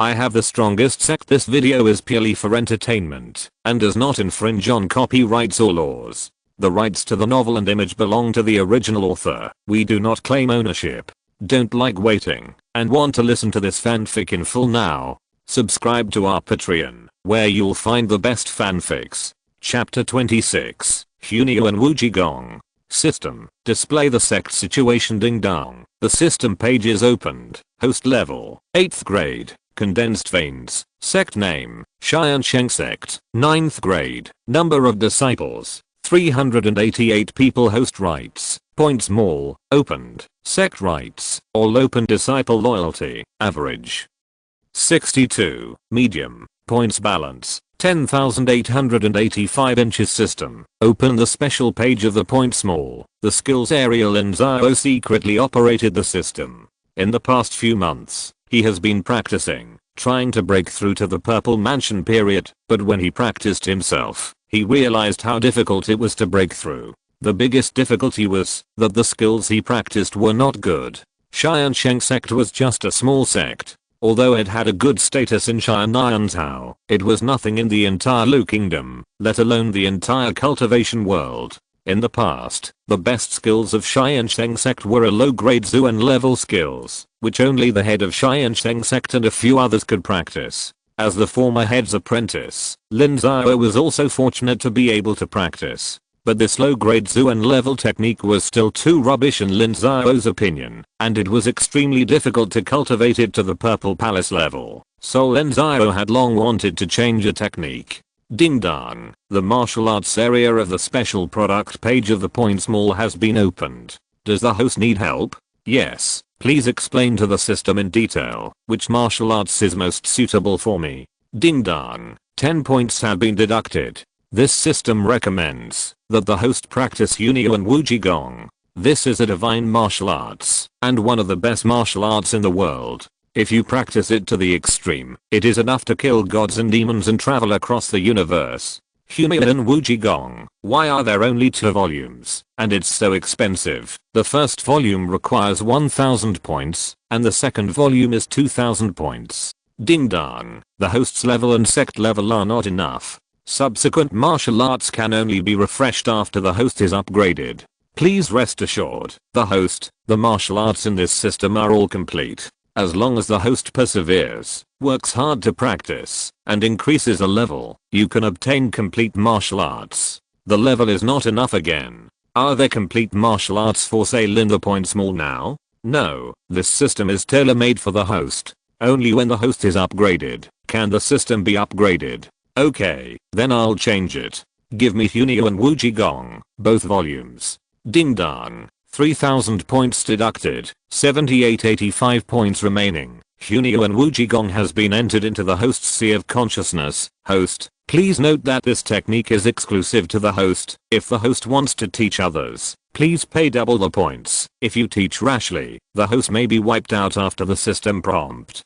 I have the strongest sect. This video is purely for entertainment and does not infringe on copyrights or laws. The rights to the novel and image belong to the original author. We do not claim ownership. Don't like waiting and want to listen to this fanfic in full now? Subscribe to our Patreon, where you'll find the best fanfics. Chapter 26, Hunio and Wujigong. System. Display the sect situation. Ding dong. The system page is opened. Host level. 8th grade. Condensed veins. Sect name. Tiansheng Sect. 9th grade. Number of disciples. 388 people. Host rights. Point small. Opened. Sect rights. All open. Disciple loyalty. Average 62. Medium. Points balance. 10,885 inches. System. Open the special page of the point small. The skills area. Lin Xiao secretly operated the system. In the past few months, he has been practicing, trying to break through to the purple mansion period, but when he practiced himself, he realized how difficult it was to break through. The biggest difficulty was that the skills he practiced were not good. Tiansheng Sect was just a small sect. Although it had a good status in Tiansheng, it was nothing in the entire Lu Kingdom, let alone the entire cultivation world. In the past, the best skills of Tiansheng Sect were a low-grade Zuan level skills, which only the head of Tiansheng Sect and a few others could practice. As the former head's apprentice, Lin Xiao was also fortunate to be able to practice. But this low-grade Zuan level technique was still too rubbish in Lin Xiao's opinion, and it was extremely difficult to cultivate it to the Purple Palace level. So Lin Xiao had long wanted to change a technique. Ding dong. The martial arts area of the special product page of the point small has been opened. Does the host need help? Yes. Please explain to the system in detail which martial arts is most suitable for me. Ding dong. 10 points have been deducted. This system recommends that the host practice Hunio and Wujigong. This is a divine martial arts and one of the best martial arts in the world. If you practice it to the extreme, it is enough to kill gods and demons and travel across the universe. Hunio and Wujigong. Why are there only 2 volumes? And it's so expensive. The first volume requires 1000 points, and the second volume is 2000 points. Ding dong. The host's level and sect level are not enough. Subsequent martial arts can only be refreshed after the host is upgraded. Please rest assured, the martial arts in this system are all complete. As long as the host perseveres, works hard to practice, and increases a level, you can obtain complete martial arts. The level is not enough again. Are there complete martial arts for sale in the point small now? No, this system is tailor-made for the host. Only when the host is upgraded, can the system be upgraded. Okay, then I'll change it. Give me Hunio and Wujigong, both volumes. Ding dong. 3000 points deducted, 7885 points remaining. Hunio and Wujigong has been entered into the host's sea of consciousness. Host, please note that this technique is exclusive to the host. If the host wants to teach others, please pay double the points. If you teach rashly, the host may be wiped out after the system prompt.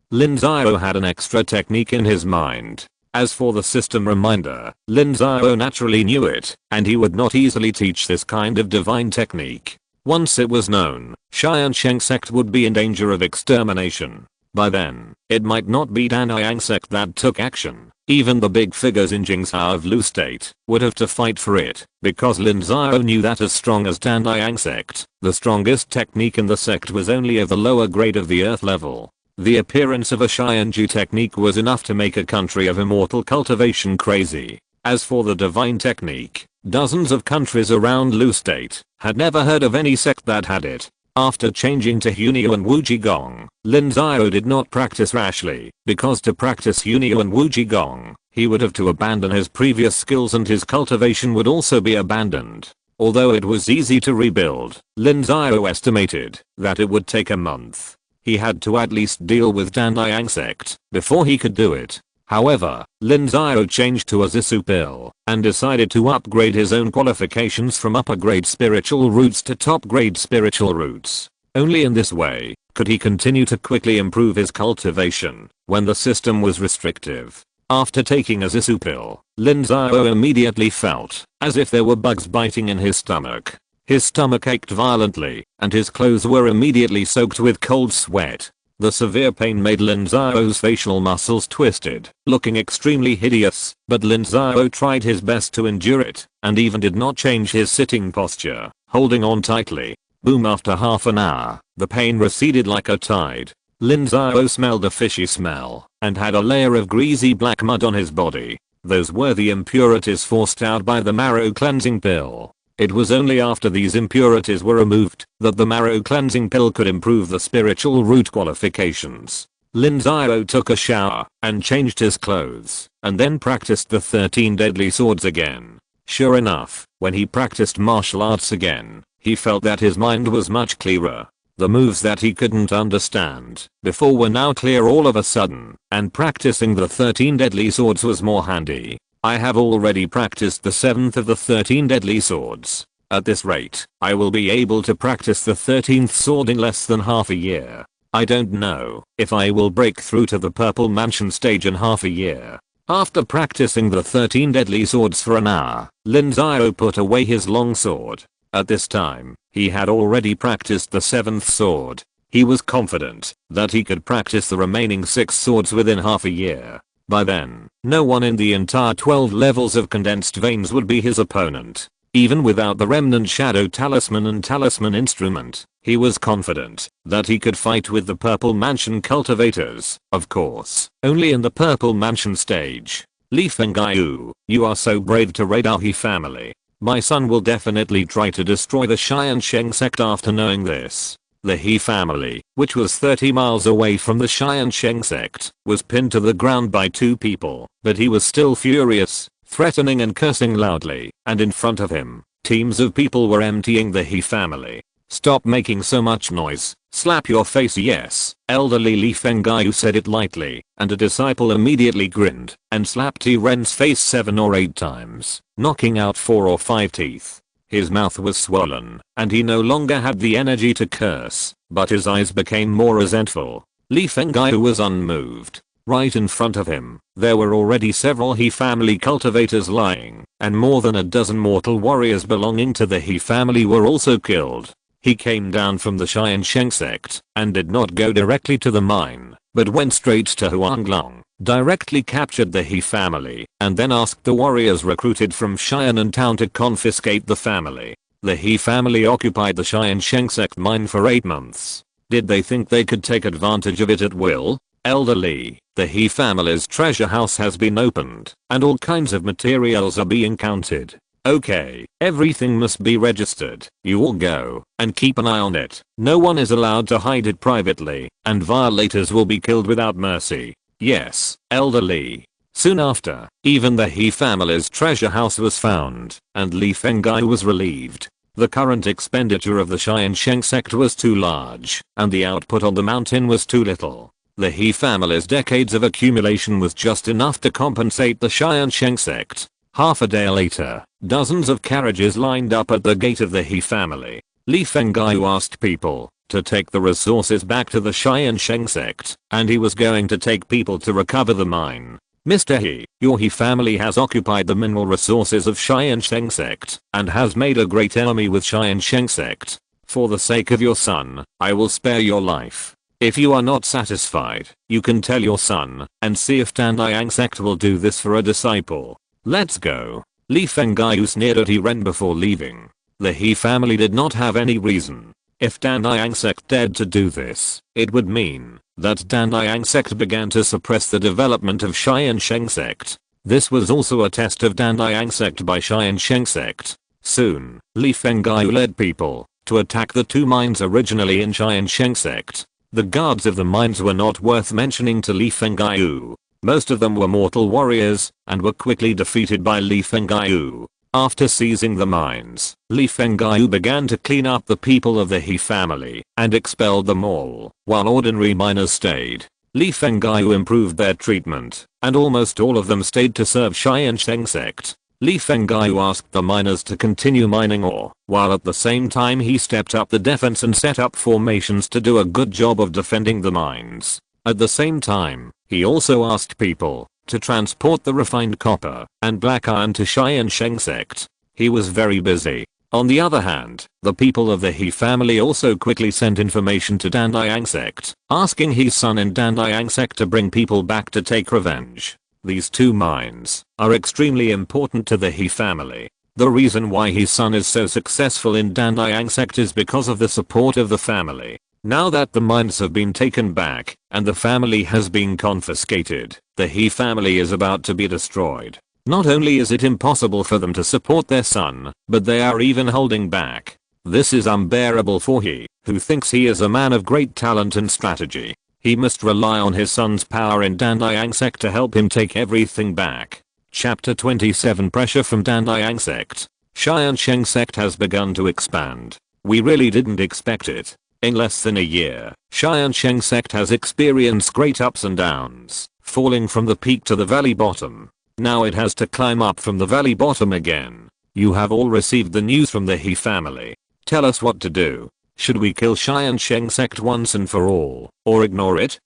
Lin Xiao had an extra technique in his mind. As for the system reminder, Lin Xiao naturally knew it, and he would not easily teach this kind of divine technique. Once it was known, Tiansheng Sect would be in danger of extermination. By then, it might not be Tiansheng Sect that took action. Even the big figures in Jingzhou of Lu State would have to fight for it, because Lin Xiao knew that as strong as Tiansheng Sect, the strongest technique in the sect was only of the lower grade of the earth level. The appearance of a Xianju technique was enough to make a country of immortal cultivation crazy. As for the divine technique, dozens of countries around Lu State had never heard of any sect that had it. After changing to Hunio and Wujigong, Lin Xiao did not practice rashly, because to practice Hunio and Wujigong, he would have to abandon his previous skills and his cultivation would also be abandoned. Although it was easy to rebuild, Lin Xiao estimated that it would take a month. He had to at least deal with Tiansheng Sect before he could do it. However, Lin Xiao changed to a Zisupil and decided to upgrade his own qualifications from upper grade spiritual roots to top grade spiritual roots. Only in this way could he continue to quickly improve his cultivation when the system was restrictive. After taking a Zisupil, Lin Xiao immediately felt as if there were bugs biting in his stomach. His stomach ached violently, and his clothes were immediately soaked with cold sweat. The severe pain made Lin Xiao's facial muscles twisted, looking extremely hideous, but Lin Xiao tried his best to endure it, and even did not change his sitting posture, holding on tightly. Boom, after half an hour, the pain receded like a tide. Lin Xiao smelled a fishy smell, and had a layer of greasy black mud on his body. Those were the impurities forced out by the marrow cleansing pill. It was only after these impurities were removed that the marrow cleansing pill could improve the spiritual root qualifications. Lin Xiao took a shower and changed his clothes, and then practiced the 13 deadly swords again. Sure enough, when he practiced martial arts again, he felt that his mind was much clearer. The moves that he couldn't understand before were now clear all of a sudden, and practicing the 13 deadly swords was more handy. I have already practiced the 7th of the 13 deadly swords. At this rate, I will be able to practice the 13th sword in less than half a year. I don't know if I will break through to the Purple Mansion stage in half a year. After practicing the 13 deadly swords for an hour, Lin Xiao put away his long sword. At this time, he had already practiced the 7th sword. He was confident that he could practice the remaining 6 swords within half a year. By then, no one in the entire 12 levels of condensed veins would be his opponent. Even without the remnant shadow talisman and talisman instrument, he was confident that he could fight with the Purple Mansion cultivators. Of course, only in the Purple Mansion stage. Li Fengyu, you are so brave to raid our He family. My son will definitely try to destroy the Tiansheng Sect after knowing this. The He family, which was 30 miles away from the Tiansheng Sect, was pinned to the ground by 2 people, but he was still furious, threatening and cursing loudly, and in front of him, teams of people were emptying the He family. Stop making so much noise, slap your face. Yes, elderly Li Fengyu said it lightly, and a disciple immediately grinned and slapped He Ren's face 7 or 8 times, knocking out 4 or 5 teeth. His mouth was swollen, and he no longer had the energy to curse, but his eyes became more resentful. Li Fengyu was unmoved. Right in front of him, there were already several He family cultivators lying, and more than a dozen mortal warriors belonging to the He family were also killed. He came down from the Tiansheng Sect, and did not go directly to the mine, but went straight to Huanglong, directly captured the He family, and then asked the warriors recruited from Xianan town to confiscate the family. The He family occupied the Tiansheng Sect mine for 8 months. Did they think they could take advantage of it at will? Elderly, the He family's treasure house has been opened, and all kinds of materials are being counted. Okay, everything must be registered. You all go and keep an eye on it. No one is allowed to hide it privately, and violators will be killed without mercy. Yes, elderly. Soon after, even the He family's treasure house was found, and Li Fengyu was relieved. The current expenditure of the Tiansheng Sect was too large, and the output on the mountain was too little. The He family's decades of accumulation was just enough to compensate the Tiansheng Sect. Half a day later, dozens of carriages lined up at the gate of the He family. Li Fengyu asked people to take the resources back to the Tiansheng Sect, and he was going to take people to recover the mine. Mr. He, your He family has occupied the mineral resources of Tiansheng Sect, and has made a great enemy with Tiansheng Sect. For the sake of your son, I will spare your life. If you are not satisfied, you can tell your son, and see if Tiansheng Sect will do this for a disciple. Let's go. Li Fengyu sneered at He Ren before leaving. The He family did not have any reason. If Tiansheng Sect dared to do this, it would mean that Tiansheng Sect began to suppress the development of Tiansheng Sect. This was also a test of Tiansheng Sect by Tiansheng Sect. Soon, Li Fengyu led people to attack the 2 mines originally in Tiansheng Sect. The guards of the mines were not worth mentioning to Li Fengyu. Most of them were mortal warriors, and were quickly defeated by Li Fengyu. After seizing the mines, Li Fengyu began to clean up the people of the He family, and expelled them all, while ordinary miners stayed. Li Fengyu improved their treatment, and almost all of them stayed to serve Tiansheng Sect. Li Fengyu asked the miners to continue mining ore, while at the same time he stepped up the defense and set up formations to do a good job of defending the mines. At the same time, he also asked people to transport the refined copper and black iron to Tiansheng Sect. He was very busy. On the other hand, the people of the He family also quickly sent information to Tiansheng Sect, asking his son in Tiansheng Sect to bring people back to take revenge. These two mines are extremely important to the He family. The reason why his son is so successful in Tiansheng Sect is because of the support of the family. Now that the mines have been taken back, and the family has been confiscated, the He family is about to be destroyed. Not only is it impossible for them to support their son, but they are even holding back. This is unbearable for He, who thinks he is a man of great talent and strategy. He must rely on his son's power in Tiansheng Sect to help him take everything back. Chapter 27 Pressure from Tiansheng Sect. Tiansheng Sect has begun to expand. We really didn't expect it. In less than a year, Tiansheng Sect has experienced great ups and downs, falling from the peak to the valley bottom. Now it has to climb up from the valley bottom again. You have all received the news from the He family. Tell us what to do. Should we kill Tiansheng Sect once and for all, or ignore it?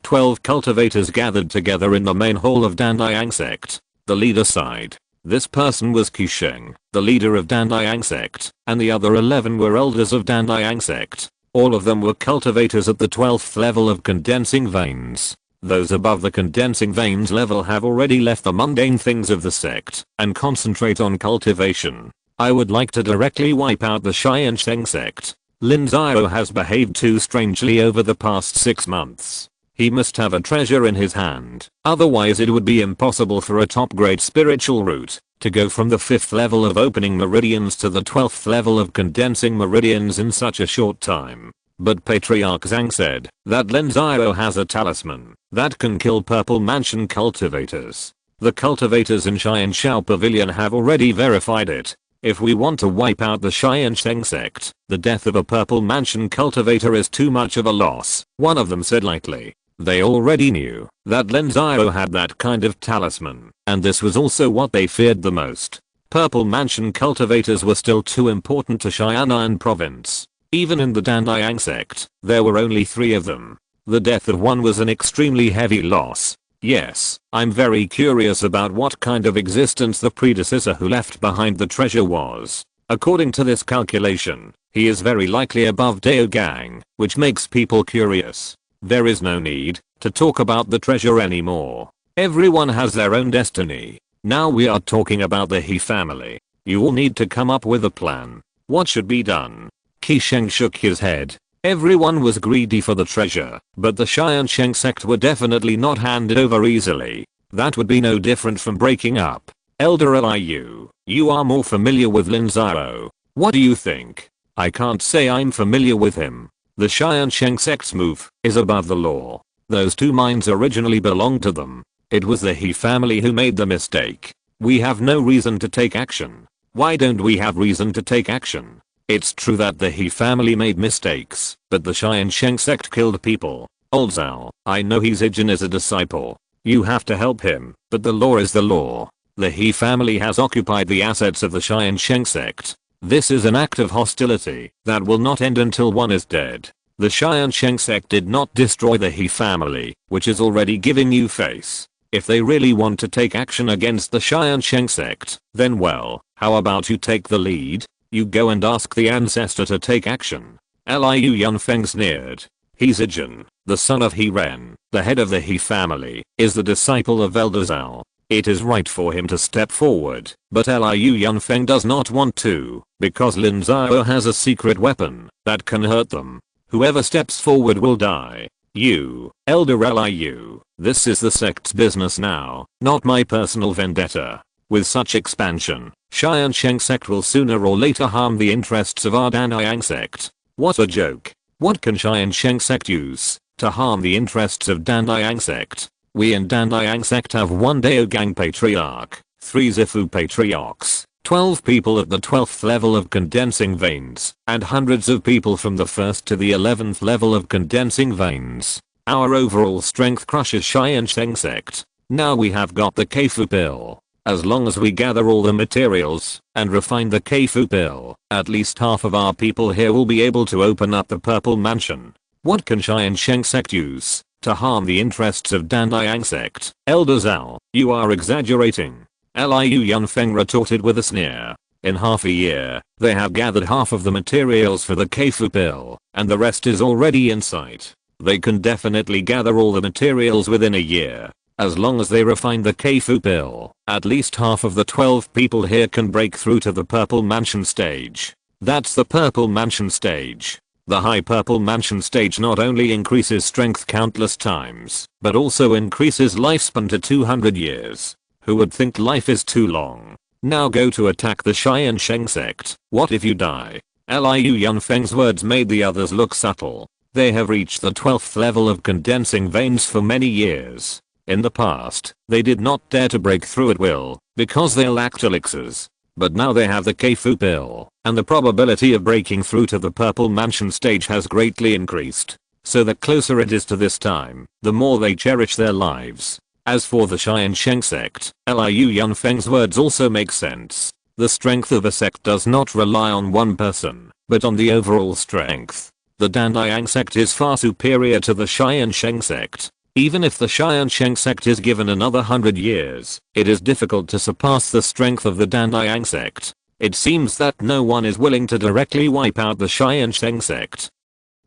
12 cultivators gathered together in the main hall of Tiansheng Sect. The leader sighed. This person was Qisheng, the leader of Tiansheng Sect, and the other 11 were elders of Tiansheng Sect. All of them were cultivators at the 12th level of condensing veins. Those above the condensing veins level have already left the mundane things of the sect and concentrate on cultivation. I would like to directly wipe out the Tiansheng Sect. Lin Xiao has behaved too strangely over the past 6 months. He must have a treasure in his hand, otherwise it would be impossible for a top-grade spiritual route to go from the 5th level of opening meridians to the 12th level of condensing meridians in such a short time. But Patriarch Zhang said that Lin Xiao has a talisman that can kill Purple Mansion cultivators. The cultivators in Tiansheng Pavilion have already verified it. If we want to wipe out the Tiansheng Sect, the death of a Purple Mansion cultivator is too much of a loss, one of them said lightly. They already knew that Lin Xiao had that kind of talisman, and this was also what they feared the most. Purple Mansion cultivators were still too important to Xianan province. Even in the Tiansheng Sect, there were only 3 of them. The death of one was an extremely heavy loss. Yes, I'm very curious about what kind of existence the predecessor who left behind the treasure was. According to this calculation, he is very likely above Daogang, which makes people curious. There is no need to talk about the treasure anymore. Everyone has their own destiny. Now we are talking about the He family. You all need to come up with a plan. What should be done? Qisheng shook his head. Everyone was greedy for the treasure, but the Tiansheng Sect were definitely not handed over easily. That would be no different from breaking up. Elder Liu, you are more familiar with Lin Xiao. What do you think? I can't say I'm familiar with him. The Tiansheng Sect's move is above the law. Those 2 mines originally belonged to them. It was the He family who made the mistake. We have no reason to take action. Why don't we have reason to take action? It's true that the He family made mistakes, but the Tiansheng Sect killed people. Old Zhao, I know he's Ijin is a disciple. You have to help him, but the law is the law. The He family has occupied the assets of the Tiansheng Sect. This is an act of hostility that will not end until one is dead. The Tiansheng Sect did not destroy the He family, which is already giving you face. If they really want to take action against the Tiansheng Sect, then well, how about you take the lead? You go and ask the ancestor to take action. Liu Yunfeng sneered. He's Ijin, the son of He Ren, the head of the He family, is the disciple of Elder Zhao. It is right for him to step forward, but Liu Yunfeng does not want to, because Lin Xiao has a secret weapon that can hurt them. Whoever steps forward will die. You, Elder Liu, this is the sect's business now, not my personal vendetta. With such expansion, Tiansheng Sect will sooner or later harm the interests of our Tiansheng Sect. What a joke. What can Tiansheng Sect use to harm the interests of Tiansheng Sect? We in Tiansheng Sect have 1 Daogang Patriarch, 3 Zifu Patriarchs, 12 people at the 12th level of condensing veins, and hundreds of people from the 1st to the 11th level of condensing veins. Our overall strength crushes Tiansheng Sect. Now we have got the Keifu pill. As long as we gather all the materials and refine the Keifu pill, at least half of our people here will be able to open up the Purple Mansion. What can Tiansheng Sect use to harm the interests of Tiansheng Sect? Elder Zhao, you are exaggerating. Liu Yunfeng retorted with a sneer. In half a year, they have gathered half of the materials for the Keifu pill, and the rest is already in sight. They can definitely gather all the materials within a year. As long as they refine the Keifu pill, at least half of the 12 people here can break through to the Purple Mansion stage. That's the Purple Mansion stage. The high Purple Mansion stage not only increases strength countless times, but also increases lifespan to 200 years. Who would think life is too long? Now go to attack the Tiansheng Sect. What if you die? Liu Yunfeng's words made the others look subtle. They have reached the 12th level of condensing veins for many years. In the past, they did not dare to break through at will, because they lacked elixirs. But now they have the Keifu pill, and the probability of breaking through to the Purple Mansion stage has greatly increased. So the closer it is to this time, the more they cherish their lives. As for the Tiansheng Sect, Liu Yunfeng's words also make sense. The strength of a sect does not rely on one person, but on the overall strength. The Danliang Sect is far superior to the Tiansheng Sect. Even if the Tiansheng Sect is given another 100 years, it is difficult to surpass the strength of the Danliang Sect. It seems that no one is willing to directly wipe out the Tiansheng Sect.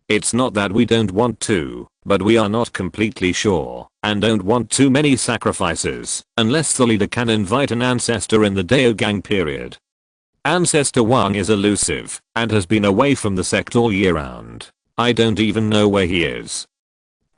It's not that we don't want to, but we are not completely sure, and don't want too many sacrifices, unless the leader can invite an ancestor in the Daogang period. Ancestor Wang is elusive, and has been away from the sect all year round. I don't even know where he is.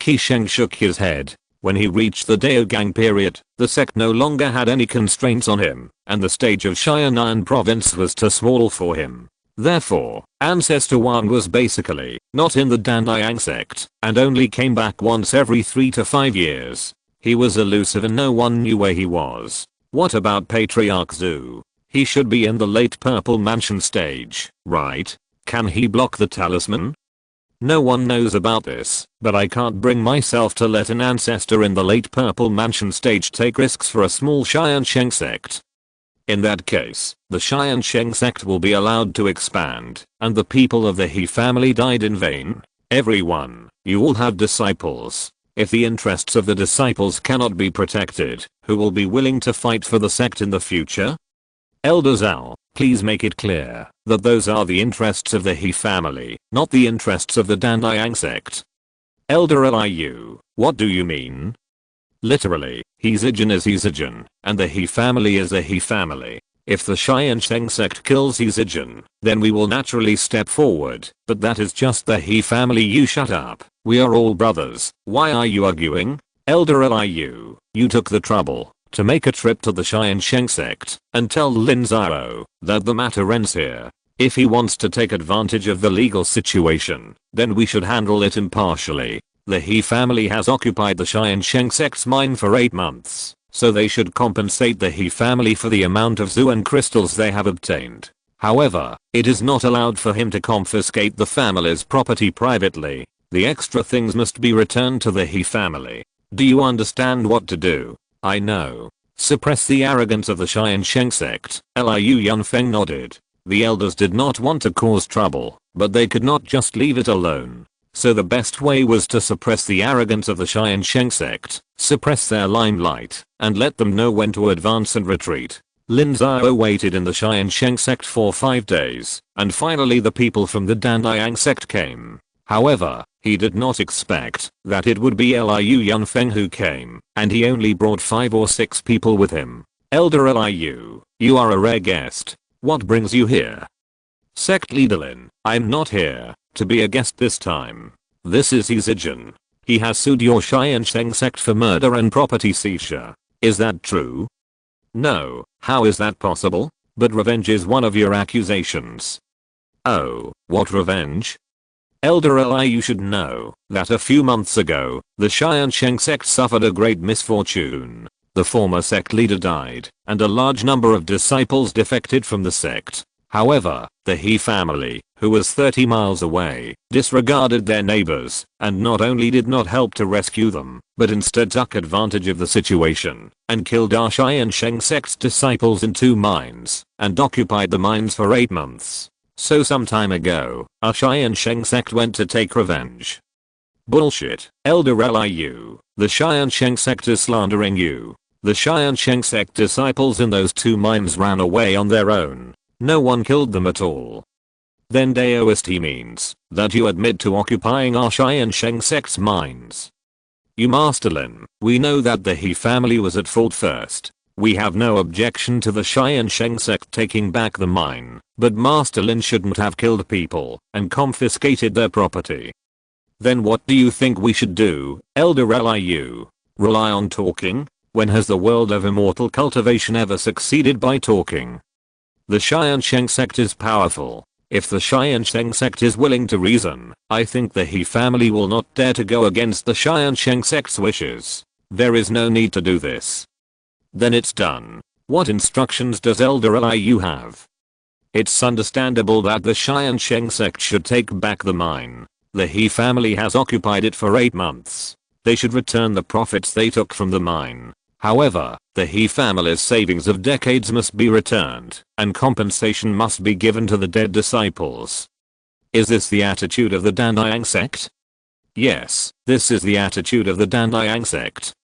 Qisheng shook his head. When he reached the Daogang period, the sect no longer had any constraints on him, and the stage of Xianan province was too small for him. Therefore, Ancestor Wang was basically not in the Danliang Sect, and only came back once every 3 to 5 years. He was elusive and no one knew where he was. What about Patriarch Zhu? He should be in the late Purple Mansion stage, right? Can he block the talisman? No one knows about this, but I can't bring myself to let an ancestor in the late Purple Mansion stage take risks for a small Tiansheng Sect. In that case, the Tiansheng Sect will be allowed to expand, and the people of the He family died in vain. Everyone, you all have disciples. If the interests of the disciples cannot be protected, who will be willing to fight for the sect in the future? Elder Zhao, please make it clear that those are the interests of the He family, not the interests of the Danliang Sect. Elder Liu, what do you mean? Literally, Hezijin is Hezijin, and the He family is the He family. If the Tiansheng Sect kills Hezijin, then we will naturally step forward, but that is just the He family. You shut up. We are all brothers. Why are you arguing? Elder Liu, you took the trouble to make a trip to the Tiansheng Sect and tell Lin Xiao that the matter ends here. If he wants to take advantage of the legal situation, then we should handle it impartially. The He family has occupied the Tiansheng Sect's mine for 8 months, so they should compensate the He family for the amount of Zuan crystals they have obtained. However, it is not allowed for him to confiscate the family's property privately. The extra things must be returned to the He family. Do you understand what to do? I know. Suppress the arrogance of the Tiansheng Sect. Liu Yunfeng nodded. The elders did not want to cause trouble, but they could not just leave it alone. So the best way was to suppress the arrogance of the Tiansheng Sect, suppress their limelight, and let them know when to advance and retreat. Lin Xiao waited in the Tiansheng Sect for 5 days, and finally the people from the Danliang Sect came. However, he did not expect that it would be Liu Yunfeng who came, and he only brought 5 or 6 people with him. Elder Liu, you are a rare guest. What brings you here? Sect leader Lin, I'm not here to be a guest this time. This is Hezijin. He has sued your Tiansheng Sect for murder and property seizure. Is that true? No, how is that possible? But revenge is one of your accusations. Oh, what revenge? Elder Liu, you should know that a few months ago, the Tiansheng Sect suffered a great misfortune. The former sect leader died, and a large number of disciples defected from the sect. However, the He family, who was 30 miles away, disregarded their neighbors, and not only did not help to rescue them, but instead took advantage of the situation, and killed our Tiansheng Sect's disciples in 2 mines, and occupied the mines for 8 months. So some time ago, our Tiansheng Sect went to take revenge. Bullshit, Elder Liu, the Tiansheng Sect is slandering you. The Tiansheng Sect disciples in those 2 mines ran away on their own. No one killed them at all. Then Daoist means that you admit to occupying our Tiansheng Sect's mines. You Master Lin, we know that the He family was at fault first. We have no objection to the Tiansheng Sect taking back the mine, but Master Lin shouldn't have killed people and confiscated their property. Then what do you think we should do, Elder Liu? Rely on talking? When has the world of immortal cultivation ever succeeded by talking? The Tiansheng Sect is powerful. If the Tiansheng Sect is willing to reason, I think the He family will not dare to go against the Tiansheng Sect's wishes. There is no need to do this. Then it's done. What instructions does Elder Liu have? It's understandable that the Tiansheng Sect should take back the mine. The He family has occupied it for 8 months. They should return the profits they took from the mine. However, the He family's savings of decades must be returned, and compensation must be given to the dead disciples. Is this the attitude of the Danliang Sect? Yes, this is the attitude of the Danliang Sect.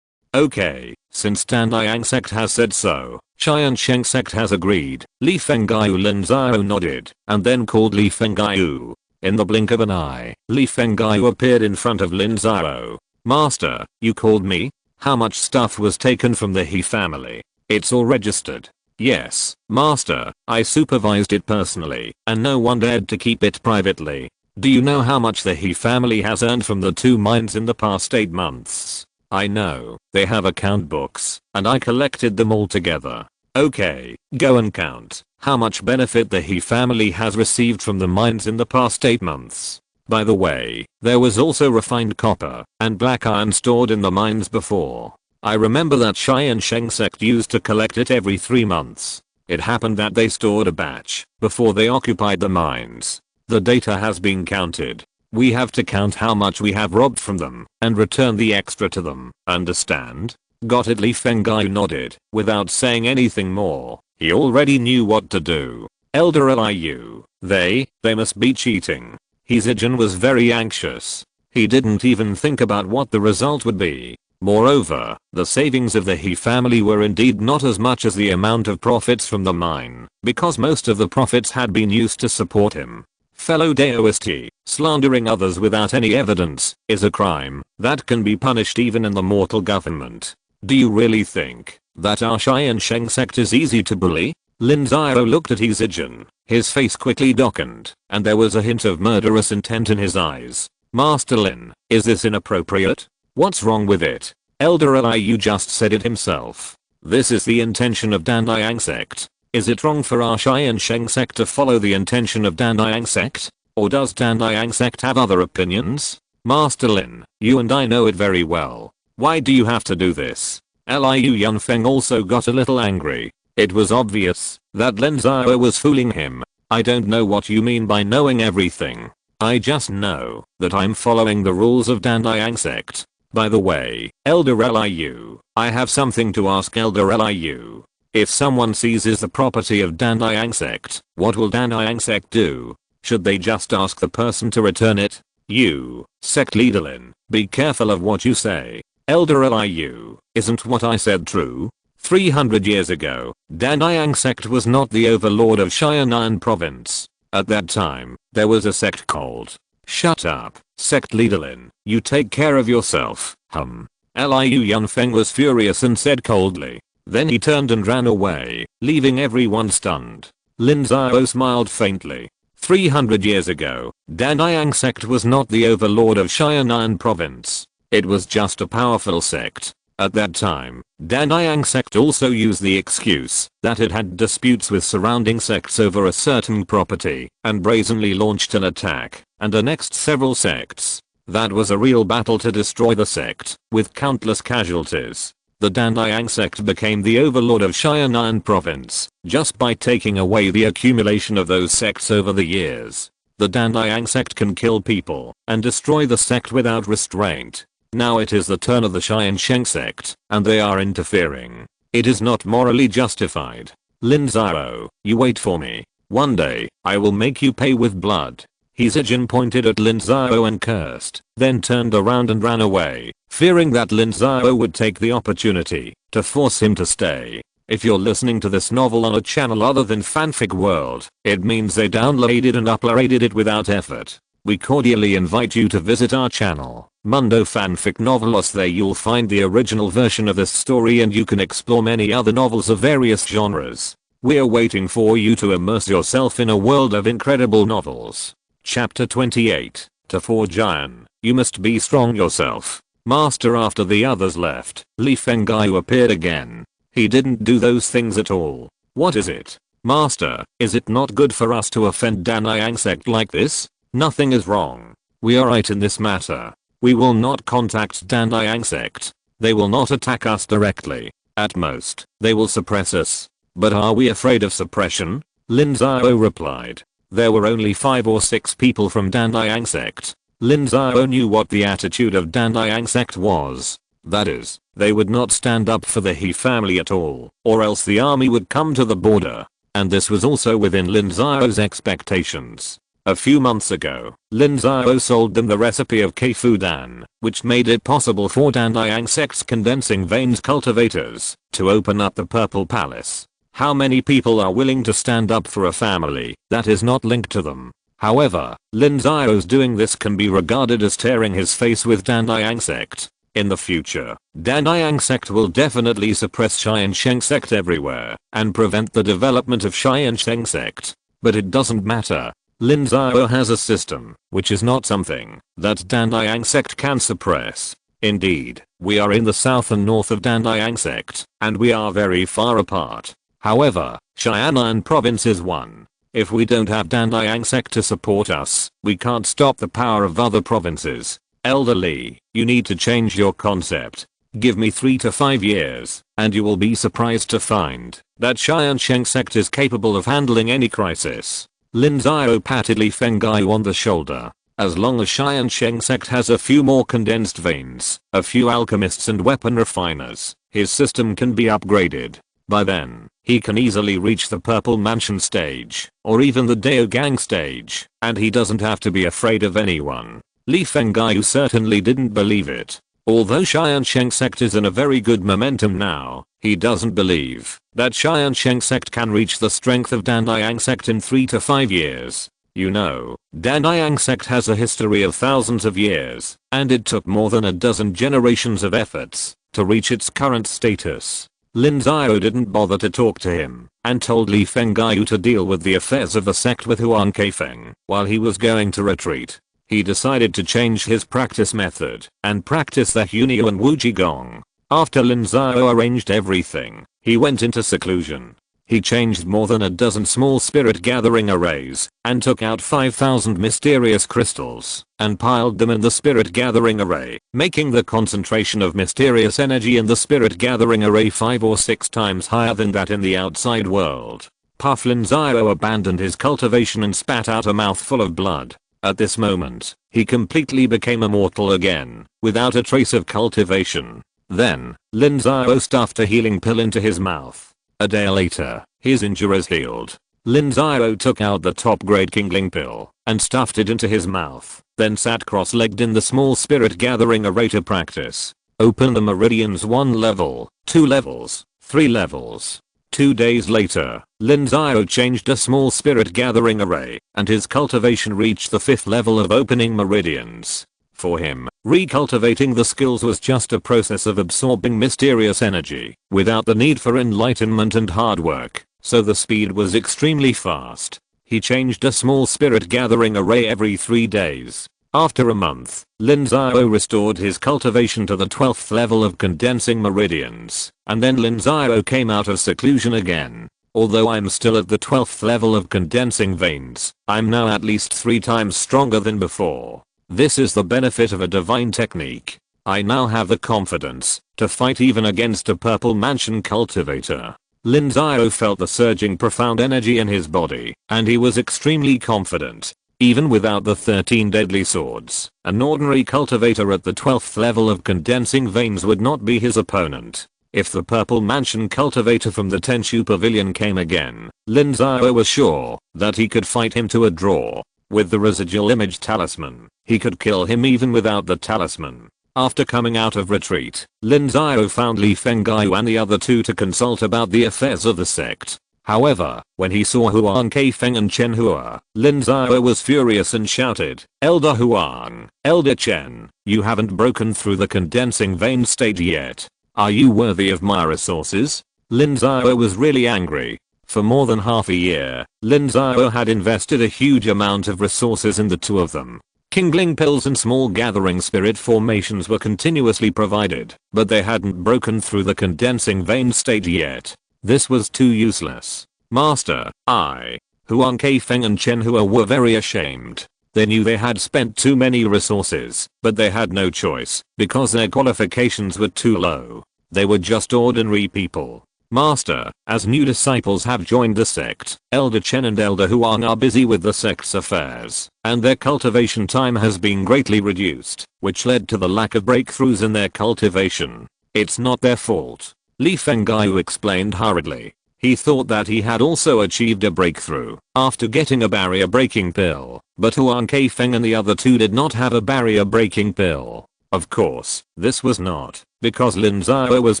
Okay, since Danliang Sect has said so, Tiansheng Sect has agreed. Li Fengyu Lin Xiao nodded, and then called Li Fengyu. In the blink of an eye, Li Fengyu appeared in front of Lin Xiao. Master, you called me? How much stuff was taken from the He family? It's all registered. Yes, Master, I supervised it personally, and no one dared to keep it privately. Do you know how much the He family has earned from the 2 mines in the past 8 months? I know, they have account books, and I collected them all together. Okay, go and count how much benefit the He family has received from the mines in the past 8 months. By the way, there was also refined copper and black iron stored in the mines before. I remember that Tiansheng Sect used to collect it every 3 months. It happened that they stored a batch before they occupied the mines. The data has been counted. We have to count how much we have robbed from them and return the extra to them. Understand? Got it? Li Fengyu nodded without saying anything more. He already knew what to do. Elder Liu, they must be cheating. Hizijin was very anxious. He didn't even think about what the result would be. Moreover, the savings of the He family were indeed not as much as the amount of profits from the mine, because most of the profits had been used to support him. Fellow Daoist, slandering others without any evidence is a crime that can be punished even in the mortal government. Do you really think that our Tiansheng Sect is easy to bully? Lin Xiao looked at Hizijin. His face quickly darkened, and there was a hint of murderous intent in his eyes. Master Lin, is this inappropriate? What's wrong with it? Elder Liu just said it himself. This is the intention of Danliang Sect. Is it wrong for our Tiansheng Sect to follow the intention of Danliang Sect? Or does Danliang Sect have other opinions? Master Lin, you and I know it very well. Why do you have to do this? Liu Yunfeng also got a little angry. It was obvious that Lin Xiao was fooling him. I don't know what you mean by knowing everything. I just know that I'm following the rules of Danliang Sect. By the way, Elder Liu, I have something to ask Elder Liu. If someone seizes the property of Danliang Sect, what will Danliang Sect do? Should they just ask the person to return it? You, Sect Leader Lin, be careful of what you say. Elder Liu, isn't what I said true? 300 years ago, Danliang Sect was not the overlord of Xianan province. At that time, there was a sect called. Shut up, Sect Leader Lin, you take care of yourself, Liu Yunfeng was furious and said coldly. Then he turned and ran away, leaving everyone stunned. Lin Xiao smiled faintly. 300 years ago, Danliang Sect was not the overlord of Xianan province. It was just a powerful sect. At that time, Danliang Sect also used the excuse that it had disputes with surrounding sects over a certain property and brazenly launched an attack and annexed several sects. That was a real battle to destroy the sect, with countless casualties. The Danliang Sect became the overlord of Xianan province just by taking away the accumulation of those sects over the years. The Danliang Sect can kill people and destroy the sect without restraint. Now it is the turn of the Tiansheng Sect, and they are interfering. It is not morally justified. Lin Xiao, you wait for me. One day, I will make you pay with blood. Hizijin pointed at Lin Xiao and cursed, then turned around and ran away, fearing that Lin Xiao would take the opportunity to force him to stay. If you're listening to this novel on a channel other than Fanfic World, it means they downloaded and uploaded it without effort. We cordially invite you to visit our channel, Mundo Fanfic Novelos. There you'll find the original version of this story and you can explore many other novels of various genres. We're waiting for you to immerse yourself in a world of incredible novels. Chapter 28. To forge iron, you must be strong yourself. Master. After the others left, Li Fengyu appeared again. He didn't do those things at all. What is it? Master, is it not good for us to offend Tiansheng Sect like this? Nothing is wrong. We are right in this matter. We will not contact Tiansheng Sect. They will not attack us directly. At most, they will suppress us. But are we afraid of suppression? Lin Xiao replied. There were only 5 or 6 people from Tiansheng Sect. Lin Xiao knew what the attitude of Tiansheng Sect was. That is, they would not stand up for the He family at all, or else the army would come to the border. And this was also within Lin Xiao's expectations. A few months ago, Lin Xiao sold them the recipe of Keifudan, which made it possible for Tiansheng Sect's condensing veins cultivators to open up the Purple Palace. How many people are willing to stand up for a family that is not linked to them? However, Lin Xiao's doing this can be regarded as tearing his face with Tiansheng Sect. In the future, Tiansheng Sect will definitely suppress Tiansheng Sect everywhere and prevent the development of Tiansheng Sect. But it doesn't matter. Lin Xiao has a system, which is not something that Tiansheng Sect can suppress. Indeed, we are in the south and north of Tiansheng Sect, and we are very far apart. However, Xianan province is one. If we don't have Tiansheng Sect to support us, we can't stop the power of other provinces. Elder Li, you need to change your concept. Give me 3 to 5 years, and you will be surprised to find that Tiansheng Sect is capable of handling any crisis. Lin Xiao patted Li Fengyu on the shoulder. As long as Tiansheng Sect has a few more condensed veins, a few alchemists and weapon refiners, his system can be upgraded. By then, he can easily reach the Purple Mansion stage, or even the Daogang stage, and he doesn't have to be afraid of anyone. Li Fengyu certainly didn't believe it. Although Tiansheng Sect is in a very good momentum now, he doesn't believe that Tiansheng Sect can reach the strength of Tiansheng Sect in 3 to 5 years. You know, Tiansheng Sect has a history of thousands of years, and it took more than a dozen generations of efforts to reach its current status. Lin Xiao didn't bother to talk to him, and told Li Fengyu to deal with the affairs of the sect with Huan Keifeng while he was going to retreat. He decided to change his practice method and practice the Hunyo and Wuji Gong. After Lin Xiao arranged everything, he went into seclusion. He changed more than a dozen small spirit gathering arrays and took out 5,000 mysterious crystals and piled them in the spirit gathering array, making the concentration of mysterious energy in the spirit gathering array 5 or 6 times higher than that in the outside world. Puff. Lin Xiao abandoned his cultivation and spat out a mouthful of blood. At this moment, he completely became immortal again, without a trace of cultivation. Then, Lin Xiao stuffed a healing pill into his mouth. A day later, his injuries healed. Lin Xiao took out the top grade Kingling pill and stuffed it into his mouth, then sat cross-legged in the small spirit gathering array to practice. Open the meridians 1 level, 2 levels, 3 levels. 2 days later, Lin Xiao changed a small spirit gathering array, and his cultivation reached the 5th level of opening meridians. For him, recultivating the skills was just a process of absorbing mysterious energy, without the need for enlightenment and hard work, so the speed was extremely fast. He changed a small spirit gathering array every 3 days. After a month, Lin Xiao restored his cultivation to the 12th level of condensing meridians, and then Lin Xiao came out of seclusion again. Although I'm still at the 12th level of condensing veins, I'm now at least 3 times stronger than before. This is the benefit of a divine technique. I now have the confidence to fight even against a Purple Mansion cultivator. Lin Xiao felt the surging profound energy in his body, and he was extremely confident. Even without the 13 deadly swords, an ordinary cultivator at the 12th level of condensing veins would not be his opponent. If the Purple Mansion cultivator from the Tenshu Pavilion came again, Lin Xiao was sure that he could fight him to a draw. With the residual image talisman, he could kill him even without the talisman. After coming out of retreat, Lin Xiao found Li Fenggai and the other two to consult about the affairs of the sect. However, when he saw Huang Keifeng and Chen Hua, Lin Xiao was furious and shouted, "Elder Huang, Elder Chen, you haven't broken through the condensing vein stage yet. Are you worthy of my resources?" Lin Xiao was really angry. For more than half a year, Lin Xiao had invested a huge amount of resources in the two of them. Kingling pills and small gathering spirit formations were continuously provided, but they hadn't broken through the condensing vein stage yet. This was too useless. Master, Huang Keifeng and Chen Hua were very ashamed. They knew they had spent too many resources, but they had no choice, because their qualifications were too low. They were just ordinary people. Master, as new disciples have joined the sect, Elder Chen and Elder Huang are busy with the sect's affairs, and their cultivation time has been greatly reduced, which led to the lack of breakthroughs in their cultivation. It's not their fault. Li Fenggai explained hurriedly. He thought that he had also achieved a breakthrough after getting a barrier breaking pill, but Huang Keifeng and the other two did not have a barrier breaking pill. Of course, this was not because Lin Xiao was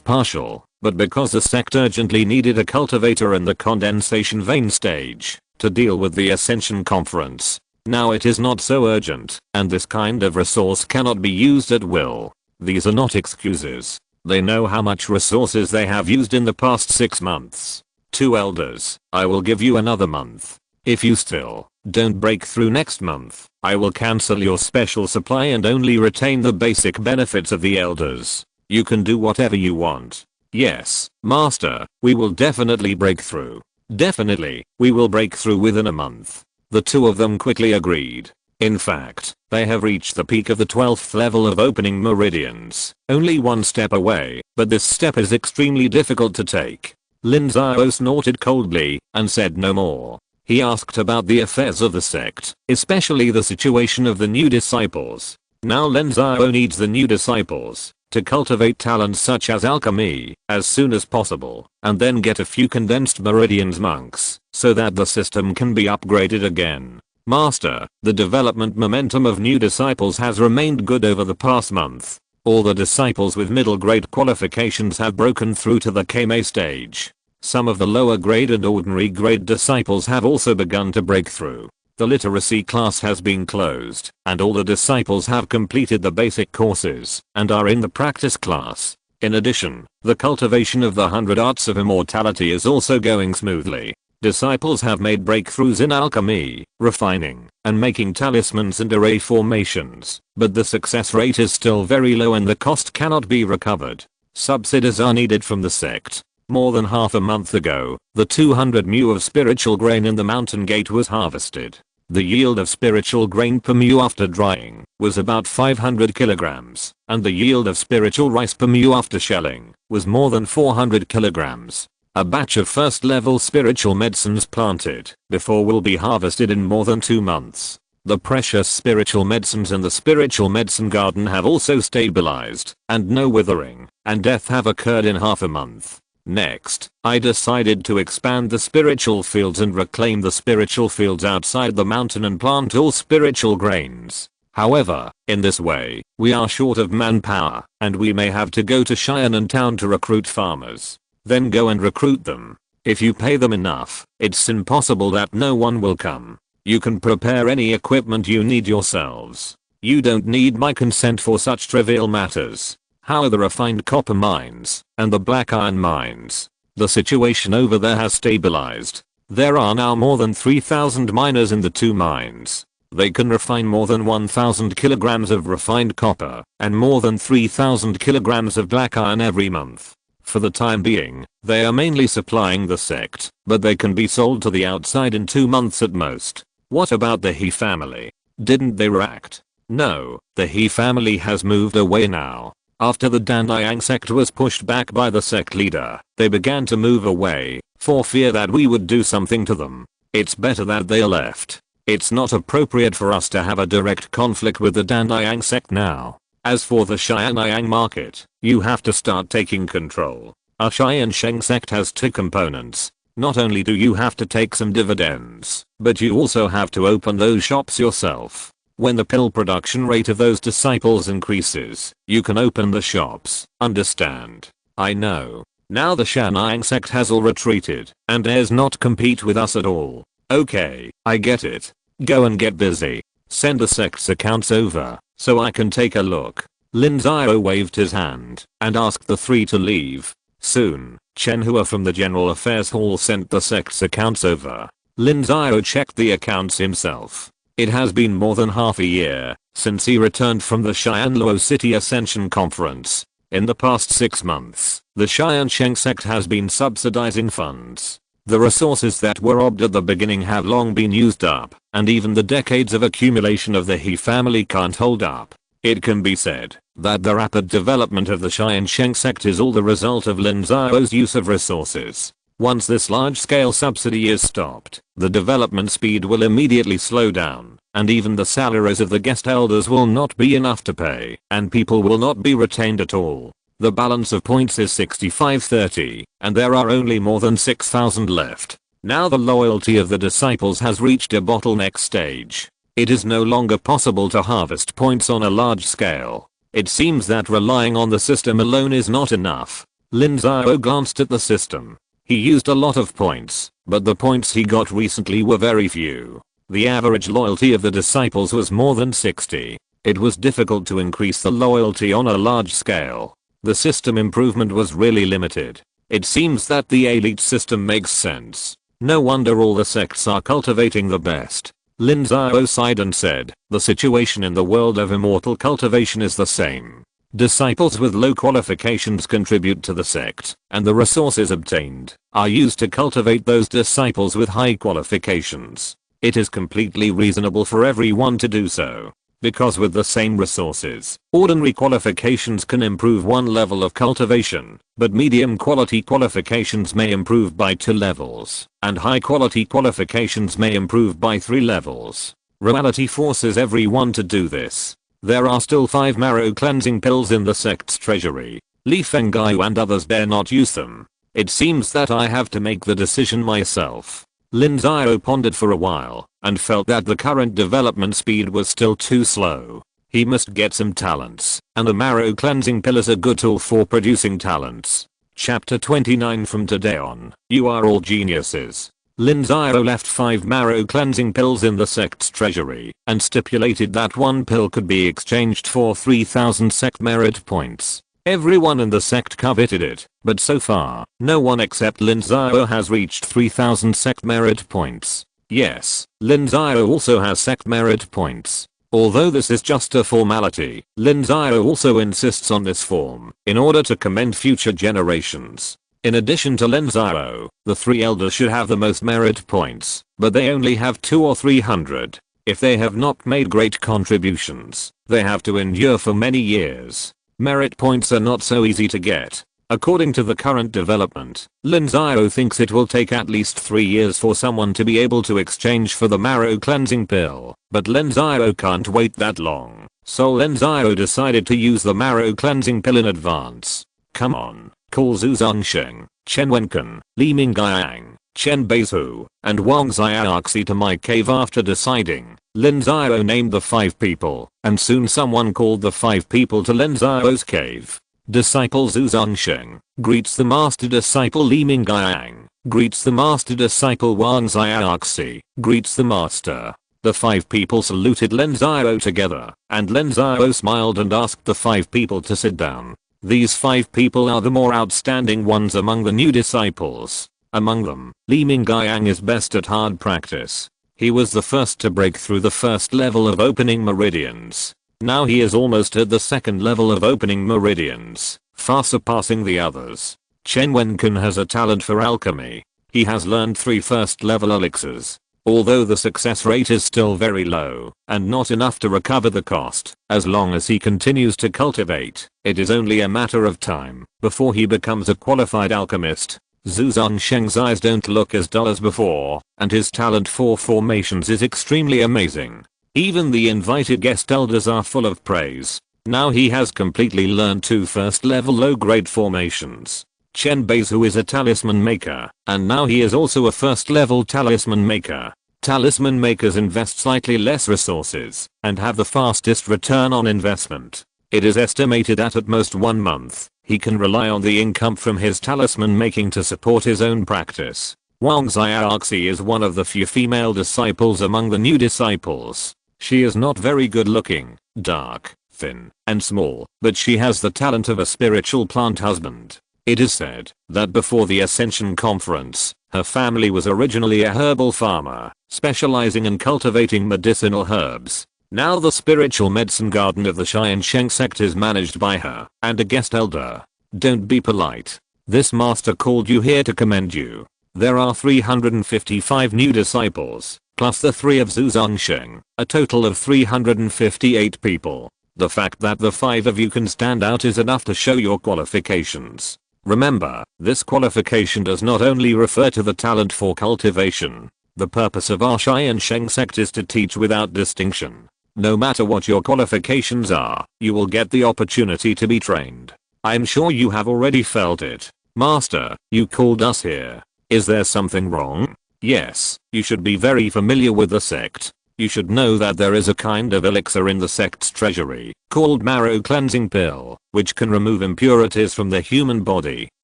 partial, but because the sect urgently needed a cultivator in the condensation vein stage to deal with the Ascension Conference. Now it is not so urgent, and this kind of resource cannot be used at will. These are not excuses. They know how much resources they have used in the past 6 months. 2 elders, I will give you another month. If you still don't break through next month, I will cancel your special supply and only retain the basic benefits of the elders. You can do whatever you want. Yes, Master, we will definitely break through. Definitely, we will break through within a month. The two of them quickly agreed. In fact, they have reached the peak of the 12th level of opening meridians, only one step away, but this step is extremely difficult to take. Lin Xiao snorted coldly and said no more. He asked about the affairs of the sect, especially the situation of the new disciples. Now Lin Xiao needs the new disciples to cultivate talents such as alchemy as soon as possible, and then get a few condensed meridians monks so that the system can be upgraded again. Master, the development momentum of new disciples has remained good over the past month. All the disciples with middle grade qualifications have broken through to the Kame stage. Some of the lower grade and ordinary grade disciples have also begun to break through. The literacy class has been closed, and all the disciples have completed the basic courses and are in the practice class. In addition, the cultivation of the 100 arts of immortality is also going smoothly. Disciples have made breakthroughs in alchemy, refining, and making talismans and array formations, but the success rate is still very low and the cost cannot be recovered. Subsidies are needed from the sect. More than half a month ago, the 200 mu of spiritual grain in the mountain gate was harvested. The yield of spiritual grain per mu after drying was about 500 kilograms, and the yield of spiritual rice per mu after shelling was more than 400 kilograms. A batch of first level spiritual medicines planted before will be harvested in more than 2 months. The precious spiritual medicines in the spiritual medicine garden have also stabilized, and no withering and death have occurred in half a month. Next, I decided to expand the spiritual fields and reclaim the spiritual fields outside the mountain and plant all spiritual grains. However, in this way, we are short of manpower, and we may have to go to Xianan town to recruit farmers. Then go and recruit them. If you pay them enough, it's impossible that no one will come. You can prepare any equipment you need yourselves. You don't need my consent for such trivial matters. How are the refined copper mines and the black iron mines? The situation over there has stabilized. There are now more than 3,000 miners in the 2 mines. They can refine more than 1,000 kilograms of refined copper and more than 3,000 kilograms of black iron every month. For the time being, they are mainly supplying the sect, but they can be sold to the outside in 2 months at most. What about the He family? Didn't they react? No, the He family has moved away now. After the Tiansheng Sect was pushed back by the sect leader, they began to move away, for fear that we would do something to them. It's better that they left. It's not appropriate for us to have a direct conflict with the Tiansheng Sect now. As for the Tiansheng market, you have to start taking control. Our Tiansheng Sect has 2 components. Not only do you have to take some dividends, but you also have to open those shops yourself. When the pill production rate of those disciples increases, you can open the shops. Understand? I know. Now the Tiansheng Sect has all retreated and dares not compete with us at all. Okay, I get it. Go and get busy. Send the sect's accounts over so I can take a look. Lin Xiao waved his hand and asked the three to leave. Soon, Chen Hua from the General Affairs Hall sent the sect's accounts over. Lin Xiao checked the accounts himself. It has been more than half a year since he returned from the Xianluo City Ascension Conference. In the past 6 months, the Tiansheng Sect has been subsidizing funds. The resources that were robbed at the beginning have long been used up, and even the decades of accumulation of the He family can't hold up. It can be said that the rapid development of the Tiansheng Sect is all the result of Lin Xiao's use of resources. Once this large-scale subsidy is stopped, the development speed will immediately slow down, and even the salaries of the guest elders will not be enough to pay, and people will not be retained at all. The balance of points is 65-30, and there are only more than 6,000 left. Now the loyalty of the disciples has reached a bottleneck stage. It is no longer possible to harvest points on a large scale. It seems that relying on the system alone is not enough. Lin Xiao glanced at the system. He used a lot of points, but the points he got recently were very few. The average loyalty of the disciples was more than 60. It was difficult to increase the loyalty on a large scale. The system improvement was really limited. It seems that the elite system makes sense. No wonder all the sects are cultivating the best. Lin Xiao sighed and said, the situation in the world of immortal cultivation is the same. Disciples with low qualifications contribute to the sect, and the resources obtained are used to cultivate those disciples with high qualifications. It is completely reasonable for everyone to do so. Because with the same resources, ordinary qualifications can improve 1 level of cultivation, but medium quality qualifications may improve by 2 levels, and high quality qualifications may improve by 3 levels. Reality forces everyone to do this. There are still 5 marrow cleansing pills in the sect's treasury. Li Fenggai and others dare not use them. It seems that I have to make the decision myself. Lin Xiao pondered for a while and felt that the current development speed was still too slow. He must get some talents, and a marrow cleansing pill is a good tool for producing talents. Chapter 29. From today on, you are all geniuses. Lin Xiao left 5 marrow cleansing pills in the sect's treasury and stipulated that 1 pill could be exchanged for 3,000 sect merit points. Everyone in the sect coveted it, but so far, no one except Lin Xiao has reached 3,000 sect merit points. Yes, Lin Xiao also has sect merit points. Although this is just a formality, Lin Xiao also insists on this form in order to commend future generations. In addition to Lin Xiao, the 3 elders should have the most merit points, but they only have 200 or 300. If they have not made great contributions, they have to endure for many years. Merit points are not so easy to get. According to the current development, Lin Xiao thinks it will take at least 3 years for someone to be able to exchange for the marrow cleansing pill, but Lin Xiao can't wait that long, so Lin Xiao decided to use the marrow cleansing pill in advance. Come on, call Zhu Zongsheng, Chen Wenken, Li Mingyang, Chen Beizu, and Wang Xiaoxi to my cave. After deciding, Lin Xiao named the 5 people, and soon someone called the 5 people to Lin Xiao's cave. Disciple Zhu Zongsheng greets the master disciple Li Mingyang, greets the master disciple Wang Xiaoxi, greets the master. The 5 people saluted Lin Xiao together, and Lin Xiao smiled and asked the 5 people to sit down. These 5 people are the more outstanding ones among the new disciples. Among them, Li Mingyang is best at hard practice. He was the first to break through the first level of opening meridians. Now he is almost at the second level of opening meridians, far surpassing the others. Chen Wenken has a talent for alchemy. He has learned 3 first level elixirs. Although the success rate is still very low, and not enough to recover the cost, as long as he continues to cultivate, it is only a matter of time before he becomes a qualified alchemist. Zhu Zongsheng's eyes don't look as dull as before, and his talent for formations is extremely amazing. Even the invited guest elders are full of praise. Now he has completely learned 2 first level low grade formations. Chen Beizu is a talisman maker, and now he is also a first level talisman maker. Talisman makers invest slightly less resources and have the fastest return on investment. It is estimated that at most 1 month, he can rely on the income from his talisman making to support his own practice. Wang Xiaoxi is one of the few female disciples among the new disciples. She is not very good looking, dark, thin, and small, but she has the talent of a spiritual plant husband. It is said that before the Ascension Conference, her family was originally a herbal farmer, specializing in cultivating medicinal herbs. Now the spiritual medicine garden of the Tiansheng Sect is managed by her and a guest elder. Don't be polite. This master called you here to commend you. There are 355 new disciples, plus the 3 of Zhuzhongsheng, a total of 358 people. The fact that the 5 of you can stand out is enough to show your qualifications. Remember, this qualification does not only refer to the talent for cultivation. The purpose of our Tiansheng Sect is to teach without distinction. No matter what your qualifications are, you will get the opportunity to be trained. I'm sure you have already felt it. Master, you called us here. Is there something wrong? Yes, you should be very familiar with the sect. You should know that there is a kind of elixir in the sect's treasury, called marrow cleansing pill, which can remove impurities from the human body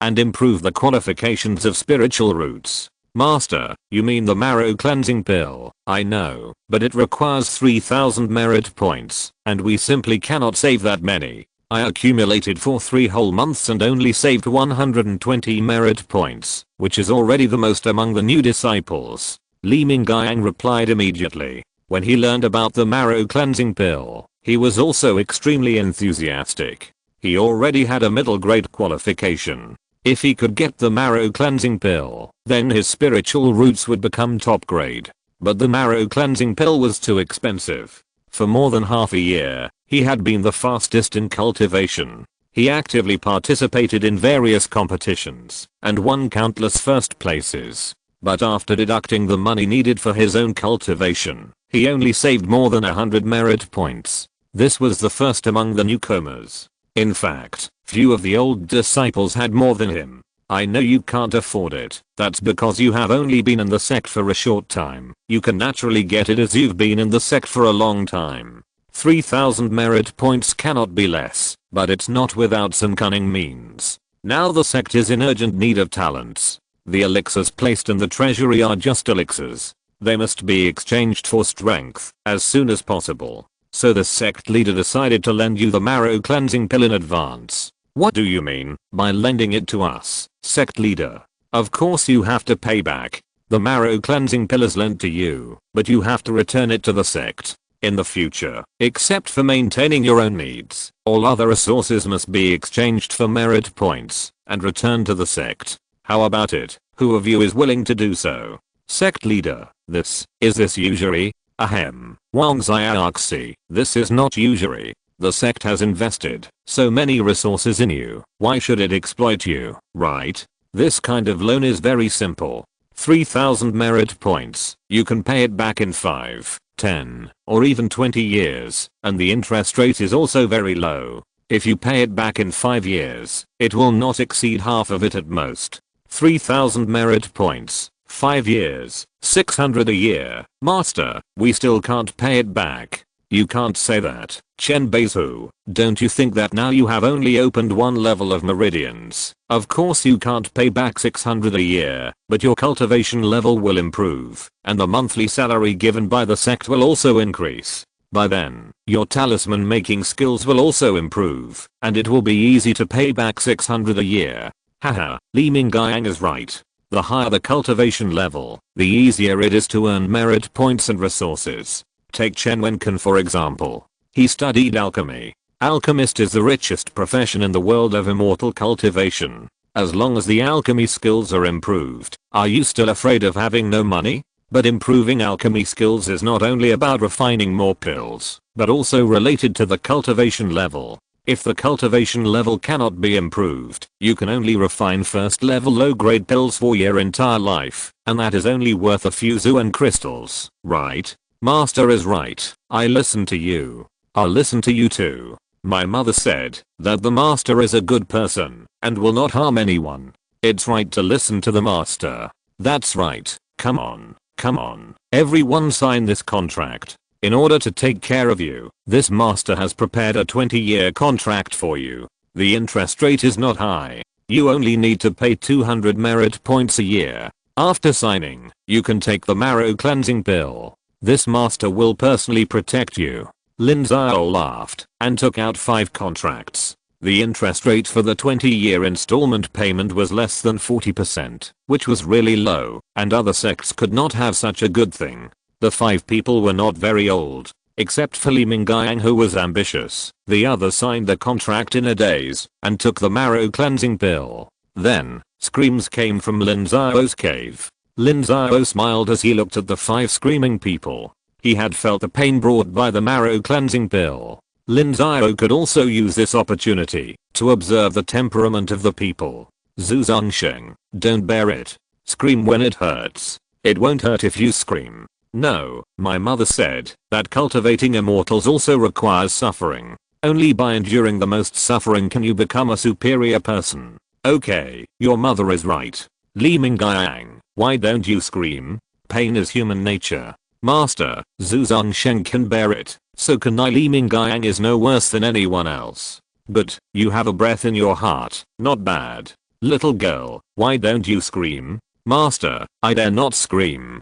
and improve the qualifications of spiritual roots. Master, you mean the marrow cleansing pill? I know, but it requires 3000 merit points, and we simply cannot save that many. I accumulated for 3 whole months and only saved 120 merit points, which is already the most among the new disciples. Li Mingyang replied immediately. When he learned about the marrow cleansing pill, he was also extremely enthusiastic. He already had a middle grade qualification. If he could get the marrow cleansing pill, then his spiritual roots would become top grade. But the marrow cleansing pill was too expensive. For more than half a year, he had been the fastest in cultivation. He actively participated in various competitions and won countless first places. But after deducting the money needed for his own cultivation, he only saved more than 100 merit points. This was the first among the newcomers. In fact, few of the old disciples had more than him. I know you can't afford it. That's because you have only been in the sect for a short time. You can naturally get it as you've been in the sect for a long time. 3000 merit points cannot be less, but it's not without some cunning means. Now the sect is in urgent need of talents. The elixirs placed in the treasury are just elixirs. They must be exchanged for strength as soon as possible. So the sect leader decided to lend you the marrow cleansing pill in advance. What do you mean by lending it to us, sect leader? Of course you have to pay back. The marrow cleansing pill is lent to you, but you have to return it to the sect. In the future, except for maintaining your own needs, all other resources must be exchanged for merit points and returned to the sect. How about it? Who of you is willing to do so? Sect leader, is this usury? Ahem. Wang Xiaoxi, this is not usury. The sect has invested so many resources in you. Why should it exploit you, right? This kind of loan is very simple. 3000 merit points. You can pay it back in 5, 10, or even 20 years, and the interest rate is also very low. If you pay it back in 5 years, it will not exceed half of it at most. 3000 merit points. 5 years, 600 a year. Master, we still can't pay it back. You can't say that, Chen Beizu. Don't you think that now you have only opened one level of meridians? Of course you can't pay back 600 a year, but your cultivation level will improve, and the monthly salary given by the sect will also increase. By then, your talisman making skills will also improve, and it will be easy to pay back 600 a year. Haha, Li Mingyang is right. The higher the cultivation level, the easier it is to earn merit points and resources. Take Chen Wenkan for example. He studied alchemy. Alchemist is the richest profession in the world of immortal cultivation. As long as the alchemy skills are improved, are you still afraid of having no money? But improving alchemy skills is not only about refining more pills, but also related to the cultivation level. If the cultivation level cannot be improved, you can only refine first level low grade pills for your entire life, and that is only worth a few Zuan crystals, right? Master is right. I listen to you. I'll listen to you too. My mother said that the master is a good person and will not harm anyone. It's right to listen to the master. That's right. Come on. Come on, everyone sign this contract. In order to take care of you, this master has prepared a 20-year contract for you. The interest rate is not high. You only need to pay 200 merit points a year. After signing, you can take the marrow cleansing pill. This master will personally protect you. Lin Xiao laughed and took out 5 contracts. The interest rate for the 20-year installment payment was less than 40%, which was really low, and other sects could not have such a good thing. The 5 people were not very old, except for Li Mingyang, who was ambitious. The others signed the contract in a daze and took the marrow cleansing pill. Then, screams came from Lin Xiao's cave. Lin Xiao smiled as he looked at the 5 screaming people. He had felt the pain brought by the marrow cleansing pill. Lin Xiao could also use this opportunity to observe the temperament of the people. Zhu Zongsheng, don't bear it. Scream when it hurts. It won't hurt if you scream. No, my mother said that cultivating immortals also requires suffering. Only by enduring the most suffering can you become a superior person. Okay, your mother is right. Li Mingyang, why don't you scream? Pain is human nature. Master, Zhu Zongsheng can bear it, so can I. Li Mingyang is no worse than anyone else. But, you have a breath in your heart, not bad. Little girl, why don't you scream? Master, I dare not scream.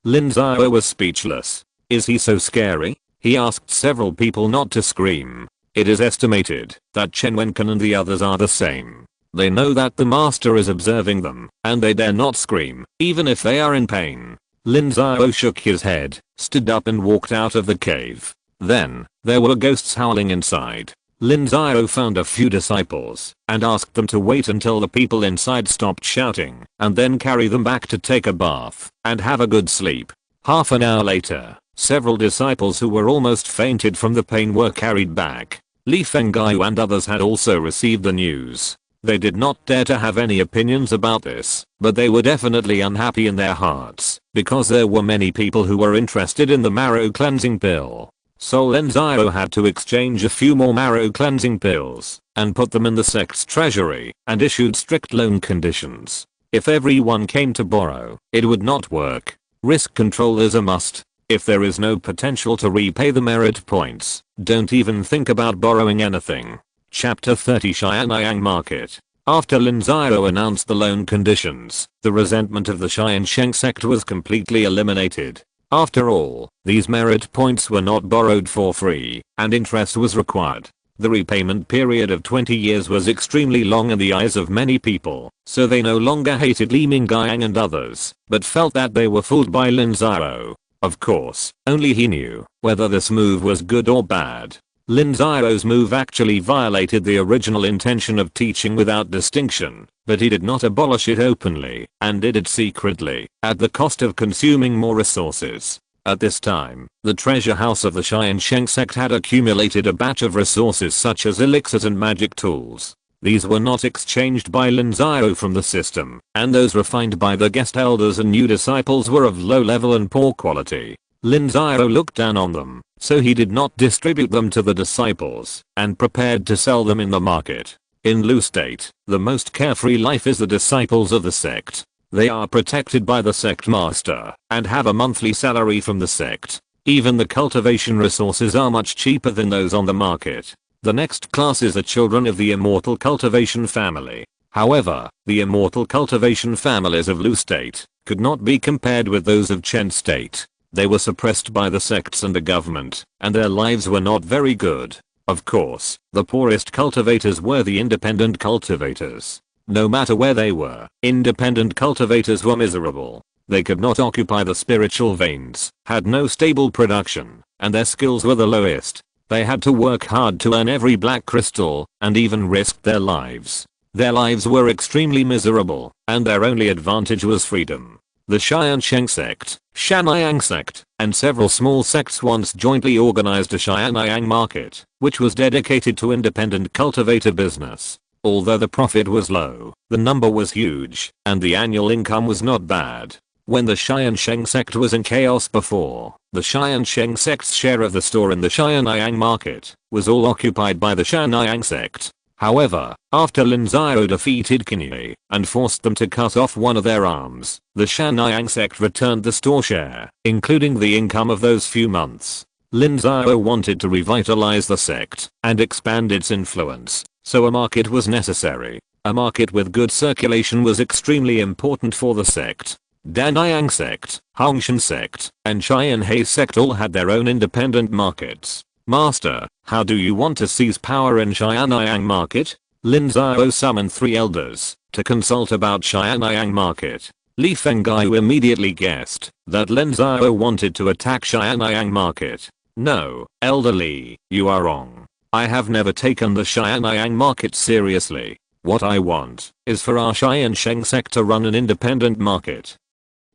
Lin Xiao was speechless. Is he so scary? He asked several people not to scream. It is estimated that Chen Wenkan and the others are the same. They know that the master is observing them, and they dare not scream, even if they are in pain. Lin Xiao shook his head, stood up and walked out of the cave. Then, there were ghosts howling inside. Lin Xiao found a few disciples and asked them to wait until the people inside stopped shouting and then carry them back to take a bath and have a good sleep. Half an hour later, several disciples who were almost fainted from the pain were carried back. Li Fengyu and others had also received the news. They did not dare to have any opinions about this, but they were definitely unhappy in their hearts because there were many people who were interested in the marrow cleansing pill. So Lin Xiao had to exchange a few more marrow cleansing pills and put them in the sect's treasury and issued strict loan conditions. If everyone came to borrow, it would not work. Risk control is a must. If there is no potential to repay the merit points, don't even think about borrowing anything. Chapter 30 Tiansheng Market. After Lin Xiao announced the loan conditions, the resentment of the Tiansheng Sect was completely eliminated. After all, these merit points were not borrowed for free, and interest was required. The repayment period of 20 years was extremely long in the eyes of many people, so they no longer hated Li Mingyang and others, but felt that they were fooled by Lin Xiao. Of course, only he knew whether this move was good or bad. Lin Xiao's move actually violated the original intention of teaching without distinction, but he did not abolish it openly and did it secretly, at the cost of consuming more resources. At this time, the treasure house of the Tiansheng Sect had accumulated a batch of resources such as elixirs and magic tools. These were not exchanged by Lin Xiao from the system, and those refined by the guest elders and new disciples were of low level and poor quality. Lin Xiao looked down on them, so he did not distribute them to the disciples, and prepared to sell them in the market. In Lu State, the most carefree life is the disciples of the sect. They are protected by the sect master, and have a monthly salary from the sect. Even the cultivation resources are much cheaper than those on the market. The next class is the children of the immortal cultivation family. However, the immortal cultivation families of Lu State could not be compared with those of Chen State. They were suppressed by the sects and the government, and their lives were not very good. Of course, the poorest cultivators were the independent cultivators. No matter where they were, independent cultivators were miserable. They could not occupy the spiritual veins, had no stable production, and their skills were the lowest. They had to work hard to earn every black crystal, and even risked their lives. Their lives were extremely miserable, and their only advantage was freedom. The Tiansheng Sect, Shannyang Sect, and several small sects once jointly organized a Tiansheng market, which was dedicated to independent cultivator business. Although the profit was low, the number was huge, and the annual income was not bad. When the Tiansheng Sect was in chaos before, the Tiansheng Sect's share of the store in the Tiansheng market was all occupied by the Shannyang Sect. However, after Lin Xiao defeated Qinyi and forced them to cut off one of their arms, the Shannyang sect returned the store share, including the income of those few months. Lin Xiao wanted to revitalize the sect and expand its influence, so a market was necessary. A market with good circulation was extremely important for the sect. Danliang Sect, Hongshan Sect, and Qianhe Sect all had their own independent markets. Master, how do you want to seize power in Qianliang market? Lin Xiao summoned 3 elders to consult about Qianliang market. Li Fenggai immediately guessed that Lin Xiao wanted to attack Qianliang market. No, Elder Li, you are wrong. I have never taken the Qianliang market seriously. What I want is for our Tiansheng Sect to run an independent market.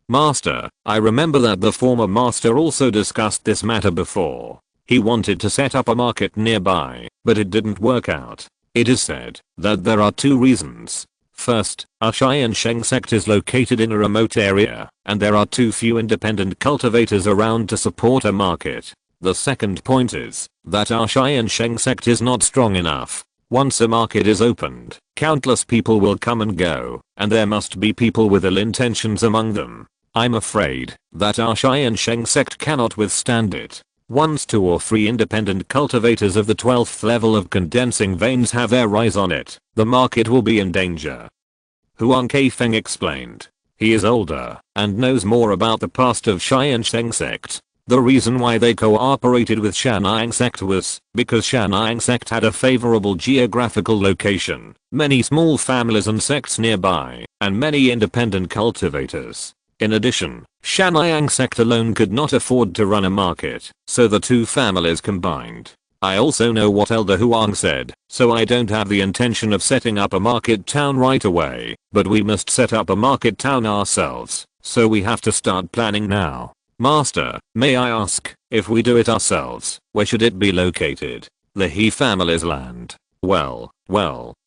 Master, I remember that the former master also discussed this matter before. He wanted to set up a market nearby, but it didn't work out. It is said that there are 2 reasons. First, our Tiansheng Sect is located in a remote area, and there are too few independent cultivators around to support a market. The second point is that our Tiansheng Sect is not strong enough. Once a market is opened, countless people will come and go, and there must be people with ill intentions among them. I'm afraid that our Tiansheng Sect cannot withstand it. Once 2 or 3 independent cultivators of the 12th level of condensing veins have their eyes on it, the market will be in danger. Huang Keifeng explained. He is older and knows more about the past of Tiansheng Sect. The reason why they cooperated with Shannyang Sect was because Shannyang Sect had a favorable geographical location, many small families and sects nearby, and many independent cultivators. In addition, Shannyang Sect alone could not afford to run a market, so the 2 families combined. I also know what Elder Huang said, so I don't have the intention of setting up a market town right away, but we must set up a market town ourselves, so we have to start planning now. Master, may I ask, if we do it ourselves, where should it be located? The He family's land. Well,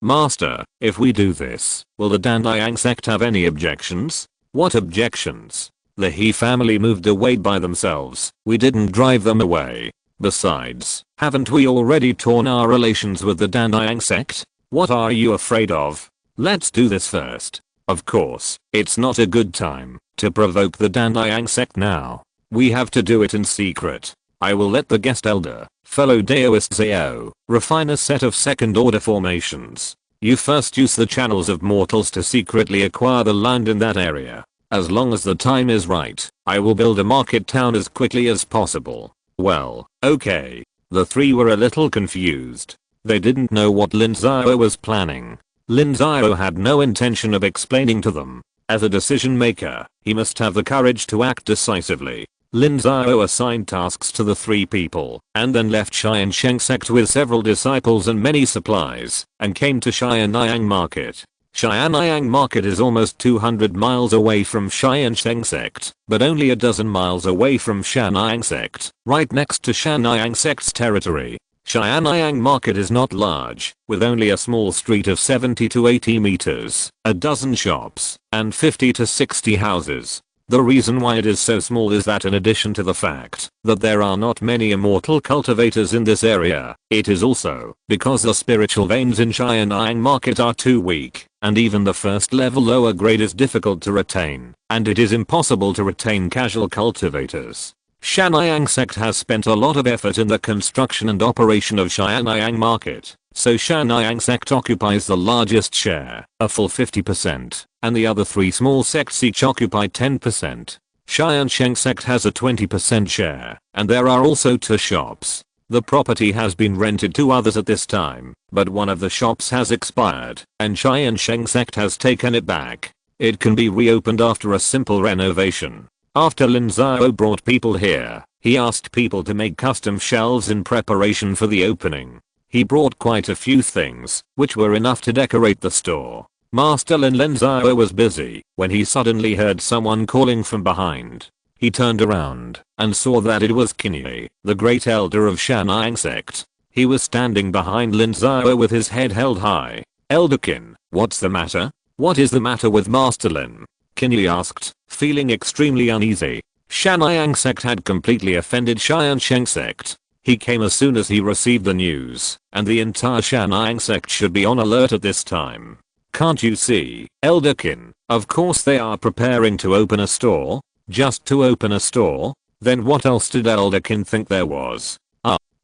Master, if we do this, will the Danliang Sect have any objections? What objections? The He family moved away by themselves. We didn't drive them away. Besides, haven't we already torn our relations with the Danliang Sect? What are you afraid of? Let's do this first. Of course, it's not a good time to provoke the Danliang Sect now. We have to do it in secret. I will let the guest elder, fellow Daoist Xiao, refine a set of second order formations. You first use the channels of mortals to secretly acquire the land in that area. As long as the time is right, I will build a market town as quickly as possible. Well, okay. The 3 were a little confused. They didn't know what Lin Xiao was planning. Lin Xiao had no intention of explaining to them. As a decision maker, he must have the courage to act decisively. Lin Xiao assigned tasks to the 3 people, and then left Tiansheng Sect with several disciples and many supplies, and came to Qianliang Market. Qianliang Market is almost 200 miles away from Tiansheng Sect, but only a dozen miles away from Shannyang Sect, right next to Shannyang Sect's territory. Qianliang Market is not large, with only a small street of 70 to 80 meters, a dozen shops, and 50 to 60 houses. The reason why it is so small is that in addition to the fact that there are not many immortal cultivators in this area, it is also because the spiritual veins in Qianliang Market are too weak, and even the first level lower grade is difficult to retain, and it is impossible to retain casual cultivators. Shannyang Sect has spent a lot of effort in the construction and operation of Qianliang Market, so Shannyang Sect occupies the largest share, a full 50%, and the other 3 small sects each occupy 10%. Tiansheng Sect has a 20% share, and there are also 2 shops. The property has been rented to others at this time, but one of the shops has expired, and Tiansheng Sect has taken it back. It can be reopened after a simple renovation. After Lin Xiao brought people here, he asked people to make custom shelves in preparation for the opening. He brought quite a few things, which were enough to decorate the store. Master Lin Xiao was busy when he suddenly heard someone calling from behind. He turned around and saw that it was Qinyi, the great elder of Shannyang Sect. He was standing behind Lin Xiao with his head held high. Elder Qin, what's the matter? What is the matter with Master Lin? Qinyi asked, feeling extremely uneasy. Shannyang Sect had completely offended Tiansheng Sect. He came as soon as he received the news, and the entire SYNOPSIS sect should be on alert at this time. Can't you see, Elderkin? Of course they are preparing to open a store. Just to open a store? Then what else did Elderkin think there was?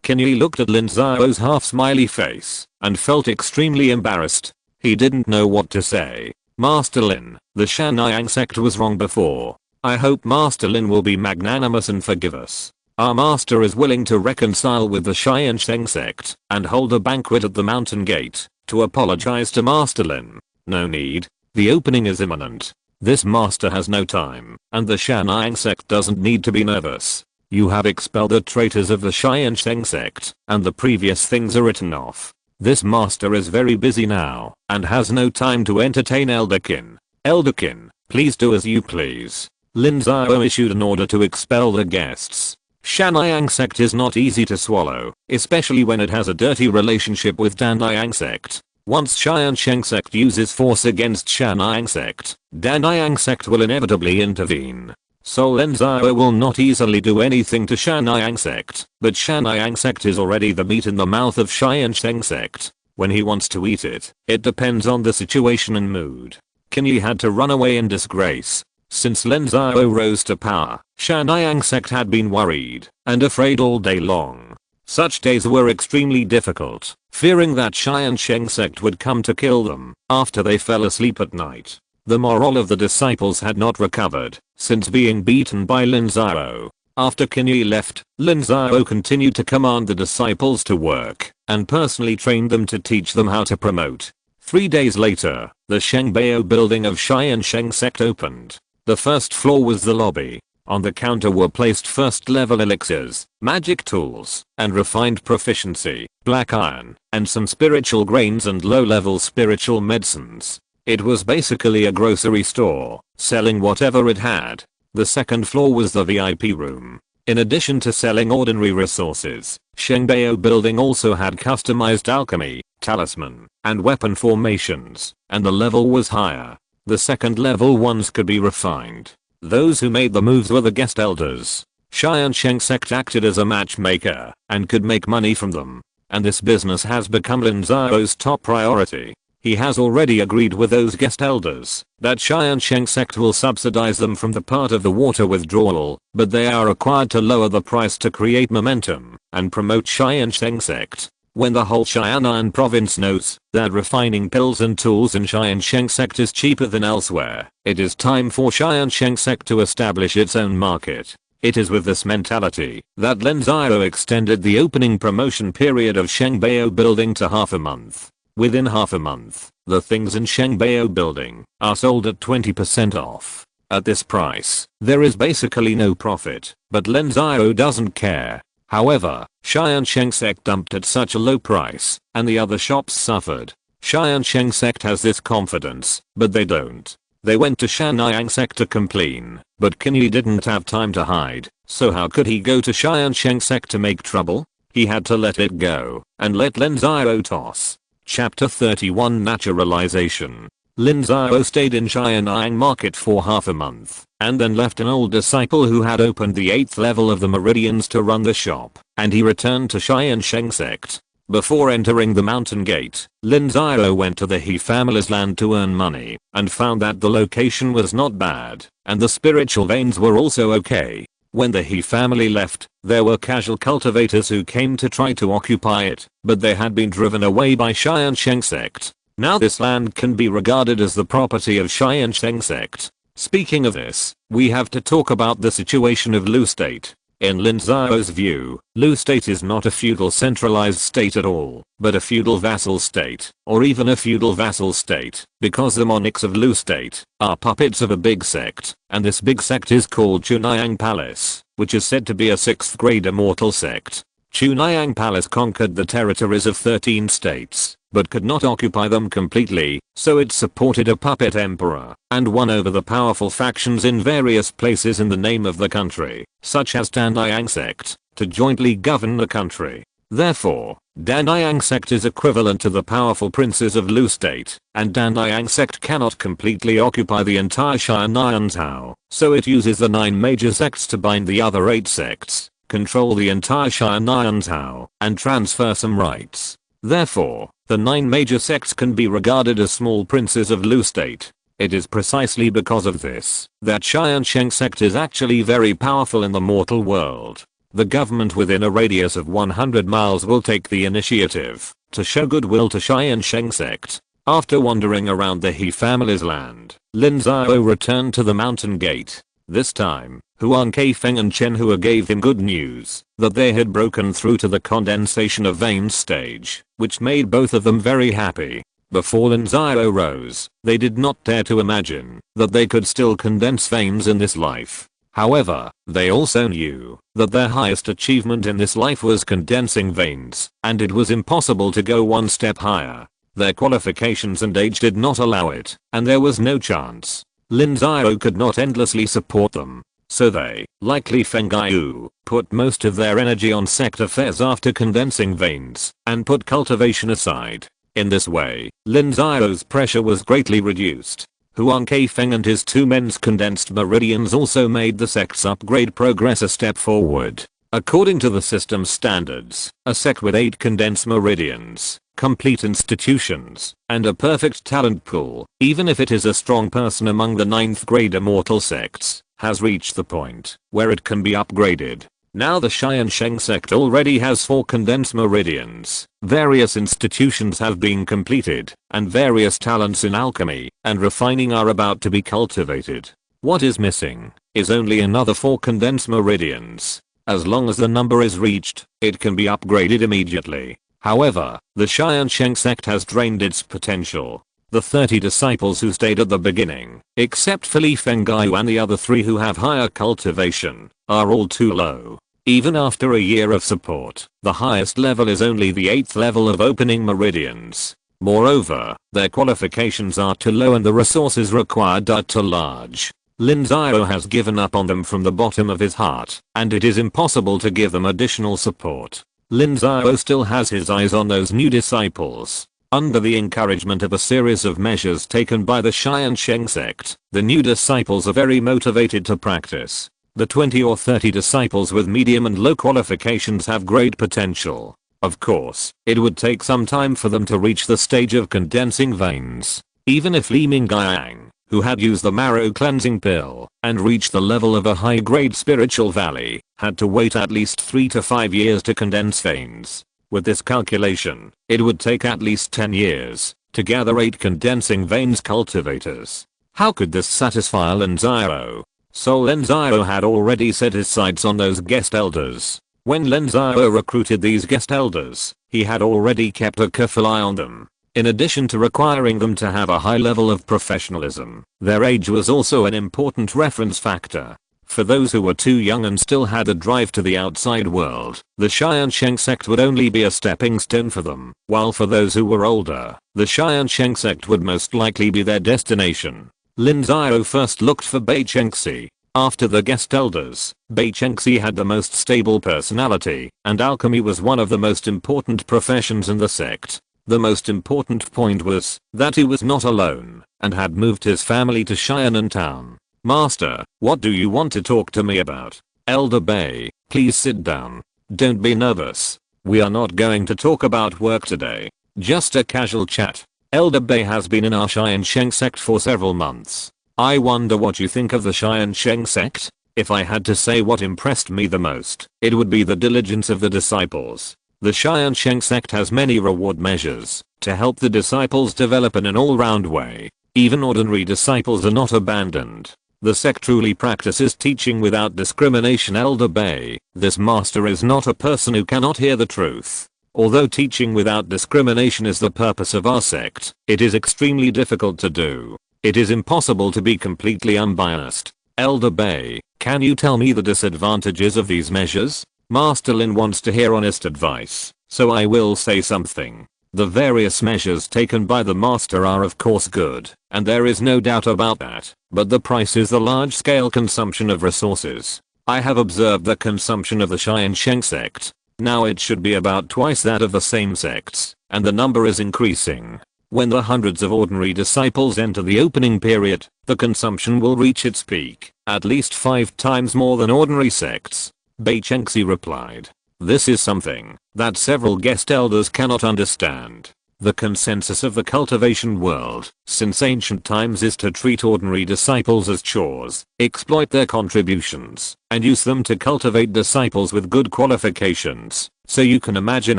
Kinney looked at Lin Xiao's half smiley face and felt extremely embarrassed. He didn't know what to say. Master Lin, the SYNOPSIS sect was wrong before. I hope Master Lin will be magnanimous and forgive us. Our master is willing to reconcile with the Tiansheng Sect and hold a banquet at the mountain gate to apologize to Master Lin. No need. The opening is imminent. This master has no time, and the SYNOPSIS sect doesn't need to be nervous. You have expelled the traitors of the Tiansheng Sect, and the previous things are written off. This master is very busy now, and has no time to entertain Elderkin. Elderkin, please do as you please. Lin Xiao issued an order to expel the guests. SYNOPSIS sect is not easy to swallow, especially when it has a dirty relationship with Tiansheng Sect. Once Tiansheng Sect uses force against SYNOPSIS sect, Tiansheng Sect will inevitably intervene. So Lin Xiao will not easily do anything to SYNOPSIS sect, but SYNOPSIS sect is already the meat in the mouth of Tiansheng Sect. When he wants to eat it, it depends on the situation and mood. Kinney had to run away in disgrace. Since Lin Xiao rose to power, SYNOPSIS sect had been worried and afraid all day long. Such days were extremely difficult, fearing that Tiansheng Sect would come to kill them after they fell asleep at night. The morale of the disciples had not recovered since being beaten by Lin Xiao. After Kinney left, Lin Xiao continued to command the disciples to work and personally trained them to teach them how to promote. 3 days later, the Shengbao building of Tiansheng Sect opened. The first floor was the lobby. On the counter were placed first level elixirs, magic tools, and refined proficiency, black iron, and some spiritual grains and low level spiritual medicines. It was basically a grocery store, selling whatever it had. The second floor was the VIP room. In addition to selling ordinary resources, Shengbao building also had customized alchemy, talisman, and weapon formations, and the level was higher. The second level ones could be refined. Those who made the moves were the guest elders. Tiansheng Sect acted as a matchmaker and could make money from them. And this business has become Lin Xiao's top priority. He has already agreed with those guest elders that Tiansheng Sect will subsidize them from the part of the water withdrawal, but they are required to lower the price to create momentum and promote Tiansheng Sect. When the whole Xianan province knows that refining pills and tools in Tiansheng Sect is cheaper than elsewhere, it is time for Tiansheng Sect to establish its own market. It is with this mentality that Lin Xiao extended the opening promotion period of Shengbao building to half a month. Within half a month, the things in Shengbao building are sold at 20% off. At this price, there is basically no profit, but Lin Xiao doesn't care. However, Tiansheng Sect dumped at such a low price, and the other shops suffered. Tiansheng Sect has this confidence, but they don't. They went to SYNOPSIS Sect to complain, but Kinney didn't have time to hide, so how could he go to Tiansheng Sect to make trouble? He had to let it go, and let Lin Xiao toss. Chapter 31 Naturalization. Lin Xiao stayed in Tiansheng market for half a month, and then left an old disciple who had opened the 8th level of the meridians to run the shop, and he returned to Tiansheng Sect. Before entering the mountain gate, Lin Xiao went to the He family's land to earn money, and found that the location was not bad, and the spiritual veins were also okay. When the He family left, there were casual cultivators who came to try to occupy it, but they had been driven away by Tiansheng Sect. Now this land can be regarded as the property of Tiansheng Sect. Speaking of this, we have to talk about the situation of Lu State. In Lin Xiao's view, Lu State is not a feudal centralized state at all, but a feudal vassal state, or even a feudal vassal state, because the monarchs of Lu State are puppets of a big sect, and this big sect is called Chunhyang Palace, which is said to be a 6th grade immortal sect. Chunhyang Palace conquered the territories of 13 states, but could not occupy them completely, so it supported a puppet emperor, and won over the powerful factions in various places in the name of the country, such as Tiansheng Sect, to jointly govern the country. Therefore, Tiansheng Sect is equivalent to the powerful princes of Lu State, and Tiansheng Sect cannot completely occupy the entire Xian'an Tao, so it uses the 9 major sects to bind the other 8 sects. control the entire Tiansheng, and transfer some rights. Therefore, the 9 major sects can be regarded as small princes of Lu state. It is precisely because of this that Tiansheng Sect is actually very powerful in the mortal world. The government within a radius of 100 miles will take the initiative to show goodwill to Tiansheng Sect. After wandering around the He family's land, Lin Xiao returned to the mountain gate. This time, Huang Keifeng and Chen Hua gave him good news that they had broken through to the condensation of veins stage, which made both of them very happy. Before Lin Xiao rose, they did not dare to imagine that they could still condense veins in this life. However, they also knew that their highest achievement in this life was condensing veins, and it was impossible to go one step higher. Their qualifications and age did not allow it, and there was no chance. Lin Xiao could not endlessly support them. So they, like Li Fengyu, put most of their energy on sect affairs after condensing veins, and put cultivation aside. In this way, Lin Xiao's pressure was greatly reduced. Huang Keifeng and his 2 men's condensed meridians also made the sect's upgrade progress a step forward. According to the system's standards, a sect with 8 condensed meridians, complete institutions, and a perfect talent pool, even if it is a strong person among the 9th grade immortal sects, has reached the point where it can be upgraded. Now the Tiansheng Sect already has 4 condensed meridians, various institutions have been completed, and various talents in alchemy and refining are about to be cultivated. What is missing is only another 4 condensed meridians. As long as the number is reached, it can be upgraded immediately. However, the Tiansheng Sect has drained its potential. The 30 disciples who stayed at the beginning, except for Li Fengyu and the other 3 who have higher cultivation, are all too low. Even after a year of support, the highest level is only the 8th level of opening meridians. Moreover, their qualifications are too low and the resources required are too large. Lin Xiao has given up on them from the bottom of his heart, and it is impossible to give them additional support. Lin Xiao still has his eyes on those new disciples. Under the encouragement of a series of measures taken by the Tiansheng Sect, the new disciples are very motivated to practice. The 20 or 30 disciples with medium and low qualifications have great potential. Of course, it would take some time for them to reach the stage of condensing veins. Even if Li Mingyang, who had used the marrow cleansing pill and reached the level of a high-grade spiritual valley, had to wait at least 3 to 5 years to condense veins. With this calculation, it would take at least 10 years to gather 8 condensing veins cultivators. How could this satisfy Lin Xiao? So Lin Xiao had already set his sights on those guest elders. When Lin Xiao recruited these guest elders, he had already kept a careful eye on them. In addition to requiring them to have a high level of professionalism, their age was also an important reference factor. For those who were too young and still had a drive to the outside world, the Tiansheng Sect would only be a stepping stone for them, while for those who were older, the Tiansheng Sect would most likely be their destination. Lin Xiao first looked for Bai Chengxi. After the guest elders, Bai Chengxi had the most stable personality, and alchemy was one of the most important professions in the sect. The most important point was that he was not alone, and had moved his family to Xianan town. Master, what do you want to talk to me about? Elder Bai, please sit down. Don't be nervous. We are not going to talk about work today. Just a casual chat. Elder Bai has been in our Tiansheng Sect for several months. I wonder what you think of the Tiansheng Sect? If I had to say what impressed me the most, it would be the diligence of the disciples. The Tiansheng Sect has many reward measures to help the disciples develop in an all-round way. Even ordinary disciples are not abandoned. The sect truly practices teaching without discrimination. Elder Bai, this master is not a person who cannot hear the truth. Although teaching without discrimination is the purpose of our sect, it is extremely difficult to do. It is impossible to be completely unbiased. Elder Bai, can you tell me the disadvantages of these measures? Master Lin wants to hear honest advice, so I will say something. The various measures taken by the master are of course good, and there is no doubt about that, but the price is the large-scale consumption of resources. I have observed the consumption of the Tiansheng Sect. Now it should be about twice that of the same sects, and the number is increasing. When the hundreds of ordinary disciples enter the opening period, the consumption will reach its peak, at least 5 times more than ordinary sects. Bei Chengxi replied. This is something that several guest elders cannot understand. The consensus of the cultivation world since ancient times is to treat ordinary disciples as chores, exploit their contributions, and use them to cultivate disciples with good qualifications, so you can imagine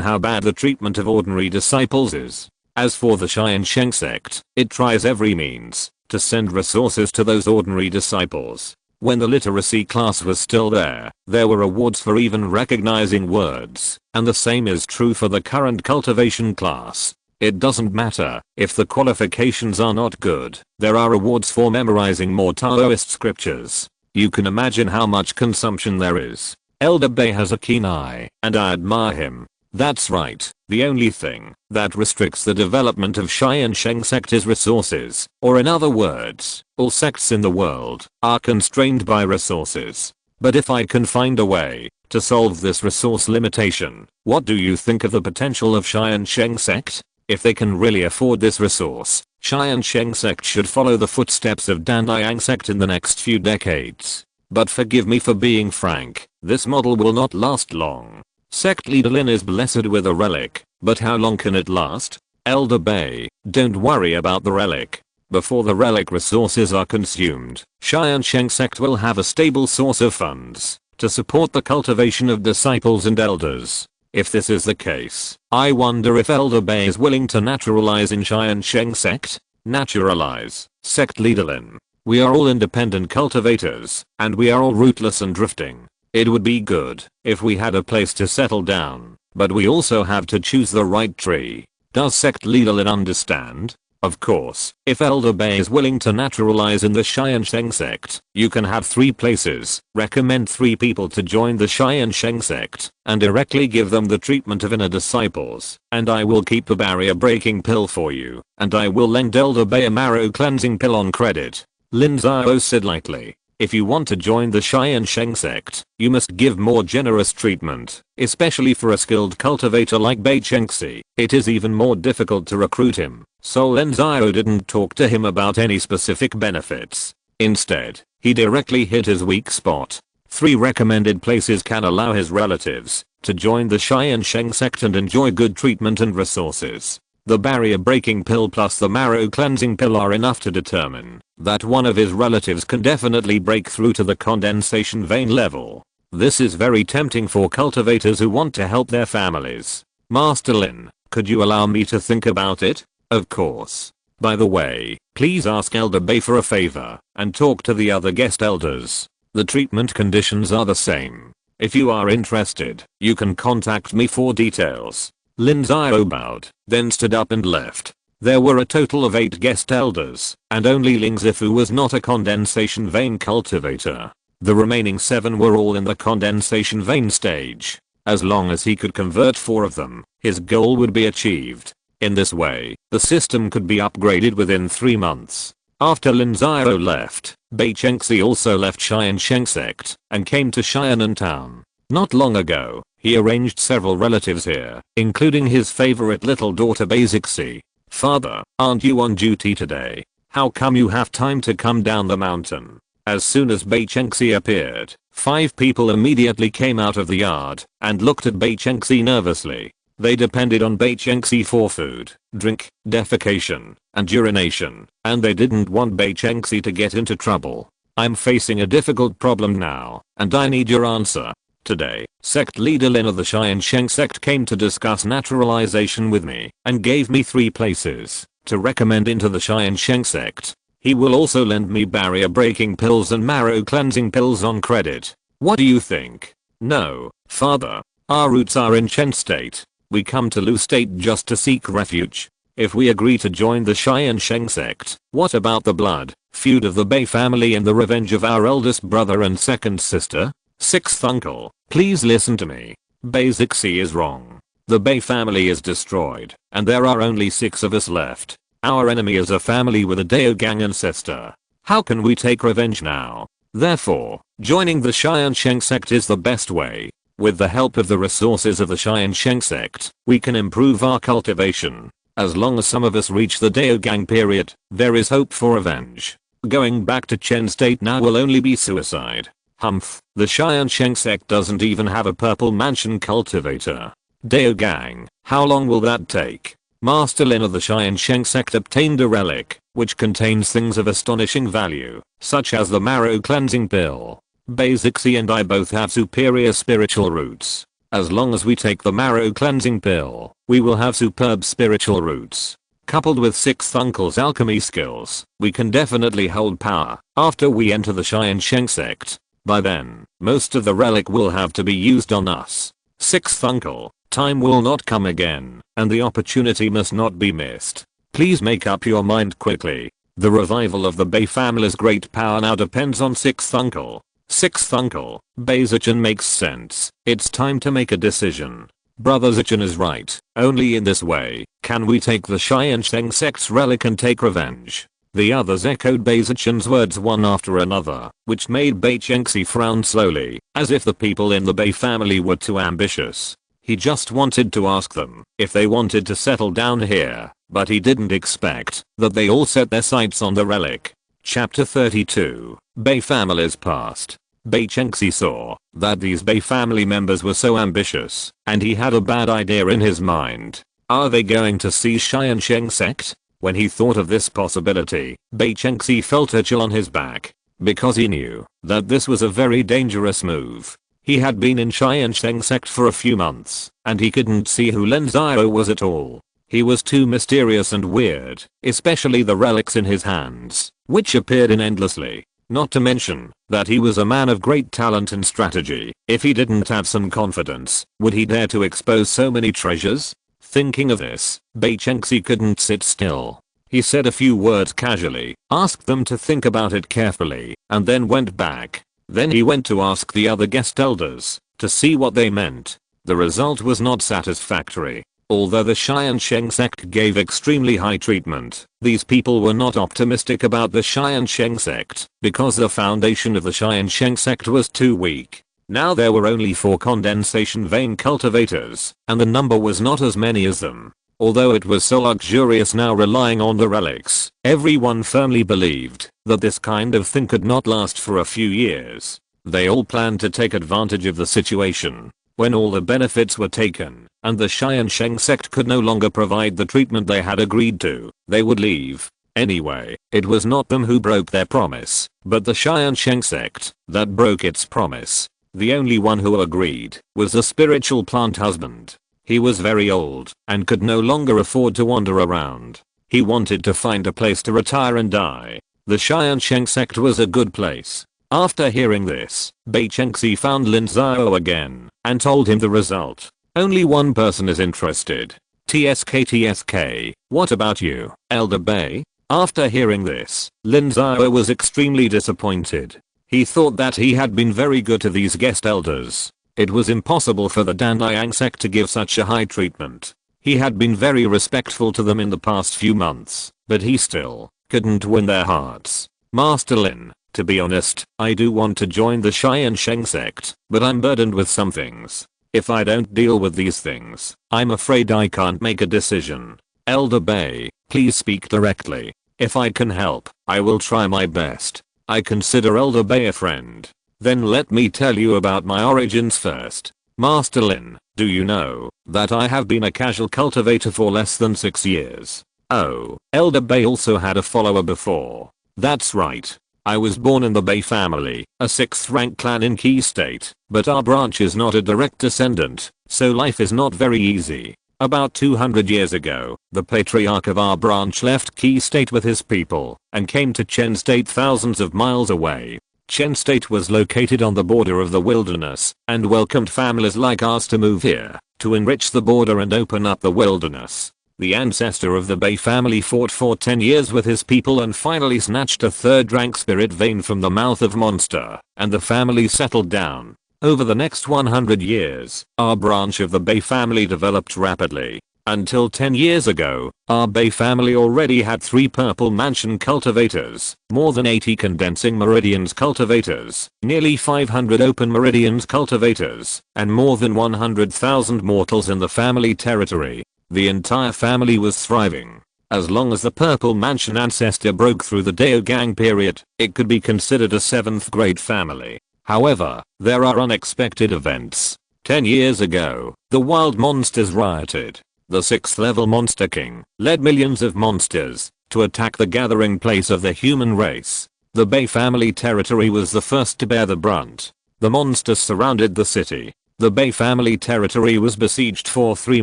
how bad the treatment of ordinary disciples is. As for the Tiansheng Sect, it tries every means to send resources to those ordinary disciples. When the literacy class was still there were awards for even recognizing words, and the same is true for the current cultivation class. It doesn't matter if the qualifications are not good, there are awards for memorizing more Taoist scriptures. You can imagine how much consumption there is. Elder Bei has a keen eye, and I admire him. That's right, the only thing that restricts the development of Tiansheng Sect is resources, or in other words, all sects in the world are constrained by resources. But if I can find a way to solve this resource limitation, what do you think of the potential of Tiansheng Sect? If they can really afford this resource, Tiansheng Sect should follow the footsteps of Danliang Sect in the next few decades. But forgive me for being frank, this model will not last long. Sect leader Lin is blessed with a relic, but how long can it last? Elder Bei, don't worry about the relic. Before the relic resources are consumed, Tiansheng Sect will have a stable source of funds to support the cultivation of disciples and elders. If this is the case, I wonder if Elder Bei is willing to naturalize in Tiansheng Sect? Naturalize, Sect leader Lin. We are all independent cultivators, and we are all rootless and drifting. It would be good if we had a place to settle down, but we also have to choose the right tree. Does Sect leader Lin understand? Of course, if Elder Bei is willing to naturalize in the Tiansheng Sect, you can have 3 places, recommend 3 people to join the Tiansheng Sect, and directly give them the treatment of inner disciples, and I will keep the barrier breaking pill for you, and I will lend Elder Bei a marrow cleansing pill on credit. Lin Xiao said lightly. If you want to join the Tiansheng Sect, you must give more generous treatment, especially for a skilled cultivator like Bei Chengxi. It is even more difficult to recruit him, so Lin Xiao didn't talk to him about any specific benefits. Instead, he directly hit his weak spot. 3 recommended places can allow his relatives to join the Tiansheng Sect and enjoy good treatment and resources. The barrier breaking pill plus the marrow cleansing pill are enough to determine that one of his relatives can definitely break through to the condensation vein level. This is very tempting for cultivators who want to help their families. Master Lin, could you allow me to think about it? Of course. By the way, please ask Elder Bei for a favor and talk to the other guest elders. The treatment conditions are the same. If you are interested, you can contact me for details. Lin Xiao bowed, then stood up and left. There were a total of 8 guest elders, and only Ling Zifu was not a condensation vein cultivator. The remaining 7 were all in the condensation vein stage. As long as he could convert 4 of them, his goal would be achieved. In this way, the system could be upgraded within 3 months. After Lin Xiao left, Bei Chengxi also left Tiansheng Sect and came to Xianan town. Not long ago, he arranged several relatives here, including his favorite little daughter Bei Zixi. Father, aren't you on duty today? How come you have time to come down the mountain? As soon as Bei Chengxi appeared, 5 people immediately came out of the yard and looked at Bei Chengxi nervously. They depended on Bei Chengxi for food, drink, defecation, and urination, and they didn't want Bei Chengxi to get into trouble. I'm facing a difficult problem now, and I need your answer. Today, Sect leader Lin of the Tiansheng Sect came to discuss naturalization with me and gave me 3 places to recommend into the Tiansheng Sect. He will also lend me barrier breaking pills and marrow cleansing pills on credit. What do you think? No, father. Our roots are in Chen State. We come to Lu State just to seek refuge. If we agree to join the Tiansheng Sect, what about the blood feud of the Bei family and the revenge of our eldest brother and second sister? 6th uncle, please listen to me. Bei Zixi is wrong. The Bei family is destroyed, and there are only 6 of us left. Our enemy is a family with a Daogang ancestor. How can we take revenge now? Therefore, joining the Tiansheng Sect is the best way. With the help of the resources of the Tiansheng Sect, we can improve our cultivation. As long as some of us reach the Daogang period, there is hope for revenge. Going back to Chen State now will only be suicide. Humph, the Tiansheng Sect doesn't even have a purple mansion cultivator. Daogang, how long will that take? Master Lin of the Tiansheng Sect obtained a relic, which contains things of astonishing value, such as the marrow cleansing pill. Basixi and I both have superior spiritual roots. As long as we take the marrow cleansing pill, we will have superb spiritual roots. Coupled with 6th uncle's alchemy skills, we can definitely hold power after we enter the Tiansheng Sect. By then, most of the relic will have to be used on us. 6th uncle, time will not come again, and the opportunity must not be missed. Please make up your mind quickly. The revival of the Bei family's great power now depends on 6th uncle. 6th uncle, Bei Zichen makes sense. It's time to make a decision. Brother Zichen is right. Only in this way can we take the Tiansheng Sect's relic and take revenge. The others echoed Bei Zichen's words one after another, which made Bei Chengxi frown slowly, as if the people in the Bei family were too ambitious. He just wanted to ask them if they wanted to settle down here, but he didn't expect that they all set their sights on the relic. Chapter 32, Bei Family's Past. Bei Chengxi saw that these Bei family members were so ambitious, and he had a bad idea in his mind. Are they going to seize Tiansheng Sect? When he thought of this possibility, Bei Chengxi felt a chill on his back, because he knew that this was a very dangerous move. He had been in Tiansheng Sect for a few months, and he couldn't see who Lin Xiao was at all. He was too mysterious and weird, especially the relics in his hands, which appeared in endlessly. Not to mention that he was a man of great talent and strategy. If he didn't have some confidence, would he dare to expose so many treasures? Thinking of this, Bei Chengxi couldn't sit still. He said a few words casually, asked them to think about it carefully, and then went back. Then he went to ask the other guest elders to see what they meant. The result was not satisfactory. Although the Tiansheng Sect gave extremely high treatment, these people were not optimistic about the Tiansheng Sect because the foundation of the Tiansheng Sect was too weak. Now there were only 4 condensation vein cultivators, and the number was not as many as them. Although it was so luxurious now relying on the relics, everyone firmly believed that this kind of thing could not last for a few years. They all planned to take advantage of the situation. When all the benefits were taken, and the Tiansheng Sect could no longer provide the treatment they had agreed to, they would leave. Anyway, it was not them who broke their promise, but the Tiansheng Sect that broke its promise. The only one who agreed was the spiritual plant husband. He was very old and could no longer afford to wander around. He wanted to find a place to retire and die. The Tiansheng Sect was a good place. After hearing this, Bei Chengxi found Lin Xiao again and told him the result. Only one person is interested. TSK, what about you, Elder Bei? After hearing this, Lin Xiao was extremely disappointed. He thought that he had been very good to these guest elders. It was impossible for the Danliang sect to give such a high treatment. He had been very respectful to them in the past few months, but he still couldn't win their hearts. Master Lin, to be honest, I do want to join the Tiansheng Sect, but I'm burdened with some things. If I don't deal with these things, I'm afraid I can't make a decision. Elder Bei, please speak directly. If I can help, I will try my best. I consider Elder Bei a friend. Then let me tell you about my origins first. Master Lin, do you know that I have been a casual cultivator for less than 6 years? Oh, Elder Bei also had a follower before. That's right. I was born in the Bei family, a 6th rank clan in Qi State, but our branch is not a direct descendant, so life is not very easy. About 200 years ago, the patriarch of our branch left Qi State with his people and came to Chen State thousands of miles away. Chen State was located on the border of the wilderness and welcomed families like ours to move here to enrich the border and open up the wilderness. The ancestor of the Bei family fought for 10 years with his people and finally snatched a 3rd rank spirit vein from the mouth of monster, and the family settled down. Over the next 100 years, our branch of the Bei family developed rapidly. Until 10 years ago, our Bei family already had 3 purple mansion cultivators, more than 80 condensing meridians cultivators, nearly 500 open meridians cultivators, and more than 100,000 mortals in the family territory. The entire family was thriving. As long as the purple mansion ancestor broke through the Daogang period, it could be considered a 7th grade family. However, there are unexpected events. 10 years ago, the wild monsters rioted. The 6th level Monster King led millions of monsters to attack the gathering place of the human race. The Bei family territory was the first to bear the brunt. The monsters surrounded the city. The Bei family territory was besieged for 3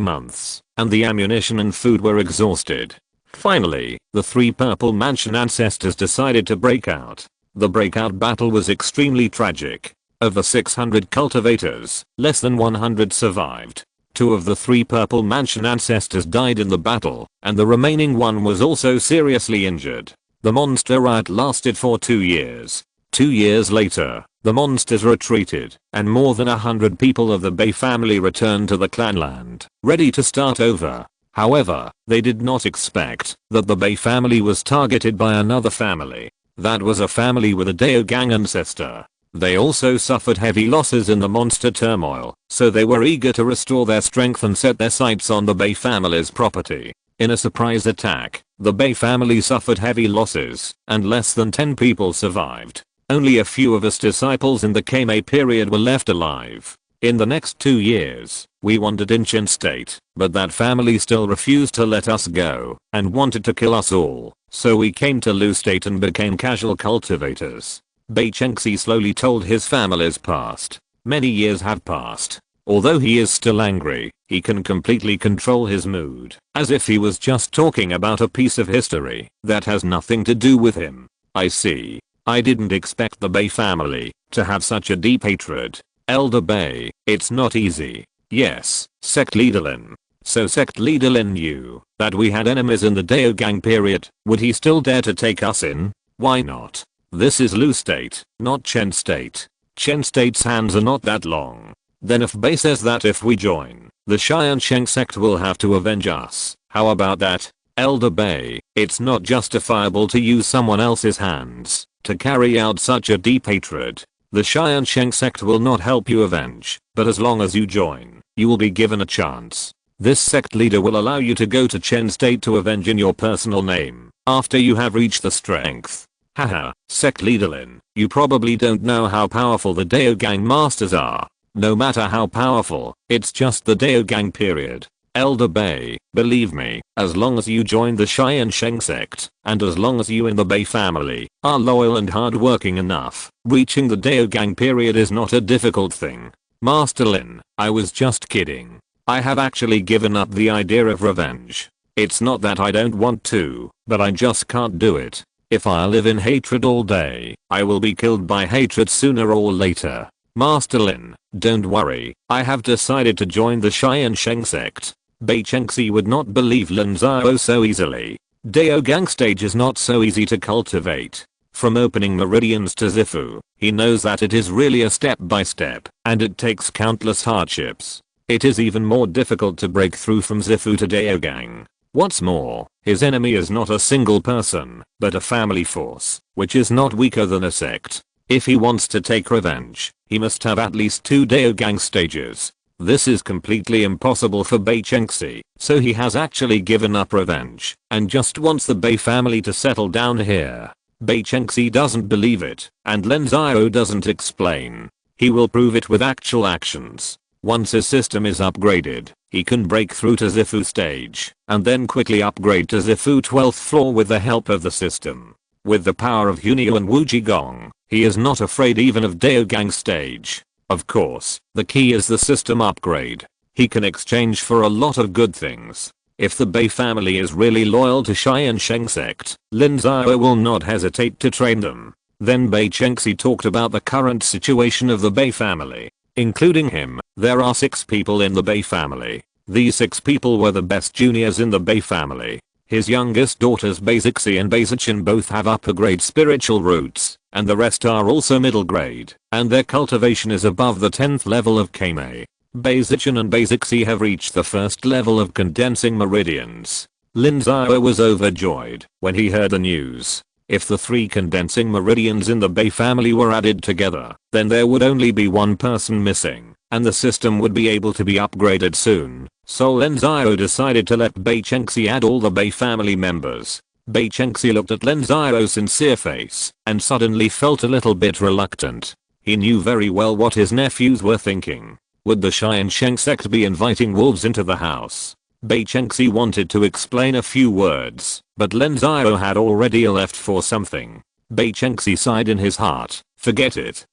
months, and the ammunition and food were exhausted. Finally, the 3 Purple Mansion ancestors decided to break out. The breakout battle was extremely tragic. Of the 600 cultivators, less than 100 survived. 2 of the 3 Purple Mansion ancestors died in the battle, and the remaining one was also seriously injured. The monster riot lasted for 2 years. 2 years later, the monsters retreated, and more than 100 people of the Bei family returned to the clanland, ready to start over. However, they did not expect that the Bei family was targeted by another family. That was a family with a Daogang ancestor. They also suffered heavy losses in the monster turmoil, so they were eager to restore their strength and set their sights on the Bei family's property. In a surprise attack, the Bei family suffered heavy losses, and less than 10 people survived. Only a few of us disciples in the Kame period were left alive. In the next 2 years, we wandered in Tiansheng State, but that family still refused to let us go, and wanted to kill us all, so we came to Lu State and became casual cultivators. Bei Chengxi slowly told his family's past. Many years have passed. Although he is still angry, he can completely control his mood, as if he was just talking about a piece of history that has nothing to do with him. I see. I didn't expect the Bei family to have such a deep hatred. Elder Bei, it's not easy. Yes, Sect Leader Lin. So Sect Leader Lin knew that we had enemies in the Daogang period. Would he still dare to take us in? Why not? This is Lu State, not Chen State. Chen State's hands are not that long. Then if Bei says that if we join, the Tiansheng Sect will have to avenge us. How about that? Elder Bei, it's not justifiable to use someone else's hands to carry out such a deep hatred. The Tiansheng Sect will not help you avenge, but as long as you join, you will be given a chance. This sect leader will allow you to go to Chen State to avenge in your personal name, after you have reached the strength. Haha, Sect Leader Lin, you probably don't know how powerful the Daogang masters are. No matter how powerful, it's just the Daogang period. Elder Bei, believe me, as long as you join the Tiansheng Sect, and as long as you in the Bei family are loyal and hardworking enough, reaching the Daogang period is not a difficult thing. Master Lin, I was just kidding. I have actually given up the idea of revenge. It's not that I don't want to, but I just can't do it. If I live in hatred all day, I will be killed by hatred sooner or later. Master Lin, don't worry, I have decided to join the Tiansheng Sect. Bei Chengxi would not believe Lin Xiao so easily. Daogang stage is not so easy to cultivate. From opening meridians to Zifu, he knows that it is really a step by step, and it takes countless hardships. It is even more difficult to break through from Zifu to Daogang. What's more, his enemy is not a single person, but a family force, which is not weaker than a sect. If he wants to take revenge, he must have at least 2 Daogang stages. This is completely impossible for Bei Chengxi, so he has actually given up revenge, and just wants the Bei family to settle down here. Bei Chengxi doesn't believe it, and Lin Xiao doesn't explain. He will prove it with actual actions. Once his system is upgraded, he can break through to Zifu stage, and then quickly upgrade to Zifu 12th floor with the help of the system. With the power of Hunio and Wujigong, he is not afraid even of Daogang stage. Of course, the key is the system upgrade. He can exchange for a lot of good things. If the Bei family is really loyal to Tiansheng Sect, Lin Xiao will not hesitate to train them. Then Bei Chengxi talked about the current situation of the Bei family. Including him, there are 6 people in the Bei family. These 6 people were the best juniors in the Bei family. His youngest daughters Bei Zixi and Bei Zichin both have upper grade spiritual roots, and the rest are also middle grade, and their cultivation is above the 10th level of Kame. Bei Zichin and Bei Zixi have reached the first level of condensing meridians. Lin Xiao was overjoyed when he heard the news. If the 3 condensing meridians in the Bei family were added together, then there would only be 1 person missing, and the system would be able to be upgraded soon. So Lin Xiao decided to let Bei Chengxi add all the Bei family members. Bei Chengxi looked at Lin Xiao's sincere face, and suddenly felt a little bit reluctant. He knew very well what his nephews were thinking. Would the Tiansheng Sect be inviting wolves into the house? Bai Chengxi wanted to explain a few words, but Lin Xiao had already left for something. Bai Chengxi sighed in his heart. Forget it,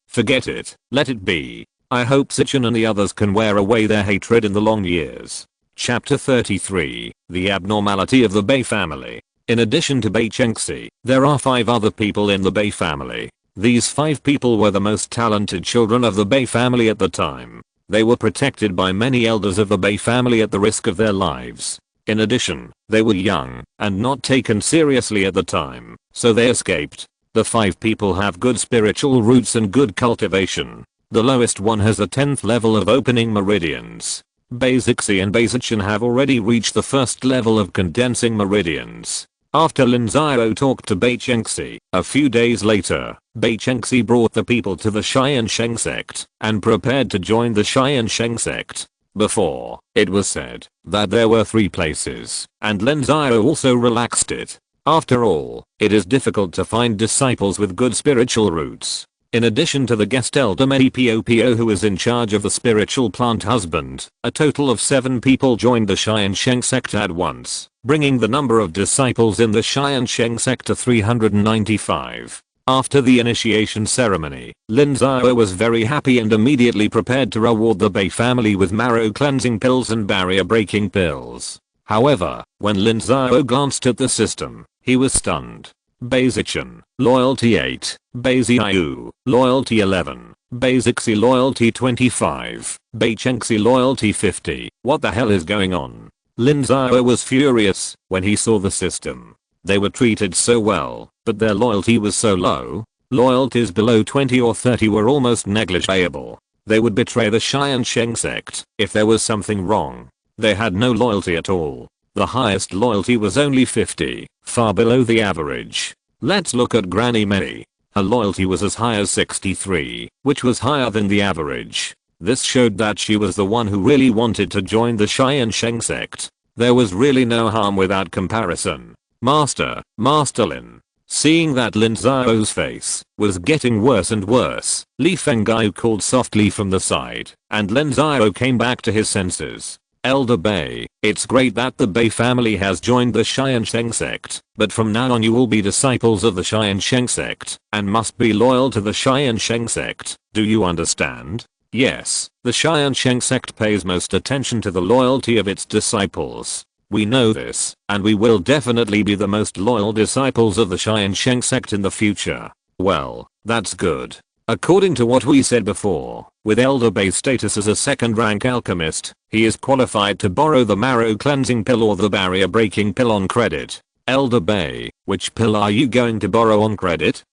let it be. I hope Sichin and the others can wear away their hatred in the long years. Chapter 33, The Abnormality of the Bai Family. In addition to Bai Chengxi, there are 5 other people in the Bai family. These 5 people were the most talented children of the Bai family at the time. They were protected by many elders of the Bai family at the risk of their lives. In addition, they were young and not taken seriously at the time, so they escaped. The 5 people have good spiritual roots and good cultivation. The lowest one has a 10th level of opening meridians. Bai Zixi and Bai Zichin have already reached the first level of condensing meridians. After Lin Xiao talked to Bai Chengxi, a few days later, Bai Chengxi brought the people to the Tiansheng Sect and prepared to join the Tiansheng Sect. Before, it was said that there were 3 places, and Lin Xiao also relaxed it. After all, it is difficult to find disciples with good spiritual roots. In addition to the guest elder Medipopo who is in charge of the spiritual plant husband, a total of 7 people joined the Tiansheng Sect at once, bringing the number of disciples in the Tiansheng Sect to 395. After the initiation ceremony, Lin Xiao was very happy and immediately prepared to reward the Bai family with marrow cleansing pills and barrier breaking pills. However, when Lin Xiao glanced at the system, he was stunned. Bai Zichin, loyalty 8, Bai Xiao, loyalty 11, Bai Zixi loyalty 25, Bai Chengxi loyalty 50. What the hell is going on? Lin Xiao was furious when he saw the system. They were treated so well, but their loyalty was so low. Loyalties below 20 or 30 were almost negligible. They would betray the Tiansheng Sect if there was something wrong. They had no loyalty at all. The highest loyalty was only 50, far below the average. Let's look at Granny Mei. Her loyalty was as high as 63, which was higher than the average. This showed that she was the one who really wanted to join the Tiansheng Sect. There was really no harm without comparison. Master Lin. Seeing that Lin Xiao's face was getting worse and worse, Li Fenggai called softly from the side, and Lin Xiao came back to his senses. Elder Bai, it's great that the Bai family has joined the Tiansheng Sect, but from now on you will be disciples of the Tiansheng Sect and must be loyal to the Tiansheng Sect. Do you understand? Yes, the Tiansheng Sect pays most attention to the loyalty of its disciples. We know this, and we will definitely be the most loyal disciples of the Tiansheng Sect in the future. Well, that's good. According to what we said before, with Elder Bai's status as a 2nd rank alchemist, he is qualified to borrow the marrow cleansing pill or the barrier breaking pill on credit. Elder Bai, which pill are you going to borrow on credit?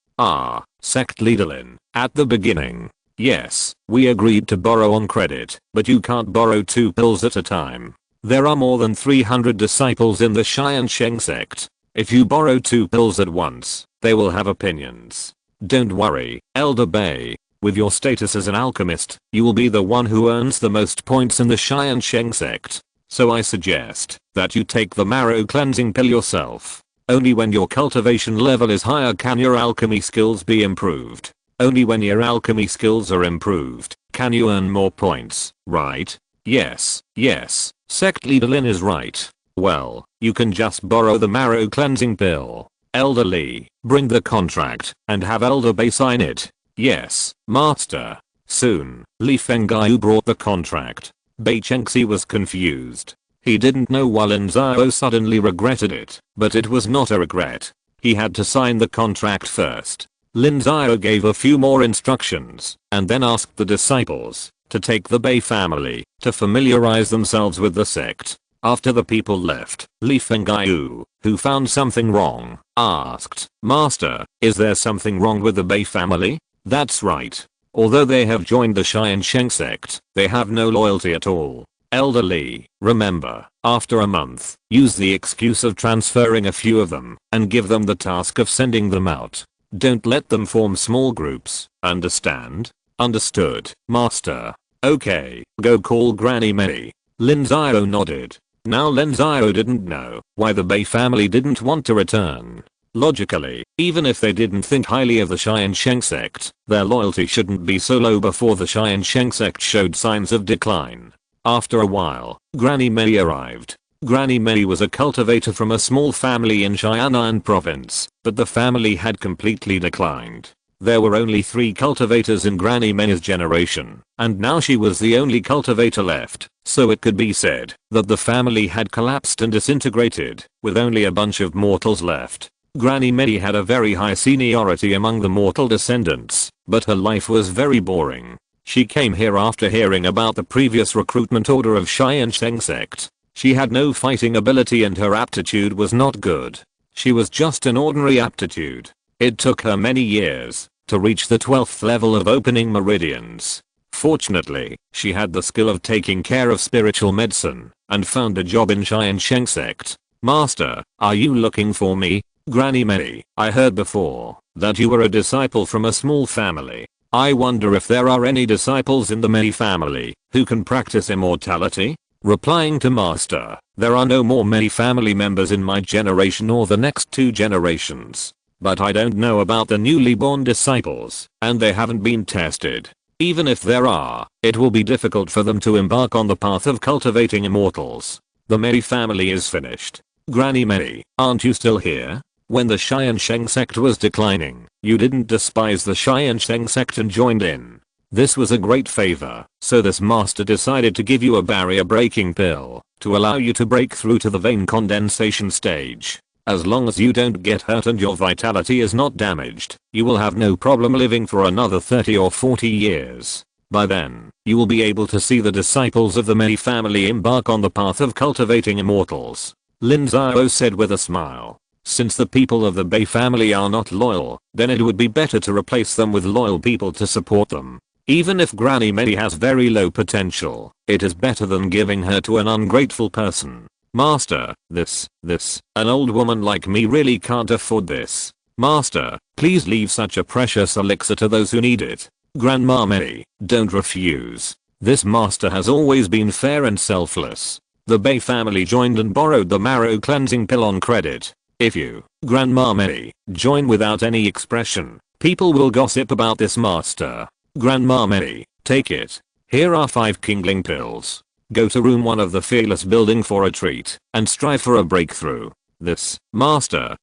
Sect leader Lin. At the beginning, yes, we agreed to borrow on credit, but you can't borrow 2 pills at a time. There are more than 300 disciples in the Tiansheng Sect. If you borrow 2 pills at once, they will have opinions. Don't worry, Elder Bai. With your status as an alchemist, you will be the one who earns the most points in the Tiansheng Sect. So I suggest that you take the marrow cleansing pill yourself. Only when your cultivation level is higher can your alchemy skills be improved. Only when your alchemy skills are improved can you earn more points, right? Yes. Sect leader Lin is right. Well, you can just borrow the marrow cleansing pill. Elder Li, bring the contract and have Elder Bai sign it. Yes, master. Soon, Li Fenggai brought the contract. Bai Chengxi was confused. He didn't know why Lin Xiao suddenly regretted it, but it was not a regret. He had to sign the contract first. Lin Xiao gave a few more instructions and then asked the disciples to take the Bai family to familiarize themselves with the sect. After the people left, Li Fenggai, who found something wrong, asked, Master, is there something wrong with the Bai family? That's right. Although they have joined the Tiansheng Sect, they have no loyalty at all. Elder Li, remember, after a month, use the excuse of transferring a few of them and give them the task of sending them out. Don't let them form small groups, understand? Understood, Master. Okay, go call Granny Mei. Lin Xiao nodded. Now Lin Xiao didn't know why the Bai family didn't want to return. Logically, even if they didn't think highly of the Tiansheng Sect, their loyalty shouldn't be so low before the Tiansheng Sect showed signs of decline. After a while, Granny Mei arrived. Granny Mei was a cultivator from a small family in Xianan province, but the family had completely declined. There were only 3 cultivators in Granny Mei's generation, and now she was the only cultivator left, so it could be said that the family had collapsed and disintegrated, with only a bunch of mortals left. Granny Mei had a very high seniority among the mortal descendants, but her life was very boring. She came here after hearing about the previous recruitment order of Tiansheng Sect. She had no fighting ability and her aptitude was not good. She was just an ordinary aptitude. It took her many years to reach the 12th level of opening meridians. Fortunately, she had the skill of taking care of spiritual medicine and found a job in Tiansheng Sect. Master, are you looking for me? Granny Mei, I heard before that you were a disciple from a small family. I wonder if there are any disciples in the Mei family who can practice immortality? Replying to Master, there are no more Mei family members in my generation or the next 2 generations. But I don't know about the newly born disciples, and they haven't been tested. Even if there are, it will be difficult for them to embark on the path of cultivating immortals. The Mei family is finished. Granny Mei, aren't you still here? When the Tiansheng Sect was declining, you didn't despise the Tiansheng Sect and joined in. This was a great favor, so this master decided to give you a barrier breaking pill to allow you to break through to the vein condensation stage. As long as you don't get hurt and your vitality is not damaged, you will have no problem living for another 30 or 40 years. By then, you will be able to see the disciples of the Mei family embark on the path of cultivating immortals. Lin Xiao said with a smile. Since the people of the Bei family are not loyal, then it would be better to replace them with loyal people to support them. Even if Granny Mei has very low potential, it is better than giving her to an ungrateful person. Master, an old woman like me really can't afford this. Master, please leave such a precious elixir to those who need it. Grandma Mei, don't refuse. This master has always been fair and selfless. The Bei family joined and borrowed the marrow cleansing pill on credit. If you, Grandma Mei, join without any expression, people will gossip about this master. Grandma Mei, take it. Here are 5 Kingling pills. Go to room 1 of the Fearless building for a treat, and strive for a breakthrough. Master,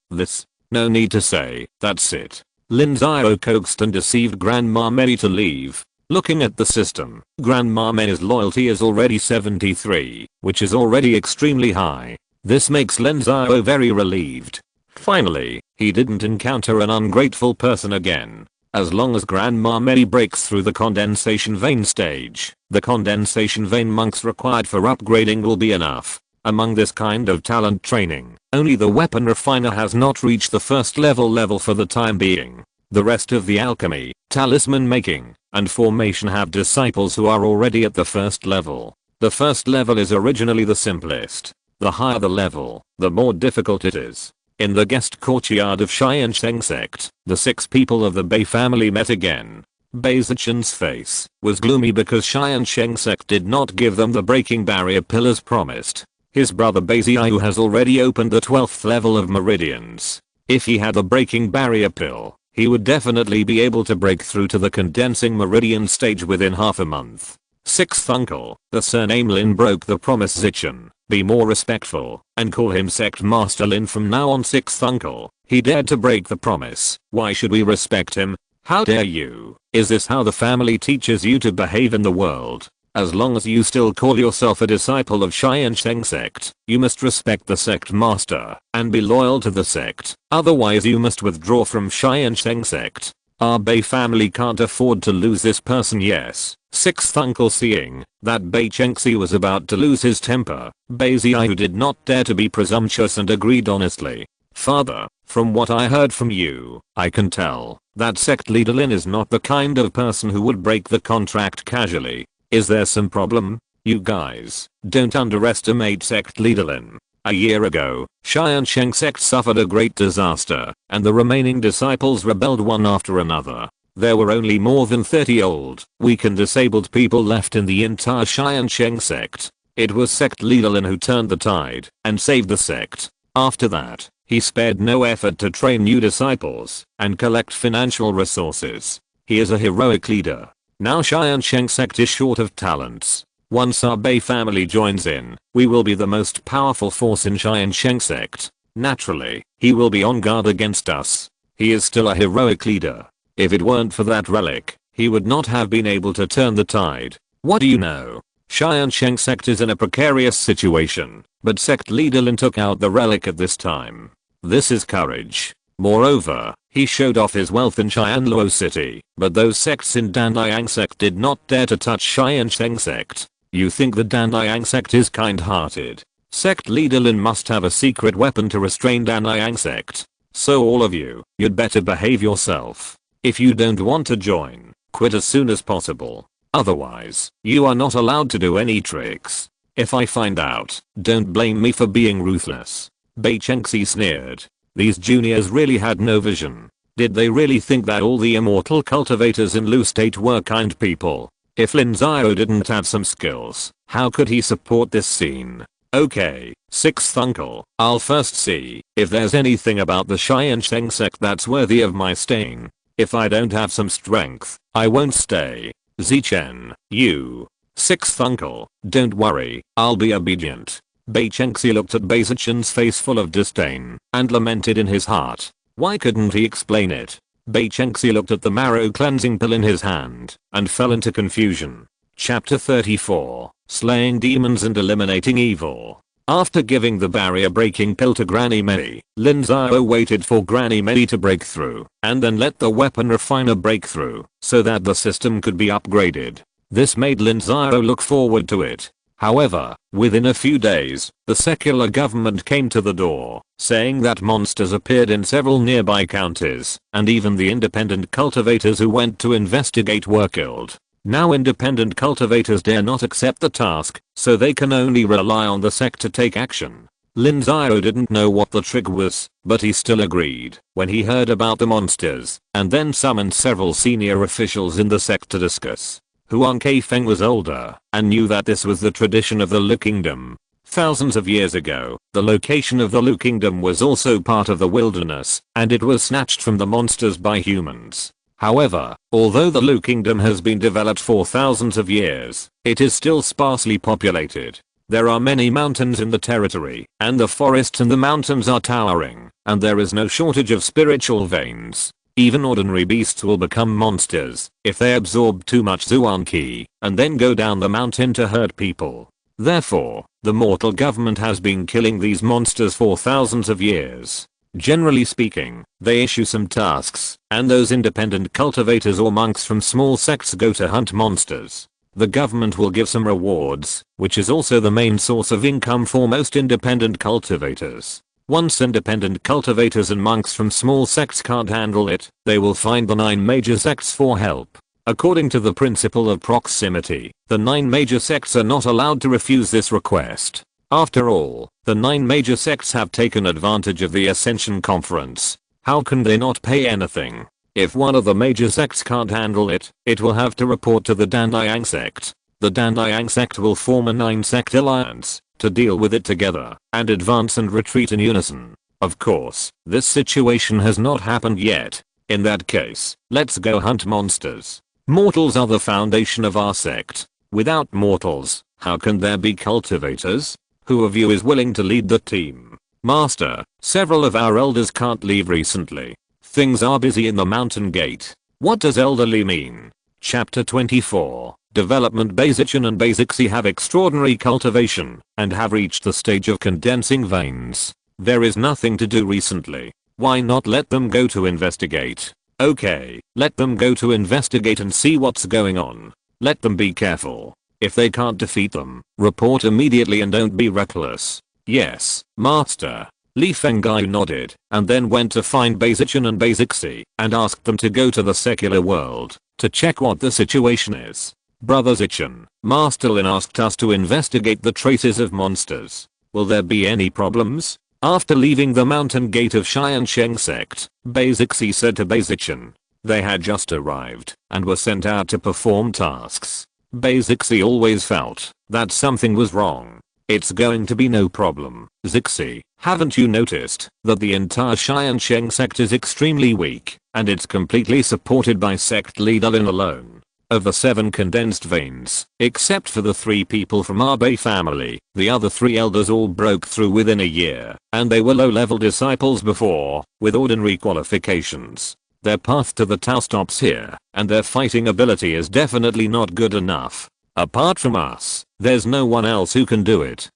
no need to say, that's it. Lin Xiao coaxed and deceived Grandma Mei to leave. Looking at the system, Grandma Mei's loyalty is already 73, which is already extremely high. This makes Lin Xiao very relieved. Finally, he didn't encounter an ungrateful person again. As long as Grandma Mei breaks through the condensation vein stage, the condensation vein monks required for upgrading will be enough. Among this kind of talent training, only the weapon refiner has not reached the first level for the time being. The rest of the alchemy, talisman making, and formation have disciples who are already at the first level. The first level is originally the simplest. The higher the level, the more difficult it is. In the guest courtyard of Tiansheng Sect, the 6 people of the Bei family met again. Bei Zichen's face was gloomy because Tiansheng Sect did not give them the breaking barrier pill as promised. His brother Bei Ziyu has already opened the 12th level of meridians. If he had the breaking barrier pill, he would definitely be able to break through to the condensing meridian stage within half a month. 6th uncle, the surname Lin broke the promise. Zichen, be more respectful, and call him Sect Master Lin from now on. 6th uncle, he dared to break the promise. Why should we respect him? How dare you? Is this how the family teaches you to behave in the world? As long as you still call yourself a disciple of Tiansheng Sect, you must respect the sect master and be loyal to the sect. Otherwise you must withdraw from Tiansheng Sect. Our Bei family can't afford to lose this person. Yes. 6th uncle, seeing that Bei Chengxi was about to lose his temper, Bei Ziyu did not dare to be presumptuous and agreed honestly. Father, from what I heard from you, I can tell that sect leader Lin is not the kind of person who would break the contract casually. Is there some problem? You guys, don't underestimate sect leader Lin. A year ago, Tiansheng Sect suffered a great disaster, and the remaining disciples rebelled one after another. There were only more than 30 old, weak and disabled people left in the entire Tiansheng Sect. It was sect leader Lin who turned the tide and saved the sect. After that, He spared no effort to train new disciples and collect financial resources. He is a heroic leader. Now Tiansheng Sect is short of talents. Once our Bei family joins in, we will be the most powerful force in Tiansheng Sect. Naturally, he will be on guard against us. He is still a heroic leader. If it weren't for that relic, he would not have been able to turn the tide. What do you know? Tiansheng Sect is in a precarious situation, but sect leader Lin took out the relic at this time. This is courage. Moreover, he showed off his wealth in Qianluo City, but those sects in Danliang Sect did not dare to touch Tiansheng Sect. You think the Danliang Sect is kind-hearted? Sect leader Lin must have a secret weapon to restrain Danliang Sect. So all of you, you'd better behave yourself. If you don't want to join, quit as soon as possible. Otherwise, you are not allowed to do any tricks. If I find out, don't blame me for being ruthless. Bei Chengxi sneered. These juniors really had no vision. Did they really think that all the immortal cultivators in Lu State were kind people? If Lin Xiao didn't have some skills, how could he support this scene? Okay, 6th uncle, I'll first see if there's anything about the Tiansheng Sect that's worthy of my staying. If I don't have some strength, I won't stay. Zichen, you. 6th uncle, don't worry, I'll be obedient. Bei Chengxi looked at Bei Zichen's face full of disdain and lamented in his heart. Why couldn't he explain it? Bei Chengxi looked at the marrow cleansing pill in his hand and fell into confusion. Chapter 34, Slaying Demons and Eliminating Evil. After giving the barrier breaking pill to Granny Mei, Lin Xiao waited for Granny Mei to break through and then let the weapon refiner break through so that the system could be upgraded. This made Lin Xiao look forward to it. However, within a few days, the secular government came to the door, saying that monsters appeared in several nearby counties, and even the independent cultivators who went to investigate were killed. Now independent cultivators dare not accept the task, so they can only rely on the sect to take action. Lin Xiao didn't know what the trick was, but he still agreed when he heard about the monsters, and then summoned several senior officials in the sect to discuss. Huang Keifeng was older and knew that this was the tradition of the Lu Kingdom. Thousands of years ago, the location of the Lu Kingdom was also part of the wilderness, and it was snatched from the monsters by humans. However, although the Lu Kingdom has been developed for thousands of years, it is still sparsely populated. There are many mountains in the territory, and the forests and the mountains are towering, and there is no shortage of spiritual veins. Even ordinary beasts will become monsters if they absorb too much Zuan Qi and then go down the mountain to hurt people. Therefore, the mortal government has been killing these monsters for thousands of years. Generally speaking, they issue some tasks, and those independent cultivators or monks from small sects go to hunt monsters. The government will give some rewards, which is also the main source of income for most independent cultivators. Once independent cultivators and monks from small sects can't handle it, they will find the 9 major sects for help. According to the principle of proximity, the 9 major sects are not allowed to refuse this request. After all, the 9 major sects have taken advantage of the Ascension Conference. How can they not pay anything? If one of the major sects can't handle it, it will have to report to the Danliang Sect. The Danliang Sect will form a 9-sect alliance to deal with it together and advance and retreat in unison. Of course, this situation has not happened yet. In that case, let's go hunt monsters. Mortals are the foundation of our sect. Without mortals, how can there be cultivators? Who of you is willing to lead the team? Master, several of our elders can't leave recently. Things are busy in the mountain gate. What does elderly mean? Chapter 24. Development. Bei Zichen and Bei Zixi have extraordinary cultivation and have reached the stage of condensing veins. There is nothing to do recently. Why not let them go to investigate? Okay, let them go to investigate and see what's going on. Let them be careful. If they can't defeat them, report immediately and don't be reckless. Yes, master. Li Fenggai nodded and then went to find Bei Zichen and Bei Zixi and asked them to go to the secular world to check what the situation is. Brother Zichen, Master Lin asked us to investigate the traces of monsters. Will there be any problems? After leaving the mountain gate of Tiansheng Sect, Bei Zixi said to Bei Zichen. They had just arrived and were sent out to perform tasks. Bei Zixi always felt that something was wrong. It's going to be no problem, Zixi. Haven't you noticed that the entire Tiansheng Sect is extremely weak, and it's completely supported by sect leader Lin alone? Of the 7 condensed veins, except for the 3 people from our Bei family, the other 3 elders all broke through within a year, and they were low-level disciples before, with ordinary qualifications. Their path to the Tao stops here, and their fighting ability is definitely not good enough. Apart from us, there's no one else who can do it.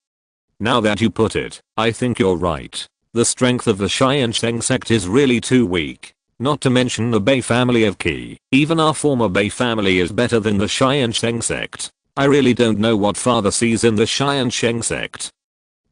Now that you put it, I think you're right. The strength of the Tiansheng Sect is really too weak. Not to mention the Bei family of Qi. Even our former Bei family is better than the Tiansheng Sect. I really don't know what father sees in the Tiansheng Sect.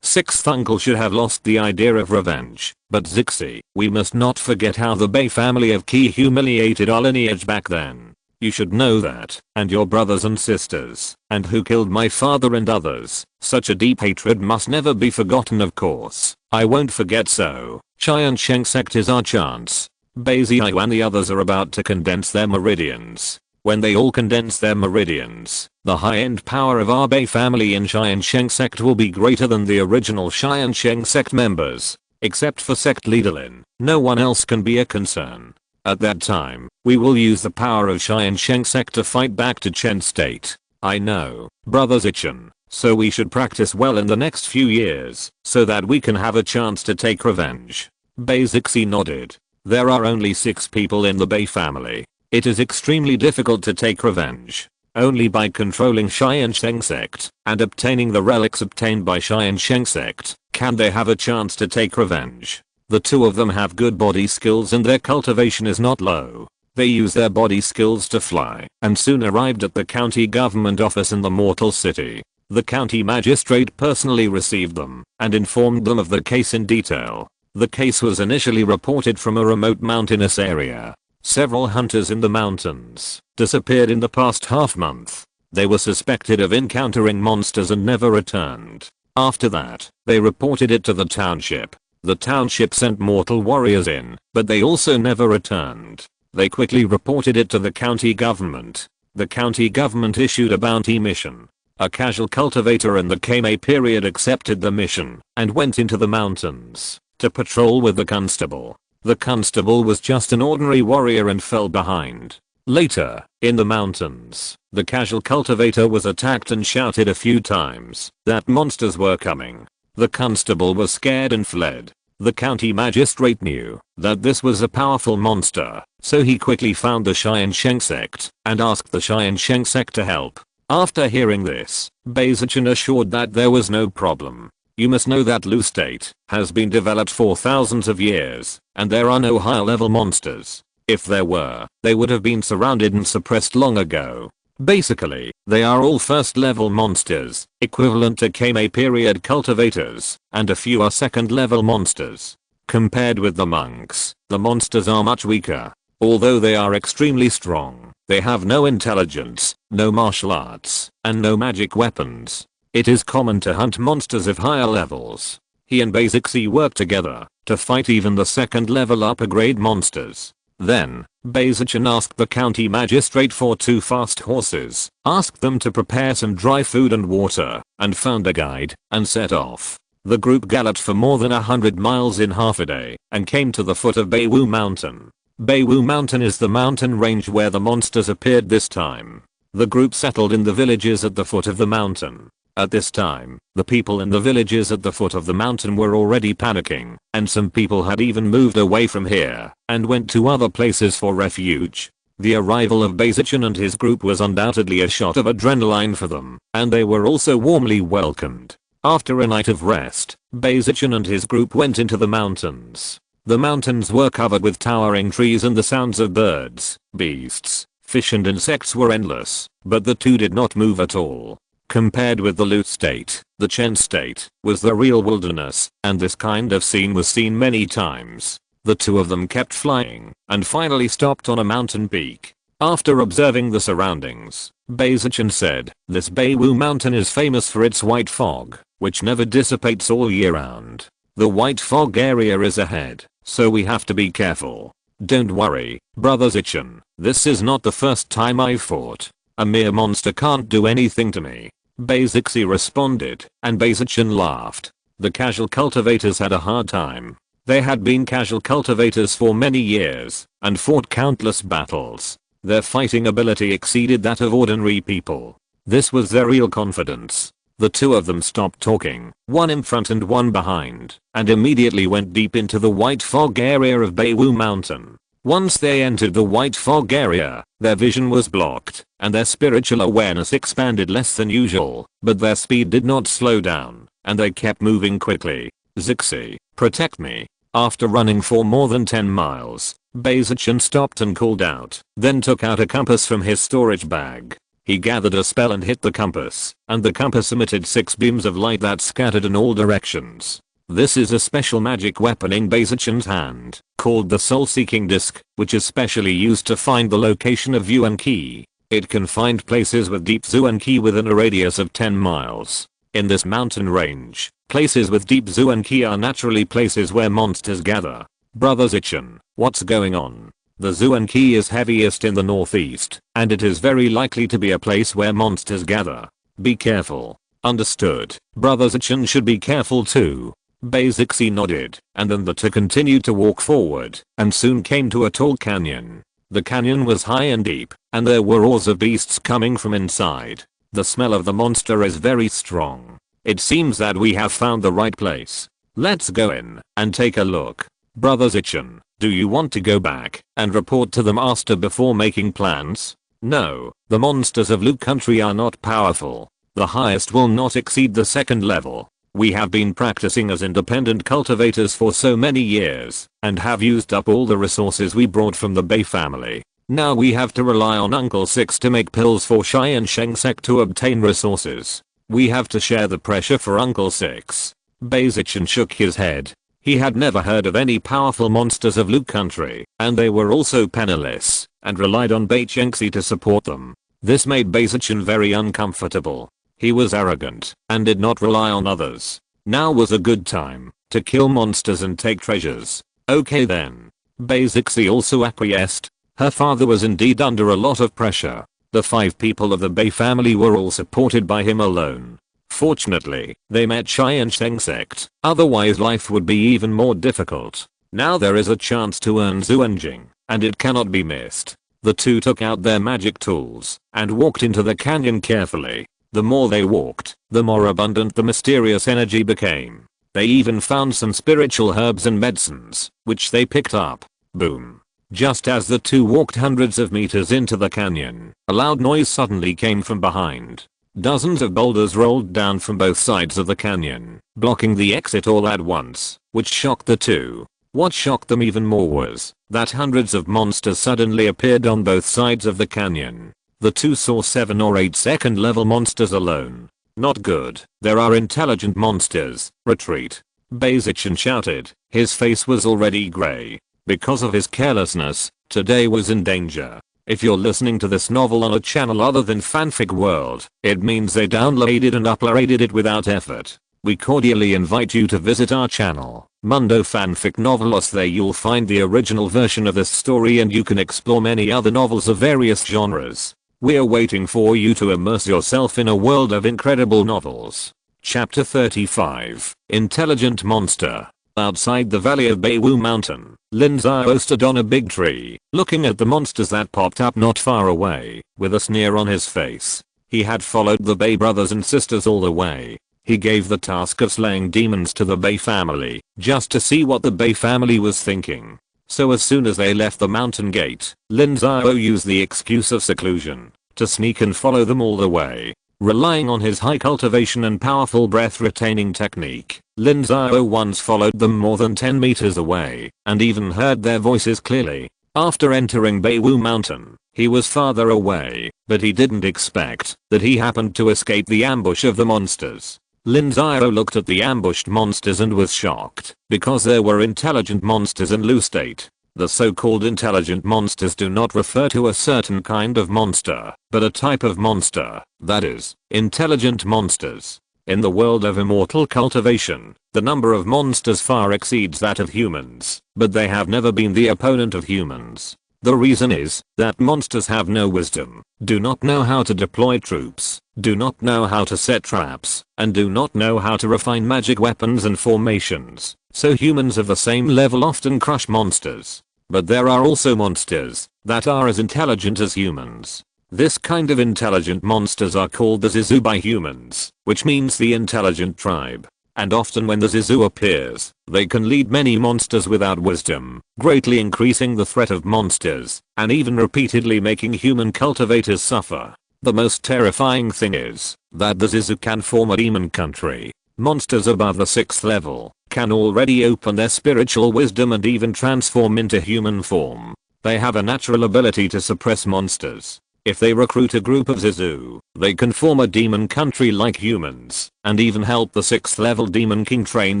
6th uncle should have lost the idea of revenge, but Zixi, we must not forget how the Bei family of Qi humiliated our lineage back then. You should know that, and your brothers and sisters, and who killed my father and others. Such a deep hatred must never be forgotten, of course. I won't forget. So, Tiansheng Sect is our chance. Bei Xiao and the others are about to condense their meridians. When they all condense their meridians, the high-end power of our Bei family in Tiansheng Sect will be greater than the original Tiansheng Sect members. Except for sect leader Lin, no one else can be a concern. At that time, we will use the power of Tiansheng Sect to fight back to Chen State. I know, Brother Zichen, so we should practice well in the next few years, so that we can have a chance to take revenge. Bei Zixi nodded. There are only 6 people in the Bei family. It is extremely difficult to take revenge. Only by controlling Tiansheng Sect and obtaining the relics obtained by Tiansheng Sect can they have a chance to take revenge. The 2 of them have good body skills and their cultivation is not low. They use their body skills to fly and soon arrived at the county government office in the mortal city. The county magistrate personally received them and informed them of the case in detail. The case was initially reported from a remote mountainous area. Several hunters in the mountains disappeared in the past half-month. They were suspected of encountering monsters and never returned. After that, they reported it to the township. The township sent mortal warriors in, but they also never returned. They quickly reported it to the county government. The county government issued a bounty mission. A casual cultivator in the Kame period accepted the mission and went into the mountains to patrol with the constable. The constable was just an ordinary warrior and fell behind. Later, in the mountains, the casual cultivator was attacked and shouted a few times that monsters were coming. The constable was scared and fled. The county magistrate knew that this was a powerful monster, so he quickly found the Tiansheng Sect and asked the Tiansheng Sect to help. After hearing this, Bei Zichen assured that there was no problem. You must know that Lu State has been developed for thousands of years, and there are no higher level monsters. If there were, they would have been surrounded and suppressed long ago. Basically, they are all first level monsters, equivalent to Kame period cultivators, and a few are second level monsters. Compared with the monks, the monsters are much weaker. Although they are extremely strong, they have no intelligence, no martial arts, and no magic weapons. It is common to hunt monsters of higher levels. He and Bei Zixi work together to fight even the second level upper grade monsters. Then, Bei Zichen asked the county magistrate for 2 fast horses, asked them to prepare some dry food and water, and found a guide, and set off. The group galloped for more than 100 miles in half a day, and came to the foot of Beiwu Mountain. Beiwu Mountain is the mountain range where the monsters appeared this time. The group settled in the villages at the foot of the mountain. At this time, the people in the villages at the foot of the mountain were already panicking, and some people had even moved away from here and went to other places for refuge. The arrival of Bei Zichen and his group was undoubtedly a shot of adrenaline for them, and they were also warmly welcomed. After a night of rest, Bei Zichen and his group went into the mountains. The mountains were covered with towering trees and the sounds of birds, beasts, fish and insects were endless, but the 2 did not move at all. Compared with the Lu State, the Chen State was the real wilderness, and this kind of scene was seen many times. The 2 of them kept flying, and finally stopped on a mountain peak. After observing the surroundings, Bei Zichen said, "This Beiwu Mountain is famous for its white fog, which never dissipates all year round. The white fog area is ahead, so we have to be careful. Don't worry, Brother Zichen, this is not the first time I've fought. A mere monster can't do anything to me. Basically responded, and Basichin laughed. The casual cultivators had a hard time. They had been casual cultivators for many years, and fought countless battles. Their fighting ability exceeded that of ordinary people. This was their real confidence. The two of them stopped talking, one in front and one behind, and immediately went deep into the white fog area of Beiwu Mountain. Once they entered the white fog area, their vision was blocked, and their spiritual awareness expanded less than usual, but their speed did not slow down, and they kept moving quickly. Zixi, protect me. After running for more than 10 miles, Basichin stopped and called out, then took out a compass from his storage bag. He gathered a spell and hit the compass, and the compass emitted 6 beams of light that scattered in all directions. This is a special magic weapon in Basichin's hand, called the soul-seeking disc, which is specially used to find the location of Yuan Qi. It can find places with deep Zuan Qi within a radius of 10 miles. In this mountain range, places with deep Zuan Qi are naturally places where monsters gather. Brother Zichin, what's going on? The Zuan Qi is heaviest in the northeast, and it is very likely to be a place where monsters gather. Be careful. Understood. Brother Zichin should be careful too. Basically nodded, and then the two continued to walk forward, and soon came to a tall canyon. The canyon was high and deep, and there were roars of beasts coming from inside. The smell of the monster is very strong. It seems that we have found the right place. Let's go in and take a look. Brother Zichin, do you want to go back and report to the master before making plans? No, the monsters of Lu country are not powerful. The highest will not exceed the 2nd level. We have been practicing as independent cultivators for so many years, and have used up all the resources we brought from the Bei family. Now we have to rely on Uncle Six to make pills for Tiansheng Sect to obtain resources. We have to share the pressure for Uncle Six. Basichin shook his head. He had never heard of any powerful monsters of Lu country, and they were also penniless, and relied on Bei Chengxi to support them. This made Basichin very uncomfortable. He was arrogant, and did not rely on others. Now was a good time to kill monsters and take treasures. Okay then. Basically also acquiesced. Her father was indeed under a lot of pressure. The 5 people of the Bei family were all supported by him alone. Fortunately, they met Tiansheng Sect, otherwise life would be even more difficult. Now there is a chance to earn Zuanjing, and it cannot be missed. The two took out their magic tools, and walked into the canyon carefully. The more they walked, the more abundant the mysterious energy became. They even found some spiritual herbs and medicines, which they picked up. Boom. Just as the two walked hundreds of meters into the canyon, a loud noise suddenly came from behind. Dozens of boulders rolled down from both sides of the canyon, blocking the exit all at once, which shocked the two. What shocked them even more was that hundreds of monsters suddenly appeared on both sides of the canyon. The two saw 7 or 8 2nd level monsters alone. Not good. There are intelligent monsters. Retreat. Basichin shouted. His face was already grey. Because of his carelessness, today was in danger. If you're listening to this novel on a channel other than Fanfic World, it means they downloaded and uploaded it without effort. We cordially invite you to visit our channel, Mundo Fanfic Novelos. There you'll find the original version of this story, and you can explore many other novels of various genres. We're waiting for you to immerse yourself in a world of incredible novels. Chapter 35. Intelligent Monster. Outside the valley of Beiwu Mountain, Lin Xiao stood on a big tree, looking at the monsters that popped up not far away, with a sneer on his face. He had followed the Bei brothers and sisters all the way. He gave the task of slaying demons to the Bei family, just to see what the Bei family was thinking. So as soon as they left the mountain gate, Lin Xiao used the excuse of seclusion to sneak and follow them all the way. Relying on his high cultivation and powerful breath-retaining technique, Lin Xiao once followed them more than 10 meters away, and even heard their voices clearly. After entering Beiwu Mountain, he was farther away, but he didn't expect that he happened to escape the ambush of the monsters. Lin Xiao looked at the ambushed monsters and was shocked, because there were intelligent monsters in Lu State. The so-called intelligent monsters do not refer to a certain kind of monster, but a type of monster, that is, intelligent monsters. In the world of immortal cultivation, the number of monsters far exceeds that of humans, but they have never been the opponent of humans. The reason is that monsters have no wisdom, do not know how to deploy troops, do not know how to set traps, and do not know how to refine magic weapons and formations, so humans of the same level often crush monsters. But there are also monsters that are as intelligent as humans. This kind of intelligent monsters are called the Zizu by humans, which means the intelligent tribe. And often when the Zizu appears, they can lead many monsters without wisdom, greatly increasing the threat of monsters, and even repeatedly making human cultivators suffer. The most terrifying thing is that the Zizu can form a demon country. Monsters above the 6th level can already open their spiritual wisdom and even transform into human form. They have a natural ability to suppress monsters. If they recruit a group of Zizu, they can form a demon country like humans, and even help the 6th level demon king train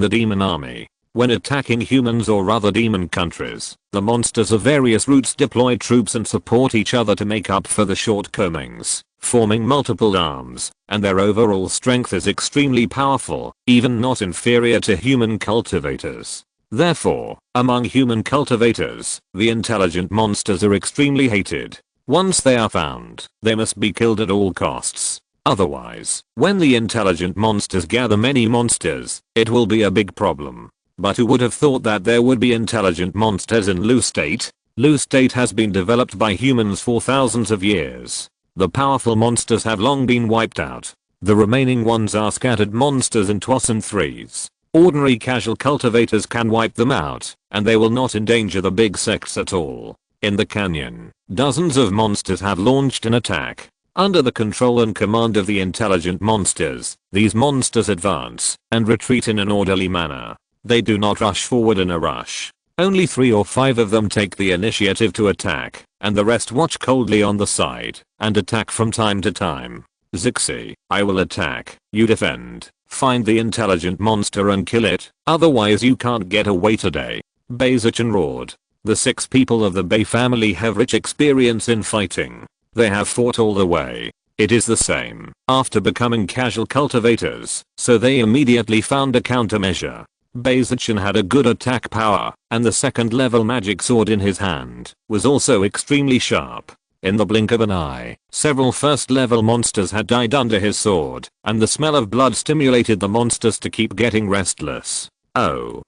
the demon army. When attacking humans or other demon countries, the monsters of various routes deploy troops and support each other to make up for the shortcomings, forming multiple arms, and their overall strength is extremely powerful, even not inferior to human cultivators. Therefore, among human cultivators, the intelligent monsters are extremely hated. Once they are found, they must be killed at all costs. Otherwise, when the intelligent monsters gather many monsters, it will be a big problem. But who would have thought that there would be intelligent monsters in Lu State? Lu State has been developed by humans for thousands of years. The powerful monsters have long been wiped out. The remaining ones are scattered monsters in 2s and 3s. Ordinary casual cultivators can wipe them out, and they will not endanger the big sects at all. In the canyon, dozens of monsters have launched an attack. Under the control and command of the intelligent monsters, these monsters advance and retreat in an orderly manner. They do not rush forward in a rush. Only 3 or 5 of them take the initiative to attack, and the rest watch coldly on the side and attack from time to time. Zixi, I will attack, you defend. Find the intelligent monster and kill it, otherwise you can't get away today. Beizichan roared. The 6 people of the Bei family have rich experience in fighting. They have fought all the way. It is the same after becoming casual cultivators, so they immediately found a countermeasure. Beizichan had a good attack power, and the 2nd level magic sword in his hand was also extremely sharp. In the blink of an eye, several 1st level monsters had died under his sword, and the smell of blood stimulated the monsters to keep getting restless. Oh.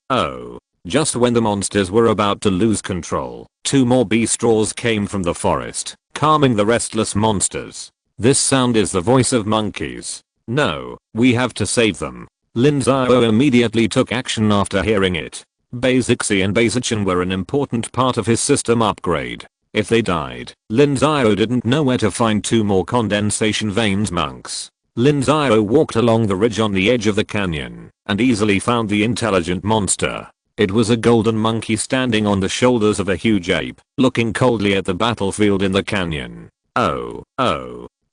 Just when the monsters were about to lose control, 2 more bee straws came from the forest, calming the restless monsters. This sound is the voice of monkeys. No, we have to save them. Lin Xiao immediately took action after hearing it. Beizixi and Beizichan were an important part of his system upgrade. If they died, Lin Xiao didn't know where to find 2 more condensation veins monks. Lin Xiao walked along the ridge on the edge of the canyon and easily found the intelligent monster. It was a golden monkey standing on the shoulders of a huge ape, looking coldly at the battlefield in the canyon. Oh.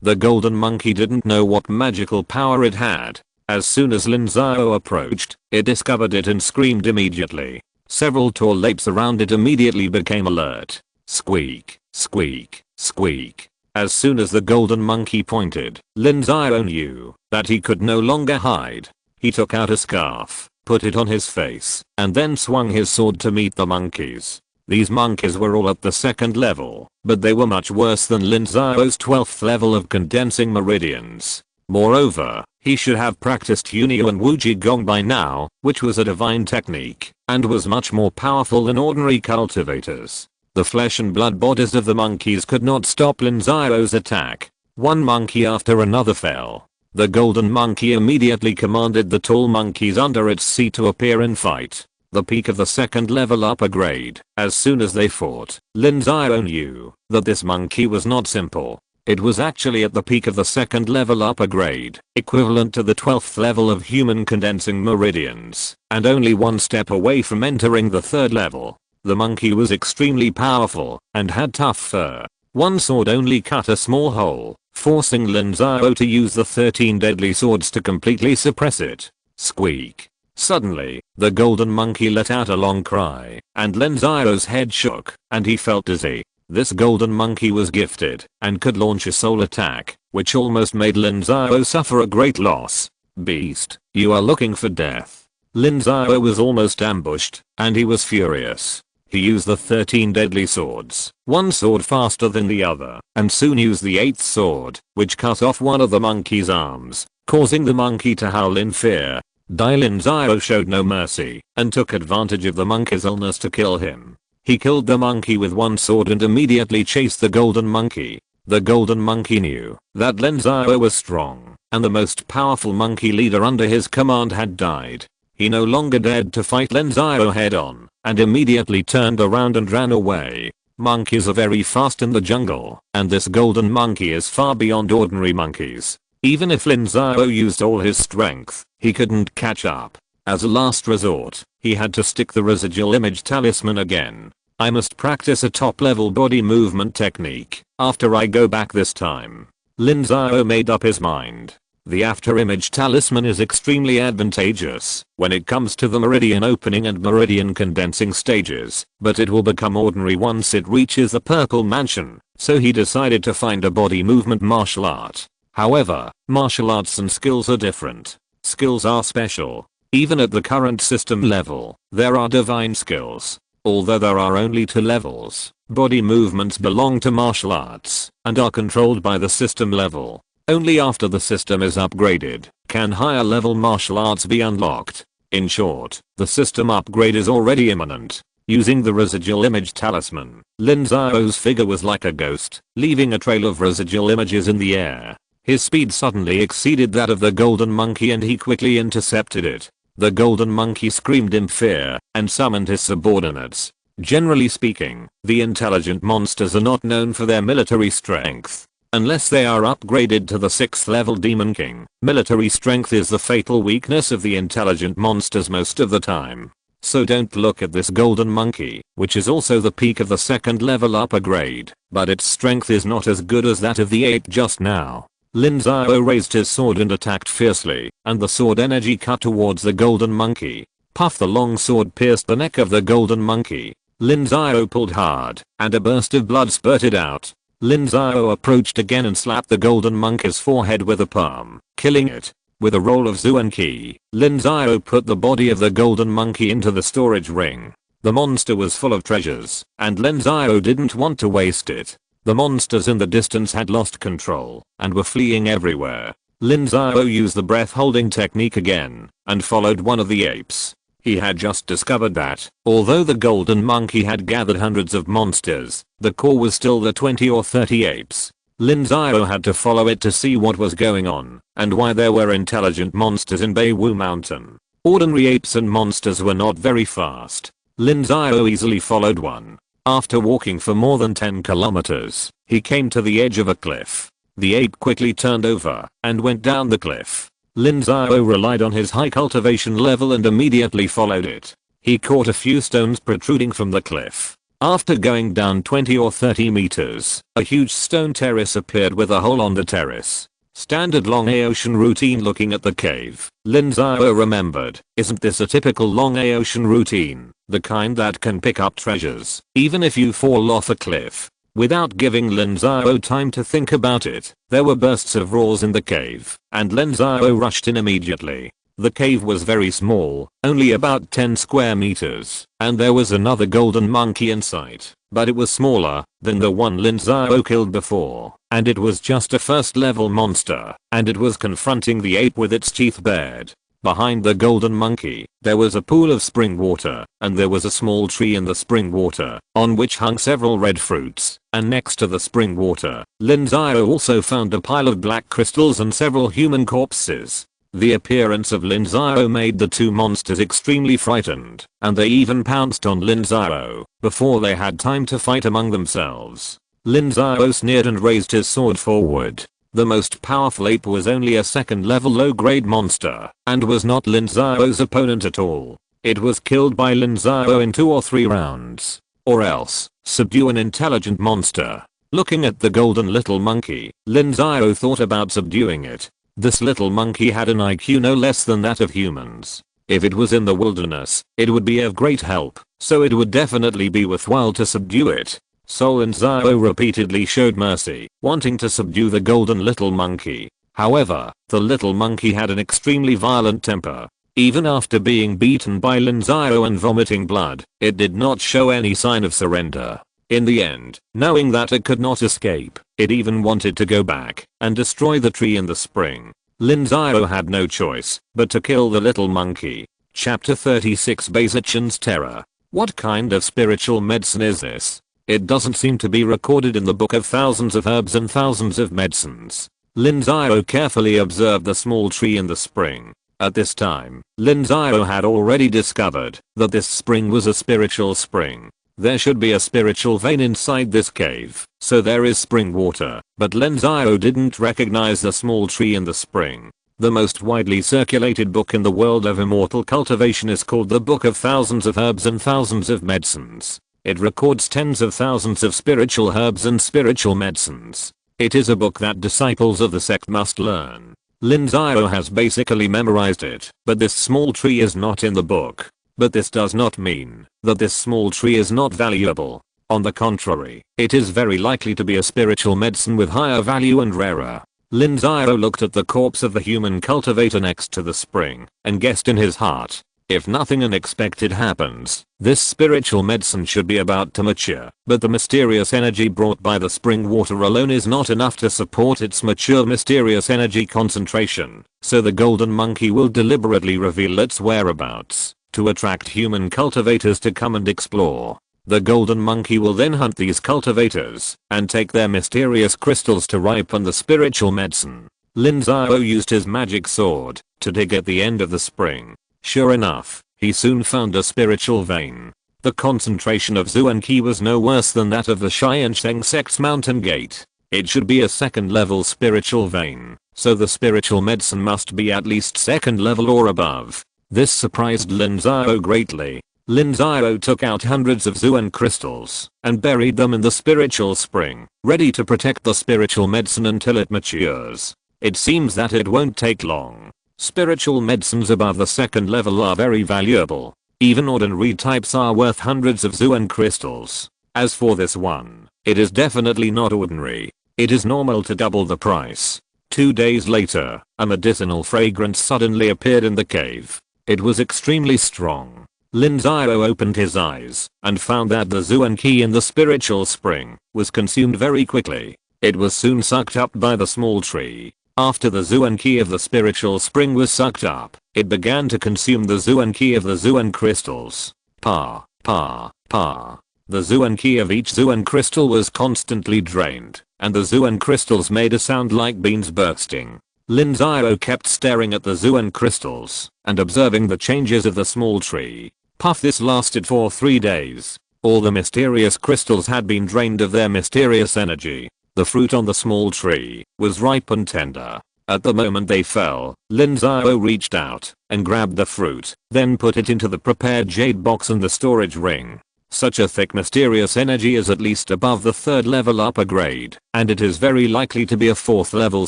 The golden monkey didn't know what magical power it had. As soon as Lin Xiao approached, it discovered it and screamed immediately. Several tall apes around it immediately became alert. Squeak, squeak, squeak. As soon as the golden monkey pointed, Lin Xiao knew that he could no longer hide. He took out a scarf, put it on his face, and then swung his sword to meet the monkeys. These monkeys were all at the 2nd level, but they were much worse than Lin Xiao's 12th level of condensing meridians. Moreover, he should have practiced Hunyu and Wuji Gong by now, which was a divine technique, and was much more powerful than ordinary cultivators. The flesh and blood bodies of the monkeys could not stop Lin Xiao's attack. One monkey after another fell. The golden monkey immediately commanded the tall monkeys under its seat to appear and fight. The peak of the 2nd level upper grade. As soon as they fought, Lin Xiao knew that this monkey was not simple. It was actually at the peak of the 2nd level upper grade, equivalent to the 12th level of human condensing meridians, and only 1 step away from entering the 3rd level. The monkey was extremely powerful and had tough fur. One sword only cut a small hole, forcing Lin Xiao to use the 13 deadly swords to completely suppress it. Squeak. Suddenly, the golden monkey let out a long cry, and Lin Xiao's head shook, and he felt dizzy. This golden monkey was gifted, and could launch a soul attack, which almost made Lin Xiao suffer a great loss. Beast, you are looking for death. Lin Xiao was almost ambushed, and he was furious. He used the 13 deadly swords, one sword faster than the other, and soon used the 8th sword, which cut off one of the monkey's arms, causing the monkey to howl in fear. Lin Xiao showed no mercy, and took advantage of the monkey's illness to kill him. He killed the monkey with one sword and immediately chased the golden monkey. The golden monkey knew that Lin Xiao was strong, and the most powerful monkey leader under his command had died. He no longer dared to fight Lin Xiao head on, and immediately turned around and ran away. Monkeys are very fast in the jungle, and this golden monkey is far beyond ordinary monkeys. Even if Lin Xiao used all his strength, he couldn't catch up. As a last resort, he had to stick the residual image talisman again. I must practice a top-level body movement technique after I go back this time. Lin Xiao made up his mind. The after-image talisman is extremely advantageous when it comes to the meridian opening and meridian condensing stages, but it will become ordinary once it reaches the purple mansion, so he decided to find a body movement martial art. However, martial arts and skills are different. Skills are special. Even at the current system level, there are divine skills. Although there are only 2 levels, body movements belong to martial arts and are controlled by the system level. Only after the system is upgraded can higher level martial arts be unlocked. In short, the system upgrade is already imminent. Using the residual image talisman, Lin Xiao's figure was like a ghost, leaving a trail of residual images in the air. His speed suddenly exceeded that of the golden monkey and he quickly intercepted it. The golden monkey screamed in fear and summoned his subordinates. Generally speaking, the intelligent monsters are not known for their military strength. Unless they are upgraded to the 6th level Demon King, military strength is the fatal weakness of the intelligent monsters most of the time. So don't look at this golden monkey, which is also the peak of the 2nd level upgrade, but its strength is not as good as that of the ape just now. Lin Xiao raised his sword and attacked fiercely, and the sword energy cut towards the golden monkey. Puff! The long sword pierced the neck of the golden monkey. Lin Xiao pulled hard, and a burst of blood spurted out. Lin Xiao approached again and slapped the golden monkey's forehead with a palm, killing it. With a roll of Zuan Qi, Lin Xiao put the body of the golden monkey into the storage ring. The monster was full of treasures, and Lin Xiao didn't want to waste it. The monsters in the distance had lost control and were fleeing everywhere. Lin Xiao used the breath holding technique again and followed one of the apes. He had just discovered that, although the golden monkey had gathered hundreds of monsters, the core was still the 20 or 30 apes. Lin Xiao had to follow it to see what was going on and why there were intelligent monsters in Beiwu Mountain. Ordinary apes and monsters were not very fast. Lin Xiao easily followed one. After walking for more than 10 kilometers, he came to the edge of a cliff. The ape quickly turned over and went down the cliff. Lin Xiao relied on his high cultivation level and immediately followed it. He caught a few stones protruding from the cliff. After going down 20 or 30 meters, a huge stone terrace appeared with a hole on the terrace. Standard long ocean routine. Looking at the cave, Lin Xiao remembered, isn't this a typical long ocean routine, the kind that can pick up treasures, even if you fall off a cliff? Without giving Lin Xiao time to think about it, there were bursts of roars in the cave, and Lin Xiao rushed in immediately. The cave was very small, only about 10 square meters, and there was another golden monkey in sight, but it was smaller than the one Lin Xiao killed before, and it was just a 1st level monster, and it was confronting the ape with its teeth bared. Behind the golden monkey, there was a pool of spring water, and there was a small tree in the spring water, on which hung several red fruits, and next to the spring water, Lin Xiao also found a pile of black crystals and several human corpses. The appearance of Lin Xiao made the 2 monsters extremely frightened, and they even pounced on Lin Xiao before they had time to fight among themselves. Lin Xiao sneered and raised his sword forward. The most powerful ape was only a 2nd level low-grade monster, and was not Lin Xiao's opponent at all. It was killed by Lin Xiao in 2 or 3 rounds. Or else, subdue an intelligent monster. Looking at the golden little monkey, Lin Xiao thought about subduing it. This little monkey had an IQ no less than that of humans. If it was in the wilderness, it would be of great help, so it would definitely be worthwhile to subdue it. So Lin Xiao repeatedly showed mercy, wanting to subdue the golden little monkey. However, the little monkey had an extremely violent temper. Even after being beaten by Lin Xiao and vomiting blood, it did not show any sign of surrender. In the end, knowing that it could not escape, it even wanted to go back and destroy the tree in the spring. Lin Xiao had no choice but to kill the little monkey. Chapter 36 Beizichen's Terror. What kind of spiritual medicine is this? It doesn't seem to be recorded in the book of thousands of herbs and thousands of medicines. Lin Xiao carefully observed the small tree in the spring. At this time, Lin Xiao had already discovered that this spring was a spiritual spring. There should be a spiritual vein inside this cave, so there is spring water, but Lin Xiao didn't recognize the small tree in the spring. The most widely circulated book in the world of immortal cultivation is called the Book of Thousands of Herbs and Thousands of Medicines. It records tens of thousands of spiritual herbs and spiritual medicines. It is a book that disciples of the sect must learn. Lin Xiao has basically memorized it, but this small tree is not in the book. But this does not mean that this small tree is not valuable. On the contrary, it is very likely to be a spiritual medicine with higher value and rarer. Lin Xiao looked at the corpse of the human cultivator next to the spring and guessed in his heart, if nothing unexpected happens, this spiritual medicine should be about to mature, but the mysterious energy brought by the spring water alone is not enough to support its mature mysterious energy concentration, so the golden monkey will deliberately reveal its whereabouts to attract human cultivators to come and explore. The golden monkey will then hunt these cultivators and take their mysterious crystals to ripen the spiritual medicine. Lin Xiao used his magic sword to dig at the end of the spring. Sure enough, he soon found a spiritual vein. The concentration of Zuan Qi was no worse than that of the Tiansheng Sect's mountain gate. It should be a second level spiritual vein, so the spiritual medicine must be at least second level or above. This surprised Lin Xiao greatly. Lin Xiao took out hundreds of Zuan crystals and buried them in the spiritual spring, ready to protect the spiritual medicine until it matures. It seems that it won't take long. Spiritual medicines above the second level are very valuable. Even ordinary types are worth hundreds of Zuan crystals. As for this one, it is definitely not ordinary. It is normal to double the price. 2 days later, a medicinal fragrance suddenly appeared in the cave. It was extremely strong. Lin Xiao opened his eyes and found that the Zuan Qi in the spiritual spring was consumed very quickly. It was soon sucked up by the small tree. After the Zuan Qi of the spiritual spring was sucked up, it began to consume the Zuan Qi of the Zuan crystals. Pa. The Zuan Qi of each Zuan crystal was constantly drained, and the Zuan crystals made a sound like beans bursting. Lin Xiao kept staring at the Zuan crystals and observing the changes of the small tree. Puff, this lasted for 3 days. All the mysterious crystals had been drained of their mysterious energy. The fruit on the small tree was ripe and tender. At the moment they fell, Lin Xiao reached out and grabbed the fruit, then put it into the prepared jade box and the storage ring. Such a thick mysterious energy is at least above the 3rd level upper grade, and it is very likely to be a 4th level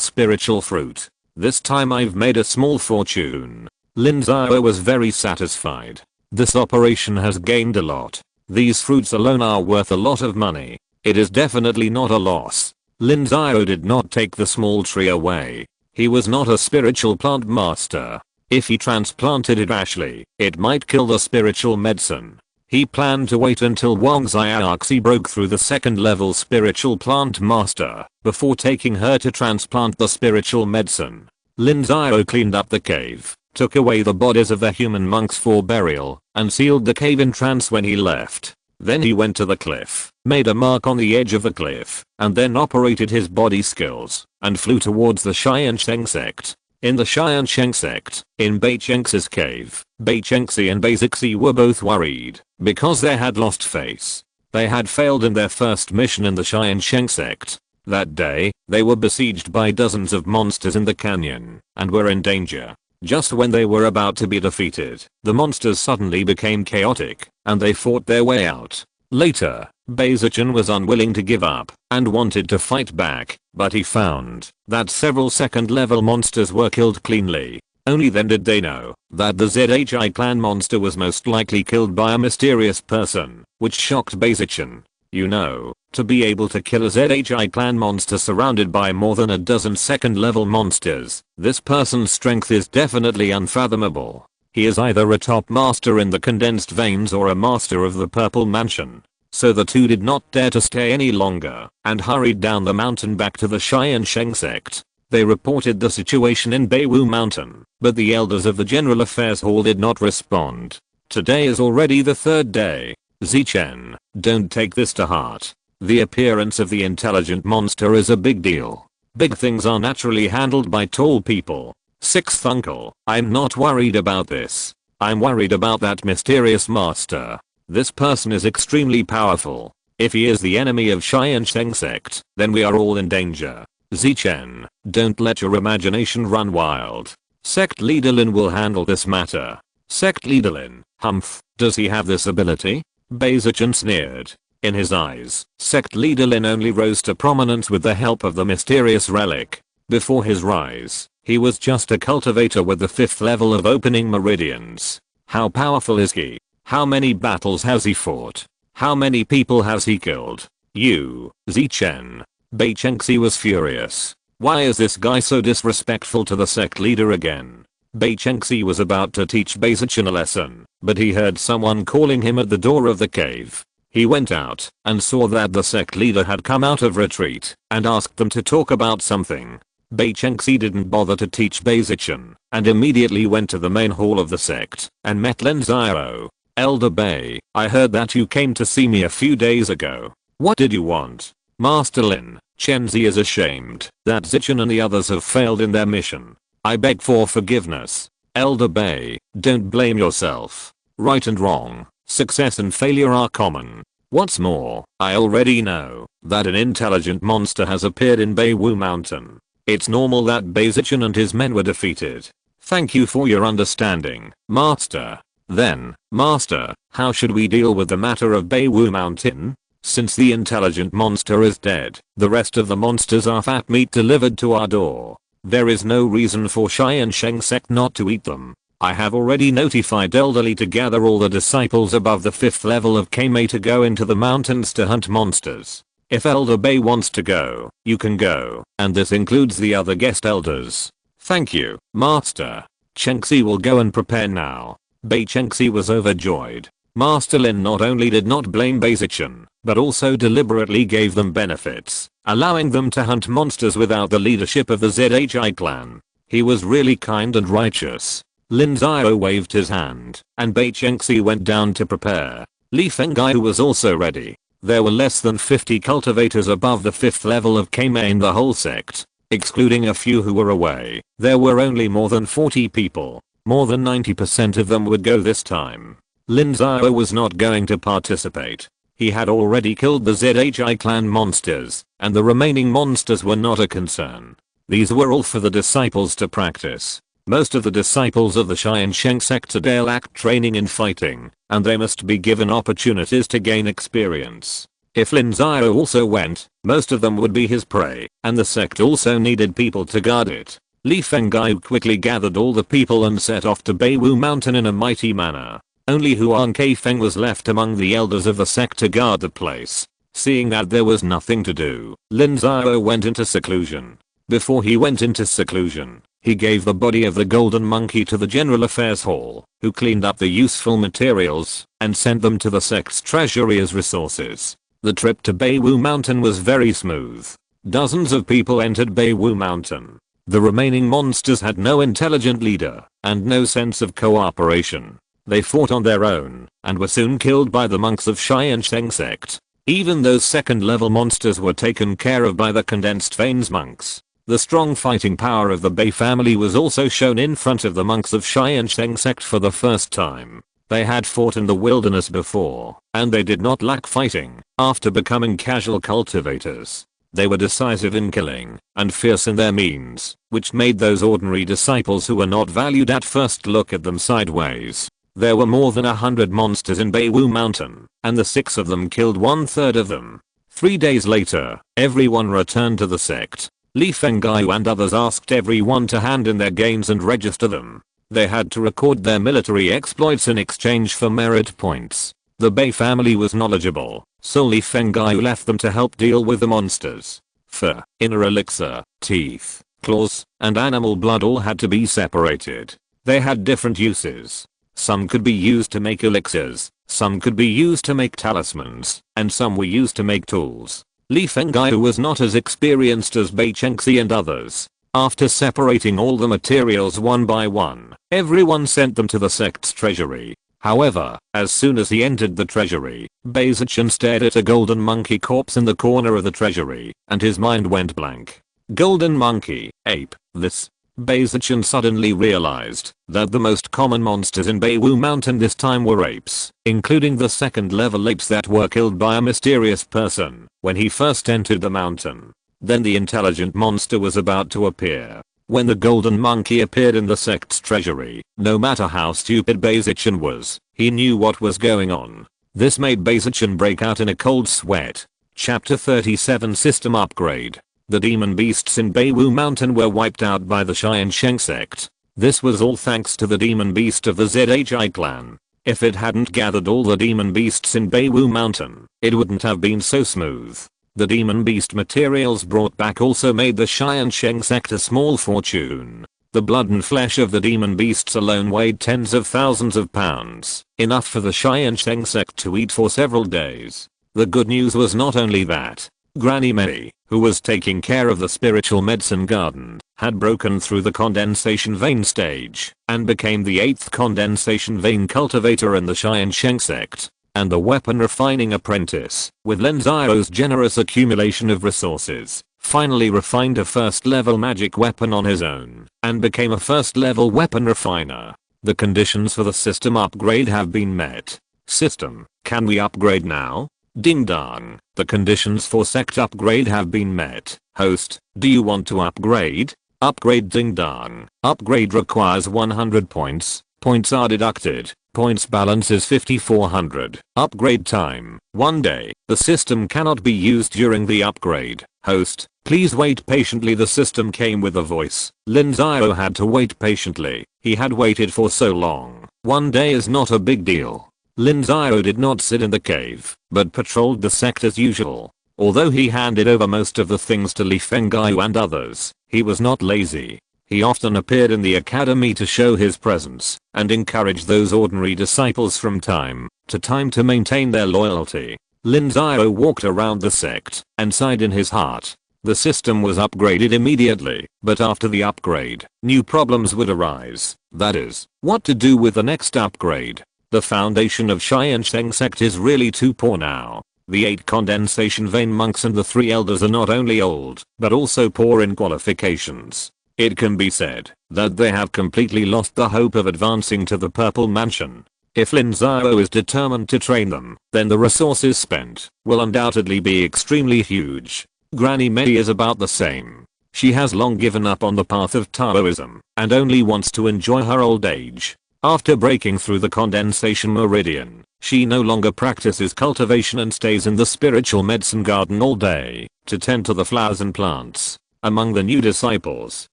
spiritual fruit. This time I've made a small fortune. Lin Xiao was very satisfied. This operation has gained a lot. These fruits alone are worth a lot of money. It is definitely not a loss. Lin Xiao did not take the small tree away. He was not a spiritual plant master. If he transplanted it rashly, it might kill the spiritual medicine. He planned to wait until Wang Xiaoxi broke through the 2nd level spiritual plant master before taking her to transplant the spiritual medicine. Lin Xiao cleaned up the cave, took away the bodies of the human monks for burial, and sealed the cave entrance when he left. Then he went to the cliff, made a mark on the edge of the cliff, and then operated his body skills and flew towards the Tiansheng Sect. In the Tiansheng Sect, in Beichengxi's cave, Beichengxi and Beizicsi were both worried because they had lost face. They had failed in their first mission in the Tiansheng Sect. That day, they were besieged by dozens of monsters in the canyon and were in danger. Just when they were about to be defeated, the monsters suddenly became chaotic and they fought their way out. Later, Beizichen was unwilling to give up and wanted to fight back, but he found that several 2nd level monsters were killed cleanly. Only then did they know that the ZHI clan monster was most likely killed by a mysterious person, which shocked Beizichen. You know, to be able to kill a ZHI clan monster surrounded by more than a dozen 2nd level monsters, this person's strength is definitely unfathomable. He is either a top master in the condensed veins or a master of the purple mansion. So the two did not dare to stay any longer and hurried down the mountain back to the Tiansheng Sect. They reported the situation in Beiwu Mountain, but the elders of the General Affairs Hall did not respond. Today is already the third day. Zichen, don't take this to heart. The appearance of the intelligent monster is a big deal. Big things are naturally handled by tall people. Sixth uncle, I'm not worried about this. I'm worried about that mysterious master. This person is extremely powerful. If he is the enemy of Tiansheng Sect, then we are all in danger. Zichen, don't let your imagination run wild. Sect leader Lin will handle this matter. Sect leader Lin, humph, does he have this ability? Zichen sneered. In his eyes, Sect leader Lin only rose to prominence with the help of the mysterious relic. Before his rise, he was just a cultivator with the 5th level of opening meridians. How powerful is he? How many battles has he fought? How many people has he killed? You, Zichen. Bei Chengxi was furious. Why is this guy so disrespectful to the sect leader again? Bei Chengxi was about to teach Bei Zichen a lesson, but he heard someone calling him at the door of the cave. He went out and saw that the sect leader had come out of retreat and asked them to talk about something. Bei Chengxi didn't bother to teach Bei Zichen and immediately went to the main hall of the sect and met Lin Xiao. Elder Bei, I heard that you came to see me a few days ago. What did you want? Master Lin, Chenzi is ashamed that Zichen and the others have failed in their mission. I beg for forgiveness. Elder Bei, don't blame yourself. Right and wrong, success and failure are common. What's more, I already know that an intelligent monster has appeared in Beiwu Mountain. It's normal that Bei Zichen and his men were defeated. Thank you for your understanding, Master. Then, Master, how should we deal with the matter of Beiwu Mountain? Since the intelligent monster is dead, the rest of the monsters are fat meat delivered to our door. There is no reason for Tiansheng Sect not to eat them. I have already notified Elderly to gather all the disciples above the 5th level of Kame to go into the mountains to hunt monsters. If Elder Bei wants to go, you can go, and this includes the other guest elders. Thank you, Master. Chengxi will go and prepare now. Bei Chengxi was overjoyed. Master Lin not only did not blame Bei Zichen, but also deliberately gave them benefits, allowing them to hunt monsters without the leadership of the ZHI clan. He was really kind and righteous. Lin Xiao waved his hand, and Bei Chengxi went down to prepare. Li Fengai was also ready. There were less than 50 cultivators above the 5th level of Kame in the whole sect. Excluding a few who were away, there were only more than 40 people. More than 90% of them would go this time. Lin Xiao was not going to participate. He had already killed the ZHI clan monsters, and the remaining monsters were not a concern. These were all for the disciples to practice. Most of the disciples of the Tiansheng Sect today lack training in fighting, and they must be given opportunities to gain experience. If Lin Xiao also went, most of them would be his prey, and the sect also needed people to guard it. Li Fengai quickly gathered all the people and set off to Beiwu Mountain in a mighty manner. Only Huang Keifeng was left among the elders of the sect to guard the place. Seeing that there was nothing to do, Lin Xiao went into seclusion. Before he went into seclusion, he gave the body of the golden monkey to the General Affairs Hall, who cleaned up the useful materials and sent them to the sect's treasury as resources. The trip to Beiwu Mountain was very smooth. Dozens of people entered Beiwu Mountain. The remaining monsters had no intelligent leader and no sense of cooperation. They fought on their own and were soon killed by the monks of Tiansheng Sect. Even those second level monsters were taken care of by the condensed veins monks. The strong fighting power of the Bei family was also shown in front of the monks of Tiansheng Sect for the first time. They had fought in the wilderness before, and they did not lack fighting. After becoming casual cultivators, they were decisive in killing and fierce in their means, which made those ordinary disciples who were not valued at first look at them sideways. There were more than 100 monsters in Beiwu Mountain, and the 6 of them killed 1/3 of them. 3 days later, everyone returned to the sect. Li Fengai and others asked everyone to hand in their gains and register them. They had to record their military exploits in exchange for merit points. The Bei family was knowledgeable, so Li Fengai left them to help deal with the monsters. Fur, inner elixir, teeth, claws, and animal blood all had to be separated. They had different uses. Some could be used to make elixirs, some could be used to make talismans, and some were used to make tools. Li Fenggai was not as experienced as Bai Chengxi and others. After separating all the materials one by one, everyone sent them to the sect's treasury. However, as soon as he entered the treasury, Bai Zichen stared at a golden monkey corpse in the corner of the treasury, and his mind went blank. Golden monkey, ape, this. Bai Zichen suddenly realized that the most common monsters in Beiwu Mountain this time were apes, including the second level apes that were killed by a mysterious person when he first entered the mountain. Then the intelligent monster was about to appear. When the golden monkey appeared in the sect's treasury, no matter how stupid Bai Zichen was, he knew what was going on. This made Bai Zichen break out in a cold sweat. Chapter 37 System Upgrade. The demon beasts in Beiwu Mountain were wiped out by the Tiansheng Sect. This was all thanks to the demon beast of the ZHI clan. If it hadn't gathered all the demon beasts in Beiwu Mountain, it wouldn't have been so smooth. The demon beast materials brought back also made the Tiansheng Sect a small fortune. The blood and flesh of the demon beasts alone weighed tens of thousands of pounds, enough for the Tiansheng Sect to eat for several days. The good news was not only that. Granny Mei, who was taking care of the spiritual medicine garden, had broken through the condensation vein stage and became the 8th condensation vein cultivator in the Tiansheng Sect, and the weapon refining apprentice, with Lin Xiao's generous accumulation of resources, finally refined a first level magic weapon on his own and became a first level weapon refiner. The conditions for the system upgrade have been met. System, can we upgrade now? Ding dong, the conditions for sect upgrade have been met. Host, do you want to upgrade? Upgrade ding dong. Upgrade requires 100 points. Points are deducted. Points balance is 5400. Upgrade time, 1 day. The system cannot be used during the upgrade. Host, please wait patiently. The system came with a voice. Lin Xiao had to wait patiently. He had waited for so long. 1 day is not a big deal. Lin Xiao did not sit in the cave, but patrolled the sect as usual. Although he handed over most of the things to Li Fenggai and others, he was not lazy. He often appeared in the academy to show his presence and encourage those ordinary disciples from time to time to maintain their loyalty. Lin Xiao walked around the sect and sighed in his heart. The system was upgraded immediately, but after the upgrade, new problems would arise. That is, what to do with the next upgrade. The foundation of Tiansheng Sect is really too poor now. The 8 condensation vein monks and the 3 elders are not only old, but also poor in qualifications. It can be said that they have completely lost the hope of advancing to the Purple Mansion. If Lin Xiao is determined to train them, then the resources spent will undoubtedly be extremely huge. Granny Mei is about the same. She has long given up on the path of Taoism and only wants to enjoy her old age. After breaking through the condensation meridian, she no longer practices cultivation and stays in the spiritual medicine garden all day to tend to the flowers and plants. Among the new disciples,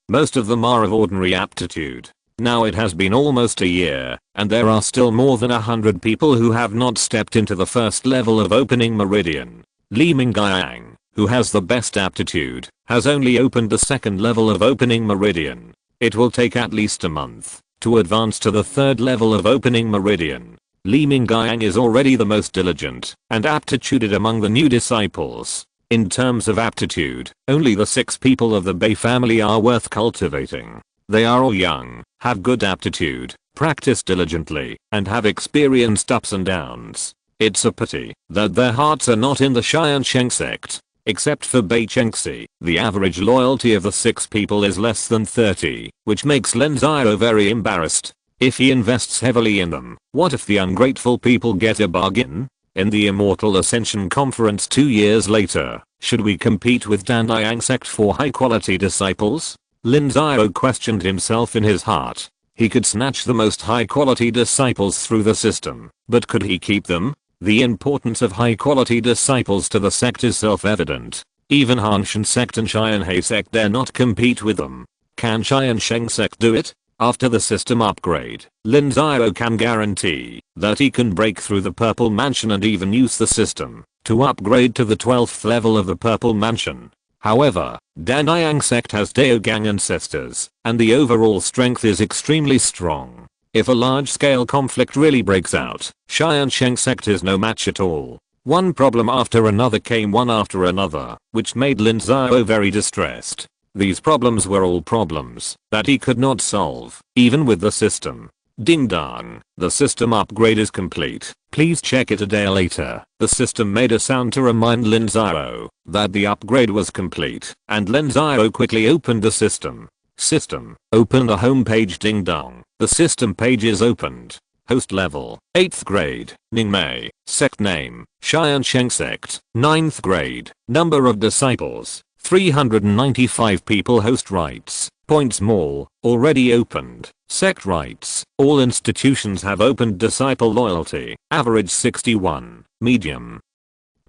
most of them are of ordinary aptitude. Now it has been almost a year, and there are still more than 100 people who have not stepped into the first level of opening meridian. Li Mingyang, who has the best aptitude, has only opened the second level of opening meridian. It will take at least a month to advance to the third level of opening meridian. Li Mingyang is already the most diligent and aptituded among the new disciples. In terms of aptitude, only the 6 people of the Bai family are worth cultivating. They are all young, have good aptitude, practice diligently, and have experienced ups and downs. It's a pity that their hearts are not in the Tiansheng Sect. Except for Bai Chengxi, the average loyalty of the 6 people is less than 30, which makes Lin Xiao very embarrassed. If he invests heavily in them, what if the ungrateful people get a bargain? In the Immortal Ascension Conference 2 years later, should we compete with Tiansheng Sect for high quality disciples? Lin Xiao questioned himself in his heart. He could snatch the most high quality disciples through the system, but could he keep them? The importance of high quality disciples to the sect is self-evident. Even Tiansheng Sect and Tianhe Sect dare not compete with them. Can Tiansheng Sect do it? After the system upgrade, Lin Xiao can guarantee that he can break through the Purple Mansion and even use the system to upgrade to the 12th level of the Purple Mansion. However, Tiansheng Sect has Daogang ancestors, and the overall strength is extremely strong. If a large-scale conflict really breaks out, Tiansheng Sect is no match at all. One problem after another came one after another, which made Lin Xiao very distressed. These problems were all problems that he could not solve, even with the system. Ding dong, the system upgrade is complete. Please check it a day later. The system made a sound to remind Lin Xiao that the upgrade was complete, and Lin Xiao quickly opened the system. System, open the home page. Ding dong, the system page is opened. Host level, 8th grade, Ningmei, sect name, Tiansheng Sect, 9th grade, number of disciples, 395 people. Host rights, point small, already opened. Sect rights, all institutions have opened. Disciple loyalty, average 61, medium.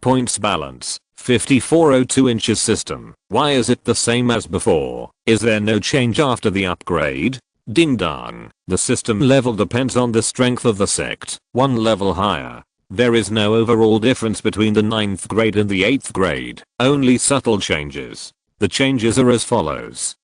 Points balance, 5402 inches. System, why is it the same as before? Is there no change after the upgrade? Ding dong, the system level depends on the strength of the sect, one level higher. There is no overall difference between the 9th grade and the 8th grade, only subtle changes. The changes are as follows.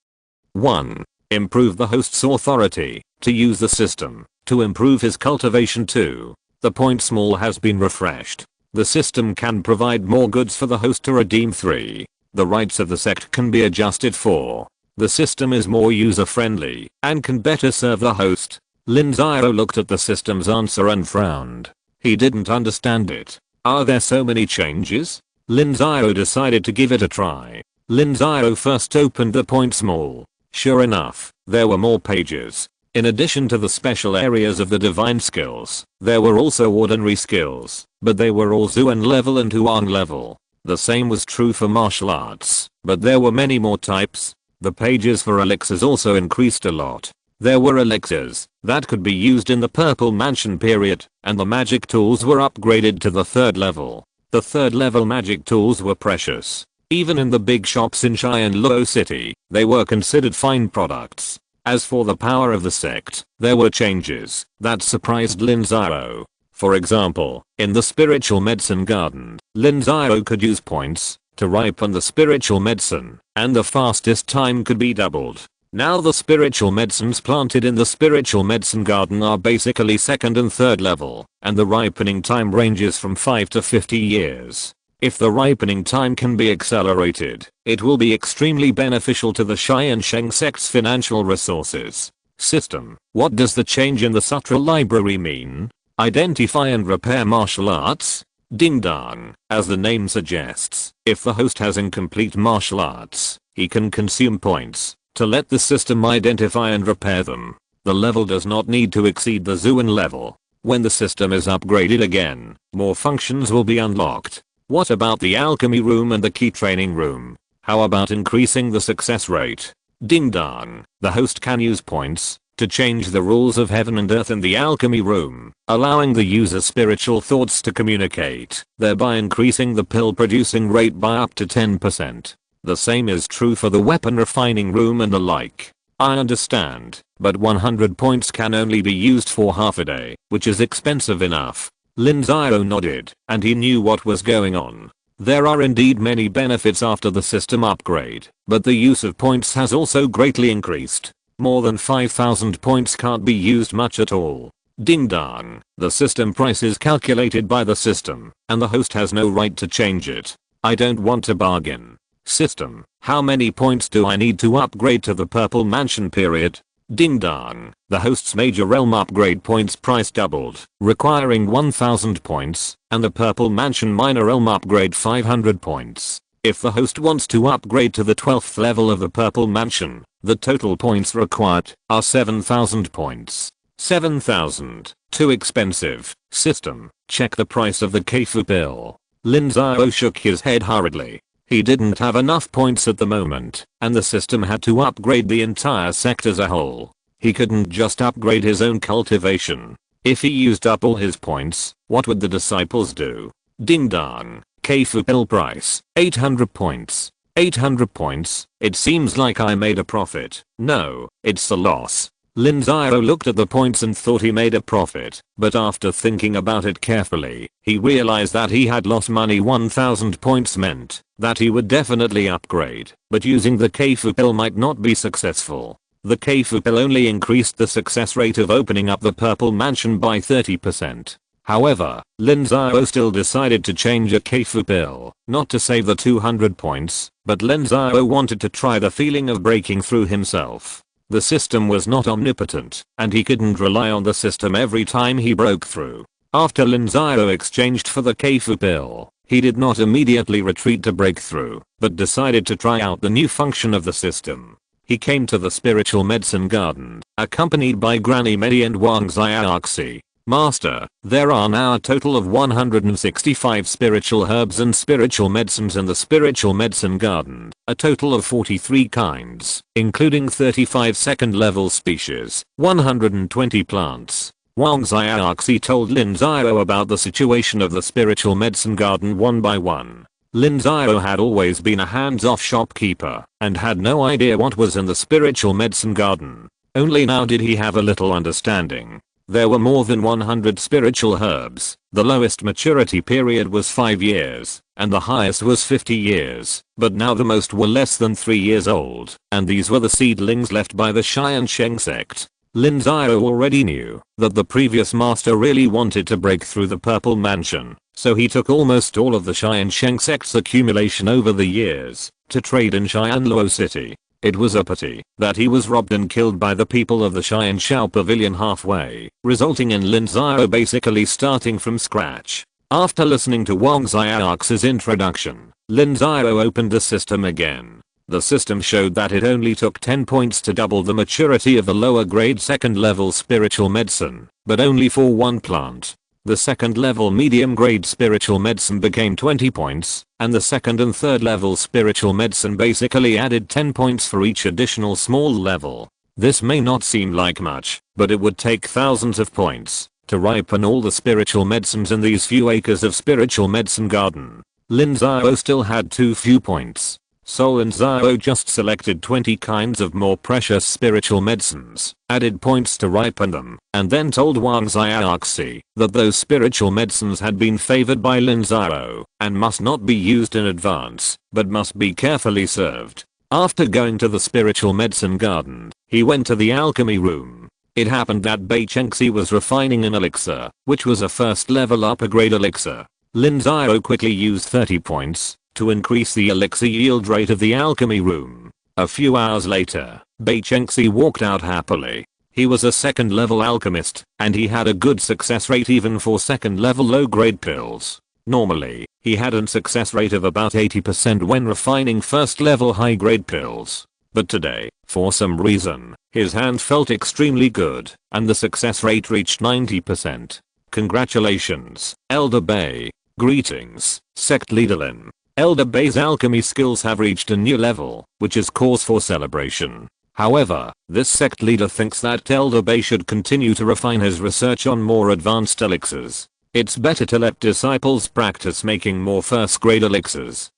1. Improve the host's authority to use the system, to improve his cultivation. 2. The point small has been refreshed. The system can provide more goods for the host to redeem. 3. The rights of the sect can be adjusted. 4. The system is more user-friendly and can better serve the host. Lin Xiao looked at the system's answer and frowned. He didn't understand it. Are there so many changes? Lin Xiao decided to give it a try. Lin Xiao first opened the point small. Sure enough, there were more pages. In addition to the special areas of the divine skills, there were also ordinary skills, but they were all Zuan level and Huang level. The same was true for martial arts, but there were many more types. The pages for elixirs also increased a lot. There were elixirs that could be used in the Purple Mansion period, and the magic tools were upgraded to the 3rd level. The 3rd level magic tools were precious. Even in the big shops in Xianluo City, they were considered fine products. As for the power of the sect, there were changes that surprised Lin Xiao. For example, in the spiritual medicine garden, Lin Xiao could use points to ripen the spiritual medicine, and the fastest time could be doubled. Now the spiritual medicines planted in the spiritual medicine garden are basically 2nd and 3rd level, and the ripening time ranges from 5 to 50 years. If the ripening time can be accelerated, it will be extremely beneficial to the Tiansheng Sect's financial resources. System, what does the change in the Sutra library mean? Identify and repair martial arts? Ding dong, as the name suggests, if the host has incomplete martial arts, he can consume points to let the system identify and repair them. The level does not need to exceed the Zuan level. When the system is upgraded again, more functions will be unlocked. What about the alchemy room and the key training room? How about increasing the success rate? Ding dong, the host can use points to change the rules of heaven and earth in the alchemy room, allowing the user spiritual thoughts to communicate, thereby increasing the pill producing rate by up to 10%. The same is true for the weapon refining room and the like. I understand, but 100 points can only be used for half a day, which is expensive enough. Lin Xiao nodded, and he knew what was going on. There are indeed many benefits after the system upgrade, but the use of points has also greatly increased. More than 5,000 points can't be used much at all. Ding dong, the system price is calculated by the system, and the host has no right to change it. I don't want to bargain. System, how many points do I need to upgrade to the Purple Mansion period? Ding dong, the host's major realm upgrade points price doubled, requiring 1000 points, and the Purple Mansion minor realm upgrade 500 points. If the host wants to upgrade to the 12th level of the Purple Mansion, the total points required are 7000 points. 7,000, too expensive. System, check the price of the Keifu pill. Lin Xiao shook his head hurriedly. He didn't have enough points at the moment, and the system had to upgrade the entire sect as a whole. He couldn't just upgrade his own cultivation. If he used up all his points, what would the disciples do? Ding dong, Keifu pill price, 800 points. 800 points, it seems like I made a profit. No, it's a loss. Lin Xiao looked at the points and thought he made a profit, but after thinking about it carefully, he realized that he had lost money. 1000 points meant that he would definitely upgrade, but using the Keifu pill might not be successful. The Keifu pill only increased the success rate of opening up the purple mansion by 30%. However, Lin Xiao still decided to change a Keifu pill, not to save the 200 points, but Lin Xiao wanted to try the feeling of breaking through himself. The system was not omnipotent, and he couldn't rely on the system every time he broke through. After Lin Xiao exchanged for the Keifu pill, he did not immediately retreat to break through, but decided to try out the new function of the system. He came to the spiritual medicine garden, accompanied by Granny Mei and Wang Xiaoxi. Master, there are now a total of 165 spiritual herbs and spiritual medicines in the spiritual medicine garden, a total of 43 kinds, including 35 second level species, 120 plants. Wang Xiaoxi told Lin Xiao about the situation of the spiritual medicine garden one by one. Lin Xiao had always been a hands-off shopkeeper and had no idea what was in the spiritual medicine garden. Only now did he have a little understanding. There were more than 100 spiritual herbs. The lowest maturity period was 5 years, and the highest was 50 years, but now the most were less than 3 years old, and these were the seedlings left by the Tiansheng Sect. Lin Xiao already knew that the previous master really wanted to break through the purple mansion, so he took almost all of the Tiansheng Sect's accumulation over the years to trade in Xianluo City. It was a pity that he was robbed and killed by the people of the Xianshao Pavilion halfway, resulting in Lin Xiao basically starting from scratch. After listening to Wang Xiaoxi's introduction, Lin Xiao opened the system again. The system showed that it only took 10 points to double the maturity of the lower grade second level spiritual medicine, but only for one plant. The second level medium grade spiritual medicine became 20 points, and the second and third level spiritual medicine basically added 10 points for each additional small level. This may not seem like much, but it would take thousands of points to ripen all the spiritual medicines in these few acres of spiritual medicine garden. Lin Xiao still had too few points. So Lin Xiao just selected 20 kinds of more precious spiritual medicines, added points to ripen them, and then told Wang Xiaoxi that those spiritual medicines had been favored by Lin Xiao and must not be used in advance, but must be carefully served. After going to the spiritual medicine garden, he went to the alchemy room. It happened that Bei Chengxi was refining an elixir, which was a first level upper grade elixir. Lin Xiao quickly used 30 points to increase the elixir yield rate of the alchemy room. A few hours later, Bei Chengxi walked out happily. He was a second level alchemist, and he had a good success rate even for second level low grade pills. Normally, he had a success rate of about 80% when refining first level high grade pills. But today, for some reason, his hand felt extremely good, and the success rate reached 90%. Congratulations, Elder Bei. Greetings, Sect Leader Lin. Elder Bei's alchemy skills have reached a new level, which is cause for celebration. However, this sect leader thinks that Elder Bei should continue to refine his research on more advanced elixirs. It's better to let disciples practice making more first grade elixirs.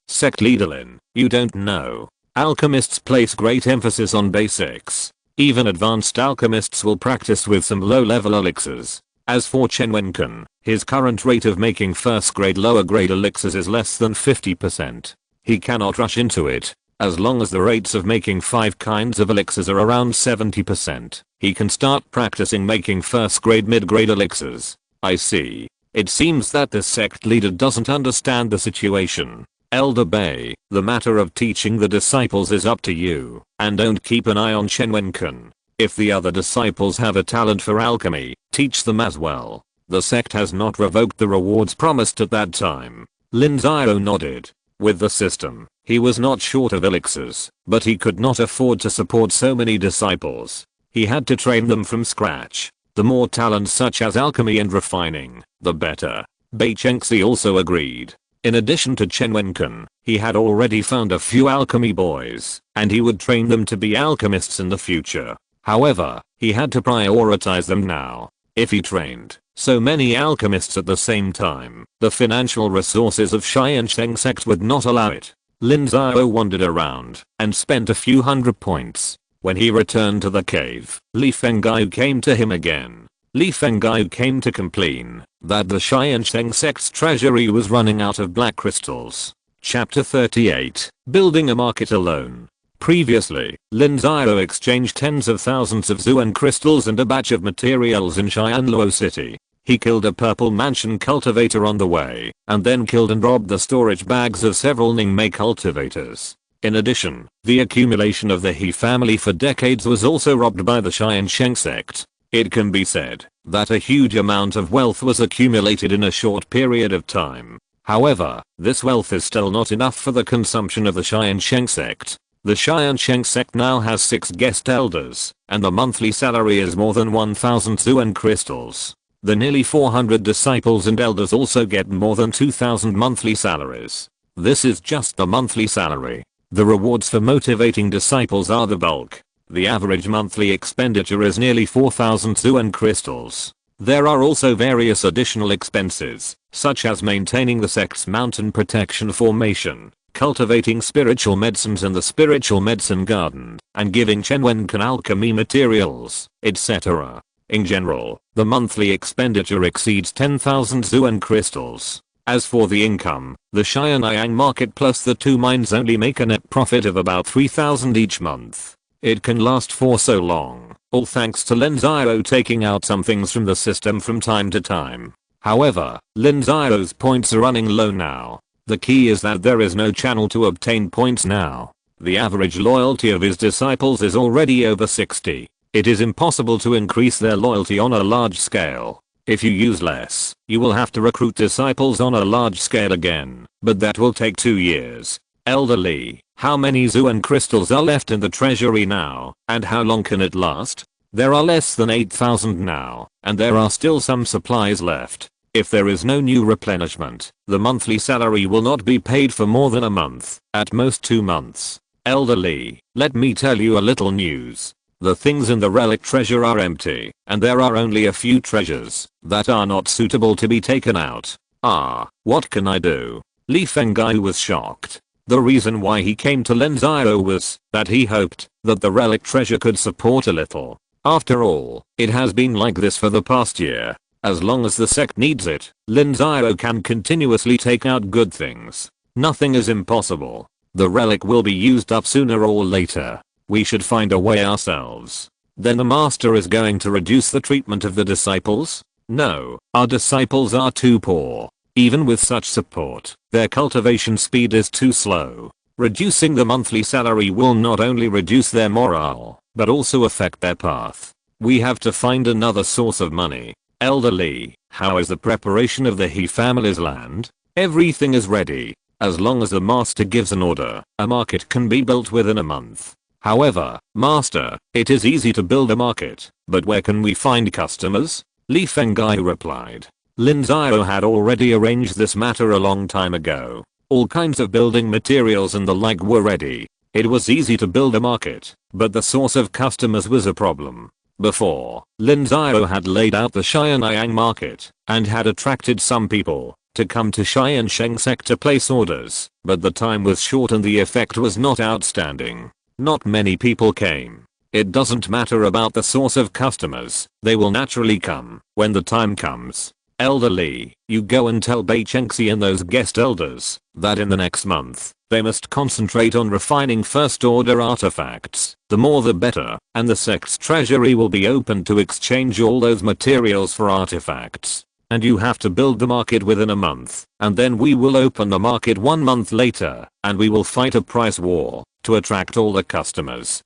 Sect Leader Lin, you don't know. Alchemists place great emphasis on basics. Even advanced alchemists will practice with some low level elixirs. As for Chen Wenken, his current rate of making first grade lower grade elixirs is less than 50%. He cannot rush into it. As long as the rates of making 5 kinds of elixirs are around 70%, he can start practicing making first grade mid grade elixirs. I see. It seems that the sect leader doesn't understand the situation. Elder Bei, the matter of teaching the disciples is up to you, and don't keep an eye on Chen Wenken. If the other disciples have a talent for alchemy, teach them as well. The sect has not revoked the rewards promised at that time. Lin Xiao nodded. With the system, he was not short of elixirs, but he could not afford to support so many disciples. He had to train them from scratch. The more talents such as alchemy and refining, the better. Bei Chengxi also agreed. In addition to Chen Wenken, he had already found a few alchemy boys, and he would train them to be alchemists in the future. However, he had to prioritize them now. If he trained so many alchemists at the same time, the financial resources of Tiansheng Sect would not allow it. Lin Xiao wandered around and spent a few hundred points. When he returned to the cave, Li Fenggai came to him again. Li Fenggai came to complain that the Tiansheng Sect's treasury was running out of black crystals. Chapter 38, Building a Market Alone. Previously, Lin Xiao exchanged tens of thousands of Zuan crystals and a batch of materials in Xianluo City. He killed a purple mansion cultivator on the way, and then killed and robbed the storage bags of several Ningmei cultivators. In addition, the accumulation of the He family for decades was also robbed by the Tiansheng Sect. It can be said that a huge amount of wealth was accumulated in a short period of time. However, this wealth is still not enough for the consumption of the Tiansheng Sect. The Tiansheng Sect now has 6 guest elders, and the monthly salary is more than 1,000 Zuan crystals. The nearly 400 disciples and elders also get more than 2,000 monthly salaries. This is just the monthly salary. The rewards for motivating disciples are the bulk. The average monthly expenditure is nearly 4,000 Zuan crystals. There are also various additional expenses, such as maintaining the sect's mountain protection formation, cultivating spiritual medicines in the spiritual medicine garden, and giving Chenwenkan alchemy materials, etc. In general, the monthly expenditure exceeds 10,000 Zuan crystals. As for the income, the Xianyang market plus the 2 mines only make a net profit of about 3,000 each month. It can last for so long, all thanks to Lin Xiao taking out some things from the system from time to time. However, Lin Xiao's points are running low now. The key is that there is no channel to obtain points now. The average loyalty of his disciples is already over 60. It is impossible to increase their loyalty on a large scale. If you use less, you will have to recruit disciples on a large scale again, but that will take 2 years. Elder Li, how many Zuan crystals are left in the treasury now, and how long can it last? There are less than 8,000 now, and there are still some supplies left. If there is no new replenishment, the monthly salary will not be paid for more than a month, at most 2 months. Elder Li, let me tell you a little news. The things in the relic treasure are empty, and there are only a few treasures that are not suitable to be taken out. What can I do? Li Fenggai was shocked. The reason why he came to Lin Xiao was that he hoped that the relic treasure could support a little. After all, it has been like this for the past year. As long as the sect needs it, Lin Xiao can continuously take out good things. Nothing is impossible. The relic will be used up sooner or later. We should find a way ourselves. Then the master is going to reduce the treatment of the disciples? No, our disciples are too poor. Even with such support, their cultivation speed is too slow. Reducing the monthly salary will not only reduce their morale, but also affect their path. We have to find another source of money. Elder Li, how is the preparation of the He family's land? Everything is ready. As long as the master gives an order, a market can be built within a month. However, master, it is easy to build a market, but where can we find customers? Li Fenggai replied. Lin Xiao had already arranged this matter a long time ago. All kinds of building materials and the like were ready. It was easy to build a market, but the source of customers was a problem. Before, Lin Xiao had laid out the Xianyang market, and had attracted some people to come to Tiansheng Sect to place orders, but the time was short and the effect was not outstanding. Not many people came. It doesn't matter about the source of customers, they will naturally come when the time comes. Elder Li, you go and tell Bei Chengxi and those guest elders that in the next month, they must concentrate on refining first order artifacts. The more the better, and the sect's treasury will be open to exchange all those materials for artifacts. And you have to build the market within a month, and then we will open the market 1 month later, and we will fight a price war to attract all the customers.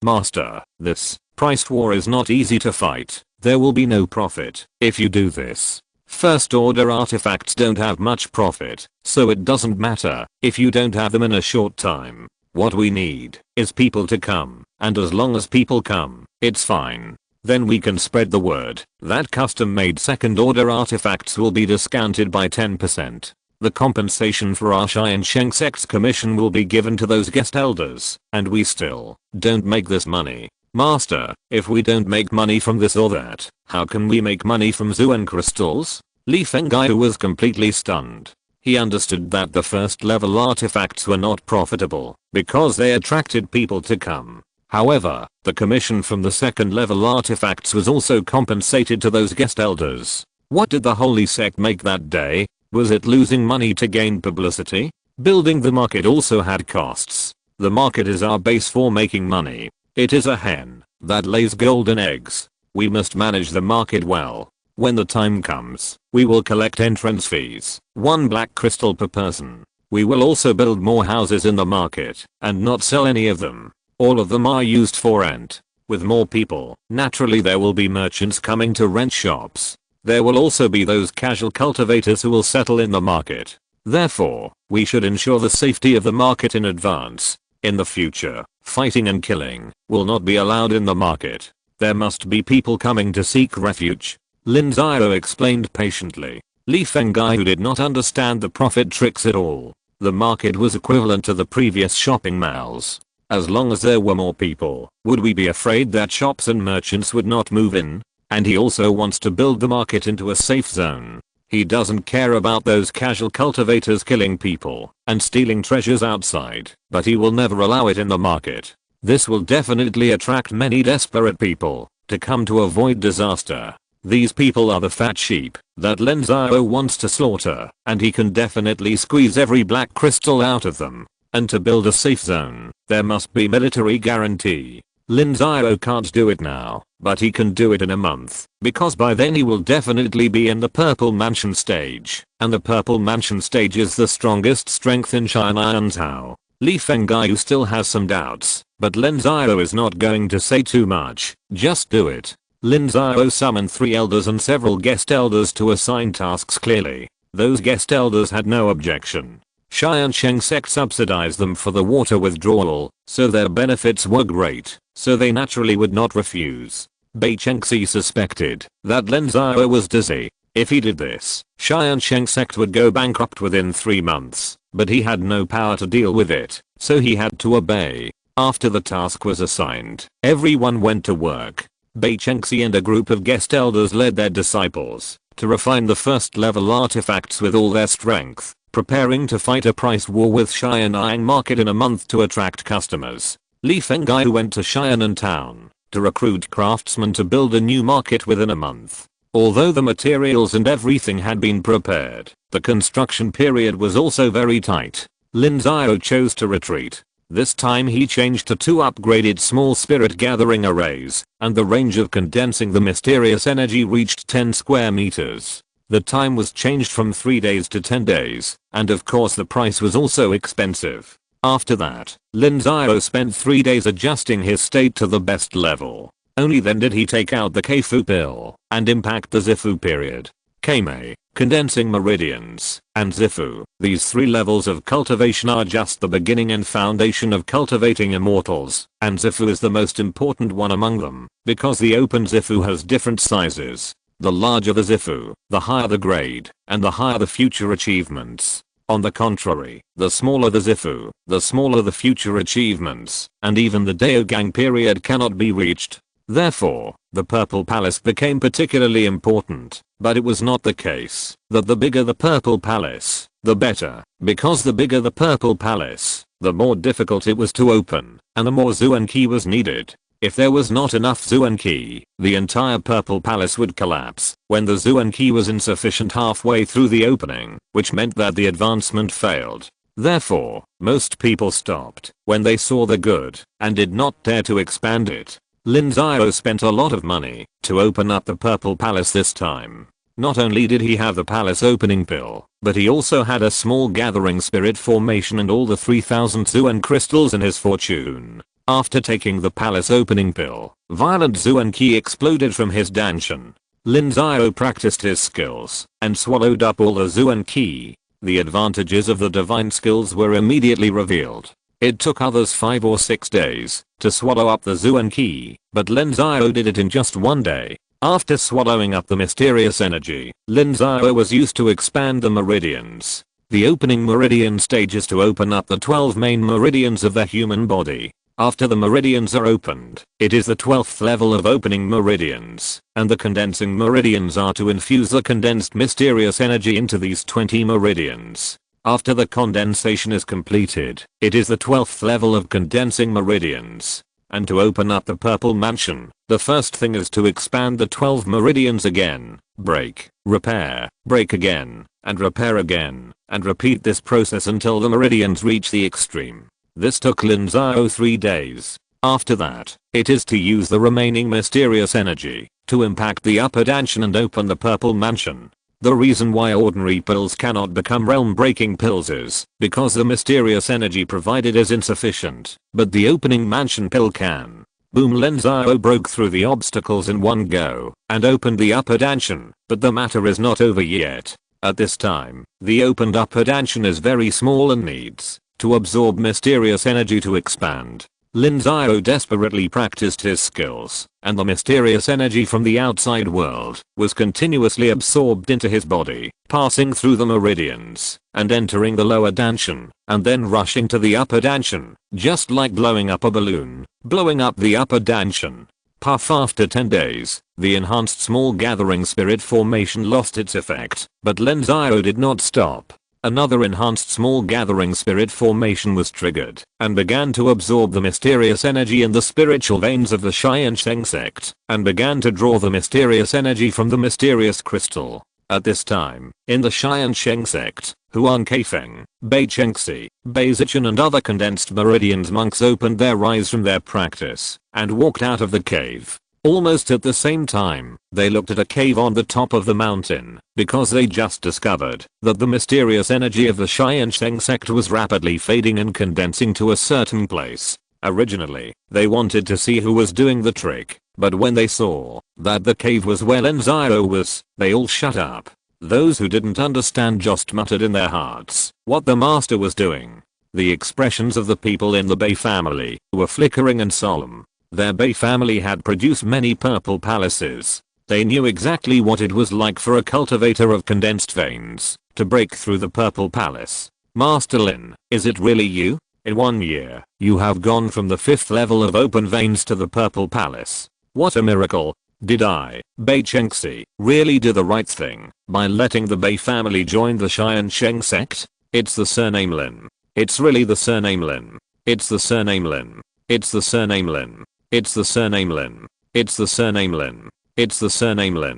Master, this price war is not easy to fight. There will be no profit if you do this. First order artifacts don't have much profit, so it doesn't matter if you don't have them in a short time. What we need is people to come, and as long as people come, it's fine. Then we can spread the word that custom-made second order artifacts will be discounted by 10%. The compensation for our Tiansheng Sect's commission will be given to those guest elders, and we still don't make this money. Master, if we don't make money from this or that, how can we make money from Zuan crystals? Li Fenggai was completely stunned. He understood that the first level artifacts were not profitable because they attracted people to come. However, the commission from the second level artifacts was also compensated to those guest elders. What did the Holy Sect make that day? Was it losing money to gain publicity? Building the market also had costs. The market is our base for making money. It is a hen that lays golden eggs. We must manage the market well. When the time comes, we will collect entrance fees, 1 black crystal per person. We will also build more houses in the market and not sell any of them. All of them are used for rent. With more people, naturally there will be merchants coming to rent shops. There will also be those casual cultivators who will settle in the market. Therefore, we should ensure the safety of the market in advance. In the future, fighting and killing will not be allowed in the market. There must be people coming to seek refuge. Lin Xiao explained patiently. Li Fengai, who did not understand the profit tricks at all. The market was equivalent to the previous shopping malls. As long as there were more people, would we be afraid that shops and merchants would not move in? And he also wants to build the market into a safe zone. He doesn't care about those casual cultivators killing people and stealing treasures outside, but he will never allow it in the market. This will definitely attract many desperate people to come to avoid disaster. These people are the fat sheep that Lin Xiao wants to slaughter, and he can definitely squeeze every black crystal out of them. And to build a safe zone, there must be military guarantee. Lin Xiao can't do it now, but he can do it in a month, because by then he will definitely be in the Purple Mansion stage, and the Purple Mansion stage is the strongest strength in Tiansheng. Li Fengai still has some doubts, but Lin Xiao is not going to say too much, just do it. Lin Xiao summoned 3 elders and several guest elders to assign tasks clearly. Those guest elders had no objection. Tiansheng Sect subsidized them for the water withdrawal, so their benefits were great, so they naturally would not refuse. Bei Chengxi suspected that Lin Xiao was dizzy. If he did this, Tiansheng Sect would go bankrupt within 3 months, but he had no power to deal with it, so he had to obey. After the task was assigned, everyone went to work. Bei Chengxi and a group of guest elders led their disciples to refine the first level artifacts with all their strength, preparing to fight a price war with Xianyang market in a month to attract customers. Li Fengai went to Xianan town to recruit craftsmen to build a new market within a month. Although the materials and everything had been prepared, the construction period was also very tight. Lin Xiao chose to retreat. This time he changed to 2 upgraded small spirit gathering arrays, and the range of condensing the mysterious energy reached 10 square meters. The time was changed from 3 days to 10 days, and of course the price was also expensive. After that, Lin Xiao spent 3 days adjusting his state to the best level. Only then did he take out the Keifu pill and impact the Zifu period. Keimei, condensing meridians, and Zifu, these 3 levels of cultivation are just the beginning and foundation of cultivating immortals, and Zifu is the most important one among them, because the open Zifu has different sizes. The larger the Zifu, the higher the grade, and the higher the future achievements. On the contrary, the smaller the Zifu, the smaller the future achievements, and even the Daogang period cannot be reached. Therefore, the Purple Palace became particularly important, but it was not the case that the bigger the Purple Palace, the better, because the bigger the Purple Palace, the more difficult it was to open, and the more Zuan Qi was needed. If there was not enough Zuan Qi, the entire Purple Palace would collapse. When the Zuan Qi was insufficient halfway through the opening, which meant that the advancement failed. Therefore, most people stopped when they saw the good and did not dare to expand it. Lin Xiao spent a lot of money to open up the Purple Palace this time. Not only did he have the palace opening pill, but he also had a small gathering spirit formation and all the 3000 Zuan crystals in his fortune. After taking the palace opening pill, violent Zuan Qi exploded from his danshan. Lin Xiao practiced his skills and swallowed up all the Zuan Qi. The advantages of the divine skills were immediately revealed. It took others 5 or 6 days to swallow up the Zuan Qi, but Lin Xiao did it in just 1 day. After swallowing up the mysterious energy, Lin Xiao was used to expand the meridians. The opening meridian stage is to open up the 12 main meridians of the human body. After the meridians are opened, it is the 12th level of opening meridians, and the condensing meridians are to infuse the condensed mysterious energy into these 20 meridians. After the condensation is completed, it is the 12th level of condensing meridians. And to open up the purple mansion, the first thing is to expand the 12 meridians again. Break, repair, break again, and repair again, and repeat this process until the meridians reach the extreme. This took Lin Xiao 3 days. After that, it is to use the remaining mysterious energy to impact the upper dimension and open the purple mansion. The reason why ordinary pills cannot become realm-breaking pills is because the mysterious energy provided is insufficient, but the opening mansion pill can. Boom, Lin Xiao broke through the obstacles in one go and opened the upper dimension, but the matter is not over yet. At this time, the opened upper dimension is very small and needs to absorb mysterious energy to expand. Lin Xiao desperately practiced his skills, and the mysterious energy from the outside world was continuously absorbed into his body, passing through the meridians, and entering the lower dimension, and then rushing to the upper dimension, just like blowing up a balloon, blowing up the upper dimension. Puff. After 10 days, the enhanced small gathering spirit formation lost its effect, but Lin Xiao did not stop. Another enhanced small gathering spirit formation was triggered and began to absorb the mysterious energy in the spiritual veins of the Tiansheng Sect and began to draw the mysterious energy from the mysterious crystal. At this time, in the Tiansheng Sect, Huan Kaifeng, Bei Chengxi, Bei Zichen and other condensed meridians monks opened their eyes from their practice and walked out of the cave. Almost at the same time, they looked at a cave on the top of the mountain, because they just discovered that the mysterious energy of the Tiansheng Sect was rapidly fading and condensing to a certain place. Originally, they wanted to see who was doing the trick, but when they saw that the cave was where Lin Xiao was, they all shut up. Those who didn't understand just muttered in their hearts what the master was doing. The expressions of the people in the Bei family were flickering and solemn. Their Bei family had produced many purple palaces. They knew exactly what it was like for a cultivator of condensed veins to break through the purple palace. Master Lin, is it really you? In 1 year, you have gone from the 5th level of open veins to the purple palace. What a miracle. Did I, Bei Chengxi, really do the right thing by letting the Bei family join the Tiansheng Sect? It's the surname Lin. It's really the surname Lin. It's the surname Lin. It's the surname Lin. It's the surname Lin. It's the surname Lin. It's the surname Lin.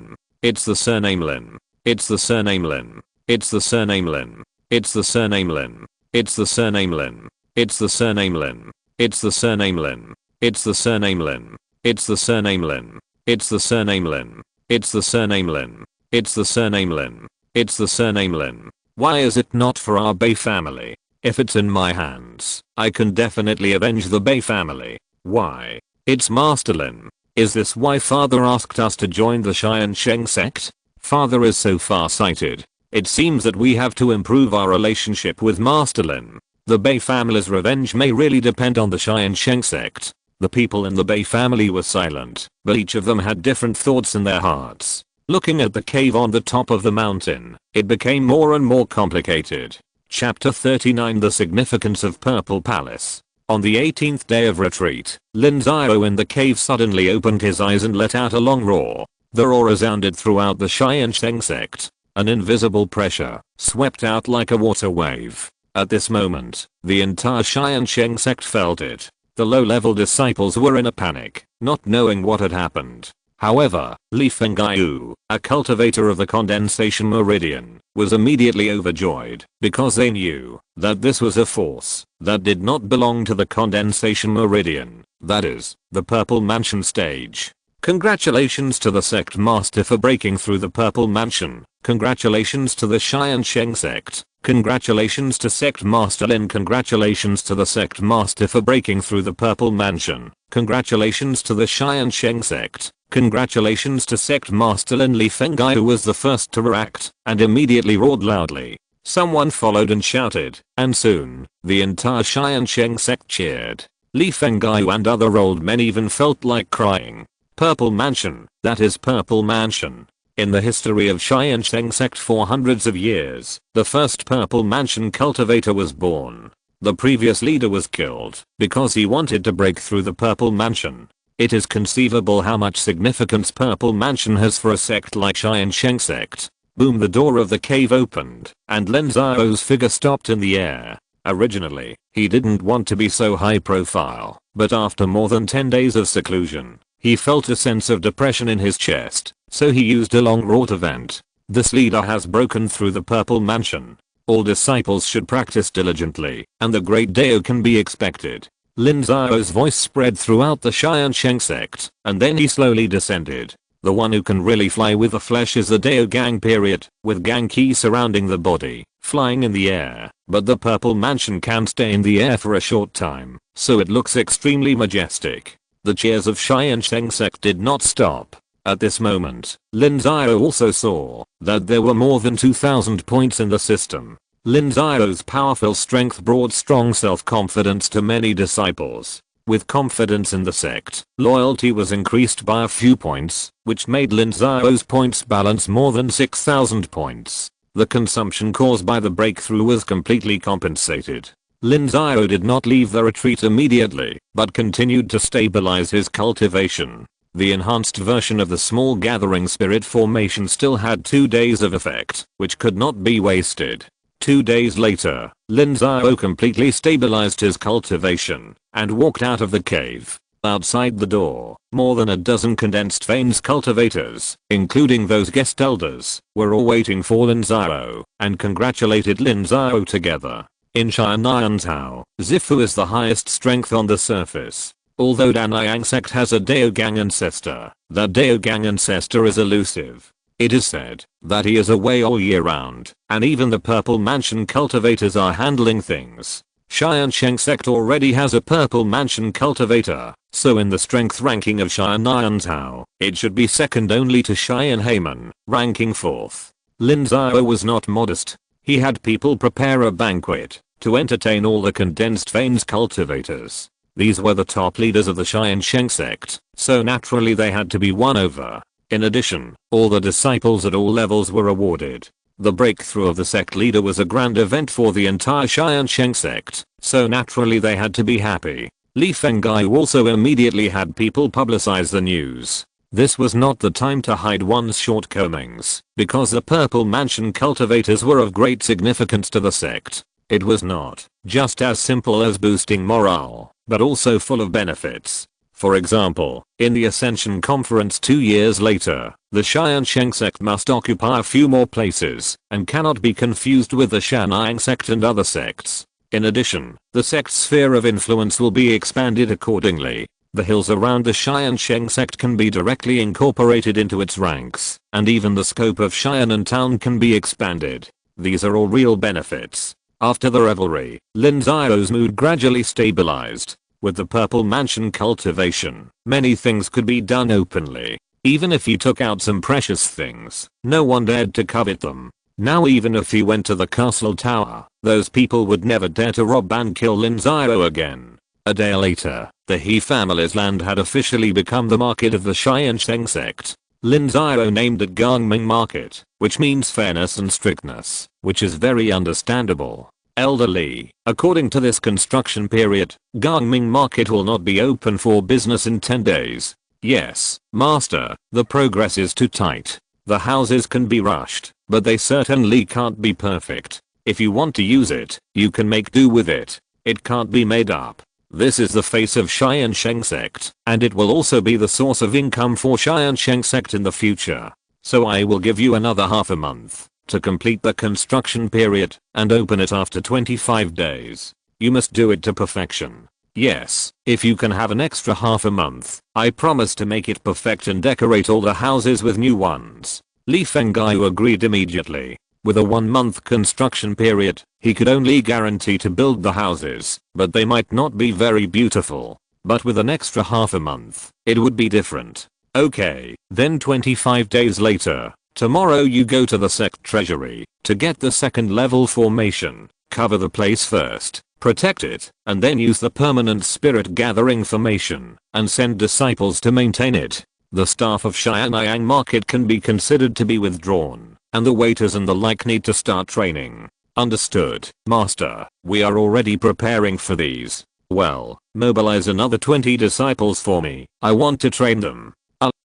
It's the surname Lin. It's the surname Lin. It's the surname Lin. It's the surname Lin. It's the surname Lin. It's the surname Lin. It's the surname Lin. It's the surname Lin. It's the surname Lin. It's the surname Lin. It's the surname Lin. It's the surname Lin. It's the surname Lin. Why is it not for our Bei family? If it's in my hands, I can definitely avenge the Bei family. Why? It's Master Lin. Is this why father asked us to join the Tiansheng Sect? Father is so far-sighted. It seems that we have to improve our relationship with Master Lin. The Bei family's revenge may really depend on the Tiansheng Sect. The people in the Bei family were silent, but each of them had different thoughts in their hearts. Looking at the cave on the top of the mountain, it became more and more complicated. Chapter 39 The Significance of Purple Palace. On the 18th day of retreat, Lin Xiao in the cave suddenly opened his eyes and let out a long roar. The roar resounded throughout the Tiansheng Sect. An invisible pressure swept out like a water wave. At this moment, the entire Tiansheng Sect felt it. The low-level disciples were in a panic, not knowing what had happened. However, Li Fengyu, a cultivator of the condensation meridian, was immediately overjoyed because they knew that this was a force that did not belong to the condensation meridian, that is, the purple mansion stage. Congratulations to the sect master for breaking through the purple mansion. Congratulations to the Tiansheng Sect. Congratulations to Sect Master Lin. Congratulations to the Sect Master for breaking through the purple mansion. Congratulations to the Tiansheng Sect. Congratulations to Sect Master Lin. Li Fengyu was the first to react and immediately roared loudly. Someone followed and shouted, and soon, the entire Tiansheng Sect cheered. Li Fengyu and other old men even felt like crying. Purple Mansion, that is Purple Mansion. In the history of Tiansheng Sect for hundreds of years, the first Purple Mansion cultivator was born. The previous leader was killed because he wanted to break through the Purple Mansion. It is conceivable how much significance Purple Mansion has for a sect like Tiansheng Sect. Boom, the door of the cave opened, and Lin Xiao's figure stopped in the air. Originally, he didn't want to be so high profile, But after more than 10 days of seclusion, he felt a sense of depression in his chest, so he used a long route event. This leader has broken through the Purple Mansion. All disciples should practice diligently, and the great Dao can be expected. Lin Xiao's voice spread throughout the Tiansheng Sect, and then he slowly descended. The one who can really fly with the flesh is the Dao Gang period, with Gang Qi surrounding the body, flying in the air, but the Purple Mansion can stay in the air for a short time, so it looks extremely majestic. The cheers of Tiansheng Sect did not stop. At this moment, Lin Xiao also saw that there were more than 2,000 points in the system. Lin Xiao's powerful strength brought strong self-confidence to many disciples. With confidence in the sect, loyalty was increased by a few points, which made Lin Xiao's points balance more than 6,000 points. The consumption caused by the breakthrough was completely compensated. Lin Xiao did not leave the retreat immediately, but continued to stabilize his cultivation. The enhanced version of the small gathering spirit formation still had 2 days of effect, which could not be wasted. 2 days later, Lin Xiao completely stabilized his cultivation and walked out of the cave. Outside the door, more than a dozen condensed veins cultivators, including those guest elders, were all waiting for Lin Xiao and congratulated Lin Xiao together. In Tiansheng, Zifu is the highest strength on the surface. Although Tiansheng Sect has a Dao Gang ancestor, that Dao Gang ancestor is elusive. It is said that he is away all year round, and even the Purple Mansion cultivators are handling things. Tiansheng Sect already has a Purple Mansion cultivator, so in the strength ranking of Tiansheng, it should be second only to Tianhemen, ranking 4th. Lin Xiao was not modest. He had people prepare a banquet to entertain all the condensed veins cultivators. These were the top leaders of the Tiansheng Sect, so naturally they had to be won over. In addition, all the disciples at all levels were awarded. The breakthrough of the sect leader was a grand event for the entire Tiansheng Sect, so naturally they had to be happy. Li Fengai also immediately had people publicize the news. This was not the time to hide one's shortcomings, because the Purple Mansion cultivators were of great significance to the sect. It was not just as simple as boosting morale, but also full of benefits. For example, in the Ascension Conference 2 years later, the Tiansheng Sect must occupy a few more places, and cannot be confused with the Tiansheng Sect and other sects. In addition, the sect's sphere of influence will be expanded accordingly. The hills around the Tiansheng Sect can be directly incorporated into its ranks, and even the scope of Xianan Town can be expanded. These are all real benefits. After the revelry, Lin Xiao's mood gradually stabilized. With the Purple Mansion cultivation, many things could be done openly. Even if he took out some precious things, no one dared to covet them. Now even if he went to the castle tower, those people would never dare to rob and kill Lin Xiao again. A day later, the He family's land had officially become the market of the Tiansheng Sect. Lin Xiao named it Gangming Market, which means fairness and strictness, which is very understandable. Elderly, according to this construction period, Gangming Market will not be open for business in 10 days. Yes, master, the progress is too tight. The houses can be rushed, but they certainly can't be perfect. If you want to use it, you can make do with it. It can't be made up. This is the face of Tiansheng Sect, and it will also be the source of income for Tiansheng Sect in the future. So I will give you another half a month to complete the construction period and open it after 25 days. You must do it to perfection. Yes, if you can have an extra half a month, I promise to make it perfect and decorate all the houses with new ones. Li Fengai agreed immediately. With a 1-month construction period, he could only guarantee to build the houses, but they might not be very beautiful. But with an extra half a month, it would be different. Okay, then 25 days later, tomorrow you go to the sect treasury to get the 2nd level formation. Cover the place first, protect it, and then use the permanent spirit gathering formation and send disciples to maintain it. The staff of Xianyang Market can be considered to be withdrawn, and the waiters and the like need to start training. Understood, master. We are already preparing for these. Well, mobilize another 20 disciples for me. I want to train them.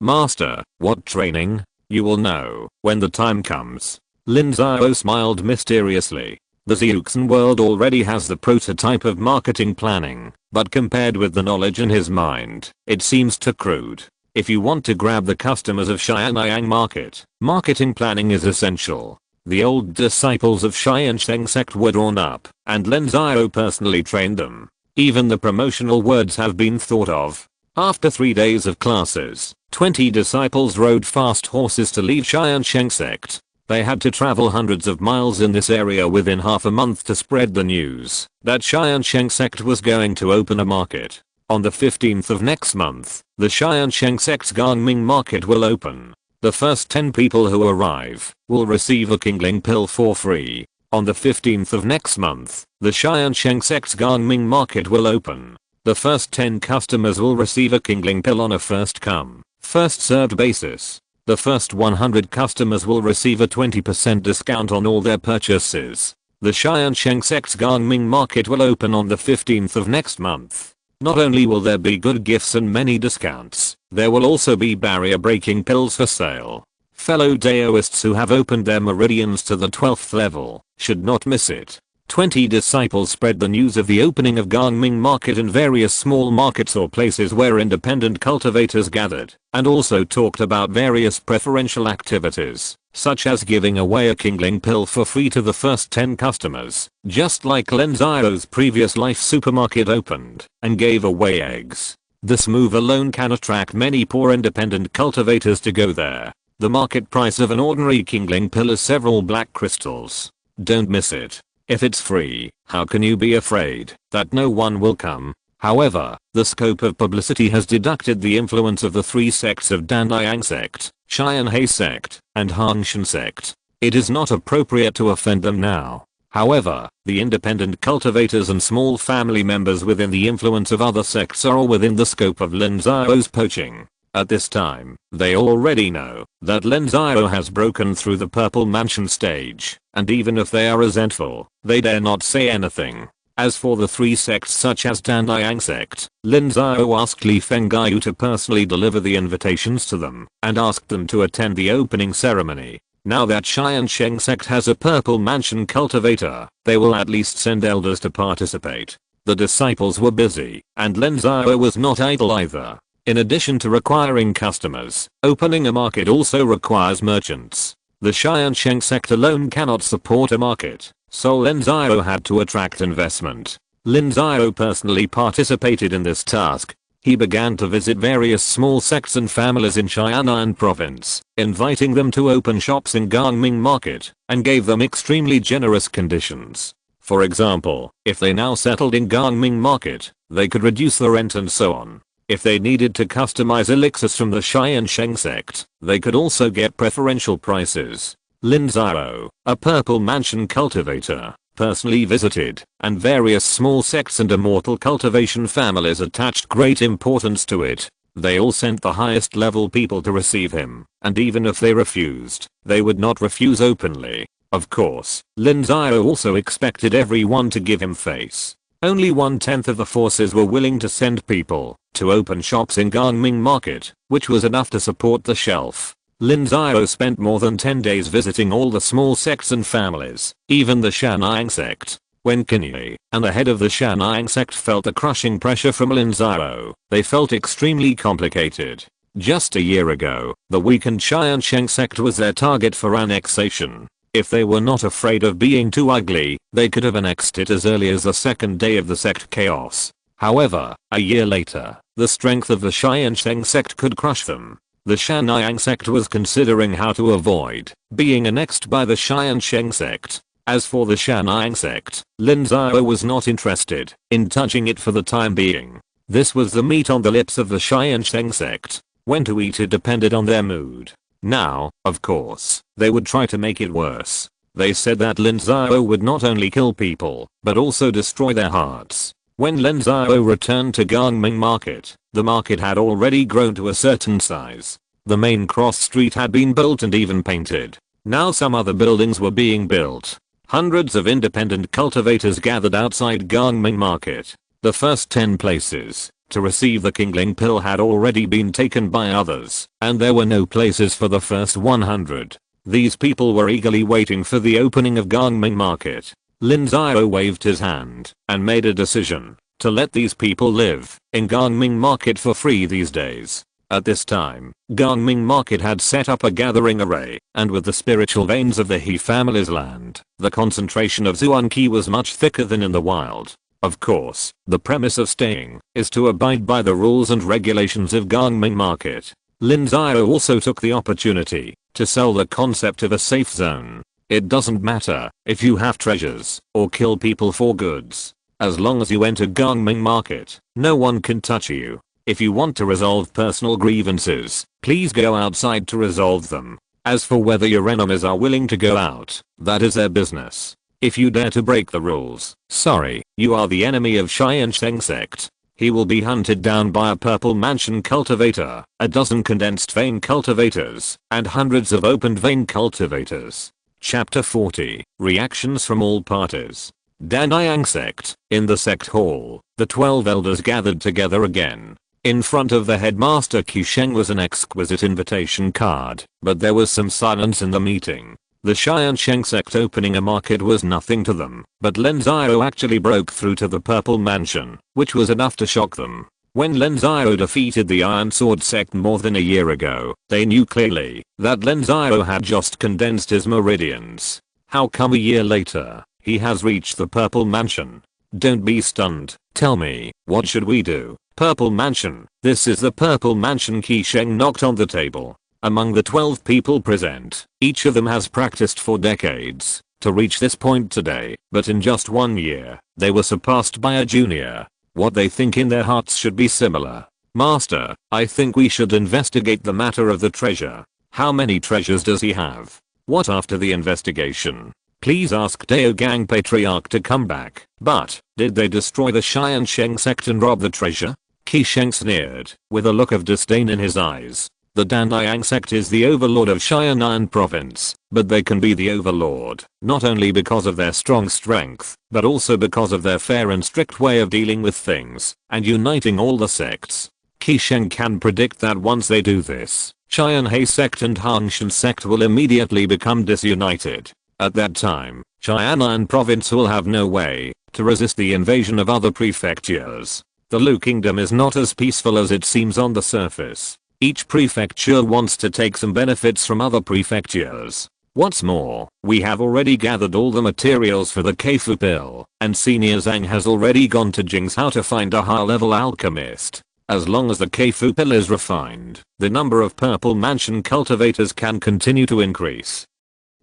Master, what training? You will know when the time comes. Lin Xiao smiled mysteriously. The Xiuxin world already has the prototype of marketing planning, but compared with the knowledge in his mind, it seems too crude. If you want to grab the customers of Xianyang market, marketing planning is essential. The old disciples of Tiansheng Sect were drawn up, and Lin Xiao personally trained them. Even the promotional words have been thought of. After 3 days of classes, 20 disciples rode fast horses to leave Tiansheng Sect. They had to travel hundreds of miles in this area within half a month to spread the news that Tiansheng Sect was going to open a market. On the 15th of next month, the Tiansheng Sect's Gangming market will open. The first 10 people who arrive will receive a Kingling pill for free. On the 15th of next month, the Tiansheng Sect's Gangming market will open. The first 10 customers will receive a Kingling pill on a first come, first served basis. The first 100 customers will receive a 20% discount on all their purchases. The Tiansheng Sect's Gangming market will open on the 15th of next month. Not only will there be good gifts and many discounts, there will also be barrier-breaking pills for sale. Fellow Daoists who have opened their meridians to the 12th level should not miss it. 20 disciples spread the news of the opening of Gangming market in various small markets or places where independent cultivators gathered, and also talked about various preferential activities, such as giving away a Kingling pill for free to the first 10 customers, just like Lin Xiao's previous life supermarket opened, and gave away eggs. This move alone can attract many poor independent cultivators to go there. The market price of an ordinary Kingling pill is several black crystals. Don't miss it. If it's free, how can you be afraid that no one will come? However, the scope of publicity has deducted the influence of the 3 sects of Danliang Sect, Tianhe Sect, and Hangshan Sect. It is not appropriate to offend them now. However, the independent cultivators and small family members within the influence of other sects are all within the scope of Lin Xiao's poaching. At this time, they already know that Lin Xiao has broken through the Purple Mansion stage, and even if they are resentful, they dare not say anything. As for the 3 sects such as Danliang Sect, Lin Xiao asked Li Fengyu to personally deliver the invitations to them, and asked them to attend the opening ceremony. Now that Tiansheng Sect has a Purple Mansion cultivator, they will at least send elders to participate. The disciples were busy, and Lin Xiao was not idle either. In addition to requiring customers, opening a market also requires merchants. The Tiansheng Sect alone cannot support a market, so Lin Xiao had to attract investment. Lin Xiao personally participated in this task. He began to visit various small sects and families in Xianan province, inviting them to open shops in Gangming market, and gave them extremely generous conditions. For example, if they now settled in Gangming market, they could reduce the rent and so on. If they needed to customize elixirs from the Tiansheng Sect, they could also get preferential prices. Lin Xiao, a Purple Mansion cultivator, personally visited, and various small sects and immortal cultivation families attached great importance to it. They all sent the highest level people to receive him, and even if they refused, they would not refuse openly. Of course, Lin Xiao also expected everyone to give him face. Only 1/10 of the forces were willing to send people to open shops in Gangming market, which was enough to support the shelf. Lin Xiao spent more than 10 days visiting all the small sects and families, even the Shannyang Sect. When Qinyi and the head of the Shannyang Sect felt the crushing pressure from Lin Xiao, they felt extremely complicated. Just a year ago, the weakened Tiansheng Sect was their target for annexation. If they were not afraid of being too ugly, they could have annexed it as early as the second day of the sect chaos. However, a year later, the strength of the Tiansheng Sect could crush them. The Shannyang Sect was considering how to avoid being annexed by the Tiansheng Sect. As for the Shannyang Sect, Lin Xiao was not interested in touching it for the time being. This was the meat on the lips of the Tiansheng Sect. When to eat it depended on their mood. Now, of course, they would try to make it worse. They said that Lin Xiao would not only kill people, but also destroy their hearts. When Lin Xiao returned to Gangming market, the market had already grown to a certain size. The main cross street had been built and even painted. Now some other buildings were being built. Hundreds of independent cultivators gathered outside Gangming market. The first 10 places to receive the Kingling pill had already been taken by others, and there were no places for the first 100. These people were eagerly waiting for the opening of Gangming market. Lin Xiao waved his hand and made a decision to let these people live in Gangming Market for free these days. At this time, Gangming Market had set up a gathering array, and with the spiritual veins of the He family's land, the concentration of Zuan Qi was much thicker than in the wild. Of course, the premise of staying is to abide by the rules and regulations of Gangming Market. Lin Xiao also took the opportunity to sell the concept of a safe zone. It doesn't matter if you have treasures or kill people for goods. As long as you enter Gangming Market, no one can touch you. If you want to resolve personal grievances, please go outside to resolve them. As for whether your enemies are willing to go out, that is their business. If you dare to break the rules, sorry, you are the enemy of Tiansheng Sect. He will be hunted down by a purple mansion cultivator, a dozen condensed vein cultivators, and hundreds of opened vein cultivators. Chapter 40. Reactions from all parties. Tiansheng Sect. In the sect hall, the 12 elders gathered together again. In front of the headmaster Qisheng was an exquisite invitation card, but there was some silence in the meeting. The Tiansheng Sect opening a market was nothing to them, but Lin Xiao actually broke through to the Purple Mansion, which was enough to shock them. When Lin Xiao defeated the Iron Sword Sect more than a year ago, they knew clearly that Lin Xiao had just condensed his meridians. How come a year later, he has reached the Purple Mansion? Don't be stunned, tell me, what should we do? Purple Mansion, this is the Purple Mansion. Qisheng knocked on the table. Among the 12 people present, each of them has practiced for decades to reach this point today, but in just 1 year, they were surpassed by a junior. What they think in their hearts should be similar. Master, I think we should investigate the matter of the treasure. How many treasures does he have? What after the investigation? Please ask Daogang Patriarch to come back. But, did they destroy the Tiansheng Sect and rob the treasure? Qisheng sneered, with a look of disdain in his eyes. The Tiansheng Sect is the overlord of Xianan province, but they can be the overlord, not only because of their strong strength, but also because of their fair and strict way of dealing with things, and uniting all the sects. Qisheng can predict that once they do this, Tianhe Sect and Hangshan Sect will immediately become disunited. At that time, Xianan province will have no way to resist the invasion of other prefectures. The Lu Kingdom is not as peaceful as it seems on the surface. Each prefecture wants to take some benefits from other prefectures. What's more, we have already gathered all the materials for the Keifu pill, and Senior Zhang has already gone to Jingzhou to find a high-level alchemist. As long as the Keifu pill is refined, the number of Purple Mansion cultivators can continue to increase.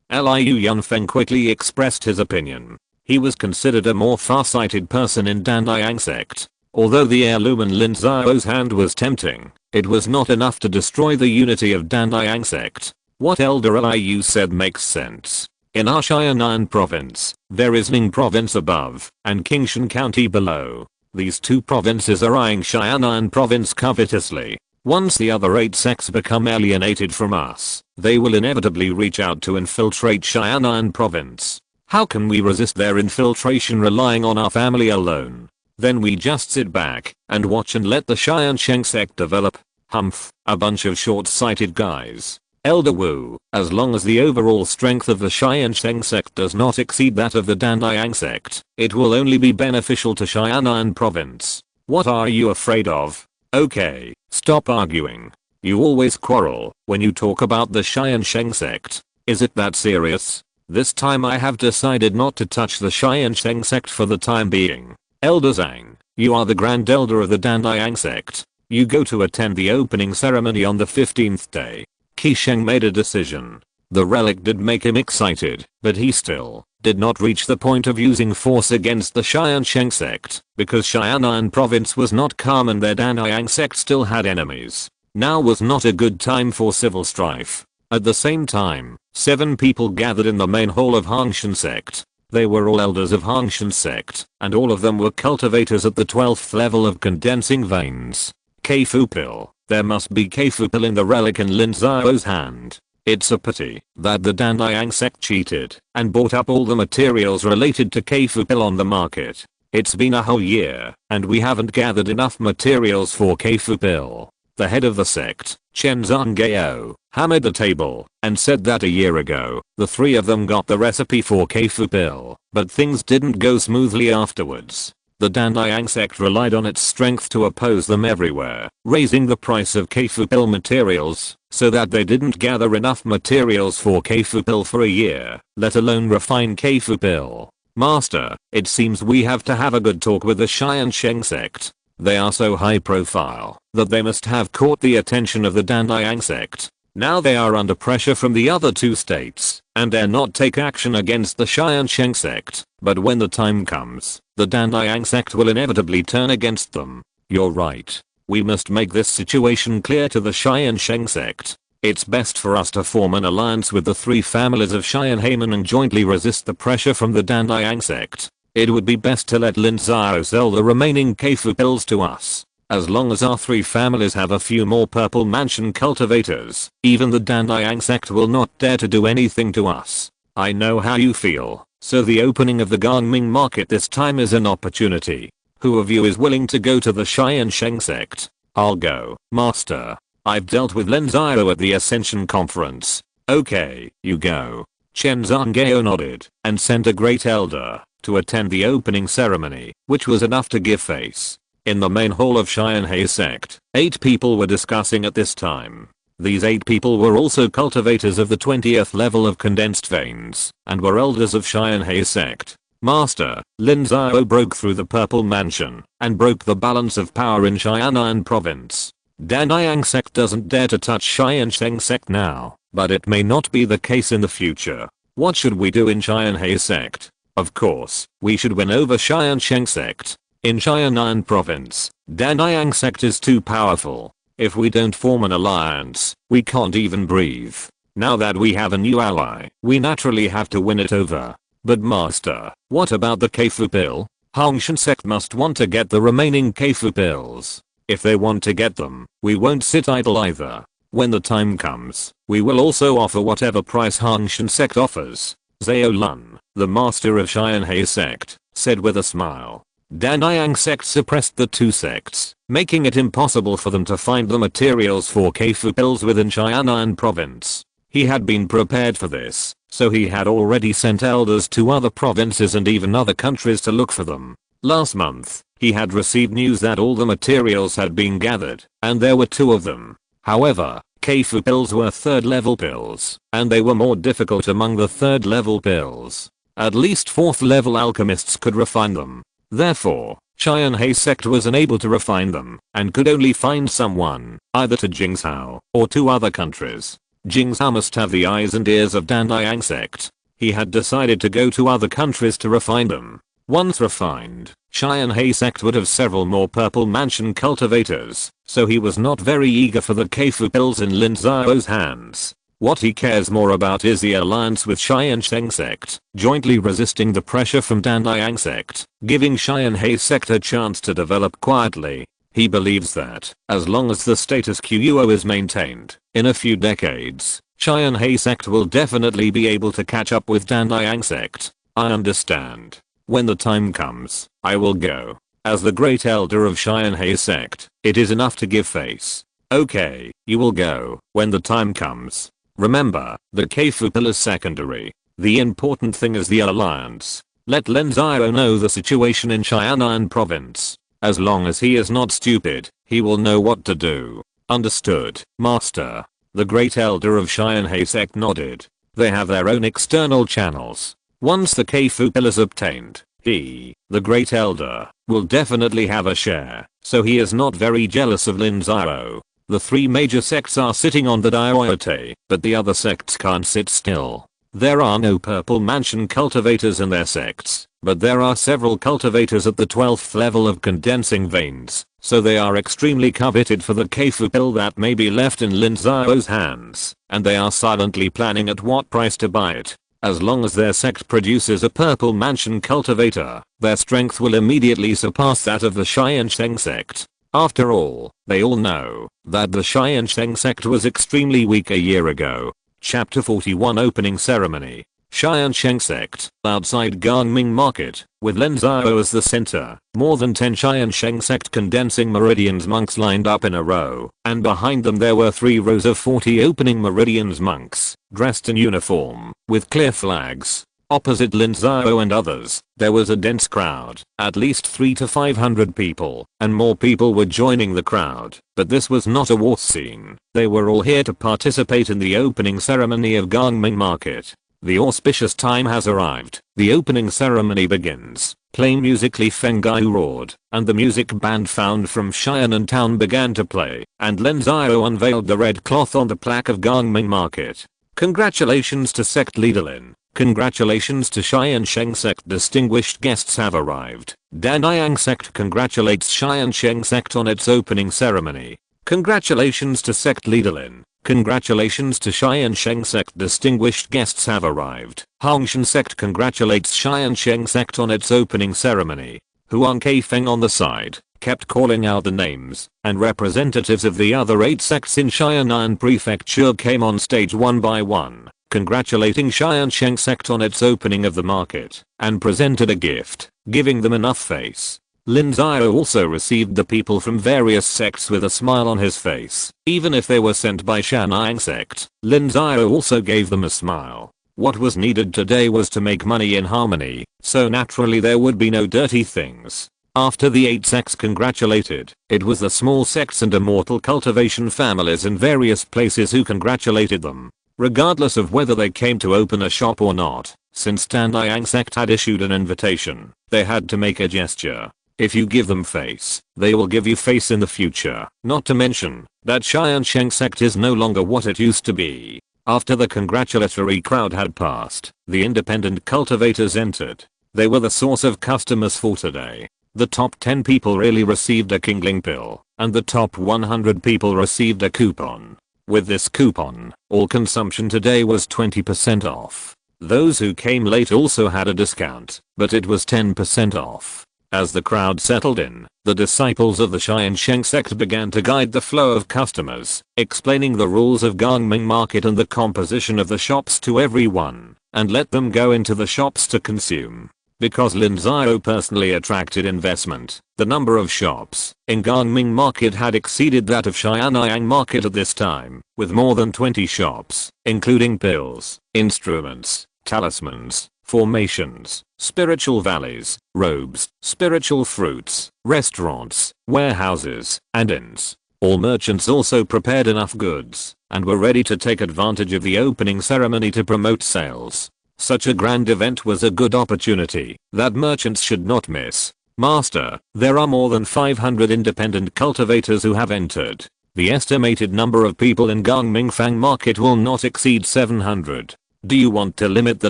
Liu Yunfeng quickly expressed his opinion. He was considered a more far-sighted person in Tiansheng Sect. Although the heirloom in Lin Xiao's hand was tempting, it was not enough to destroy the unity of Tiansheng Sect. What Elder Liu said makes sense. In our Xianan province, there is Ning province above, and Qingshan county below. These two provinces are eyeing Xianan province covetously. Once the other 8 sects become alienated from us, they will inevitably reach out to infiltrate Xianan province. How can we resist their infiltration relying on our family alone? Then we just sit back and watch and let the Tiansheng Sect develop. Humph, a bunch of short-sighted guys. Elder Wu, as long as the overall strength of the Tiansheng Sect does not exceed that of the Tiansheng Sect, it will only be beneficial to Xianan province. What are you afraid of? Okay, stop arguing. You always quarrel when you talk about the Tiansheng Sect. Is it that serious? This time I have decided not to touch the Tiansheng Sect for the time being. Elder Zhang, you are the Grand Elder of the Tiansheng Sect. You go to attend the opening ceremony on the 15th day. Qisheng made a decision. The relic did make him excited, but he still did not reach the point of using force against the Tiansheng Sect, because Xianan province was not calm and their Tiansheng Sect still had enemies. Now was not a good time for civil strife. At the same time, 7 people gathered in the main hall of Hangshan Sect. They were all elders of Hangshan Sect, and all of them were cultivators at the 12th level of condensing veins. Keifu pill. There must be Keifu pill in the relic in Lin Xiao's hand. It's a pity that the Tiansheng Sect cheated and bought up all the materials related to Keifu pill on the market. It's been a whole year, and we haven't gathered enough materials for Keifu pill. The head of the sect, Chen Zhangao hammered the table and said that a year ago, the three of them got the recipe for Keifu pill, but things didn't go smoothly afterwards. The Danliang sect relied on its strength to oppose them everywhere, raising the price of Keifu pill materials, so that they didn't gather enough materials for Keifu pill for a year, let alone refine Keifu pill. Master, it seems we have to have a good talk with the Tiansheng Sect. They are so high profile that they must have caught the attention of the Danliang sect. Now they are under pressure from the other two states and dare not take action against the Tiansheng Sect, but when the time comes, the Danliang sect will inevitably turn against them. You're right. We must make this situation clear to the Tiansheng Sect. It's best for us to form an alliance with the three families of Xianheimen and jointly resist the pressure from the Danliang sect. It would be best to let Lin Xiao sell the remaining Keifu pills to us. As long as our three families have a few more purple mansion cultivators, even the Danliang sect will not dare to do anything to us. I know how you feel, so the opening of the Gangming market this time is an opportunity. Who of you is willing to go to the Tiansheng Sect? I'll go, master. I've dealt with Lin Xiao at the Ascension Conference. Okay, you go. Chen Zhangao nodded and sent a great elder to attend the opening ceremony, which was enough to give face. In the main hall of Tiansheng Sect, 8 people were discussing at this time. These 8 people were also cultivators of the 20th level of condensed veins, and were elders of Tiansheng Sect. Master, Lin Xiao broke through the Purple Mansion, and broke the balance of power in Xianan Province. Danliang Sect doesn't dare to touch Tiansheng Sect now, but it may not be the case in the future. What should we do in Tiansheng Sect? Of course, we should win over Tiansheng Sect. In Xianan Province, Danliang Sect is too powerful. If we don't form an alliance, we can't even breathe. Now that we have a new ally, we naturally have to win it over. But master, what about the Keifu pill? Hongshan Sect must want to get the remaining Keifu pills. If they want to get them, we won't sit idle either. When the time comes, we will also offer whatever price Hongshan Sect offers. Zhao Lun, the master of Tiansheng Sect, said with a smile. Danliang Sect suppressed the two sects, making it impossible for them to find the materials for Keifu pills within Xianan Province. He had been prepared for this, so he had already sent elders to other provinces and even other countries to look for them. Last month, he had received news that all the materials had been gathered, and there were 2 of them. However, Keifu pills were 3rd level pills, and they were more difficult among the 3rd level pills. At least 4th level alchemists could refine them. Therefore, Tiansheng Sect was unable to refine them, and could only find someone, either to Jingzhou, or to other countries. Jingzhou must have the eyes and ears of Danliang Sect. He had decided to go to other countries to refine them. Once refined, Tiansheng Sect would have several more purple mansion cultivators, so he was not very eager for the Keifu pills in Lin Xiao's hands. What he cares more about is the alliance with Tiansheng Sect, jointly resisting the pressure from Danliang Sect, giving Tiansheng Sect a chance to develop quietly. He believes that, as long as the status quo is maintained, in a few decades, Tiansheng Sect will definitely be able to catch up with Danliang Sect. I understand. When the time comes, I will go. As the great elder of Tiansheng Sect, it is enough to give face. Okay, you will go, when the time comes. Remember, the Keifu pill is secondary. The important thing is the alliance. Let Lin Xiao know the situation in Xianan Province. As long as he is not stupid, he will know what to do. Understood, master. The great elder of Tiansheng Sect nodded. They have their own external channels. Once the Keifu pill is obtained, he, the great elder, will definitely have a share, so he is not very jealous of Lin Xiao. The 3 major sects are sitting on the Diote, but the other sects can't sit still. There are no purple mansion cultivators in their sects, but there are several cultivators at the 12th level of condensing veins, so they are extremely coveted for the Keifu pill that may be left in Lin Xiao's hands, and they are silently planning at what price to buy it. As long as their sect produces a purple mansion cultivator, their strength will immediately surpass that of the Tiansheng Sect. After all, they all know that the Tiansheng Sect was extremely weak a year ago. Chapter 41 Opening Ceremony. Tiansheng Sect, outside Gangming Market, with Lin Xiao as the center, more than 10 Tiansheng Sect condensing meridians monks lined up in a row, and behind them there were 3 rows of 40 opening meridians monks, dressed in uniform, with clear flags. Opposite Lin Xiao and others, there was a dense crowd, at least 300 to 500 people, and more people were joining the crowd, but this was not a war scene. They were all here to participate in the opening ceremony of Gangming Market. The auspicious time has arrived. The opening ceremony begins. Playing musically Feng Gai roared, and the music band found from Xianan town began to play, and Lin Xiao unveiled the red cloth on the plaque of Gangming Market. Congratulations to sect leader Lin. Congratulations to Tiansheng Sect. Distinguished guests have arrived. Daniyang Sect congratulates Tiansheng Sect on its opening ceremony. Congratulations to sect leader Lin. Congratulations to Tiansheng Sect. Distinguished guests have arrived. Hongshan Sect congratulates Tiansheng Sect on its opening ceremony. Huang Kaifeng on the side kept calling out the names, and representatives of the other 8 sects in Xianan Prefecture came on stage one by one, congratulating Tiansheng Sect on its opening of the market, and presented a gift, giving them enough face. Lin Xiao also received the people from various sects with a smile on his face. Even if they were sent by Tiansheng Sect, Lin Xiao also gave them a smile. What was needed today was to make money in harmony, so naturally there would be no dirty things. After the 8 sects congratulated, it was the small sects and immortal cultivation families in various places who congratulated them, regardless of whether they came to open a shop or not. Since Daniyang Sect had issued an invitation, they had to make a gesture. If you give them face, they will give you face in the future. Not to mention that Tiansheng Sect is no longer what it used to be. After the congratulatory crowd had passed, the independent cultivators entered. They were the source of customers for today. The top 10 people really received a Kingling pill, and the top 100 people received a coupon. With this coupon, all consumption today was 20% off. Those who came late also had a discount, but it was 10% off. As the crowd settled in, the disciples of the Tiansheng Sect began to guide the flow of customers, explaining the rules of Gangming Market and the composition of the shops to everyone, and let them go into the shops to consume. Because Lin Xiao personally attracted investment, the number of shops in Gangming Market had exceeded that of Xianyang Market at this time, with more than 20 shops, including pills, instruments, talismans, formations, spiritual valleys, robes, spiritual fruits, restaurants, warehouses, and inns. All merchants also prepared enough goods, and were ready to take advantage of the opening ceremony to promote sales. Such a grand event was a good opportunity that merchants should not miss. Master, there are more than 500 independent cultivators who have entered. The estimated number of people in Gangming Fang Market will not exceed 700. Do you want to limit the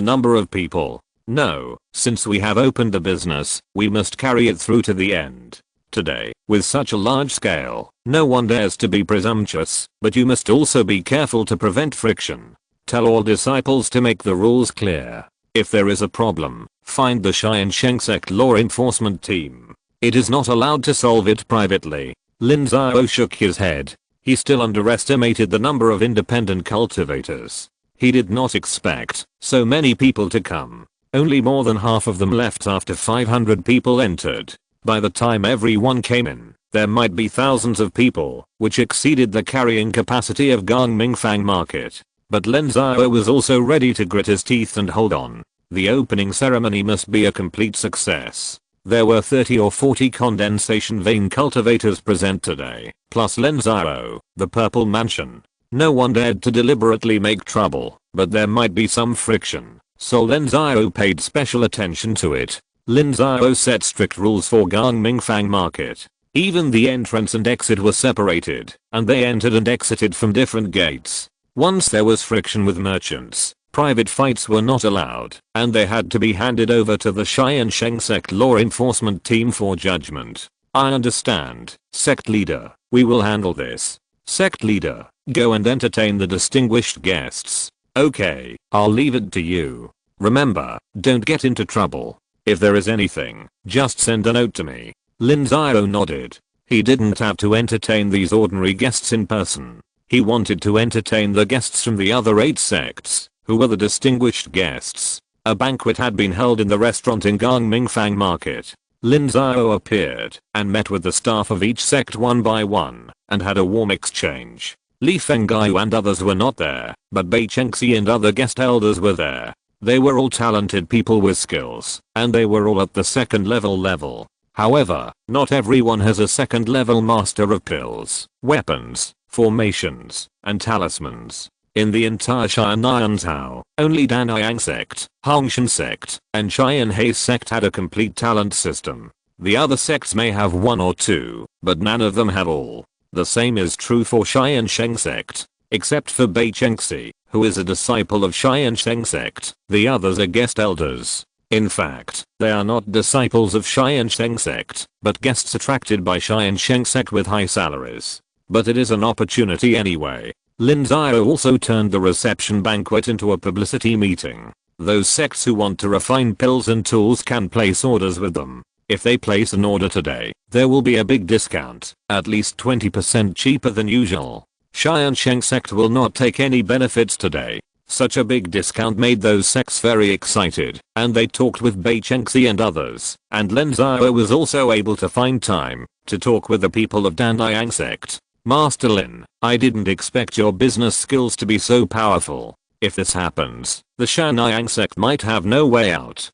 number of people? No, since we have opened the business, we must carry it through to the end. Today, with such a large scale, no one dares to be presumptuous, but you must also be careful to prevent friction. Tell all disciples to make the rules clear. If there is a problem, find the Tiansheng Sect law enforcement team. It is not allowed to solve it privately. Lin Xiao shook his head. He still underestimated the number of independent cultivators. He did not expect so many people to come. Only more than half of them left after 500 people entered. By the time everyone came in, there might be thousands of people, which exceeded the carrying capacity of Gangming Fang Market. But Lin Xiao was also ready to grit his teeth and hold on. The opening ceremony must be a complete success. There were 30 or 40 condensation vein cultivators present today, plus Lin Xiao, the Purple Mansion. No one dared to deliberately make trouble, but there might be some friction, so Lin Xiao paid special attention to it. Lin Xiao set strict rules for Gangming Fang Market. Even the entrance and exit were separated, and they entered and exited from different gates. Once there was friction with merchants, private fights were not allowed, and they had to be handed over to the Tiansheng Sect law enforcement team for judgment. I understand, Sect Leader, we will handle this. Sect Leader, go and entertain the distinguished guests. Okay, I'll leave it to you. Remember, don't get into trouble. If there is anything, just send a note to me. Lin Xiao nodded. He didn't have to entertain these ordinary guests in person. He wanted to entertain the guests from the other 8 sects. Who were the distinguished guests? A banquet had been held in the restaurant in Gangmingfang Market. Lin Xiao appeared and met with the staff of each sect one by one and had a warm exchange. Li Fengyu and others were not there, but Bei Chengxi and other guest elders were there. They were all talented people with skills, and they were all at the second level. However, not everyone has a second level master of pills, weapons, formations, and talismans. In the entire Tiansheng, only Tiansheng Sect, Hongshan Sect, and Tianhe Sect had a complete talent system. The other sects may have one or two, but none of them have all. The same is true for Tiansheng Sect. Except for Bei Chengxi, who is a disciple of Tiansheng Sect, the others are guest elders. In fact, they are not disciples of Tiansheng Sect, but guests attracted by Tiansheng Sect with high salaries. But it is an opportunity anyway. Lin Xiao also turned the reception banquet into a publicity meeting. Those sects who want to refine pills and tools can place orders with them. If they place an order today, there will be a big discount, at least 20% cheaper than usual. Tiansheng Sect will not take any benefits today. Such a big discount made those sects very excited, and they talked with Bei Chengxi and others, and Lin Xiao was also able to find time to talk with the people of Tiansheng Sect. Master Lin, I didn't expect your business skills to be so powerful. If this happens, the Tiansheng Sect might have no way out.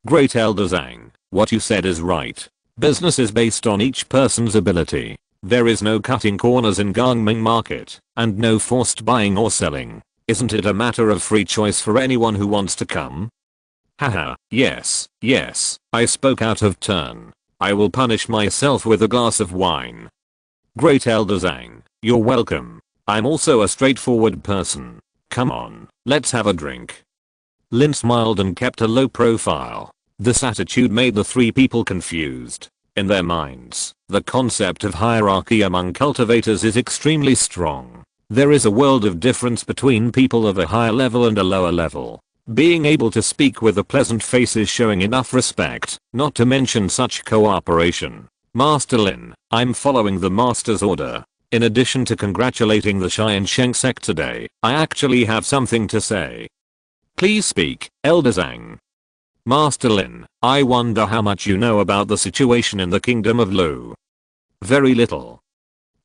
Great Elder Zhang, what you said is right. Business is based on each person's ability. There is no cutting corners in Gangming Market, and no forced buying or selling. Isn't it a matter of free choice for anyone who wants to come? Haha, yes, I spoke out of turn. I will punish myself with a glass of wine. Great Elder Zhang, you're welcome. I'm also a straightforward person. Come on, let's have a drink. Lin smiled and kept a low profile. This attitude made the three people confused. In their minds, the concept of hierarchy among cultivators is extremely strong. There is a world of difference between people of a higher level and a lower level. Being able to speak with a pleasant face is showing enough respect, not to mention such cooperation. Master Lin, I'm following the master's order. In addition to congratulating the Tiansheng Sect today, I actually have something to say. Please speak, Elder Zhang. Master Lin, I wonder how much you know about the situation in the Kingdom of Lu. Very little.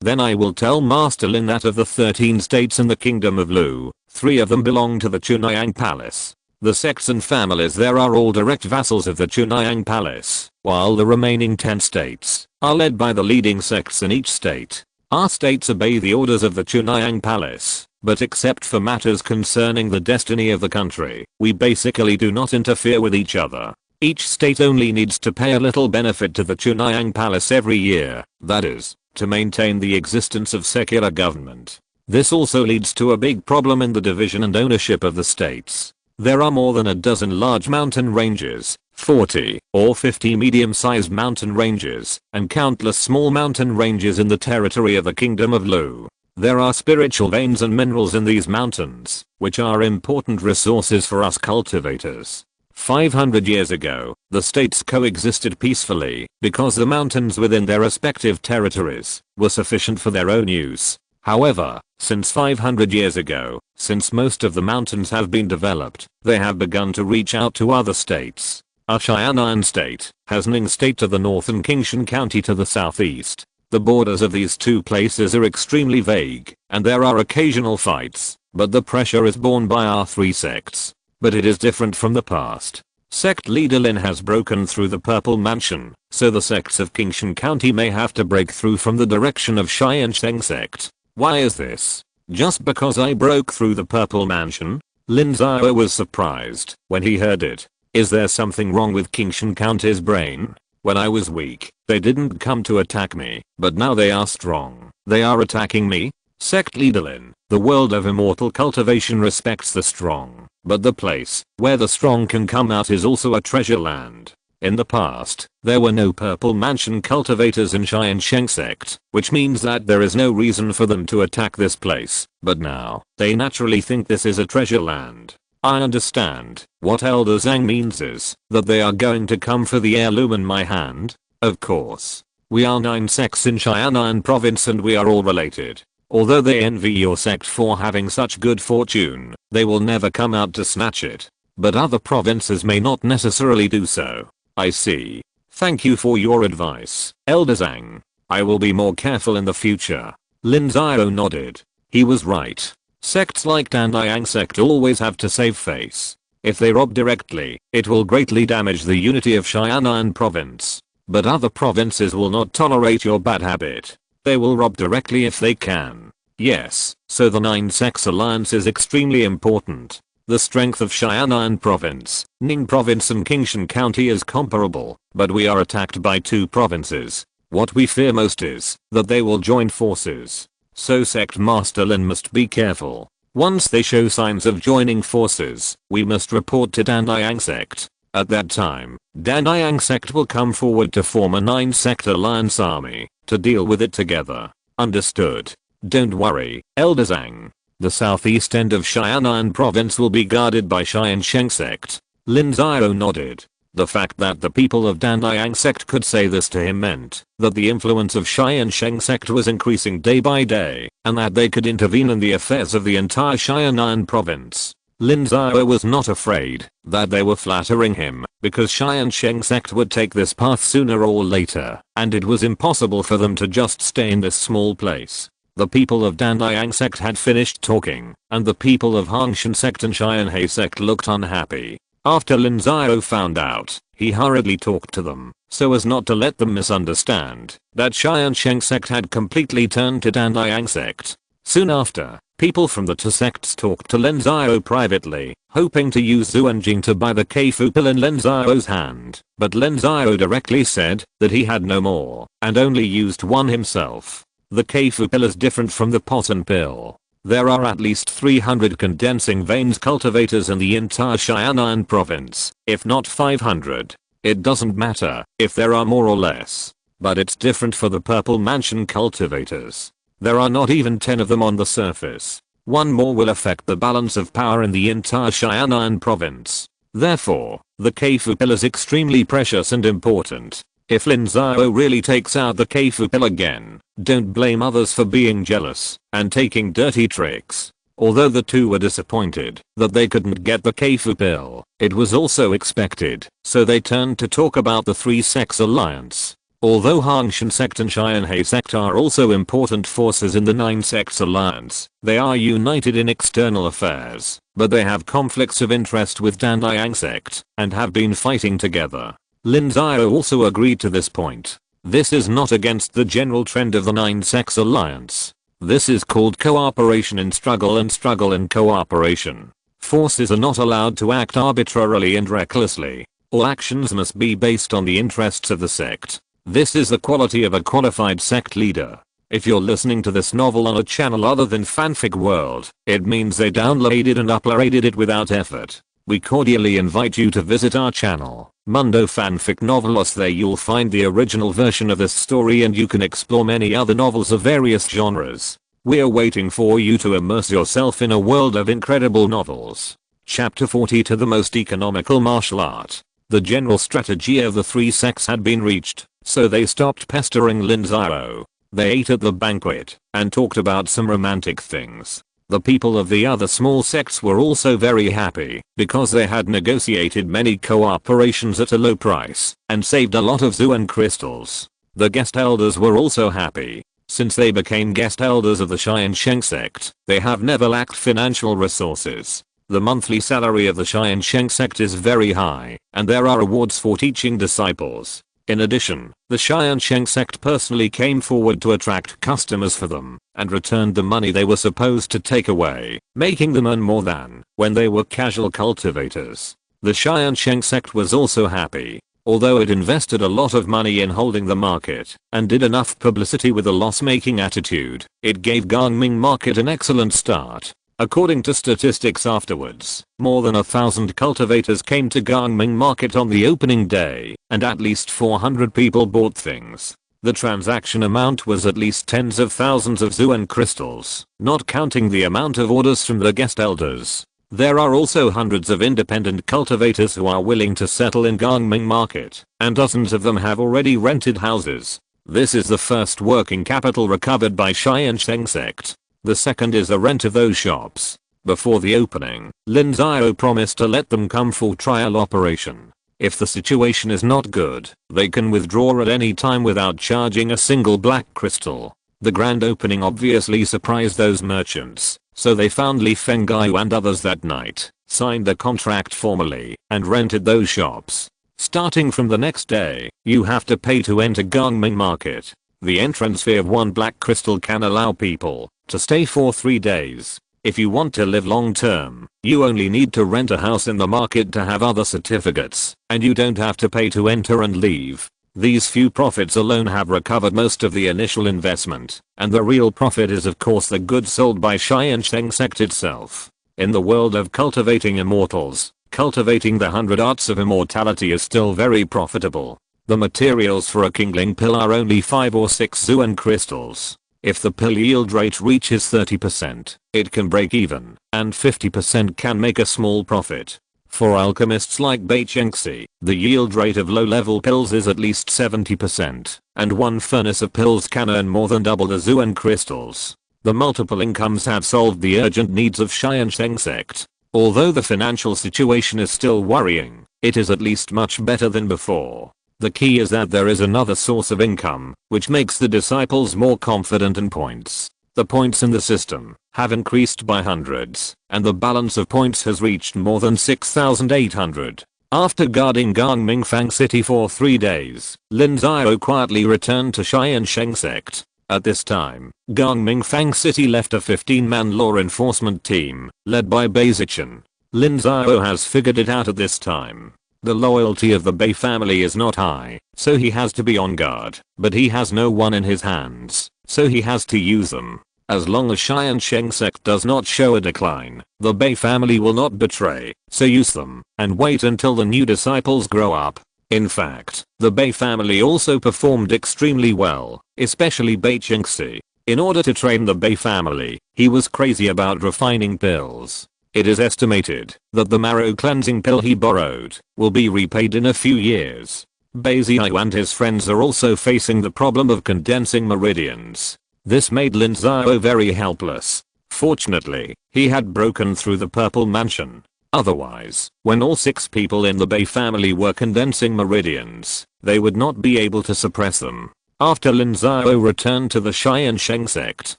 Then I will tell Master Lin that of the 13 states in the Kingdom of Lu, 3 of them belong to the Chunhyang Palace. The sects and families there are all direct vassals of the Chunhyang Palace, while the remaining 10 states are led by the leading sects in each state. Our states obey the orders of the Chunhyang Palace, but except for matters concerning the destiny of the country, we basically do not interfere with each other. Each state only needs to pay a little benefit to the Chunhyang Palace every year, that is, to maintain the existence of secular government. This also leads to a big problem in the division and ownership of the states. There are more than a dozen large mountain ranges, 40 or 50 medium-sized mountain ranges, and countless small mountain ranges in the territory of the Kingdom of Lu. There are spiritual veins and minerals in these mountains, which are important resources for us cultivators. 500 years ago, the states coexisted peacefully because the mountains within their respective territories were sufficient for their own use. However, since 500 years ago, since most of the mountains have been developed, they have begun to reach out to other states. Our Tiannan State has Ning State to the north and Qingshan County to the southeast. The borders of these two places are extremely vague, and there are occasional fights, but the pressure is borne by our 3 sects. But it is different from the past. Sect leader Lin has broken through the Purple Mansion, so the sects of Qingshan County may have to break through from the direction of Tiansheng Sect. Why is this? Just because I broke through the Purple Mansion? Lin Xiao was surprised when he heard it. Is there something wrong with Qingshan County's brain? When I was weak, they didn't come to attack me, but now they are strong. They are attacking me? Sect leader Lin, the world of immortal cultivation respects the strong, but the place where the strong can come out is also a treasure land. In the past, there were no Purple Mansion cultivators in Tiansheng Sect, which means that there is no reason for them to attack this place, but now, they naturally think this is a treasure land. I understand. What Elder Zhang means is that they are going to come for the heirloom in my hand. Of course. We are 9 sects in Tiannan province and we are all related. Although they envy your sect for having such good fortune, they will never come out to snatch it. But other provinces may not necessarily do so. I see. Thank you for your advice, Elder Zhang. I will be more careful in the future. Lin Xiao nodded. He was right. Sects like Tiansheng Sect always have to save face. If they rob directly, it will greatly damage the unity of Xianan province. But other provinces will not tolerate your bad habit. They will rob directly if they can. Yes, so the 9 sects alliance is extremely important. The strength of Xianan province, Ning province and Qingshan county is comparable, but we are attacked by 2 provinces. What we fear most is that they will join forces. So Sect Master Lin must be careful. Once they show signs of joining forces, we must report to Tiansheng Sect. At that time, Tiansheng Sect will come forward to form a 9 sect alliance army to deal with it together. Understood. Don't worry, Elder Zhang. The southeast end of Xianan province will be guarded by Tiansheng Sect. Lin Xiao nodded. The fact that the people of Tiansheng Sect could say this to him meant that the influence of Tiansheng Sect was increasing day by day, and that they could intervene in the affairs of the entire Xianan province. Lin Xiao was not afraid that they were flattering him, because Tiansheng Sect would take this path sooner or later, and it was impossible for them to just stay in this small place. The people of Tiansheng Sect had finished talking, and the people of Hangshan Sect and Tianhe Sect looked unhappy. After Lin Xiao found out, he hurriedly talked to them, so as not to let them misunderstand that Tiansheng Sect had completely turned to Tiansheng Sect. Soon after, people from the 2 sects talked to Lin Xiao privately, hoping to use Zuanjing to buy the Keifu pill in Lin Xiao's hand, but Lin Xiao directly said that he had no more, and only used one himself. The Keifu pill is different from the Potin pill. There are at least 300 condensing veins cultivators in the entire Xianan province, if not 500. It doesn't matter if there are more or less. But it's different for the purple mansion cultivators. There are not even 10 of them on the surface. One more will affect the balance of power in the entire Xianan province. Therefore, the Keifu pill is extremely precious and important. If Lin Xiao really takes out the Keifu pill again, don't blame others for being jealous and taking dirty tricks. Although the 2 were disappointed that they couldn't get the Keifu pill, it was also expected, so they turned to talk about the 3 sects alliance. Although Hangshan Sect and Tianhe Sect are also important forces in the 9 sects alliance, they are united in external affairs, but they have conflicts of interest with Tiansheng Sect and have been fighting together. Lin Xiao also agreed to this point. This is not against the general trend of the 9 sects alliance. This is called cooperation in struggle and struggle in cooperation. Forces are not allowed to act arbitrarily and recklessly. All actions must be based on the interests of the sect. This is the quality of a qualified sect leader. If you're listening to this novel on a channel other than Fanfic World, it means they downloaded and uploaded it without effort. We cordially invite you to visit our channel, Mundo Fanfic Novelos. There you'll find the original version of this story and you can explore many other novels of various genres. We're waiting for you to immerse yourself in a world of incredible novels. Chapter 40 to the most economical martial art. The general strategy of the 3 sects had been reached, so they stopped pestering Lin Xiao. They ate at the banquet and talked about some romantic things. The people of the other small sects were also very happy because they had negotiated many cooperations at a low price and saved a lot of Zuan crystals. The guest elders were also happy. Since they became guest elders of the Tiansheng Sect, they have never lacked financial resources. The monthly salary of the Tiansheng Sect is very high, and there are awards for teaching disciples. In addition, the Tiansheng Sect personally came forward to attract customers for them and returned the money they were supposed to take away, making them earn more than when they were casual cultivators. The Tiansheng Sect was also happy. Although it invested a lot of money in holding the market and did enough publicity with a loss-making attitude, it gave Gangming market an excellent start. According to statistics afterwards, more than 1,000 cultivators came to Gangming market on the opening day, and at least 400 people bought things. The transaction amount was at least tens of thousands of Zuan crystals, not counting the amount of orders from the guest elders. There are also hundreds of independent cultivators who are willing to settle in Gangming market, and dozens of them have already rented houses. This is the first working capital recovered by Tiansheng Sect. The second is the rent of those shops. Before the opening, Lin Xiao promised to let them come for trial operation. If the situation is not good, they can withdraw at any time without charging a single black crystal. The grand opening obviously surprised those merchants, so they found Li Fengyu and others that night, signed a contract formally, and rented those shops. Starting from the next day, you have to pay to enter Gangming Market. The entrance fee of 1 black crystal can allow people to stay for 3 days. If you want to live long term, you only need to rent a house in the market to have other certificates, and you don't have to pay to enter and leave. These few profits alone have recovered most of the initial investment, and the real profit is of course the goods sold by Tiansheng Sect itself. In the world of cultivating immortals, cultivating the 100 arts of immortality is still very profitable. The materials for a Kingling pill are only 5 or 6 Zuan crystals. If the pill yield rate reaches 30%, it can break even, and 50% can make a small profit. For alchemists like Tiansheng, the yield rate of low-level pills is at least 70%, and 1 furnace of pills can earn more than double the Zuan crystals. The multiple incomes have solved the urgent needs of Tiansheng Sect. Although the financial situation is still worrying, it is at least much better than before. The key is that there is another source of income, which makes the disciples more confident in points. The points in the system have increased by hundreds, and the balance of points has reached more than 6,800. After guarding Gangming City for 3 days, Lin Xiao quietly returned to Tiansheng Sect. At this time, Gangming City left a 15-man law enforcement team, led by Bai Zichen. Lin Xiao has figured it out at this time. The loyalty of the Bai family is not high, so he has to be on guard, but he has no one in his hands, so he has to use them. As long as Tiansheng Sect does not show a decline, the Bai family will not betray, so use them, and wait until the new disciples grow up. In fact, the Bai family also performed extremely well, especially Tiansheng. In order to train the Bai family, he was crazy about refining pills. It is estimated that the marrow cleansing pill he borrowed will be repaid in a few years. Bai Xiao and his friends are also facing the problem of condensing meridians. This made Lin Xiao very helpless. Fortunately, he had broken through the purple mansion. Otherwise, when all 6 people in the Bai family were condensing meridians, they would not be able to suppress them. After Lin Xiao returned to the Tiansheng Sect,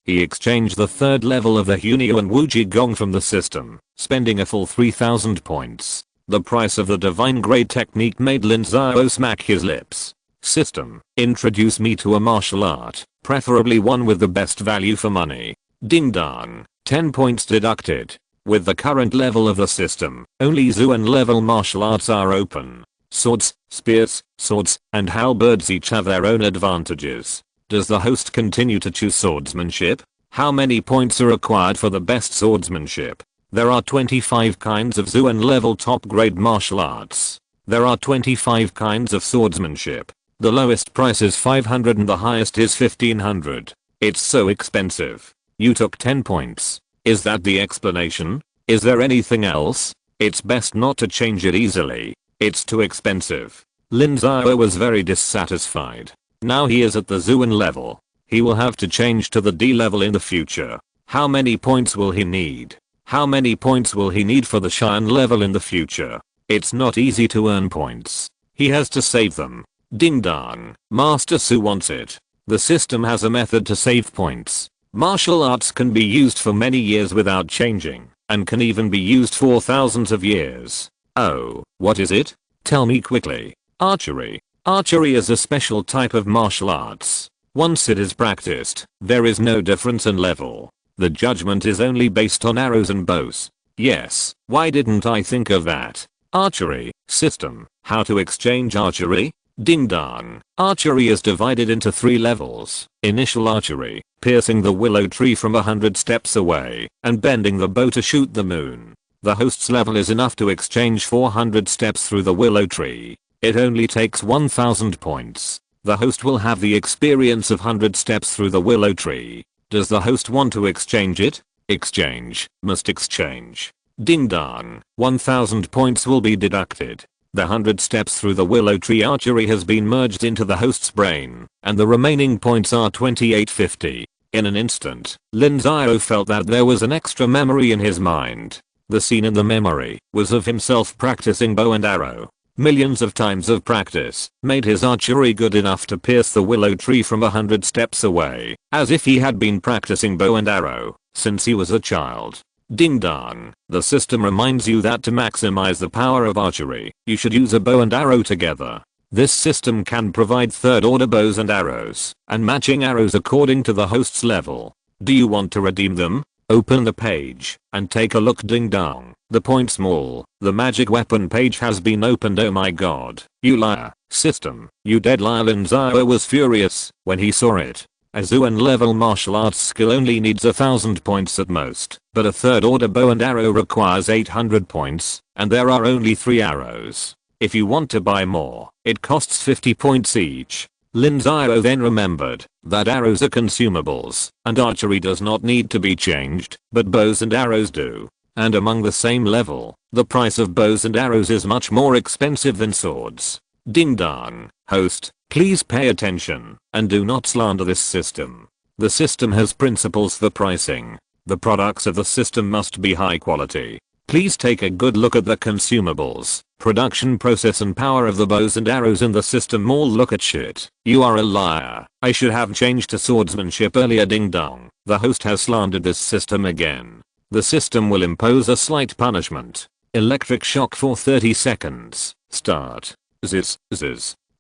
he exchanged the 3rd level of the Hunyo and Wuji Gong from the system, spending a full 3,000 points. The price of the divine grade technique made Lin Xiao smack his lips. System, introduce me to a martial art, preferably one with the best value for money. Ding dong, 10 points deducted. With the current level of the system, only Zuan level martial arts are open. Swords, spears, swords, and halberds each have their own advantages. Does the host continue to choose swordsmanship? How many points are required for the best swordsmanship? There are 25 kinds of Zuan level top grade martial arts. There are 25 kinds of swordsmanship. The lowest price is 500 and the highest is 1500. It's so expensive. You took 10 points. Is that the explanation? Is there anything else? It's best not to change it easily. It's too expensive. Lin Xiao was very dissatisfied. Now he is at the Zuan level. He will have to change to the D level in the future. How many points will he need? How many points will he need for the Xian level in the future? It's not easy to earn points. He has to save them. Ding dong, Master Su wants it. The system has a method to save points. Martial arts can be used for many years without changing, and can even be used for thousands of years. Oh, what is it? Tell me quickly. Archery. Archery is a special type of martial arts. Once it is practiced, there is no difference in level. The judgment is only based on arrows and bows. Yes, why didn't I think of that? Archery. System. How to exchange archery? Ding dong. Archery is divided into 3 levels. Initial archery, piercing the willow tree from 100 steps away, and bending the bow to shoot the moon. The host's level is enough to exchange 400 steps through the willow tree. It only takes 1000 points. The host will have the experience of 100 steps through the willow tree. Does the host want to exchange it? Exchange. Must exchange. Ding dong. 1000 points will be deducted. The 100 steps through the willow tree archery has been merged into the host's brain, and the remaining points are 2850. In an instant, Lin Xiao felt that there was an extra memory in his mind. The scene in the memory was of himself practicing bow and arrow. Millions of times of practice made his archery good enough to pierce the willow tree from 100 steps away, as if he had been practicing bow and arrow since he was a child. Ding dong, the system reminds you that to maximize the power of archery, you should use a bow and arrow together. This system can provide third order bows and arrows, and matching arrows according to the host's level. Do you want to redeem them? Open the page, and take a look. Ding dong, the point small, the magic weapon page has been opened. Oh my god, you liar, system, you dead liar. Lin Xiao was furious when he saw it. A Zuan level martial arts skill only needs 1000 points at most, but a third order bow and arrow requires 800 points, and there are only 3 arrows. If you want to buy more, it costs 50 points each. Lin Xiao then remembered that arrows are consumables, and archery does not need to be changed, but bows and arrows do. And among the same level, the price of bows and arrows is much more expensive than swords. Ding dong, host, please pay attention, and do not slander this system. The system has principles for pricing. The products of the system must be high quality. Please take a good look at the consumables, production process and power of the bows and arrows in the system. All look at shit. You are a liar. I should have changed to swordsmanship earlier. Ding dong, the host has slandered this system again. The system will impose a slight punishment. Electric shock for 30 seconds. Start. Ziz.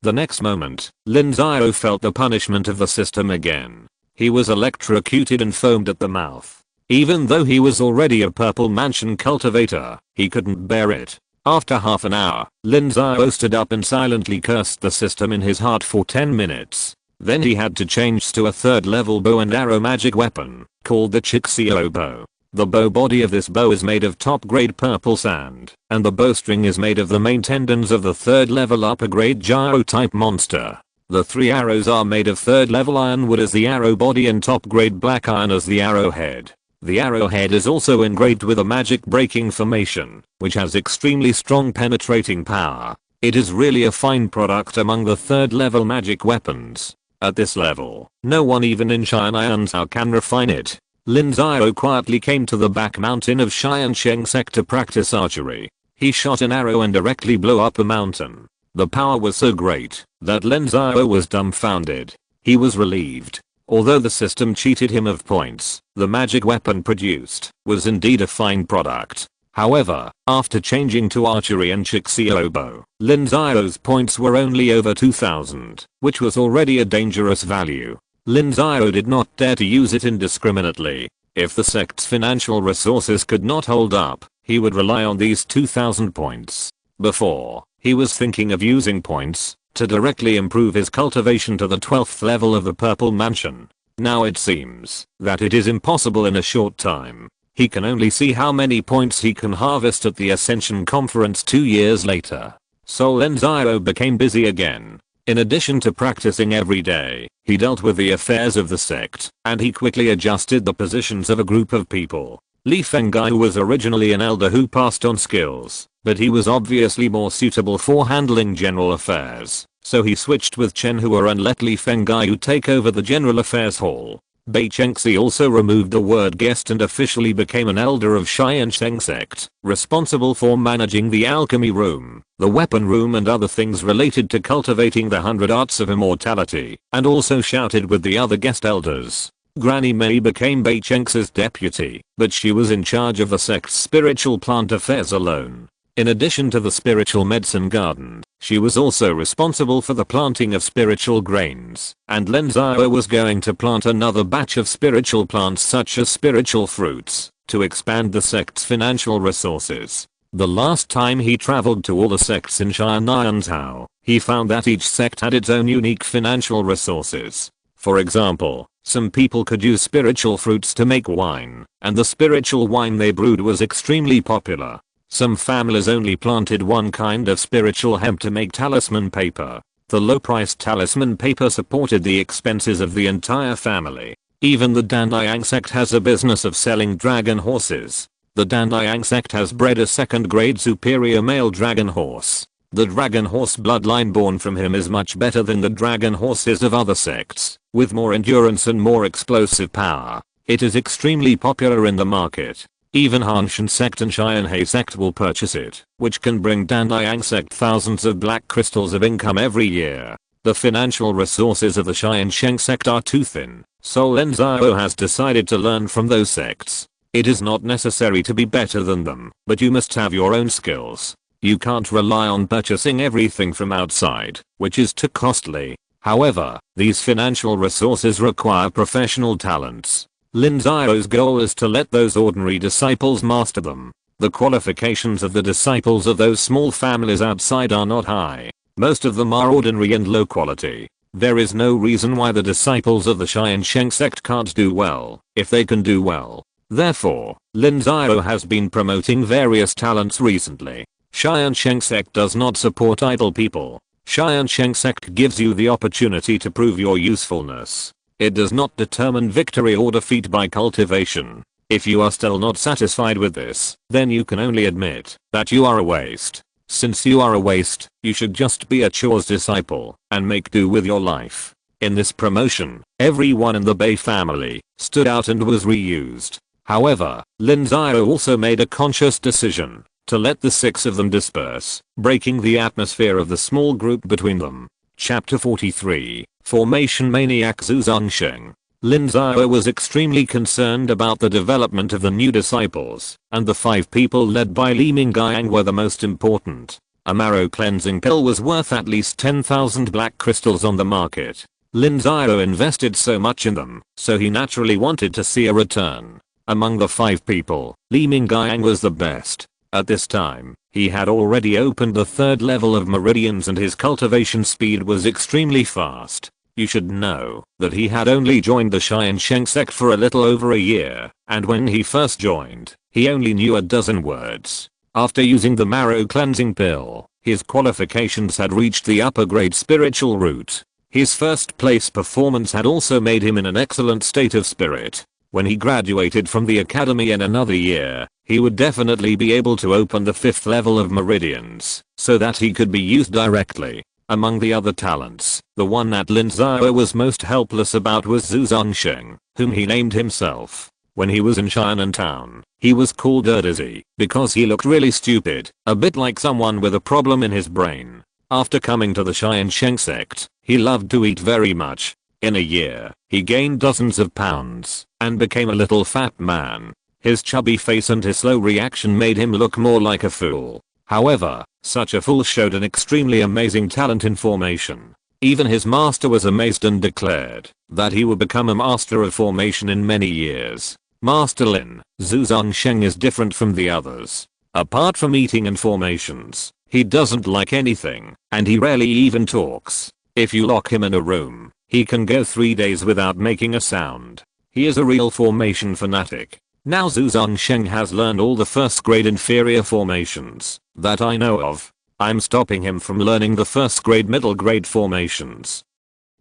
The next moment, Lin Xiao felt the punishment of the system again. He was electrocuted and foamed at the mouth. Even though he was already a purple mansion cultivator, he couldn't bear it. After half an hour, Lin Xiao stood up and silently cursed the system in his heart for 10 minutes. Then he had to change to a third level bow and arrow magic weapon, called the Xiao bow. The bow body of this bow is made of top grade purple sand, and the bowstring is made of the main tendons of the third level upper grade gyro type monster. The 3 arrows are made of third level ironwood as the arrow body and top grade black iron as the arrowhead. The arrowhead is also engraved with a magic breaking formation, which has extremely strong penetrating power. It is really a fine product among the third level magic weapons. At this level, no one even in Tiansheng can refine it. Lin Xiao quietly came to the back mountain of Tiansheng Sect to practice archery. He shot an arrow and directly blew up a mountain. The power was so great that Lin Xiao was dumbfounded. He was relieved. Although the system cheated him of points, the magic weapon produced was indeed a fine product. However, after changing to archery and Xiao bow, Lin Xiao's points were only over 2000, which was already a dangerous value. Lin Xiao did not dare to use it indiscriminately. If the sect's financial resources could not hold up, he would rely on these 2000 points. Before, he was thinking of using points to directly improve his cultivation to the 12th level of the Purple Mansion. Now it seems that it is impossible in a short time. He can only see how many points he can harvest at the Ascension Conference 2 years later. So Lin Xiao became busy again. In addition to practicing every day, he dealt with the affairs of the sect, and he quickly adjusted the positions of a group of people. Li Fengai, who was originally an elder who passed on skills, but he was obviously more suitable for handling general affairs, so he switched with Chen Hua and let Li Fengai take over the general affairs hall. Bei Chengxi also removed the word guest and officially became an elder of Tiansheng Sect, responsible for managing the alchemy room, the weapon room and other things related to cultivating the 100 arts of immortality, and also shouted with the other guest elders. Granny Mei became Bei Chengxi's deputy, but she was in charge of the sect's spiritual plant affairs alone. In addition to the spiritual medicine garden, she was also responsible for the planting of spiritual grains, and Lin Xiao was going to plant another batch of spiritual plants such as spiritual fruits, to expand the sect's financial resources. The last time he traveled to all the sects in Tiansheng, he found that each sect had its own unique financial resources. For example, some people could use spiritual fruits to make wine, and the spiritual wine they brewed was extremely popular. Some families only planted one kind of spiritual hemp to make talisman paper. The low-priced talisman paper supported the expenses of the entire family. Even the Danliang sect has a business of selling dragon horses. The Danliang sect has bred a second-grade superior male dragon horse. The dragon horse bloodline born from him is much better than the dragon horses of other sects. with more endurance and more explosive power. It is extremely popular in the market. Even Tiansheng Sect and Tiansheng Sect will purchase it, which can bring Tiansheng Sect thousands of black crystals of income every year. The financial resources of the Tiansheng Sect are too thin, so Lin Xiao has decided to learn from those sects. It is not necessary to be better than them, but you must have your own skills. You can't rely on purchasing everything from outside, which is too costly. However, these financial resources require professional talents. Lin Xiao's goal is to let those ordinary disciples master them. The qualifications of the disciples of those small families outside are not high. Most of them are ordinary and low quality. There is no reason why the disciples of the Tiansheng Sect can't do well, if they can do well. Therefore, Lin Xiao has been promoting various talents recently. Tiansheng Sect does not support idle people. Tiansheng Sect gives you the opportunity to prove your usefulness. It does not determine victory or defeat by cultivation. If you are still not satisfied with this, then you can only admit that you are a waste. Since you are a waste, you should just be a chores disciple and make do with your life. In this promotion, everyone in the Bei family stood out and was reused. However, Lin Xiao also made a conscious decision to let the 6 of them disperse, breaking the atmosphere of the small group between them. Chapter 43, Formation Maniac Zhu Zongsheng. Lin Xiao was extremely concerned about the development of the new disciples, and the 5 people led by Li Mingyang were the most important. A marrow cleansing pill was worth at least 10,000 black crystals on the market. Lin Xiao invested so much in them, so he naturally wanted to see a return. Among the 5 people, Li Mingyang was the best. At this time, he had already opened the 3rd level of meridians and his cultivation speed was extremely fast. You should know that he had only joined the Tiansheng Sect for a little over a year, and when he first joined, he only knew a dozen words. After using the marrow cleansing pill, his qualifications had reached the upper grade spiritual route. His first place performance had also made him in an excellent state of spirit. When he graduated from the academy in another year, he would definitely be able to open the 5th level of meridians, so that he could be used directly. Among the other talents, the one that Lin Xiao was most helpless about was Zhu Zongsheng, whom he named himself. When he was in Chinatown, he was called Dizzy because he looked really stupid, a bit like someone with a problem in his brain. After coming to the Tiansheng Sect, he loved to eat very much. In a year, he gained dozens of pounds and became a little fat man. His chubby face and his slow reaction made him look more like a fool. However, such a fool showed an extremely amazing talent in formation. Even his master was amazed and declared that he would become a master of formation in many years. Master Lin, Zhu Zongsheng is different from the others. Apart from eating and formations, he doesn't like anything, and he rarely even talks. If you lock him in a room, he can go 3 days without making a sound. He is a real formation fanatic. Now Zhu Zongsheng has learned all the 1st grade inferior formations that I know of. I'm stopping him from learning the 1st grade middle grade formations.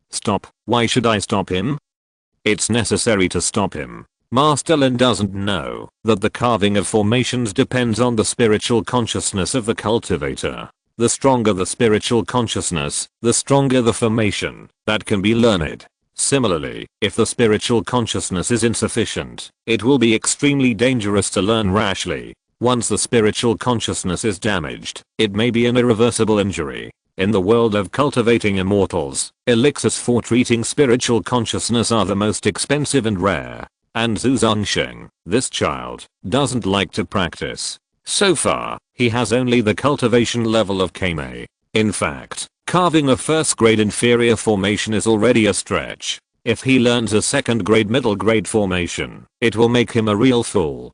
Stop. Why should I stop him? It's necessary to stop him. Master Lin doesn't know that the carving of formations depends on the spiritual consciousness of the cultivator. The stronger the spiritual consciousness, the stronger the formation that can be learned. Similarly, if the spiritual consciousness is insufficient, it will be extremely dangerous to learn rashly. Once the spiritual consciousness is damaged, it may be an irreversible injury. In the world of cultivating immortals, elixirs for treating spiritual consciousness are the most expensive and rare. And Zhu Zongsheng, this child, doesn't like to practice. So far, he has only the cultivation level of Kame. In fact, carving a 1st grade inferior formation is already a stretch. If he learns a 2nd grade middle grade formation, it will make him a real fool.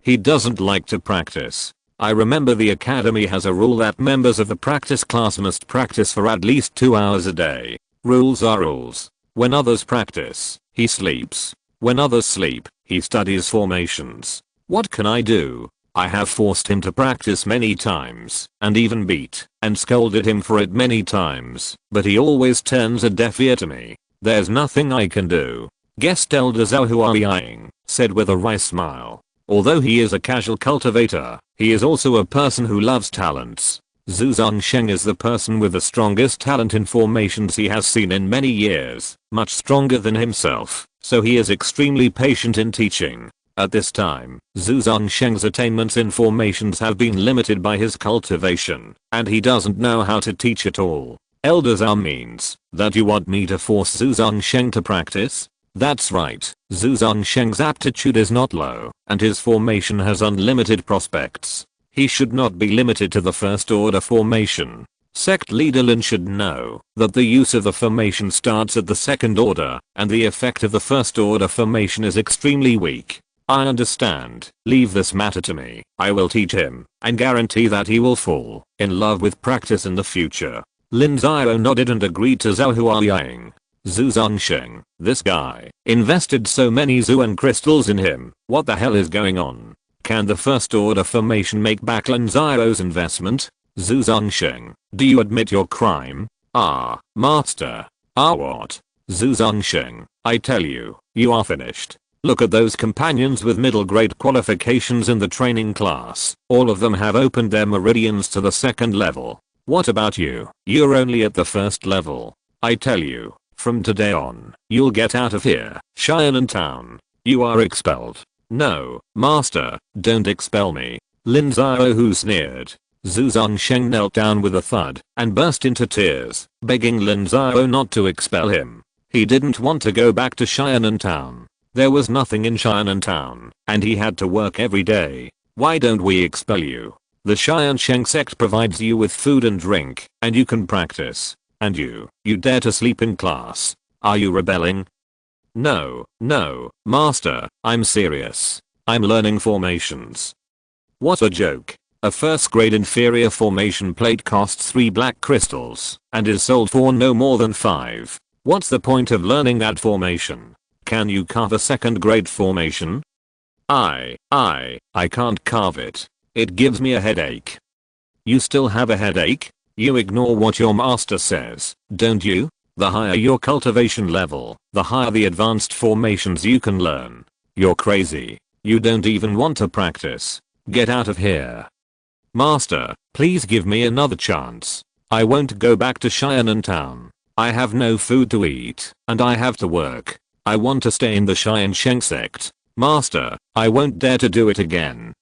He doesn't like to practice. I remember the academy has a rule that members of the practice class must practice for at least 2 hours a day. Rules are rules. When others practice, he sleeps. When others sleep, he studies formations. What can I do? I have forced him to practice many times, and even beat and scolded him for it many times, but he always turns a deaf ear to me. There's nothing I can do. Guest Elder Zhao Huaiying said with a wry smile. Although he is a casual cultivator, he is also a person who loves talents. Zhu Zongsheng is the person with the strongest talent in formations he has seen in many years, much stronger than himself, so he is extremely patient in teaching. At this time, Zhu Zongsheng's attainments in formations have been limited by his cultivation, and he doesn't know how to teach at all. Elder Zhao means that you want me to force Zhu Zongsheng to practice? That's right, Zhu Zongsheng's aptitude is not low, and his formation has unlimited prospects. He should not be limited to the first order formation. Sect leader Lin should know that the use of the formation starts at the second order, and the effect of the first order formation is extremely weak. I understand, leave this matter to me. I will teach him, and guarantee that he will fall in love with practice in the future. Lin Xiao nodded and agreed to Zhao Huaiying. Zhu Zongsheng, this guy, invested so many Zuan crystals in him, what the hell is going on? Can the first order formation make back Lin Xiao's investment? Zhu Zongsheng, do you admit your crime? Ah, master. Ah what? Zhu Zongsheng, I tell you, you are finished. Look at those companions with middle grade qualifications in the training class. All of them have opened their meridians to the second level. What about you? You're only at the first level. I tell you, from today on, you'll get out of here, Xiaonan town. You are expelled. No, master, don't expel me. Lin Xiao who sneered. Zhu Zongsheng knelt down with a thud and burst into tears, begging Lin Xiao not to expel him. He didn't want to go back to Xiaonan town. There was nothing in Xiaonan town, and he had to work every day. Why don't we expel you? The Tiansheng Sect provides you with food and drink, and you can practice. And you dare to sleep in class. Are you rebelling? No, master, I'm serious. I'm learning formations. What a joke. A first grade inferior formation plate costs 3 black crystals, and is sold for no more than 5. What's the point of learning that formation? Can you carve a second grade formation? I can't carve it. It gives me a headache. You still have a headache? You ignore what your master says, don't you? The higher your cultivation level, the higher the advanced formations you can learn. You're crazy. You don't even want to practice. Get out of here. Master, please give me another chance. I won't go back to Xiaonan town. I have no food to eat, and I have to work. I want to stay in the Tiansheng Sect. Master, I won't dare to do it again.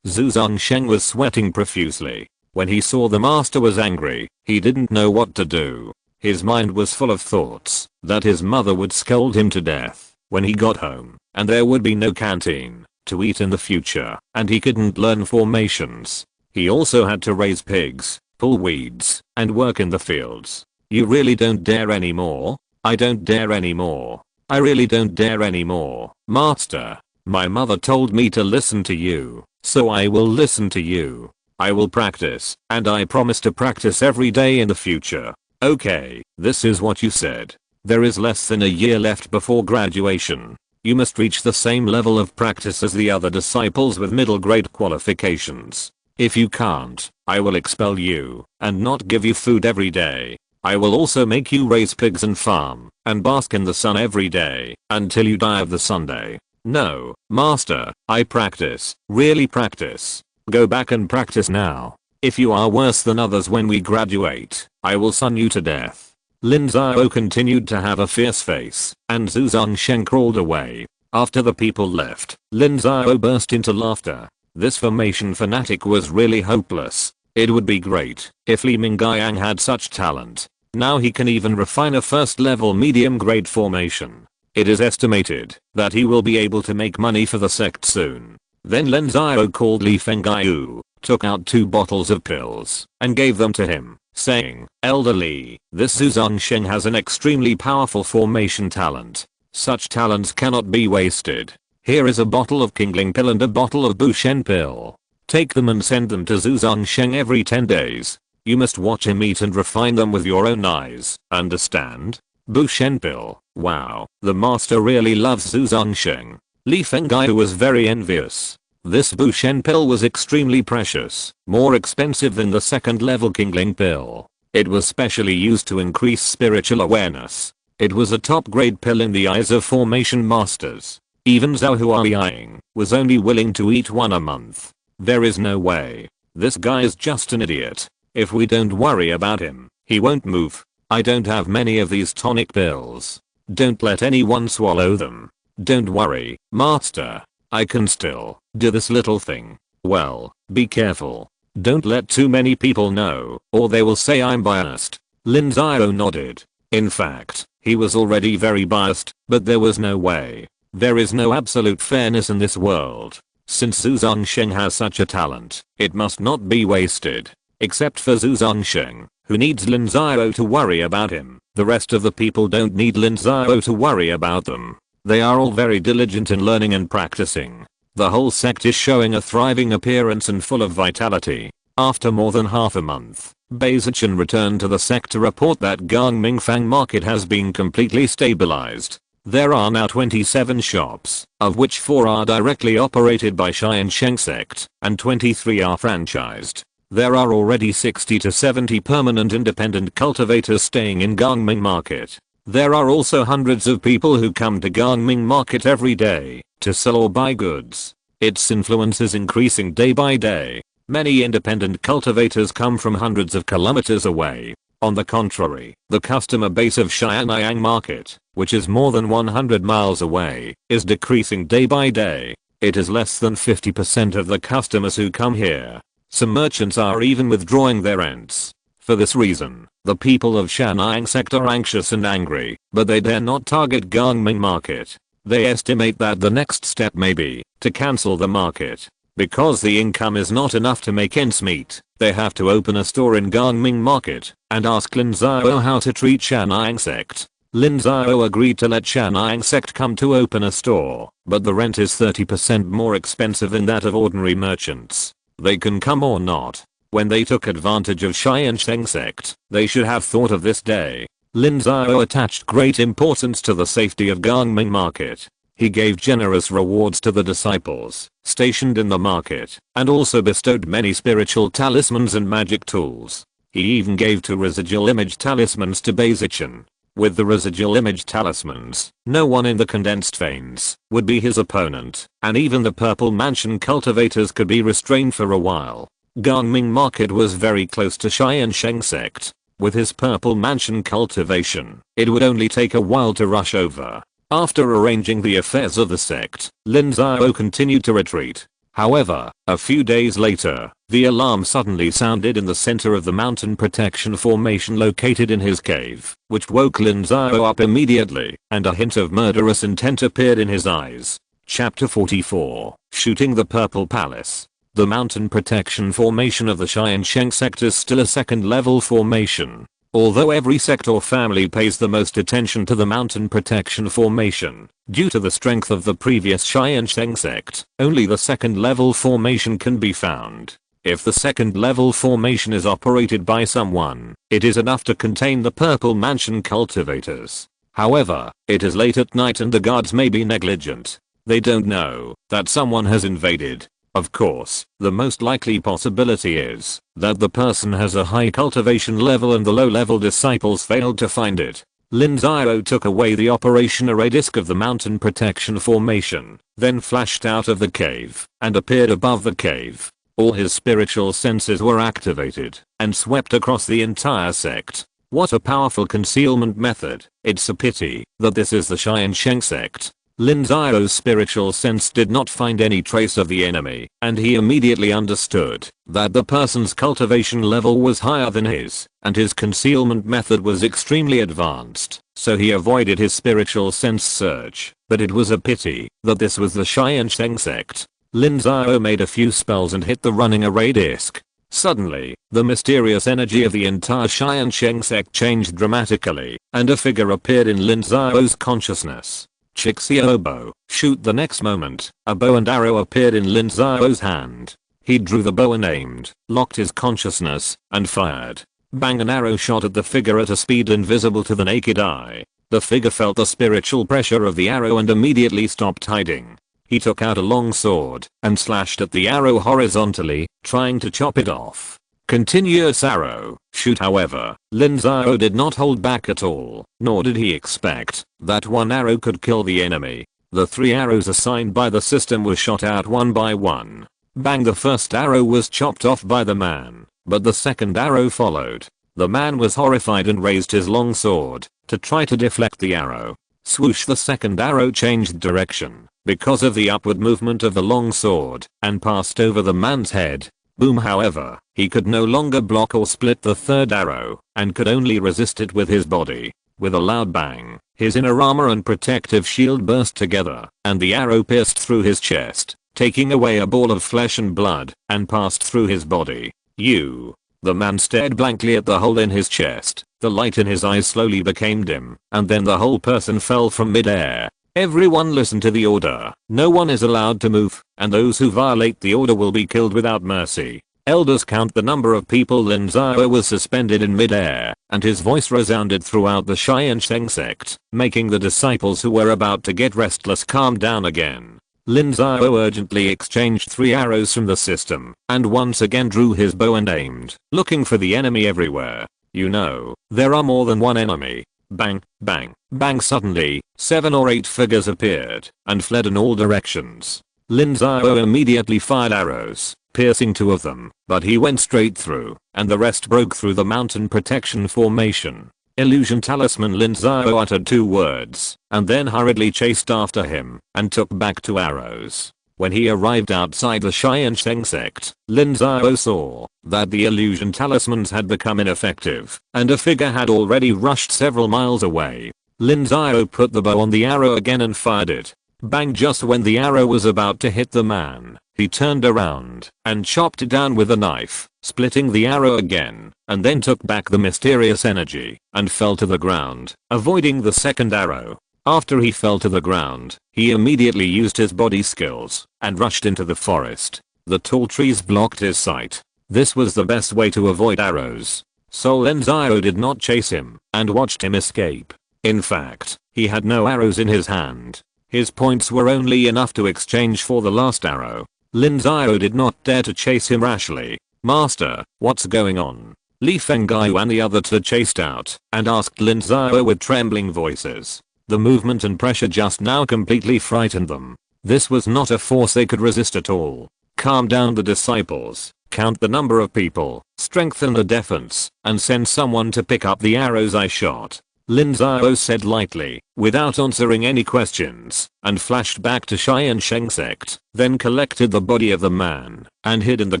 Zhu Zongsheng was sweating profusely. When he saw the master was angry, he didn't know what to do. His mind was full of thoughts that his mother would scold him to death when he got home, and there would be no canteen to eat in the future, and he couldn't learn formations. He also had to raise pigs, pull weeds, and work in the fields. You really don't dare anymore? I don't dare anymore. I really don't dare anymore, master. My mother told me to listen to you, so I will listen to you. I will practice, and I promise to practice every day in the future. Okay, this is what you said. There is less than a year left before graduation. You must reach the same level of practice as the other disciples with middle grade qualifications. If you can't, I will expel you, and not give you food every day. I will also make you raise pigs and farm, and bask in the sun every day, until you die of the Sunday. No, master, I practice, really practice. Go back and practice now. If you are worse than others when we graduate, I will stun you to death. Lin Xiao continued to have a fierce face, and Zhu Zongsheng crawled away. After the people left, Lin Xiao burst into laughter. This formation fanatic was really hopeless. It would be great if Li Mingyang had such talent. Now he can even refine a first level medium grade formation. It is estimated that he will be able to make money for the sect soon. Then Lin Xiao called Li Fengaiyu, took out 2 bottles of pills, and gave them to him, saying, Elder Li, this Zhu Zongsheng has an extremely powerful formation talent. Such talents cannot be wasted. Here is a bottle of Kingling pill and a bottle of Bushen pill. Take them and send them to Zhu Zongsheng every 10 days. You must watch him eat and refine them with your own eyes, understand? Bushen pill, wow, the master really loves Zhu Zongsheng. Li Fengaiyu was very envious. This Bushen pill was extremely precious, more expensive than the second level Kingling pill. It was specially used to increase spiritual awareness. It was a top grade pill in the eyes of formation masters. Even Zhao Huaiying was only willing to eat one a month. There is no way. This guy is just an idiot. If we don't worry about him, he won't move. I don't have many of these tonic pills. Don't let anyone swallow them. Don't worry, master. I can still do this little thing. Well, be careful. Don't let too many people know, or they will say I'm biased. Lin Xiao nodded. In fact, he was already very biased, but there was no way. There is no absolute fairness in this world. Since Zhu Zongsheng has such a talent, it must not be wasted. Except for Zhu Zongsheng, who needs Lin Xiao to worry about him. The rest of the people don't need Lin Xiao to worry about them. They are all very diligent in learning and practicing. The whole sect is showing a thriving appearance and full of vitality. After more than half a month, Beizichen returned to the sect to report that Gangmingfang market has been completely stabilized. There are now 27 shops, of which 4 are directly operated by Tiansheng Sect, and 23 are franchised. There are already 60 to 70 permanent independent cultivators staying in Gangming market. There are also hundreds of people who come to Gangming market every day to sell or buy goods. Its influence is increasing day by day. Many independent cultivators come from hundreds of kilometers away. On the contrary, the customer base of Xianyang market, which is more than 100 miles away, is decreasing day by day. It is less than 50% of the customers who come here. Some merchants are even withdrawing their rents. For this reason, the people of Tiansheng Sect are anxious and angry, but they dare not target Gangming market. They estimate that the next step may be to cancel the market. Because the income is not enough to make ends meet, they have to open a store in Gangming market and ask Lin Xiao how to treat Tiansheng Sect. Lin Xiao agreed to let Tiansheng Sect come to open a store, but the rent is 30% more expensive than that of ordinary merchants. They can come or not. When they took advantage of Tiansheng Sect, they should have thought of this day. Lin Xiao attached great importance to the safety of Gangming market. He gave generous rewards to the disciples stationed in the market, and also bestowed many spiritual talismans and magic tools. He even gave 2 residual image talismans to Beizichen. With the residual image talismans, no one in the condensed veins would be his opponent, and even the purple mansion cultivators could be restrained for a while. Gangming market was very close to Tiansheng Sect. With his purple mansion cultivation, it would only take a while to rush over. After arranging the affairs of the sect, Lin Xiao continued to retreat. However, a few days later, the alarm suddenly sounded in the center of the mountain protection formation located in his cave, which woke Lin Xiao up immediately, and a hint of murderous intent appeared in his eyes. Chapter 44, Shooting the Purple Palace. The mountain protection formation of the Tiansheng Sect is still a second-level formation. Although every sect or family pays the most attention to the mountain protection formation, due to the strength of the previous Tiansheng Sect, only the second-level formation can be found. If the second-level formation is operated by someone, it is enough to contain the purple mansion cultivators. However, it is late at night and the guards may be negligent. They don't know that someone has invaded. Of course, the most likely possibility is that the person has a high cultivation level and the low-level disciples failed to find it. Lin Xiao took away the operation array disk of the mountain protection formation, then flashed out of the cave and appeared above the cave. All his spiritual senses were activated and swept across the entire sect. What a powerful concealment method. It's a pity that this is the Tiansheng Sect. Lin Xiao's spiritual sense did not find any trace of the enemy, and he immediately understood that the person's cultivation level was higher than his, and his concealment method was extremely advanced, so he avoided his spiritual sense search. But it was a pity that this was the Tiansheng Sect. Lin Xiao made a few spells and hit the running array disk. Suddenly, the mysterious energy of the entire Tiansheng Sect changed dramatically, and a figure appeared in Lin Xiao's consciousness. Chixio bow, shoot. The next moment, a bow and arrow appeared in Lin Xiao's hand. He drew the bow and aimed, locked his consciousness, and fired. Bang! An arrow shot at the figure at a speed invisible to the naked eye. The figure felt the spiritual pressure of the arrow and immediately stopped hiding. He took out a long sword and slashed at the arrow horizontally, trying to chop it off. Continuous arrow, shoot. However, Lin Xiao did not hold back at all, nor did he expect that one arrow could kill the enemy. The 3 arrows assigned by the system were shot out one by one. Bang! The first arrow was chopped off by the man. but the second arrow followed. The man was horrified and raised his long sword to try to deflect the arrow. Swoosh, the second arrow changed direction because of the upward movement of the long sword and passed over the man's head. Boom. However, he could no longer block or split the third arrow and could only resist it with his body. With a loud bang, his inner armor and protective shield burst together and the arrow pierced through his chest, taking away a ball of flesh and blood and passed through his body. The man stared blankly at the hole in his chest. The light in his eyes slowly became dim, and then the whole person fell from mid-air. Everyone listen to the order. No one is allowed to move, and those who violate the order will be killed without mercy. Elders, count the number of people. Lin Xiao was suspended in mid-air, and his voice resounded throughout the Tiansheng Sect, making the disciples who were about to get restless calm down again. Lin Xiao urgently exchanged 3 arrows from the system, and once again drew his bow and aimed, looking for the enemy everywhere. There are more than one enemy. Bang, bang, bang. Suddenly, 7 or 8 figures appeared and fled in all directions. Lin Xiao immediately fired arrows, piercing 2 of them, but he went straight through, and the rest broke through the mountain protection formation. Illusion talisman. Lin Xiao uttered 2 words, and then hurriedly chased after him, and took back 2 arrows. When he arrived outside the Tiansheng Sect, Lin Xiao saw that the illusion talismans had become ineffective, and a figure had already rushed several miles away. Lin Xiao put the bow on the arrow again and fired it. Bang! Just when the arrow was about to hit the man, he turned around and chopped it down with a knife, splitting the arrow again, and then took back the mysterious energy and fell to the ground, avoiding the second arrow. After he fell to the ground, he immediately used his body skills and rushed into the forest. The tall trees blocked his sight. This was the best way to avoid arrows. So Lin Xiao did not chase him and watched him escape. In fact, he had no arrows in his hand. His points were only enough to exchange for the last arrow. Lin Xiao did not dare to chase him rashly. "Master, what's going on?" Li Fenggai and the other 2 chased out and asked Lin Xiao with trembling voices. The movement and pressure just now completely frightened them. This was not a force they could resist at all. "Calm down, the disciples. Count the number of people, strengthen the defense, and send someone to pick up the arrows I shot," Lin Xiao said lightly, without answering any questions, and flashed back to Tiansheng Sect, then collected the body of the man and hid in the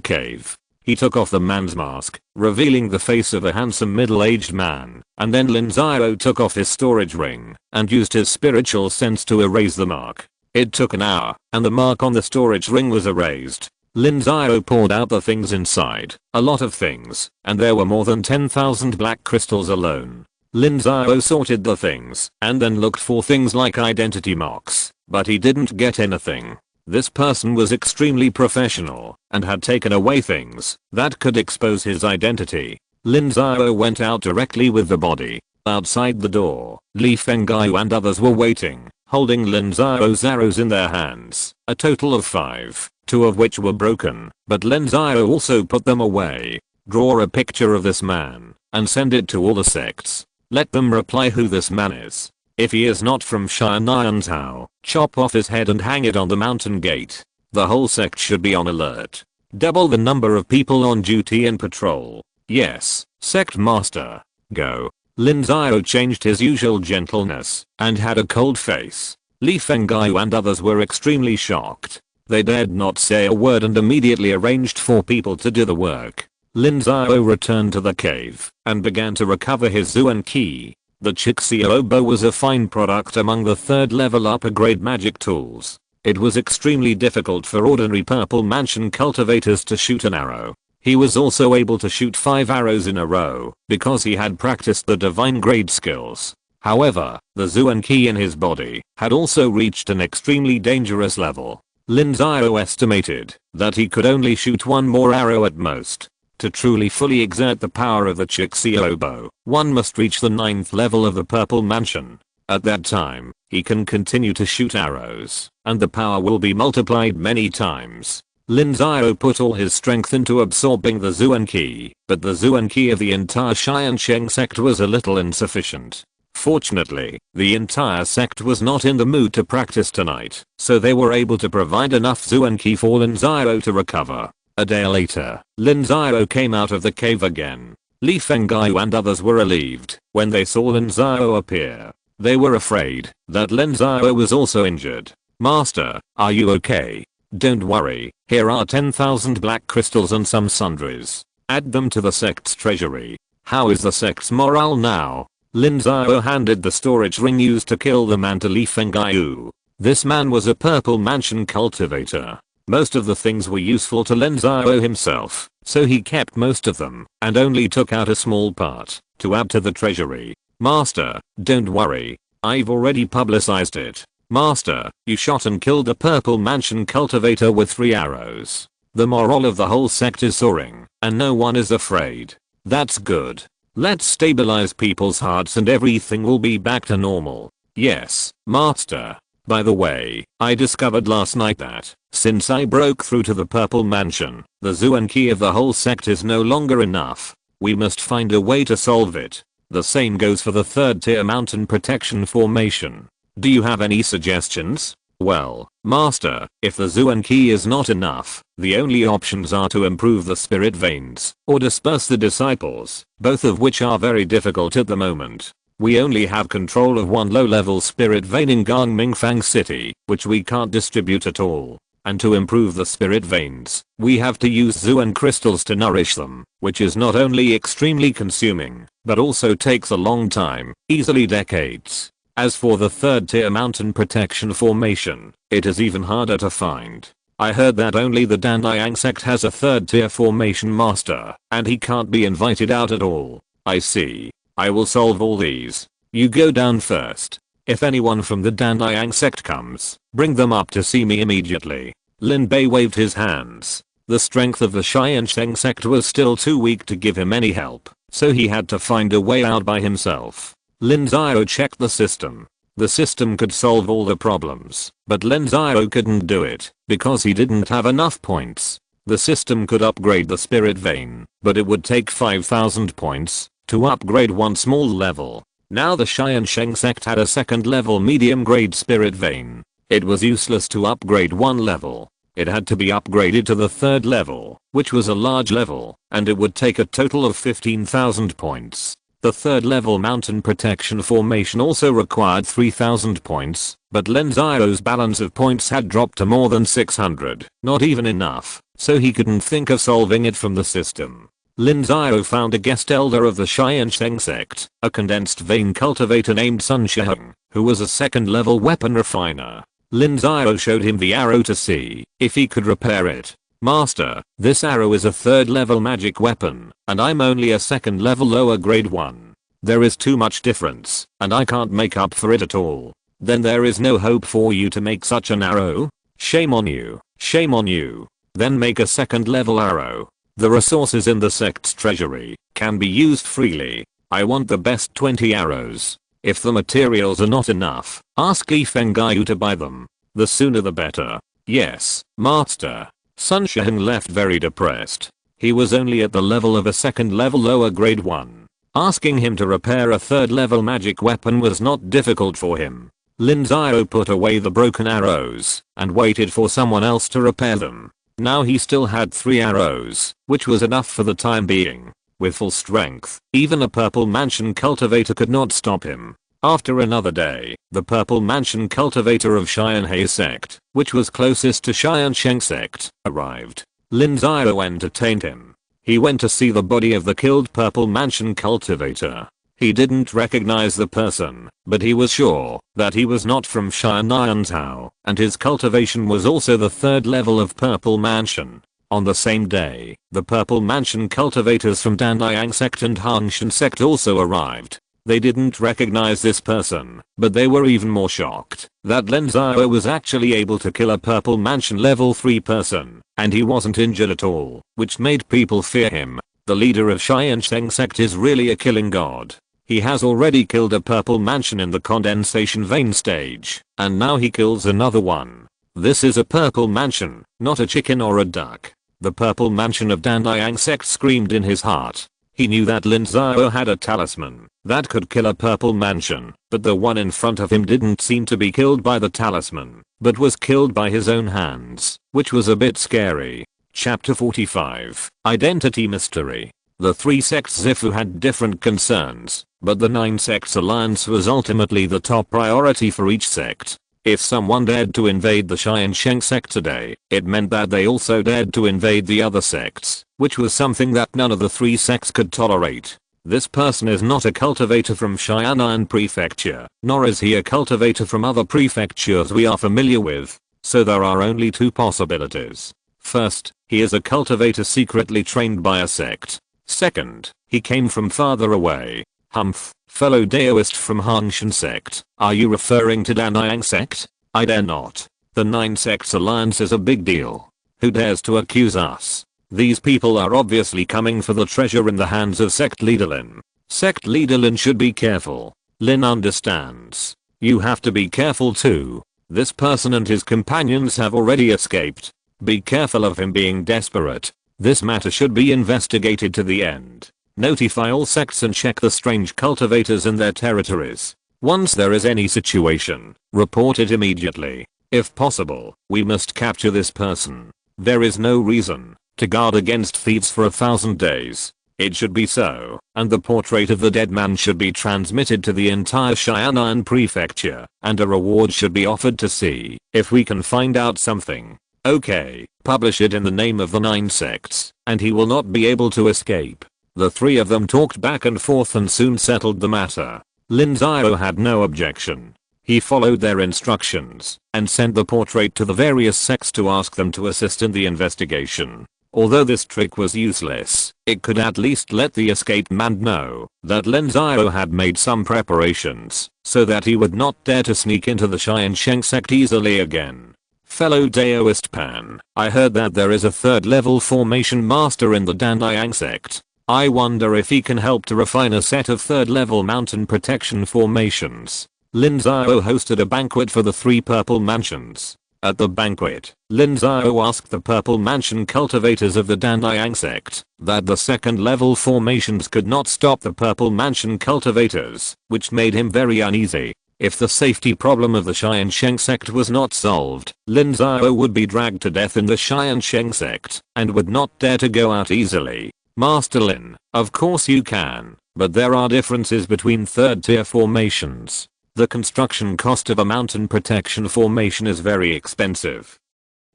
cave. He took off the man's mask, revealing the face of a handsome middle-aged man, and then Lin Xiao took off his storage ring and used his spiritual sense to erase the mark. It took an hour, and the mark on the storage ring was erased. Lin Xiao pulled out the things inside, a lot of things, and there were more than 10,000 black crystals alone. Lin Xiao sorted the things and then looked for things like identity marks, but he didn't get anything. This person was extremely professional and had taken away things that could expose his identity. Lin Xiao went out directly with the body. Outside the door, Li Fenggai and others were waiting, holding Lin Xiao's arrows in their hands, a total of 5, 2 of which were broken, but Lin Xiao also put them away. "Draw a picture of this man and send it to all the sects. Let them reply who this man is. If he is not from Xianyantao, chop off his head and hang it on the mountain gate. The whole sect should be on alert. Double the number of people on duty and patrol." "Yes, sect master. Go." Lin Xiao changed his usual gentleness and had a cold face. Li Fenggai and others were extremely shocked. They dared not say a word and immediately arranged for people to do the work. Lin Xiao returned to the cave and began to recover his Zuan Qi. The Xiao bow was a fine product among the 3rd level upper grade magic tools. It was extremely difficult for ordinary purple mansion cultivators to shoot an arrow. He was also able to shoot 5 arrows in a row because he had practiced the divine grade skills. However, the Zuan Qi in his body had also reached an extremely dangerous level. Lin Xiao estimated that he could only shoot 1 more arrow at most. To truly fully exert the power of the Xiao bow, one must reach the 9th level of the Purple Mansion. At that time, he can continue to shoot arrows, and the power will be multiplied many times. Lin Xiao put all his strength into absorbing the Zuan Qi, but the Zuan Qi of the entire Tiansheng Sect was a little insufficient. Fortunately, the entire sect was not in the mood to practice tonight, so they were able to provide enough Zuan Qi for Lin Xiao to recover. A day later, Lin Xiao came out of the cave again. Li Fengyu and others were relieved when they saw Lin Xiao appear. They were afraid that Lin Xiao was also injured. "Master, are you okay?" "Don't worry, here are 10,000 black crystals and some sundries. Add them to the sect's treasury." "How is the sect's morale now?" Lin Xiao handed the storage ring used to kill the man to Li Fengyu. This man was a purple mansion cultivator. Most of the things were useful to Lin Xiao himself, so he kept most of them and only took out a small part to add to the treasury. "Master, don't worry. I've already publicized it." "Master, you shot and killed a purple mansion cultivator with 3 arrows. The morale of the whole sect is soaring, and no one is afraid." "That's good. Let's stabilize people's hearts and everything will be back to normal." "Yes, Master. By the way, I discovered last night that, since I broke through to the purple mansion, the Zuan key of the whole sect is no longer enough. We must find a way to solve it. The same goes for the 3rd tier mountain protection formation. Do you have any suggestions?" "Well, Master, if the Zuan key is not enough, the only options are to improve the spirit veins or disperse the disciples, both of which are very difficult at the moment. We only have control of one low-level spirit vein in Gangmingfang City, which we can't distribute at all. And to improve the spirit veins, we have to use Zuan crystals to nourish them, which is not only extremely consuming, but also takes a long time, easily decades. As for the 3rd tier mountain protection formation, it is even harder to find. I heard that only the Tiansheng Sect has a 3rd tier formation master, and he can't be invited out at all." "I see. I will solve all these. You go down first. If anyone from the Tiansheng Sect comes, bring them up to see me immediately." Lin Bei waved his hands. The strength of the Tiansheng Sect was still too weak to give him any help, so he had to find a way out by himself. Lin Xiao checked the system. The system could solve all the problems, but Lin Xiao couldn't do it because he didn't have enough points. The system could upgrade the spirit vein, but it would take 5,000 points to upgrade one small level. Now the Tiansheng Sect had a 2nd level medium grade spirit vein. It was useless to upgrade one level. It had to be upgraded to the 3rd level, which was a large level, and it would take a total of 15,000 points. The 3rd level mountain protection formation also required 3,000 points, but Lin Xiao's balance of points had dropped to more than 600, not even enough, so he couldn't think of solving it from the system. Lin Xiao found a guest elder of the Tiansheng Sect, a condensed vein cultivator named Sun Shiheng, who was a 2nd level weapon refiner. Lin Xiao showed him the arrow to see if he could repair it. "Master, this arrow is a 3rd level magic weapon, and I'm only a 2nd level lower grade one. There is too much difference, and I can't make up for it at all." "Then there is no hope for you to make such an arrow? Shame on you, shame on you. Then make a 2nd level arrow. The resources in the sect's treasury can be used freely. I want the best 20 arrows. If the materials are not enough, ask Li Fengyu to buy them. The sooner the better." "Yes, Master." Sun Shiheng left very depressed. He was only at the level of a 2nd level lower grade one. Asking him to repair a 3rd level magic weapon was not difficult for him. Lin Xiao put away the broken arrows and waited for someone else to repair them. Now he still had 3 arrows, which was enough for the time being. With full strength, even a purple mansion cultivator could not stop him. After another day, the purple mansion cultivator of Tiansheng Sect, which was closest to Tiansheng Sect, arrived. Lin Xiao entertained him. He went to see the body of the killed purple mansion cultivator. He didn't recognize the person, but he was sure that he was not from Tiansheng, and his cultivation was also the 3rd level of purple mansion. On the same day, the purple mansion cultivators from Tiansheng Sect and Tiansheng Sect also arrived. They didn't recognize this person, but they were even more shocked that Lin Xiao was actually able to kill a purple mansion level 3 person, and he wasn't injured at all, which made people fear him. The leader of Tiansheng Sect is really a killing god. He has already killed a purple mansion in the condensation vein stage, and now he kills another one. This is a purple mansion, not a chicken or a duck. The purple mansion of Tiansheng Sect screamed in his heart. He knew that Lin Xiao had a talisman that could kill a purple mansion, but the one in front of him didn't seem to be killed by the talisman, but was killed by his own hands, which was a bit scary. Chapter 45. Identity Mystery. The 3 sects Zifu had different concerns, but the 9 sects alliance was ultimately the top priority for each sect. If someone dared to invade the Tiansheng Sect today, it meant that they also dared to invade the other sects, which was something that none of the 3 sects could tolerate. This person is not a cultivator from Xianan Prefecture, nor is he a cultivator from other prefectures we are familiar with, so there are only 2 possibilities. First, he is a cultivator secretly trained by a sect. Second, he came from farther away. Humph, fellow Daoist from Tiansheng Sect, are you referring to Tiansheng Sect? I dare not. The 9 sects alliance is a big deal. Who dares to accuse us? These people are obviously coming for the treasure in the hands of Sect Leader Lin. Sect Leader Lin should be careful. Lin understands. You have to be careful too. This person and his companions have already escaped. Be careful of him being desperate. This matter should be investigated to the end. Notify all sects and check the strange cultivators in their territories. Once there is any situation, report it immediately. If possible, we must capture this person. There is no reason to guard against thieves for 1,000 days. It should be so, and the portrait of the dead man should be transmitted to the entire Xianan Prefecture, and a reward should be offered to see if we can find out something. Okay, publish it in the name of the 9 sects, and he will not be able to escape. The 3 of them talked back and forth and soon settled the matter. Lin Xiao had no objection. He followed their instructions and sent the portrait to the various sects to ask them to assist in the investigation. Although this trick was useless, it could at least let the escaped man know that Lin Xiao had made some preparations so that he would not dare to sneak into the Tiansheng Sect easily again. Fellow Daoist Pan, I heard that there is a 3rd level formation master in the Tiansheng Sect. I wonder if he can help to refine a set of 3rd level mountain protection formations. Lin Xiao hosted a banquet for the 3 purple mansions. At the banquet, Lin Xiao asked the purple mansion cultivators of the Tiansheng Sect that the 2nd level formations could not stop the purple mansion cultivators, which made him very uneasy. If the safety problem of the Tiansheng Sect was not solved, Lin Xiao would be dragged to death in the Tiansheng Sect and would not dare to go out easily. Master Lin, of course you can, but there are differences between 3rd tier formations. The construction cost of a mountain protection formation is very expensive.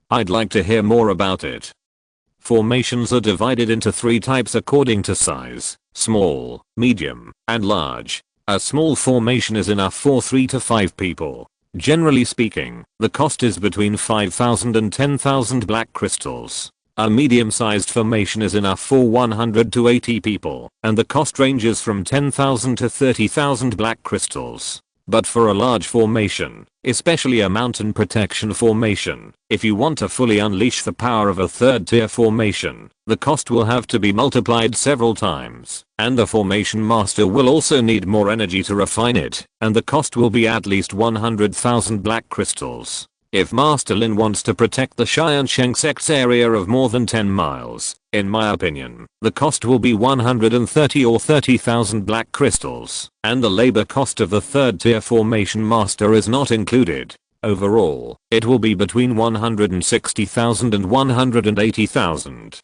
I'd like to hear more about it. Formations are divided into 3 types according to size: small, medium, and large. A small formation is enough for 3 to 5 people. Generally speaking, the cost is between 5,000 and 10,000 black crystals. A medium-sized formation is enough for 100 to 80 people, and the cost ranges from 10,000 to 30,000 black crystals. But for a large formation, especially a mountain protection formation, if you want to fully unleash the power of a 3rd tier formation, the cost will have to be multiplied several times, and the formation master will also need more energy to refine it, and the cost will be at least 100,000 black crystals. If Master Lin wants to protect the Tiansheng Sect's area of more than 10 miles, in my opinion, the cost will be 130 or 30,000 black crystals, and the labor cost of the 3rd tier formation master is not included. Overall, it will be between 160,000 and 180,000.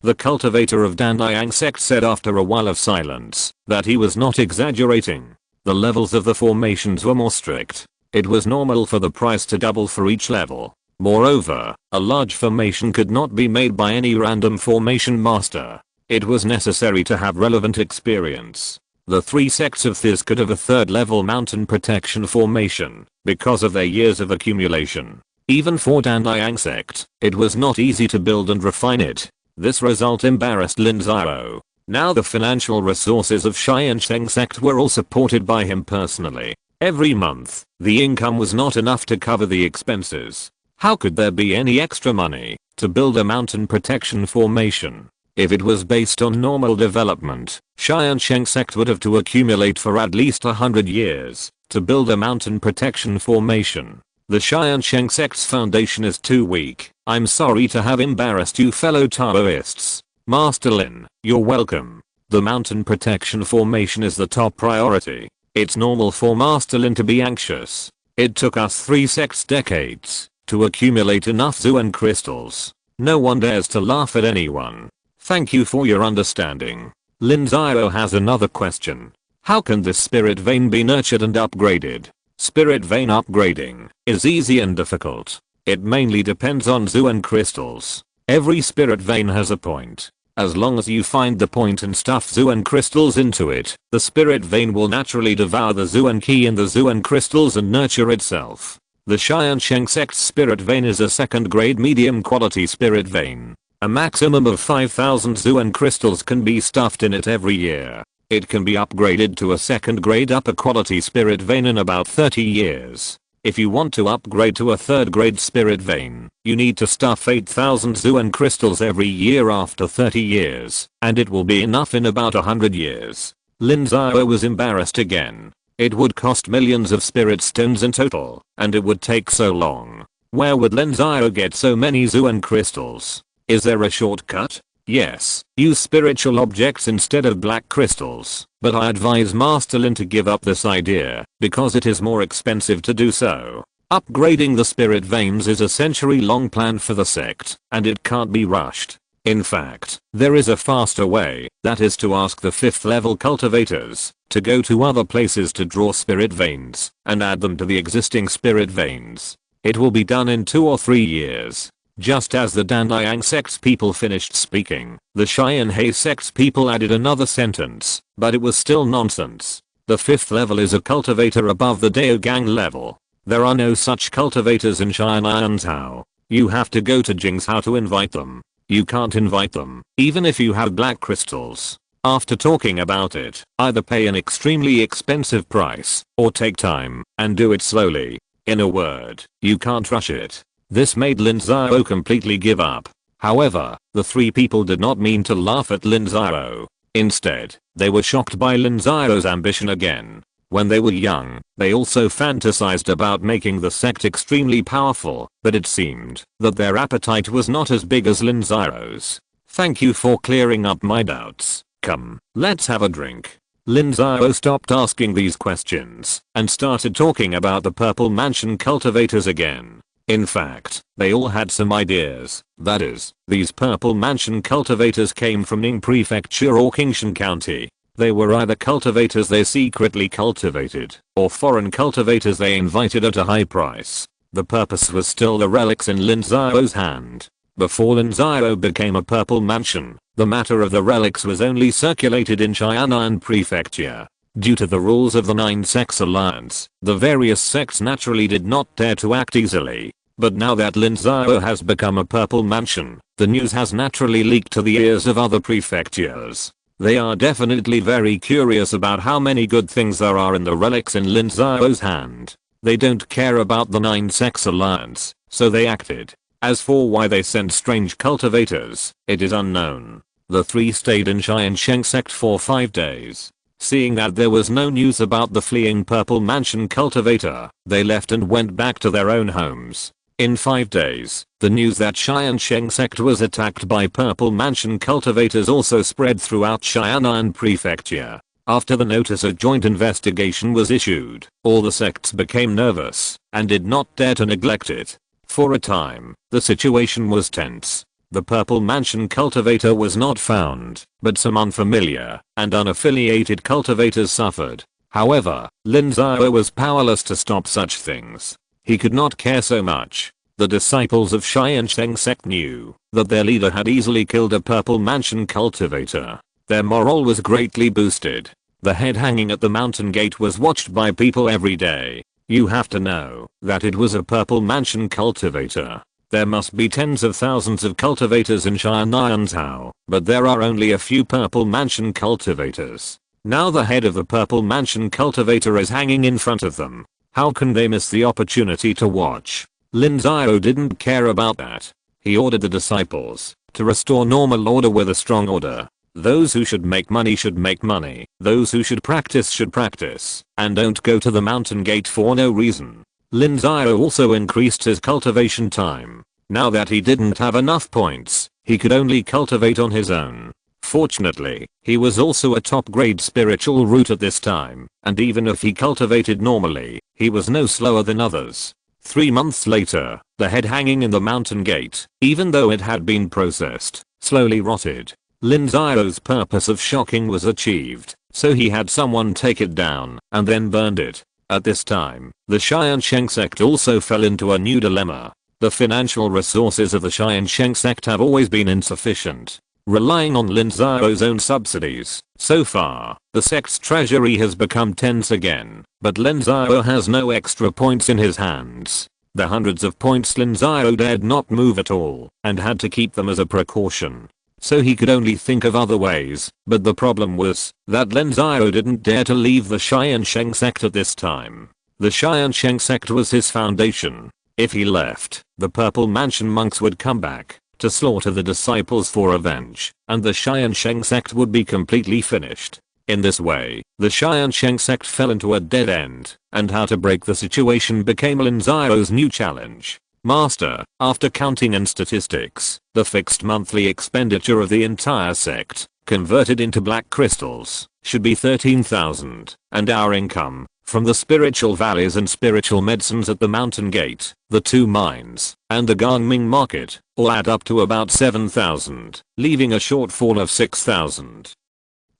The cultivator of Tiansheng Sect said after a while of silence that he was not exaggerating. The levels of the formations were more strict. It was normal for the price to double for each level. Moreover, a large formation could not be made by any random formation master. It was necessary to have relevant experience. The 3 sects of this could have a 3rd level mountain protection formation because of their years of accumulation. Even for Tiansheng Sect, it was not easy to build and refine it. This result embarrassed Lin Xiao. Now the financial resources of Tiansheng Sect were all supported by him personally. Every month, the income was not enough to cover the expenses. How could there be any extra money to build a mountain protection formation? If it was based on normal development, Tiansheng Sect would have to accumulate for at least 100 years to build a mountain protection formation. The Tiansheng Sect's foundation is too weak. I'm sorry to have embarrassed you fellow Taoists. Master Lin, you're welcome. The mountain protection formation is the top priority. It's normal for Master Lin to be anxious. It took us 3 sects decades to accumulate enough Zuan crystals. No one dares to laugh at anyone. Thank you for your understanding. Lin Xiao has another question. How can this spirit vein be nurtured and upgraded? Spirit vein upgrading is easy and difficult. It mainly depends on Zuan crystals. Every spirit vein has a point. As long as you find the point and stuff Zuan crystals into it, the spirit vein will naturally devour the Zuan key in the Zuan crystals and nurture itself. The Tiansheng Sect spirit vein is a second grade medium quality spirit vein. A maximum of 5,000 Zuan crystals can be stuffed in it every year. It can be upgraded to a second grade upper quality spirit vein in about 30 years. If you want to upgrade to a third grade spirit vein, you need to stuff 8,000 Zuan crystals every year after 30 years, and it will be enough in about 100 years. Lin Xiao was embarrassed again. It would cost millions of spirit stones in total, and it would take so long. Where would Lin Xiao get so many Zuan crystals? Is there a shortcut? Yes, use spiritual objects instead of black crystals, but I advise Master Lin to give up this idea, because it is more expensive to do so. Upgrading the spirit veins is a century-long plan for the sect, and it can't be rushed. In fact, there is a faster way, that is to ask the 5th level cultivators to go to other places to draw spirit veins and add them to the existing spirit veins. It will be done in 2 or 3 years. Just as the Tiansheng Sect's people finished speaking, the Tiansheng Sect's people added another sentence, but it was still nonsense. The 5th level is a cultivator above the Daogang level. There are no such cultivators in Tiansheng. You have to go to Jingzhou to invite them. You can't invite them, even if you have black crystals. After talking about it, either pay an extremely expensive price, or take time, and do it slowly. In a word, you can't rush it. This made Lin Xiao completely give up. However, the 3 people did not mean to laugh at Lin Xiao. Instead, they were shocked by Lin Xiao's ambition again. When they were young, they also fantasized about making the sect extremely powerful, but it seemed that their appetite was not as big as Lin Xiao's. Thank you for clearing up my doubts. Come, let's have a drink. Lin Xiao stopped asking these questions and started talking about the Purple Mansion cultivators again. In fact, they all had some ideas. That is, these Purple Mansion cultivators came from Ning Prefecture or Qingshan County. They were either cultivators they secretly cultivated, or foreign cultivators they invited at a high price. The purpose was still the relics in Lin Xiao's hand. Before Lin Xiao became a Purple Mansion, the matter of the relics was only circulated in Tiansheng Prefecture. Due to the rules of the 9 Sects Alliance, the various sects naturally did not dare to act easily. But now that Lin Xiao has become a Purple Mansion, the news has naturally leaked to the ears of other prefectures. They are definitely very curious about how many good things there are in the relics in Lin Xiao's hand. They don't care about the 9 Sects Alliance, so they acted. As for why they sent strange cultivators, it is unknown. The 3 stayed in Tiansheng Sect for 5 days. Seeing that there was no news about the fleeing Purple Mansion cultivator, they left and went back to their own homes. In 5 days, the news that Tiansheng Sect was attacked by Purple Mansion cultivators also spread throughout Tiansheng Prefecture. After the notice a joint investigation was issued, all the sects became nervous and did not dare to neglect it. For a time, the situation was tense. The Purple Mansion cultivator was not found, but some unfamiliar and unaffiliated cultivators suffered. However, Lin Xiao was powerless to stop such things. He could not care so much. The disciples of Tiansheng Sect knew that their leader had easily killed a Purple Mansion cultivator. Their morale was greatly boosted. The head hanging at the mountain gate was watched by people every day. You have to know that it was a Purple Mansion cultivator. There must be tens of thousands of cultivators in Tiansheng, but there are only a few Purple Mansion cultivators. Now the head of the Purple Mansion cultivator is hanging in front of them. How can they miss the opportunity to watch? Lin Xiao didn't care about that. He ordered the disciples to restore normal order with a strong order. Those who should make money should make money. Those who should practice, and don't go to the mountain gate for no reason. Lin Xiao also increased his cultivation time. Now that he didn't have enough points, he could only cultivate on his own. Fortunately, he was also a top-grade spiritual root at this time, and even if he cultivated normally, he was no slower than others. 3 months later, the head hanging in the mountain gate, even though it had been processed, slowly rotted. Lin Xiao's purpose of shocking was achieved, so he had someone take it down and then burned it. At this time, the Tiansheng Sect also fell into a new dilemma. The financial resources of the Tiansheng Sect have always been insufficient, relying on Lin Xiao's own subsidies. So far, the sect's treasury has become tense again, but Lin Xiao has no extra points in his hands. The hundreds of points Lin Xiao dared not move at all, and had to keep them as a precaution. So he could only think of other ways, but the problem was that Lin Xiao didn't dare to leave the Tiansheng Sect at this time. The Tiansheng Sect was his foundation. If he left, the Purple Mansion monks would come back to slaughter the disciples for revenge, and the Tiansheng Sect would be completely finished. In this way, the Tiansheng Sect fell into a dead end, and how to break the situation became Lin Xiao's new challenge. Master, after counting in statistics, the fixed monthly expenditure of the entire sect, converted into black crystals, should be 13,000, and our income, from the spiritual valleys and spiritual medicines at the mountain gate, the 2 mines, and the Gangming market, all add up to about 7,000, leaving a shortfall of 6,000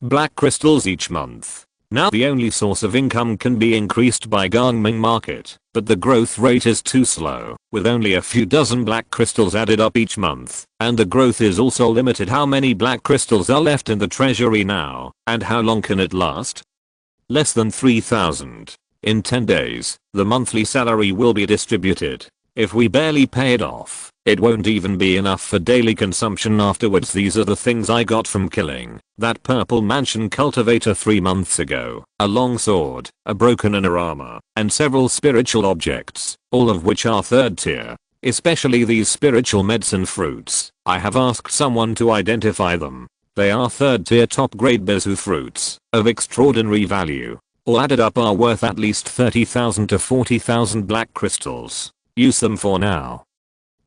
black crystals each month. Now the only source of income can be increased by Gangming market, but the growth rate is too slow, with only a few dozen black crystals added up each month, and the growth is also limited. How many black crystals are left in the treasury now, and how long can it last? Less than 3,000. In 10 days, the monthly salary will be distributed. If we barely pay it off, it won't even be enough for daily consumption afterwards. These are the things I got from killing that Purple Mansion cultivator 3 months ago. A long sword, a broken inner armor, and several spiritual objects, all of which are 3rd tier. Especially these spiritual medicine fruits. I have asked someone to identify them. They are 3rd tier top grade bezu fruits, of extraordinary value. All added up are worth at least 30,000 to 40,000 black crystals. Use them for now.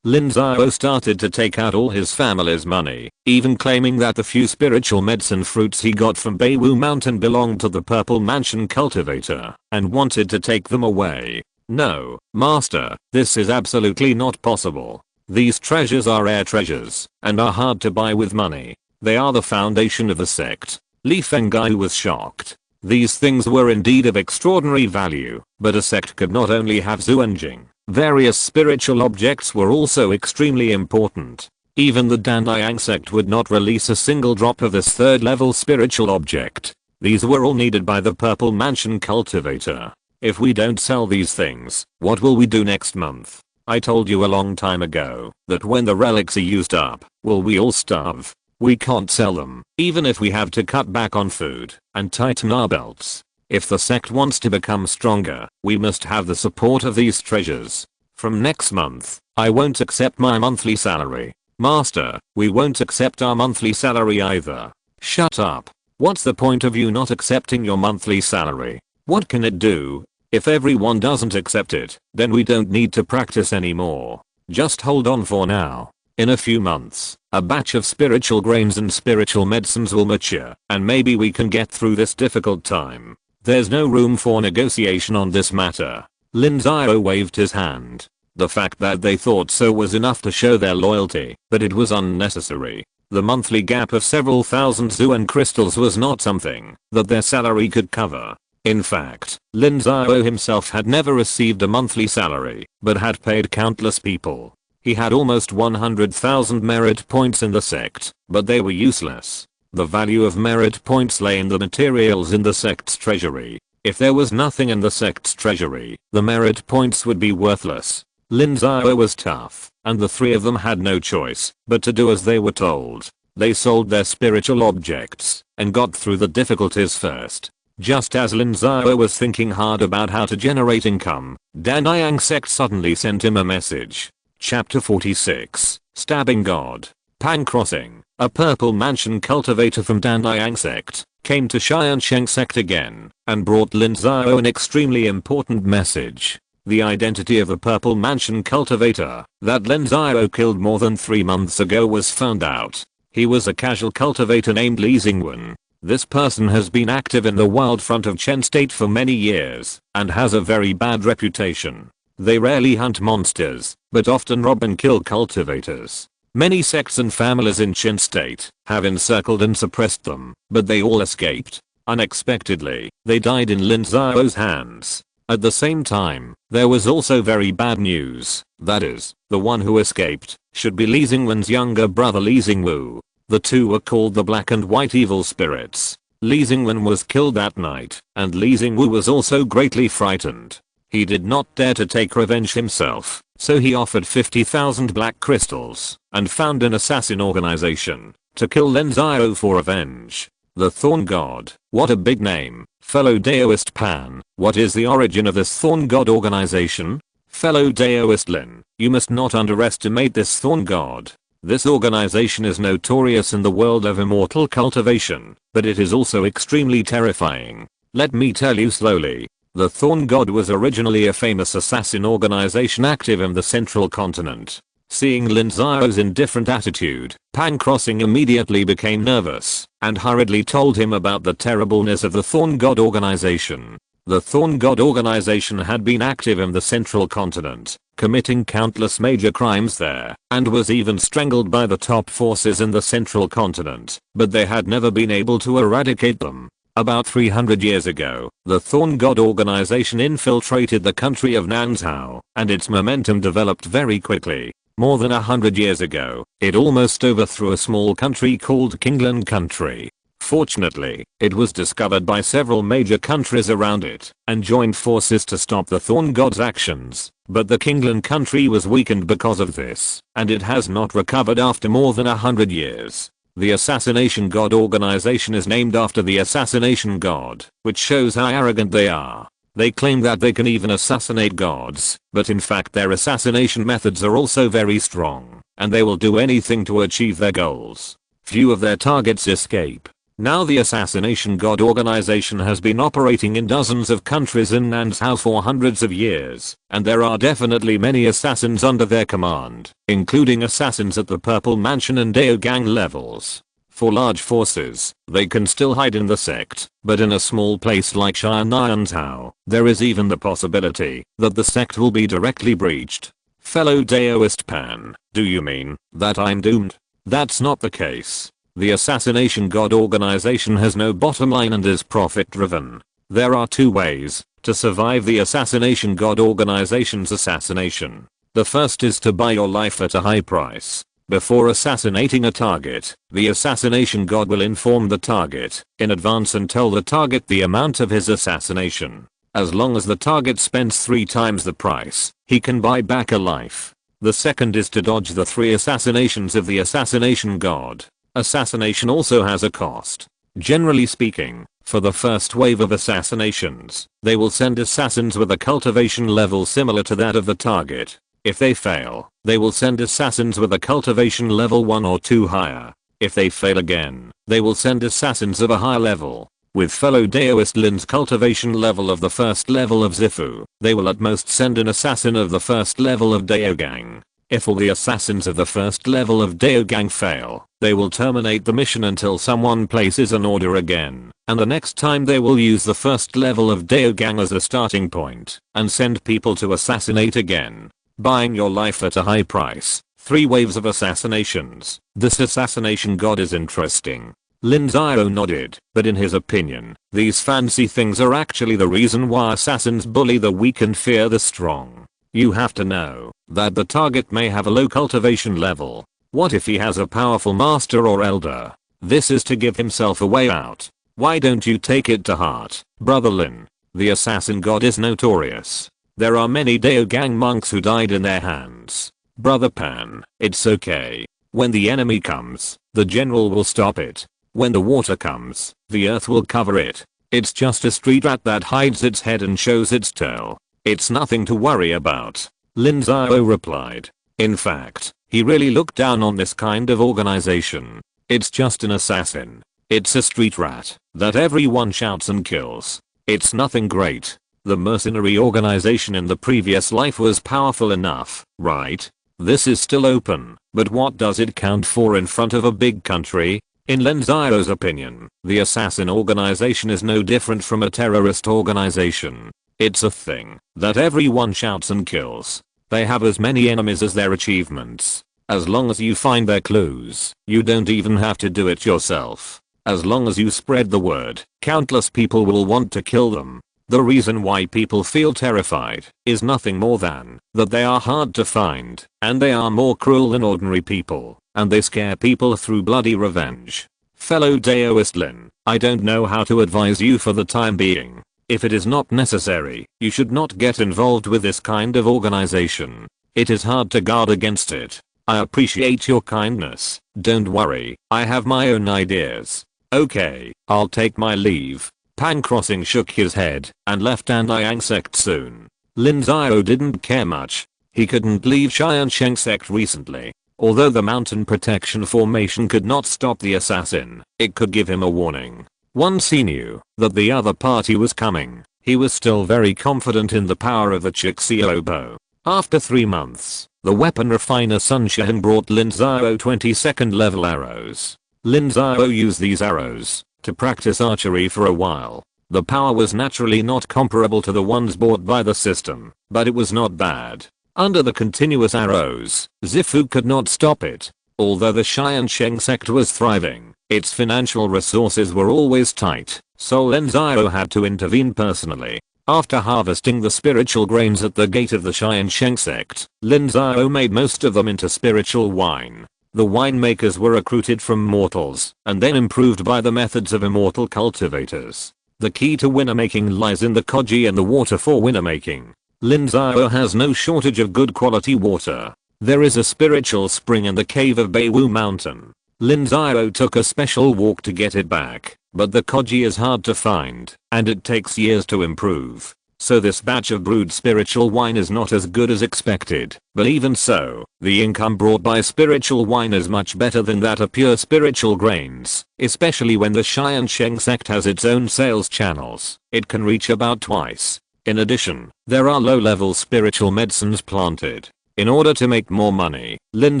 Lin Xiao started to take out all his family's money, even claiming that the few spiritual medicine fruits he got from Beiwu Mountain belonged to the Purple Mansion cultivator, and wanted to take them away. No, master, this is absolutely not possible. These treasures are rare treasures, and are hard to buy with money. They are the foundation of the sect. Li Fengai was shocked. These things were indeed of extraordinary value, but a sect could not only have Zuanjing. Various spiritual objects were also extremely important. Even the Tiansheng Sect would not release a single drop of this 3rd level spiritual object. These were all needed by the Purple Mansion cultivator. If we don't sell these things, what will we do next month? I told you a long time ago that when the relics are used up, will we all starve? We can't sell them, even if we have to cut back on food and tighten our belts. If the sect wants to become stronger, we must have the support of these treasures. From next month, I won't accept my monthly salary. Master, we won't accept our monthly salary either. Shut up. What's the point of you not accepting your monthly salary? What can it do? If everyone doesn't accept it, then we don't need to practice anymore. Just hold on for now. In a few months, a batch of spiritual grains and spiritual medicines will mature, and maybe we can get through this difficult time. There's no room for negotiation on this matter. Lin Xiao waved his hand. The fact that they thought so was enough to show their loyalty, but it was unnecessary. The monthly gap of several thousand Zuan crystals was not something that their salary could cover. In fact, Lin Xiao himself had never received a monthly salary, but had paid countless people. He had almost 100,000 merit points in the sect, but they were useless. The value of merit points lay in the materials in the sect's treasury. If there was nothing in the sect's treasury, the merit points would be worthless. Lin Xiao was tough, and the 3 of them had no choice but to do as they were told. They sold their spiritual objects and got through the difficulties first. Just as Lin Xiao was thinking hard about how to generate income, Tiansheng Sect suddenly sent him a message. Chapter 46, Stabbing God. Pang Crossing, a Purple Mansion cultivator from Tiansheng Sect, came to Tiansheng Sect again, and brought Lin Xiao an extremely important message. The identity of the Purple Mansion cultivator that Lin Xiao killed more than 3 months ago was found out. He was a casual cultivator named Li Xingwen. This person has been active in the wild front of Chen State for many years, and has a very bad reputation. They rarely hunt monsters, but often rob and kill cultivators. Many sects and families in Qin state have encircled and suppressed them, but they all escaped. Unexpectedly, they died in Lin Xiao's hands. At the same time, there was also very bad news. That is, the one who escaped should be Li Xingwen's younger brother Li Xingwu. The two were called the Black and White Evil Spirits. Li Xingwen was killed that night, and Li Xingwu was also greatly frightened. He did not dare to take revenge himself, so he offered 50,000 black crystals and found an assassin organization to kill Lin Xiao for revenge. The Thorn God. What a big name. Fellow Daoist Pan, what is the origin of this Thorn God organization? Fellow Daoist Lin, you must not underestimate this Thorn God. This organization is notorious in the world of immortal cultivation, but it is also extremely terrifying. Let me tell you slowly. The Thorn God was originally a famous assassin organization active in the central continent. Seeing Lin Xiao's indifferent attitude, Pan Crossing immediately became nervous and hurriedly told him about the terribleness of the Thorn God organization. The Thorn God organization had been active in the central continent, committing countless major crimes there, and was even strangled by the top forces in the central continent, but they had never been able to eradicate them. About 300 years ago, the Thorn God organization infiltrated the country of Nanzhao, and its momentum developed very quickly. More than 100 years ago, it almost overthrew a small country called Qinglan country. Fortunately, it was discovered by several major countries around it and joined forces to stop the Thorn God's actions, but the Qinglan country was weakened because of this, and it has not recovered after more than 100 years. The Assassination God organization is named after the Assassination God, which shows how arrogant they are. They claim that they can even assassinate gods, but in fact their assassination methods are also very strong, and they will do anything to achieve their goals. Few of their targets escape. Now the Assassination God organization has been operating in dozens of countries in Nanzhao for hundreds of years, and there are definitely many assassins under their command, including assassins at the Purple Mansion and Daogang levels. For large forces, they can still hide in the sect, but in a small place like Nanzhao, there is even the possibility that the sect will be directly breached. Fellow Daoist Pan, do you mean that I'm doomed? That's not the case. The Assassination God organization has no bottom line and is profit driven. There are two ways to survive the Assassination God organization's assassination. The first is to buy your life at a high price. Before assassinating a target, the Assassination God will inform the target in advance and tell the target the amount of his assassination. As long as the target spends 3 times the price, he can buy back a life. The second is to dodge the 3 assassinations of the Assassination God. Assassination also has a cost. Generally speaking, for the first wave of assassinations, they will send assassins with a cultivation level similar to that of the target. If they fail, they will send assassins with a cultivation level 1 or 2 higher. If they fail again, they will send assassins of a higher level. With fellow Daoist Lin's cultivation level of the first level of Zifu, they will at most send an assassin of the first level of Daogang. If all the assassins of the first level of Daogang fail, they will terminate the mission until someone places an order again, and the next time they will use the first level of Daogang as a starting point, and send people to assassinate again. Buying your life at a high price. 3 waves of assassinations. This assassination god is interesting. Lin Xiao nodded, but in his opinion, these fancy things are actually the reason why assassins bully the weak and fear the strong. You have to know that the target may have a low cultivation level. What if he has a powerful master or elder? This is to give himself a way out. Why don't you take it to heart, brother Lin? The assassin god is notorious. There are many Daogang monks who died in their hands. Brother Pan, it's okay. When the enemy comes, the general will stop it. When the water comes, the earth will cover it. It's just a street rat that hides its head and shows its tail. It's nothing to worry about. Lin Xiao replied. In fact, he really looked down on this kind of organization. It's just an assassin. It's a street rat that everyone shouts and kills. It's nothing great. The mercenary organization in the previous life was powerful enough, right? This is still open, but what does it count for in front of a big country? In Lin Xiao's opinion, the assassin organization is no different from a terrorist organization. It's a thing that everyone shouts and kills. They have as many enemies as their achievements. As long as you find their clues, you don't even have to do it yourself. As long as you spread the word, countless people will want to kill them. The reason why people feel terrified is nothing more than that they are hard to find, and they are more cruel than ordinary people, and they scare people through bloody revenge. Fellow Daoist Lin, I don't know how to advise you for the time being. If it is not necessary, you should not get involved with this kind of organization. It is hard to guard against it. I appreciate your kindness. Don't worry, I have my own ideas. Okay, I'll take my leave. Pan Crossing shook his head and left Tiansheng Sect soon. Lin Xiao didn't care much. He couldn't leave Tiansheng Sect recently. Although the mountain protection formation could not stop the assassin, it could give him a warning. Once he knew that the other party was coming, he was still very confident in the power of the Xiao bow. After 3 months, the weapon refiner Sun Xian brought Lin Xiao 22nd level arrows. Lin Xiao used these arrows to practice archery for a while. The power was naturally not comparable to the ones bought by the system, but it was not bad. Under the continuous arrows, Zifu could not stop it. Although the Tiansheng Sect was thriving, its financial resources were always tight, so Lin Xiao had to intervene personally. After harvesting the spiritual grains at the gate of the Tiansheng Sect, Lin Xiao made most of them into spiritual wine. The winemakers were recruited from mortals and then improved by the methods of immortal cultivators. The key to winemaking lies in the koji and the water for winemaking. Lin Xiao has no shortage of good quality water. There is a spiritual spring in the cave of Beiwu Mountain. Lin Xiao took a special walk to get it back, but the koji is hard to find, and it takes years to improve. So this batch of brewed spiritual wine is not as good as expected, but even so, the income brought by spiritual wine is much better than that of pure spiritual grains, especially when the Tiansheng Sect has its own sales channels. It can reach about twice. In addition, there are low-level spiritual medicines planted. In order to make more money, Lin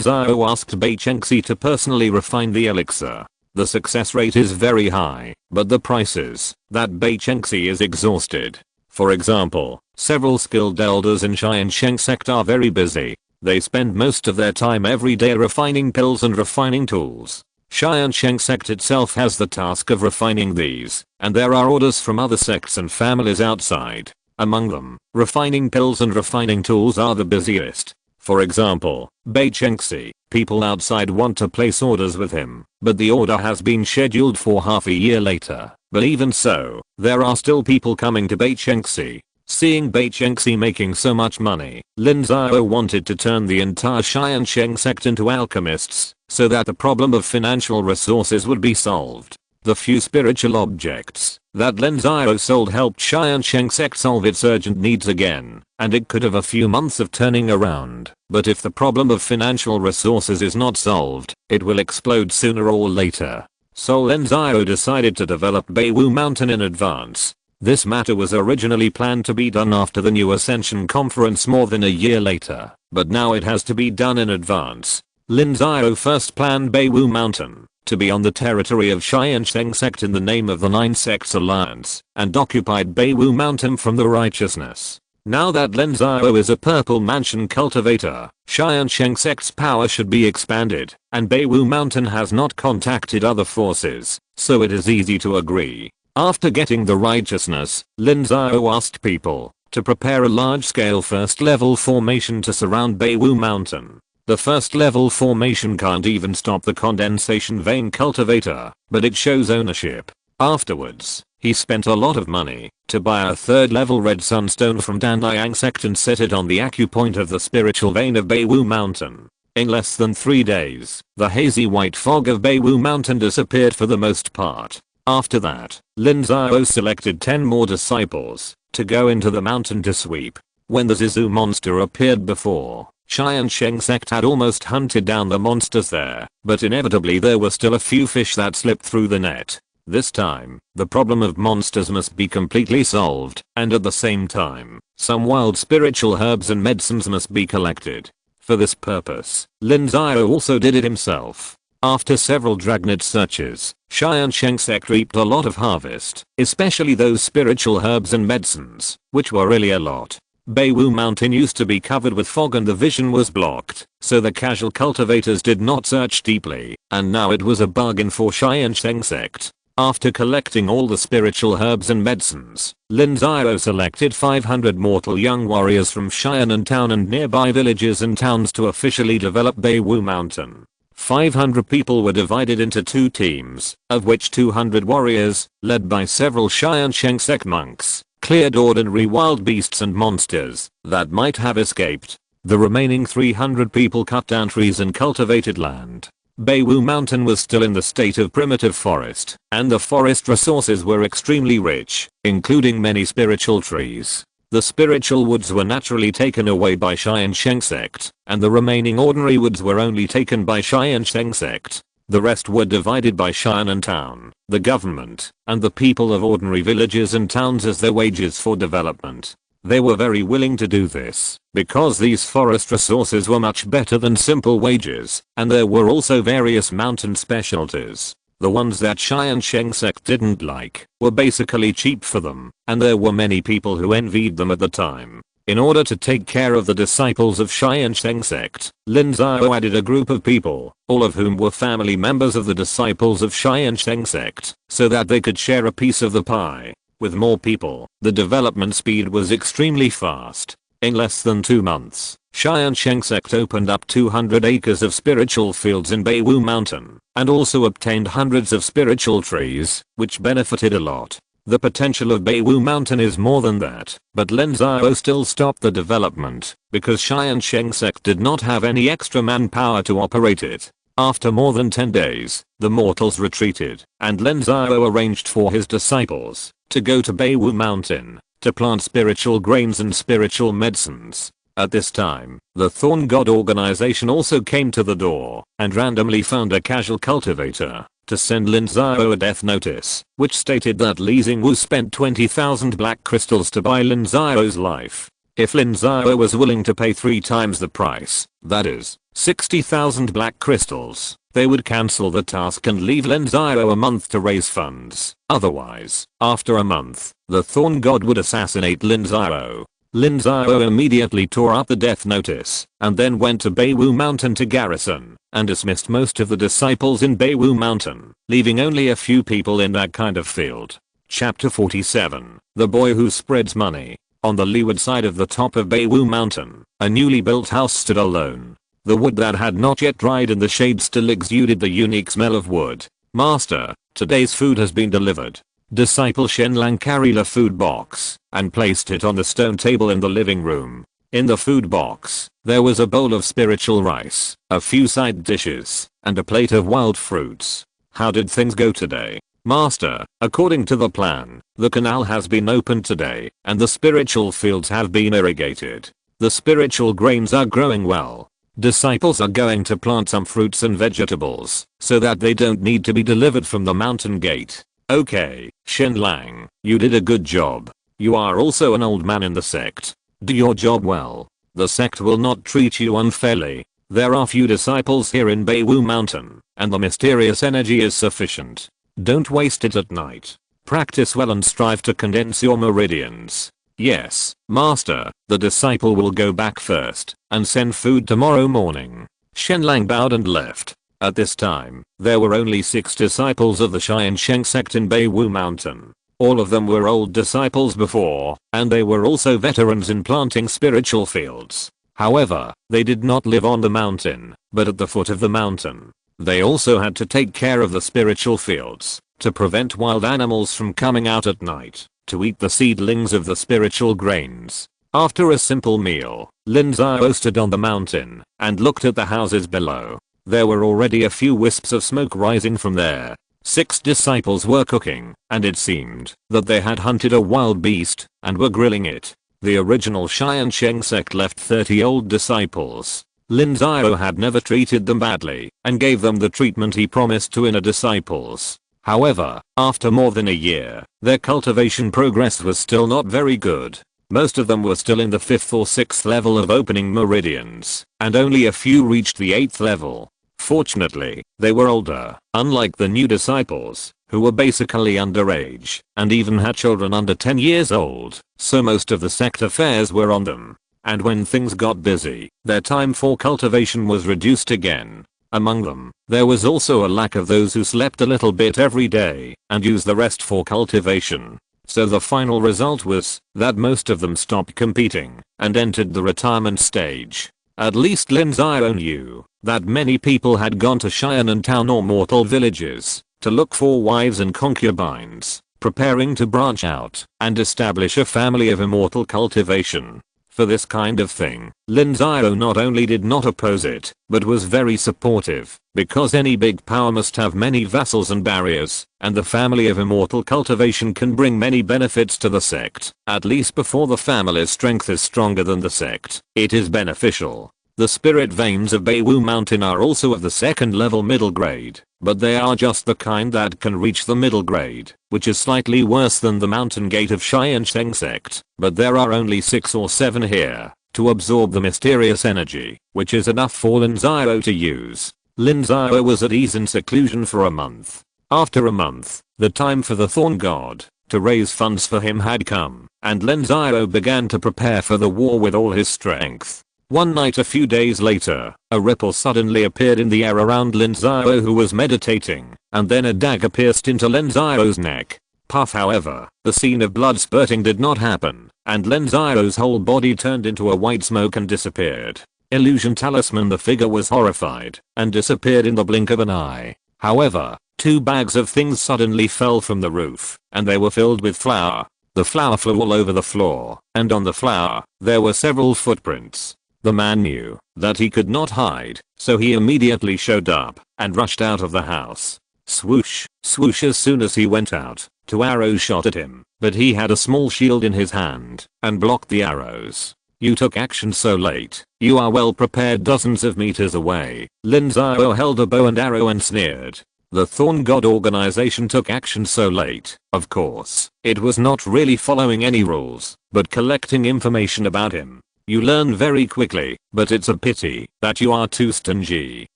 Xiao asked Bei Chengxi to personally refine the elixir. The success rate is very high, but the price is that Bei Chengxi is exhausted. For example, several skilled elders in Tiansheng Sect are very busy. They spend most of their time every day refining pills and refining tools. Tiansheng Sect itself has the task of refining these, and there are orders from other sects and families outside. Among them, refining pills and refining tools are the busiest. For example, Bei Chengxi, people outside want to place orders with him, but the order has been scheduled for half a year later. But even so, there are still people coming to Bei Chengxi. Seeing Bei Chengxi making so much money, Lin Xiao wanted to turn the entire Tiansheng Sect into alchemists, so that the problem of financial resources would be solved. The few spiritual objects that Lin Xiao sold helped Tiansheng Sect solve its urgent needs again, and it could have a few months of turning around. But if the problem of financial resources is not solved, it will explode sooner or later. So Lin Xiao decided to develop Beiwu Mountain in advance. This matter was originally planned to be done after the new Ascension Conference more than a year later, but now it has to be done in advance. Lin Xiao first planned Beiwu Mountain to be on the territory of Tiansheng Sect in the name of the 9 Sects Alliance, and occupied Beiwu Mountain from the righteousness. Now that Lin Xiao is a purple mansion cultivator, Tiansheng Sect's power should be expanded, and Beiwu Mountain has not contacted other forces, so it is easy to agree. After getting the righteousness, Lin Xiao asked people to prepare a large-scale first-level formation to surround Beiwu Mountain. The first-level formation can't even stop the condensation vein cultivator, but it shows ownership. Afterwards, he spent a lot of money to buy a third-level red sunstone from Tiansheng Sect and set it on the acupoint of the spiritual vein of Beiwu Mountain. In less than 3 days, the hazy white fog of Beiwu Mountain disappeared for the most part. After that, Lin Xiao selected 10 more disciples to go into the mountain to sweep. When the Zizu monster appeared before, Tiansheng Sect had almost hunted down the monsters there, but inevitably there were still a few fish that slipped through the net. This time, the problem of monsters must be completely solved, and at the same time, some wild spiritual herbs and medicines must be collected. For this purpose, Lin Xiao also did it himself. After several dragnet searches, Tiansheng Sect reaped a lot of harvest, especially those spiritual herbs and medicines, which were really a lot. Beiwu Mountain used to be covered with fog and the vision was blocked, so the casual cultivators did not search deeply, and now it was a bargain for Tiansheng Sect. After collecting all the spiritual herbs and medicines, Lin Xiao selected 500 mortal young warriors from Xianan town and nearby villages and towns to officially develop Beiwu Mountain. 500 people were divided into 2 teams, of which 200 warriors, led by several Tiansheng Sect monks, cleared ordinary wild beasts and monsters that might have escaped. The remaining 300 people cut down trees and cultivated land. Beiwu Mountain was still in the state of primitive forest, and the forest resources were extremely rich, including many spiritual trees. The spiritual woods were naturally taken away by Tiansheng Sect, and the remaining ordinary woods were only taken by Tiansheng Sect. The rest were divided by Xianan town, the government, and the people of ordinary villages and towns as their wages for development. They were very willing to do this, because these forest resources were much better than simple wages, and there were also various mountain specialties. The ones that Tiansheng Sect didn't like were basically cheap for them, and there were many people who envied them at the time. In order to take care of the disciples of Tiansheng Sect, Lin Xiao added a group of people, all of whom were family members of the disciples of Tiansheng Sect, so that they could share a piece of the pie. With more people, the development speed was extremely fast. In less than 2 months, Tiansheng Sect opened up 200 acres of spiritual fields in Beiwu Mountain, and also obtained hundreds of spiritual trees, which benefited a lot. The potential of Beiwu Mountain is more than that, but Lin Xiao still stopped the development, because Tiansheng Sect did not have any extra manpower to operate it. After more than 10 days, the mortals retreated, and Lin Xiao arranged for his disciples to go to Beiwu Mountain to plant spiritual grains and spiritual medicines. At this time, the Thorn God organization also came to the door and randomly found a casual cultivator to send Lin Xiao a death notice, which stated that Li Xingwu spent 20,000 black crystals to buy Lin Xiao's life. If Lin Xiao was willing to pay 3 times the price, that is, 60,000 black crystals, they would cancel the task and leave Lin Xiao a month to raise funds. Otherwise, after a month, the Thorn God would assassinate Lin Xiao. Lin Xiao immediately tore up the death notice, and then went to Beiwu Mountain to garrison, and dismissed most of the disciples in Beiwu Mountain, leaving only a few people in that kind of field. Chapter 47. The Boy Who Spreads Money. On the leeward side of the top of Beiwu Mountain, a newly built house stood alone. The wood that had not yet dried in the shade still exuded the unique smell of wood. Master, today's food has been delivered. Disciple Shenlang carried a food box and placed it on the stone table in the living room. In the food box, there was a bowl of spiritual rice, a few side dishes, and a plate of wild fruits. How did things go today? Master, according to the plan, the canal has been opened today, and the spiritual fields have been irrigated. The spiritual grains are growing well. Disciples are going to plant some fruits and vegetables, so that they don't need to be delivered from the mountain gate. Okay, Shenlang, you did a good job. You are also an old man in the sect. Do your job well. The sect will not treat you unfairly. There are few disciples here in Beiwu Mountain, and the mysterious energy is sufficient. Don't waste it at night. Practice well and strive to condense your meridians. Yes, Master, the disciple will go back first, and send food tomorrow morning. Shenlang bowed and left. At this time, there were only 6 disciples of the Tiansheng Sect in Beiwu Mountain. All of them were old disciples before, and they were also veterans in planting spiritual fields. However, they did not live on the mountain, but at the foot of the mountain. They also had to take care of the spiritual fields, to prevent wild animals from coming out at night, to eat the seedlings of the spiritual grains. After a simple meal, Lin Xiao stood on the mountain, and looked at the houses below. There were already a few wisps of smoke rising from there. 6 disciples were cooking, and it seemed that they had hunted a wild beast, and were grilling it. The original Tiansheng Sect left 30 old disciples. Lin Xiao had never treated them badly, and gave them the treatment he promised to inner disciples. However, after more than a year, their cultivation progress was still not very good. Most of them were still in the 5th or 6th level of opening meridians, and only a few reached the 8th level. Fortunately, they were older, unlike the new disciples, who were basically underage, and even had children under 10 years old, so most of the sect affairs were on them. And when things got busy, their time for cultivation was reduced again. Among them, there was also a lack of those who slept a little bit every day, and used the rest for cultivation. So the final result was, that most of them stopped competing, and entered the retirement stage. At least Lin Xiao knew, that many people had gone to Xianan town or mortal villages, to look for wives and concubines, preparing to branch out, and establish a family of immortal cultivation. For this kind of thing, Lin Xiao not only did not oppose it, but was very supportive, because any big power must have many vassals and barriers, and the family of immortal cultivation can bring many benefits to the sect. At least before the family's strength is stronger than the sect, it is beneficial. The spirit veins of Beiwu Mountain are also of the second level middle grade, but they are just the kind that can reach the middle grade, which is slightly worse than the mountain gate of Tiansheng Sect, but there are only 6 or 7 here, to absorb the mysterious energy, which is enough for Lin Xiao to use. Lin Xiao was at ease in seclusion for a month. After a month, the time for the Thorn God to raise funds for him had come, and Lin Xiao began to prepare for the war with all his strength. One night a few days later, a ripple suddenly appeared in the air around Lin Xiao who was meditating, and then a dagger pierced into Lin Xiao's neck. Puff, however, the scene of blood spurting did not happen, and Lin Xiao's whole body turned into a white smoke and disappeared. Illusion talisman. The figure was horrified, and disappeared in the blink of an eye. However, 2 bags of things suddenly fell from the roof, and they were filled with flour. The flour flew all over the floor, and on the flour, there were several footprints. The man knew that he could not hide, so he immediately showed up and rushed out of the house. Swoosh, swoosh. As soon as he went out, 2 arrows shot at him, but he had a small shield in his hand and blocked the arrows. You took action so late. You are well prepared dozens of meters away. Lin Xiao held a bow and arrow and sneered. The Thorn God organization took action so late. Of course, it was not really following any rules, but collecting information about him. You learn very quickly, but it's a pity that you are too stingy.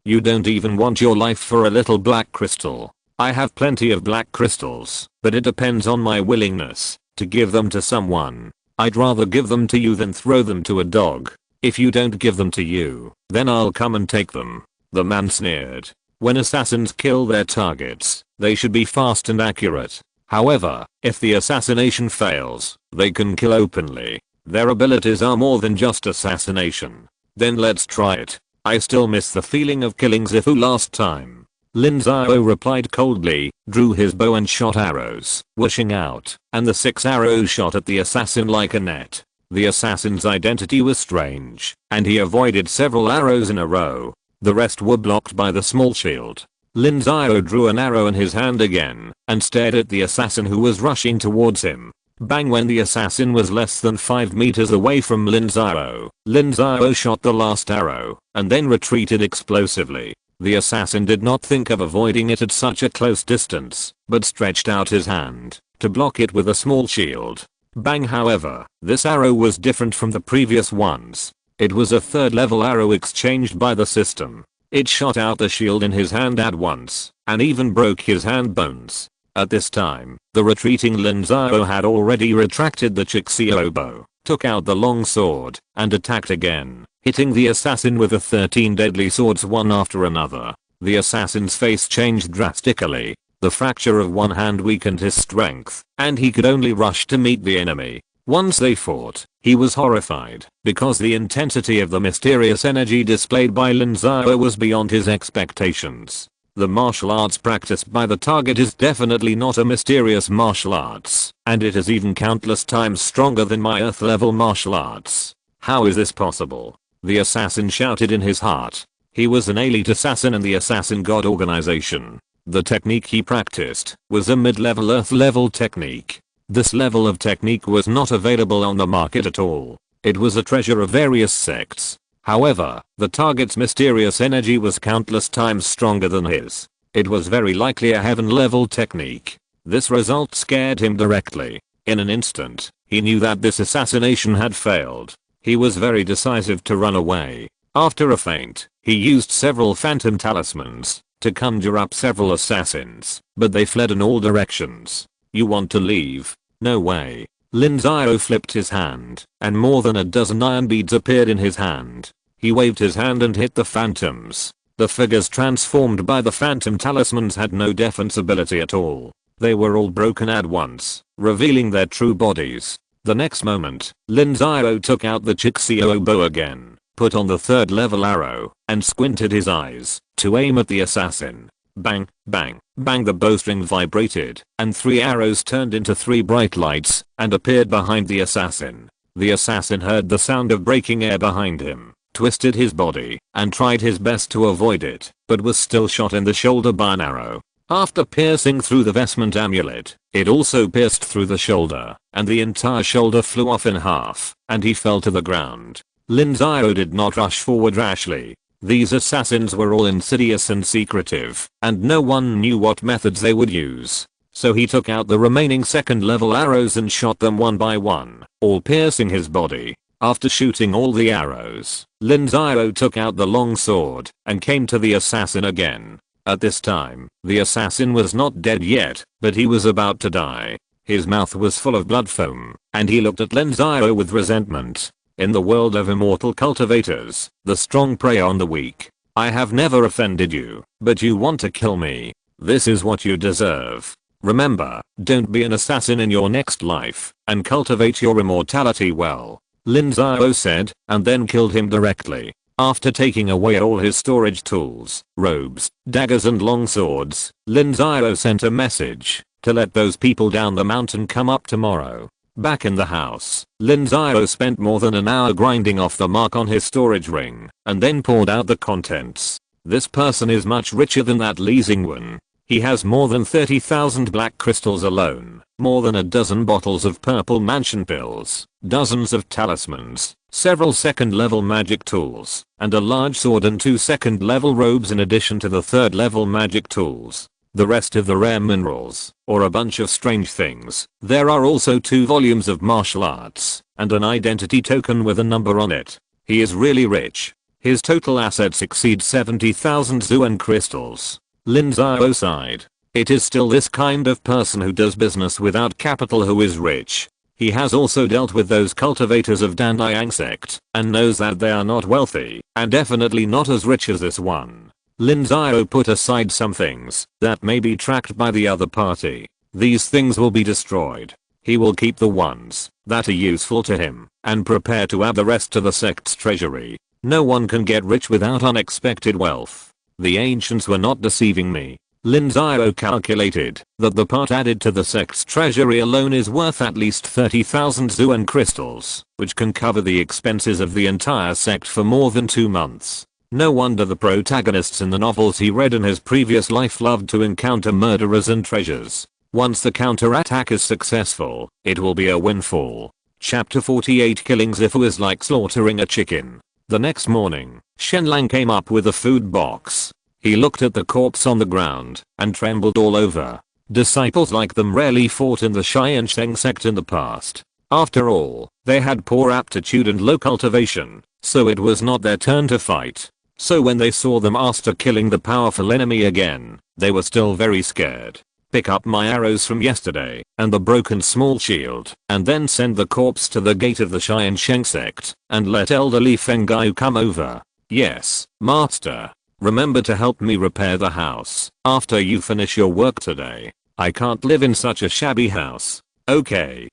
You don't even want your life for a little black crystal. I have plenty of black crystals, but it depends on my willingness to give them to someone. I'd rather give them to you than throw them to a dog. If you don't give them to you, then I'll come and take them. The man sneered. When assassins kill their targets, they should be fast and accurate. However, if the assassination fails, they can kill openly. Their abilities are more than just assassination. Then let's try it. I still miss the feeling of killing Zifu last time. Lin Xiao replied coldly, drew his bow and shot arrows, whooshing out, and the 6 arrows shot at the assassin like a net. The assassin's identity was strange, and he avoided several arrows in a row. The rest were blocked by the small shield. Lin Xiao drew an arrow in his hand again, and stared at the assassin who was rushing towards him. Bang! When the assassin was less than 5 meters away from Lin Xiao shot the last arrow, and then retreated explosively. The assassin did not think of avoiding it at such a close distance, but stretched out his hand to block it with a small shield. Bang! However, this arrow was different from the previous ones. It was a 3rd level arrow exchanged by the system. It shot out the shield in his hand at once, and even broke his hand bones. At this time, the retreating Lin Xiao had already retracted the Chixiao bow, took out the long sword, and attacked again, hitting the assassin with the 13 deadly swords one after another. The assassin's face changed drastically. The fracture of one hand weakened his strength, and he could only rush to meet the enemy. Once they fought, he was horrified, because the intensity of the mysterious energy displayed by Lin Xiao was beyond his expectations. The martial arts practiced by the target is definitely not a mysterious martial arts, and it is even countless times stronger than my earth level martial arts. How is this possible? The assassin shouted in his heart. He was an elite assassin in the Assassin God organization. The technique he practiced was a mid-level earth level technique. This level of technique was not available on the market at all. It was a treasure of various sects. However, the target's mysterious energy was countless times stronger than his. It was very likely a heaven level technique. This result scared him directly. In an instant, he knew that this assassination had failed. He was very decisive to run away. After a feint, He used several phantom talismans to conjure up several assassins, but they fled in all directions. You want to leave? No way. Lin Xiao flipped his hand, and more than a dozen iron beads appeared in his hand. He waved his hand and hit the phantoms. The figures transformed by the phantom talismans had no defensibility at all. They were all broken at once, revealing their true bodies. The next moment, Lin Xiao took out the Chixiao bow again, put on the 3rd level arrow, and squinted his eyes to aim at the assassin. Bang, bang, bang, the bowstring vibrated, and 3 arrows turned into 3 bright lights and appeared behind the assassin. The assassin heard the sound of breaking air behind him, twisted his body, and tried his best to avoid it, but was still shot in the shoulder by an arrow. After piercing through the vestment amulet, it also pierced through the shoulder, and the entire shoulder flew off in half, and he fell to the ground. Lin Xiao did not rush forward rashly. These assassins were all insidious and secretive, and no one knew what methods they would use. So he took out the remaining 2nd level arrows and shot them one by one, all piercing his body. After shooting all the arrows, Lin Xiao took out the long sword and came to the assassin again. At this time, the assassin was not dead yet, but he was about to die. His mouth was full of blood foam, and he looked at Lin Xiao with resentment. In the world of immortal cultivators, the strong prey on the weak. I have never offended you, but you want to kill me. This is what you deserve. Remember, don't be an assassin in your next life, and cultivate your immortality well. Lin Xiao said, and then killed him directly. After taking away all his storage tools, robes, daggers and long swords, Lin Xiao sent a message to let those people down the mountain come up tomorrow. Back in the house, Lin Xiao spent more than an hour grinding off the mark on his storage ring, and then poured out the contents. This person is much richer than that Li Xingwen. He has more than 30,000 black crystals alone, more than a dozen bottles of purple mansion pills, dozens of talismans, several 2nd level magic tools, and a large sword and 2 2nd level robes in addition to the 3rd level magic tools. The rest of the rare minerals, or a bunch of strange things. There are also 2 volumes of martial arts, and an identity token with a number on it. He is really rich. His total assets exceed 70,000 Zuan crystals. Lin Xiao sighed. It is still this kind of person who does business without capital who is rich. He has also dealt with those cultivators of Tiansheng Sect, and knows that they are not wealthy, and definitely not as rich as this one. Lin Xiao put aside some things that may be tracked by the other party. These things will be destroyed. He will keep the ones that are useful to him, and prepare to add the rest to the sect's treasury. No one can get rich without unexpected wealth. The ancients were not deceiving me. Lin Xiao calculated that the part added to the sect's treasury alone is worth at least 30,000 Zuan crystals, which can cover the expenses of the entire sect for more than 2 months. No wonder the protagonists in the novels he read in his previous life loved to encounter murderers and treasures. Once the counterattack is successful, it will be a windfall. Chapter 48 Killing Zifu is like slaughtering a chicken. The next morning, Shenlang came up with a food box. He looked at the corpse on the ground and trembled all over. Disciples like them rarely fought in the Tiansheng Sect in the past. After all, they had poor aptitude and low cultivation, so it was not their turn to fight. So when they saw the master killing the powerful enemy again, they were still very scared. Pick up my arrows from yesterday and the broken small shield, and then send the corpse to the gate of the Tiansheng Sect, and let Elder Li Fenggai come over. Yes, master. Remember to help me repair the house after you finish your work today. I can't live in such a shabby house. Okay,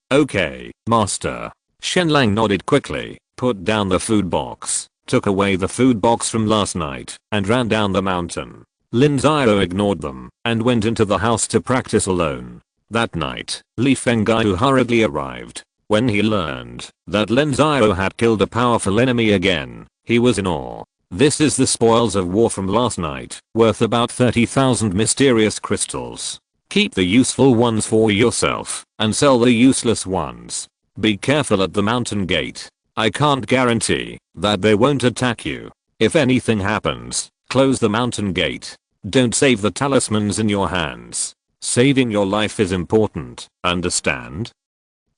master. Shenlang nodded quickly, put down the food box, took away the food box from last night, and ran down the mountain. Lin Xiao ignored them and went into the house to practice alone. That night, Li Fenggai hurriedly arrived. When he learned that Lin Xiao had killed a powerful enemy again, he was in awe. This is the spoils of war from last night, worth about 30,000 mysterious crystals. Keep the useful ones for yourself, and sell the useless ones. Be careful at the mountain gate. I can't guarantee that they won't attack you. If anything happens, close the mountain gate. Don't save the talismans in your hands. Saving your life is important, understand?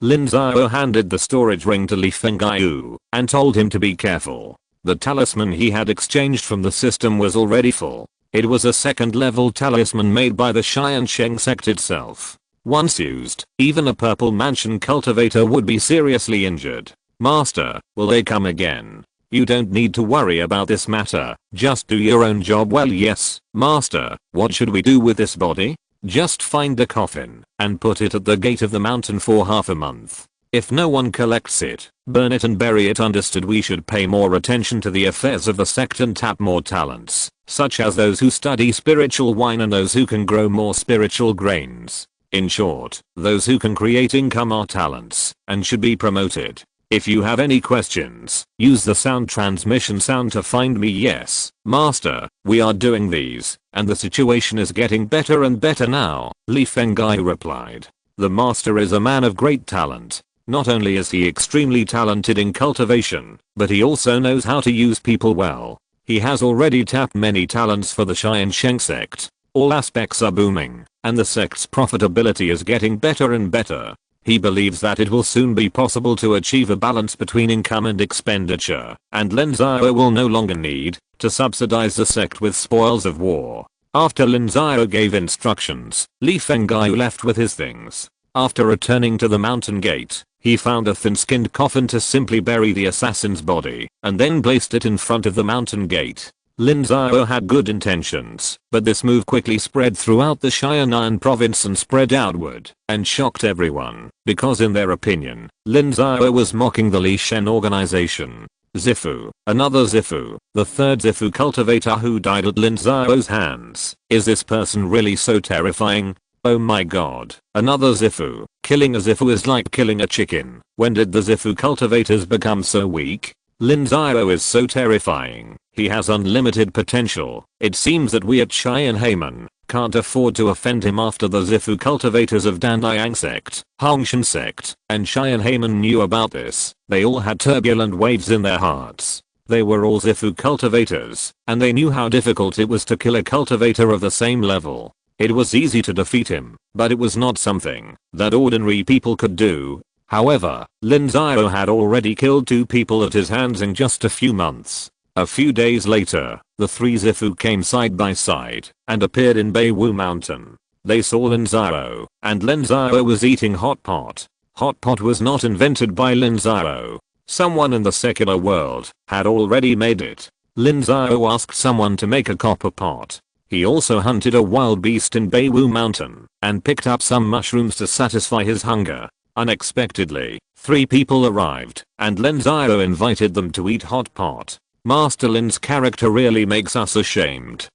Lin Xiao handed the storage ring to Li Fenggai and told him to be careful. The talisman he had exchanged from the system was already full. It was a second level talisman made by the Tiansheng Sect itself. Once used, even a purple mansion cultivator would be seriously injured. Master, will they come again? You don't need to worry about this matter, just do your own job well. Yes, master. What should we do with this body? Just find a coffin and put it at the gate of the mountain for half a month. If no one collects it, burn it and bury it. Understood. We should pay more attention to the affairs of the sect and tap more talents, such as those who study spiritual wine and those who can grow more spiritual grains. In short, those who can create income are talents and should be promoted. If you have any questions, use the sound transmission sound to find me. Yes, master, we are doing these, and the situation is getting better and better now, Li Fengai replied. The master is a man of great talent. Not only is he extremely talented in cultivation, but he also knows how to use people well. He has already tapped many talents for the Tiansheng Sect. All aspects are booming, and the sect's profitability is getting better and better. He believes that it will soon be possible to achieve a balance between income and expenditure, and Lin Xiao will no longer need to subsidize the sect with spoils of war. After Lin Xiao gave instructions, Li Fengai left with his things. After returning to the mountain gate, he found a thin-skinned coffin to simply bury the assassin's body, and then placed it in front of the mountain gate. Lin Xiao had good intentions, but this move quickly spread throughout the Xianan province and spread outward, and shocked everyone, because in their opinion, Lin Xiao was mocking the Li Shen organization. Zifu, another Zifu, the third Zifu cultivator who died at Lin Xiao's hands. Is this person really so terrifying? Oh my god, another Zifu. Killing a Zifu is like killing a chicken. When did the Zifu cultivators become so weak? Lin Xiao is so terrifying. He has unlimited potential. It seems that we at Tiansheng can't afford to offend him. After the Zifu cultivators of Tiansheng Sect, Tiansheng Sect, and Tiansheng knew about this, they all had turbulent waves in their hearts. They were all Zifu cultivators, and they knew how difficult it was to kill a cultivator of the same level. It was easy to defeat him, but it was not something that ordinary people could do. However, Lin Xiao had already killed 2 people at his hands in just a few months. A few days later, the 3 Zifu came side by side and appeared in Beiwu Mountain. They saw Lin Xiao, and Lin Xiao was eating hot pot. Hot pot was not invented by Lin Xiao. Someone in the secular world had already made it. Lin Xiao asked someone to make a copper pot. He also hunted a wild beast in Beiwu Mountain and picked up some mushrooms to satisfy his hunger. Unexpectedly, 3 people arrived, and Lin Xiao invited them to eat hot pot. Master Lin's character really makes us ashamed.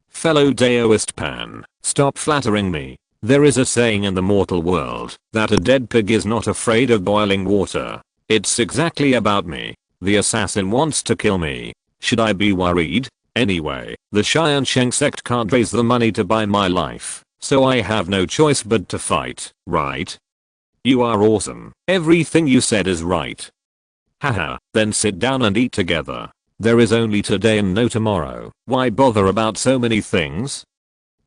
Fellow Daoist Pan, stop flattering me. There is a saying in the mortal world that a dead pig is not afraid of boiling water. It's exactly about me. The assassin wants to kill me. Should I be worried? Anyway, the Tiansheng Sect can't raise the money to buy my life, so I have no choice but to fight, right? You are awesome. Everything you said is right. Haha, then sit down and eat together. There is only today and no tomorrow. Why bother about so many things?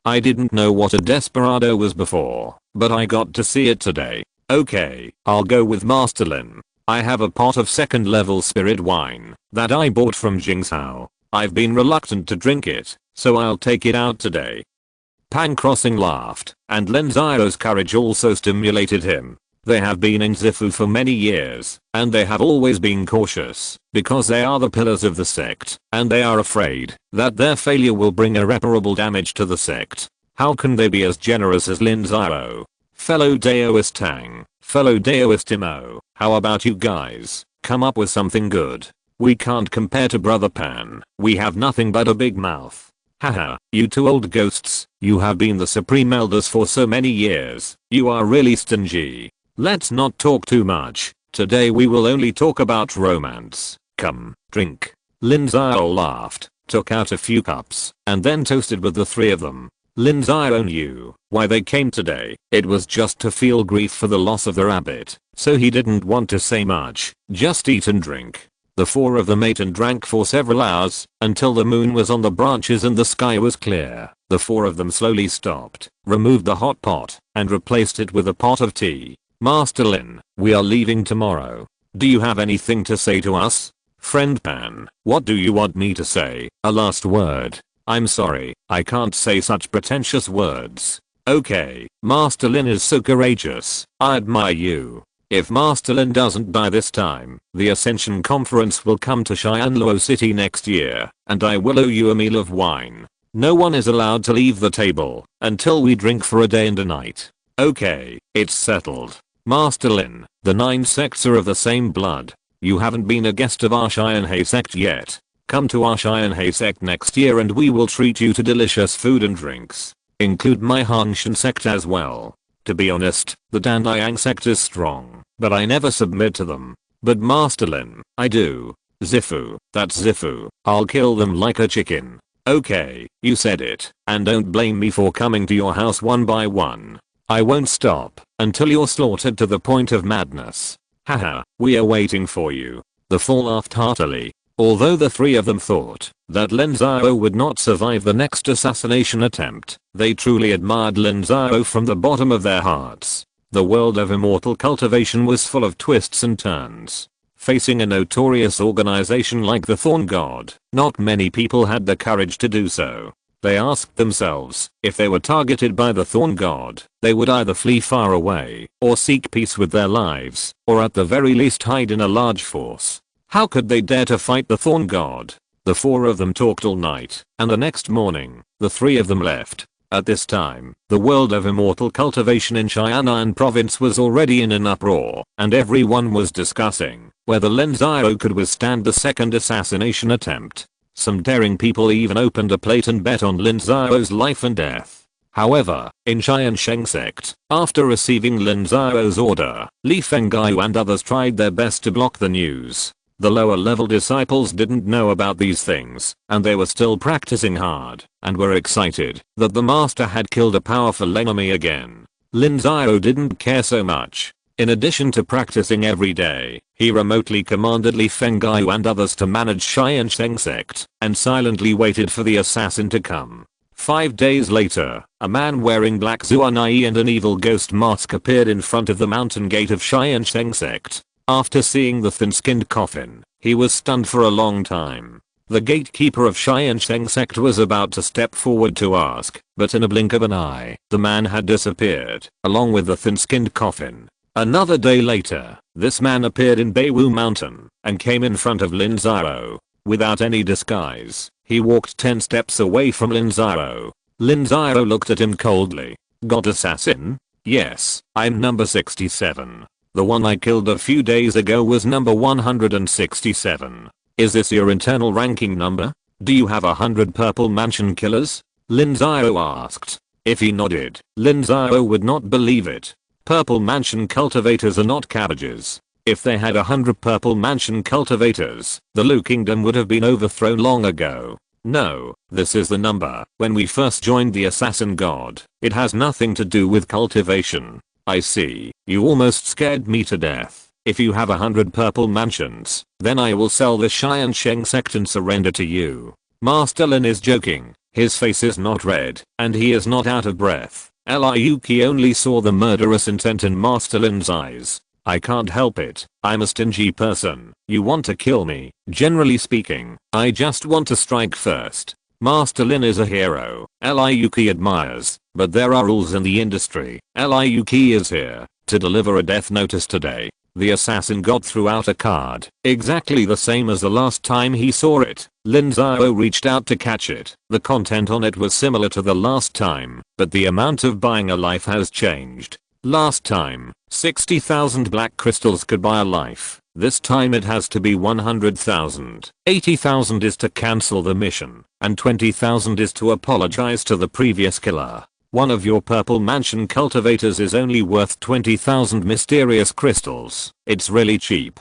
I didn't know what a desperado was before, but I got to see it today. Okay, I'll go with Master Lin. I have a pot of 2nd level spirit wine that I bought from Jingzhou. I've been reluctant to drink it, so I'll take it out today. Pan Crossing laughed, and Lin Xiao's courage also stimulated him. They have been in Zifu for many years, and they have always been cautious, because they are the pillars of the sect, and they are afraid that their failure will bring irreparable damage to the sect. How can they be as generous as Lin Xiao? Fellow Daoist Tang, fellow Daoist Imo, how about you guys? Come up with something good. We can't compare to Brother Pan, we have nothing but a big mouth. Haha, you 2 old ghosts, you have been the supreme elders for so many years, you are really stingy. Let's not talk too much. Today we will only talk about romance. Come, drink. Lin Xiao laughed, took out a few cups, and then toasted with the 3 of them. Lin Xiao knew why they came today. It was just to feel grief for the loss of the rabbit, so he didn't want to say much, just eat and drink. The 4 of them ate and drank for several hours, until the moon was on the branches and the sky was clear. The 4 of them slowly stopped, removed the hot pot, and replaced it with a pot of tea. Master Lin, we are leaving tomorrow. Do you have anything to say to us? Friend Pan, what do you want me to say? A last word? I'm sorry, I can't say such pretentious words. Okay, Master Lin is so courageous. I admire you. If Master Lin doesn't die this time, the Ascension Conference will come to Xianluo City next year, and I will owe you a meal of wine. No one is allowed to leave the table until we drink for a day and a night. Okay, it's settled. Master Lin, the 9 sects are of the same blood. You haven't been a guest of our Tiansheng Sect yet. Come to our Tiansheng Sect next year and we will treat you to delicious food and drinks. Include my Tiansheng Sect as well. To be honest, the Tiansheng Sect is strong, but I never submit to them. But Master Lin, I do. Zifu, that's Zifu. I'll kill them like a chicken. Okay, you said it, and don't blame me for coming to your house one by one. I won't stop until you're slaughtered to the point of madness. Haha, we are waiting for you. The 4 laughed heartily. Although the 3 of them thought that Lin Xiao would not survive the next assassination attempt, they truly admired Lin Xiao from the bottom of their hearts. The world of immortal cultivation was full of twists and turns. Facing a notorious organization like the Thorn God, not many people had the courage to do so. They asked themselves, if they were targeted by the Thorn God, they would either flee far away, or seek peace with their lives, or at the very least hide in a large force. How could they dare to fight the Thorn God? The 4 of them talked all night, and the next morning, the 3 of them left. At this time, the world of immortal cultivation in Xianan province was already in an uproar, and everyone was discussing whether Lin Xiao could withstand the second assassination attempt. Some daring people even opened a plate and bet on Lin Xiao's life and death. However, in Tiansheng Sect, after receiving Lin Xiao's order, Li Fengyu and others tried their best to block the news. The lower level disciples didn't know about these things, and they were still practicing hard, and were excited that the master had killed a powerful enemy again. Lin Xiao didn't care so much. In addition to practicing every day, he remotely commanded Li Fengyu and others to manage Tiansheng Sect, and silently waited for the assassin to come. 5 days later, a man wearing black zuanai and an evil ghost mask appeared in front of the mountain gate of Tiansheng Sect. After seeing the thin-skinned coffin, he was stunned for a long time. The gatekeeper of Tiansheng Sect was about to step forward to ask, but in a blink of an eye, the man had disappeared, along with the thin-skinned coffin. Another day later, this man appeared in Beiwu Mountain, and came in front of Lin Xiao. Without any disguise, he walked 10 steps away from Lin Xiao. Lin Xiao looked at him coldly. God assassin? Yes, I'm number 67. The one I killed a few days ago was number 167. Is this your internal ranking number? Do you have 100 purple mansion killers? Lin Xiao asked. If he nodded, Lin Xiao would not believe it. Purple mansion cultivators are not cabbages. If they had 100 purple mansion cultivators, the Lu Kingdom would have been overthrown long ago. No, this is the number when we first joined the Assassin God. It has nothing to do with cultivation. I see, you almost scared me to death. If you have 100 purple mansions, then I will sell the Tiansheng Sect and surrender to you. Master Lin is joking. His face is not red, and he is not out of breath. Liuki only saw the murderous intent in Master Lin's eyes. I can't help it. I'm a stingy person. You want to kill me. Generally speaking, I just want to strike first. Master Lin is a hero. Liuki admires, but there are rules in the industry. Liuki is here to deliver a death notice today. The assassin god threw out a card, exactly the same as the last time he saw it. Lin Xiao reached out to catch it. The content on it was similar to the last time, but the amount of buying a life has changed. Last time, 60,000 black crystals could buy a life. This time it has to be 100,000. 80,000 is to cancel the mission, and 20,000 is to apologize to the previous killer. One of your purple mansion cultivators is only worth 20,000 mysterious crystals. It's really cheap.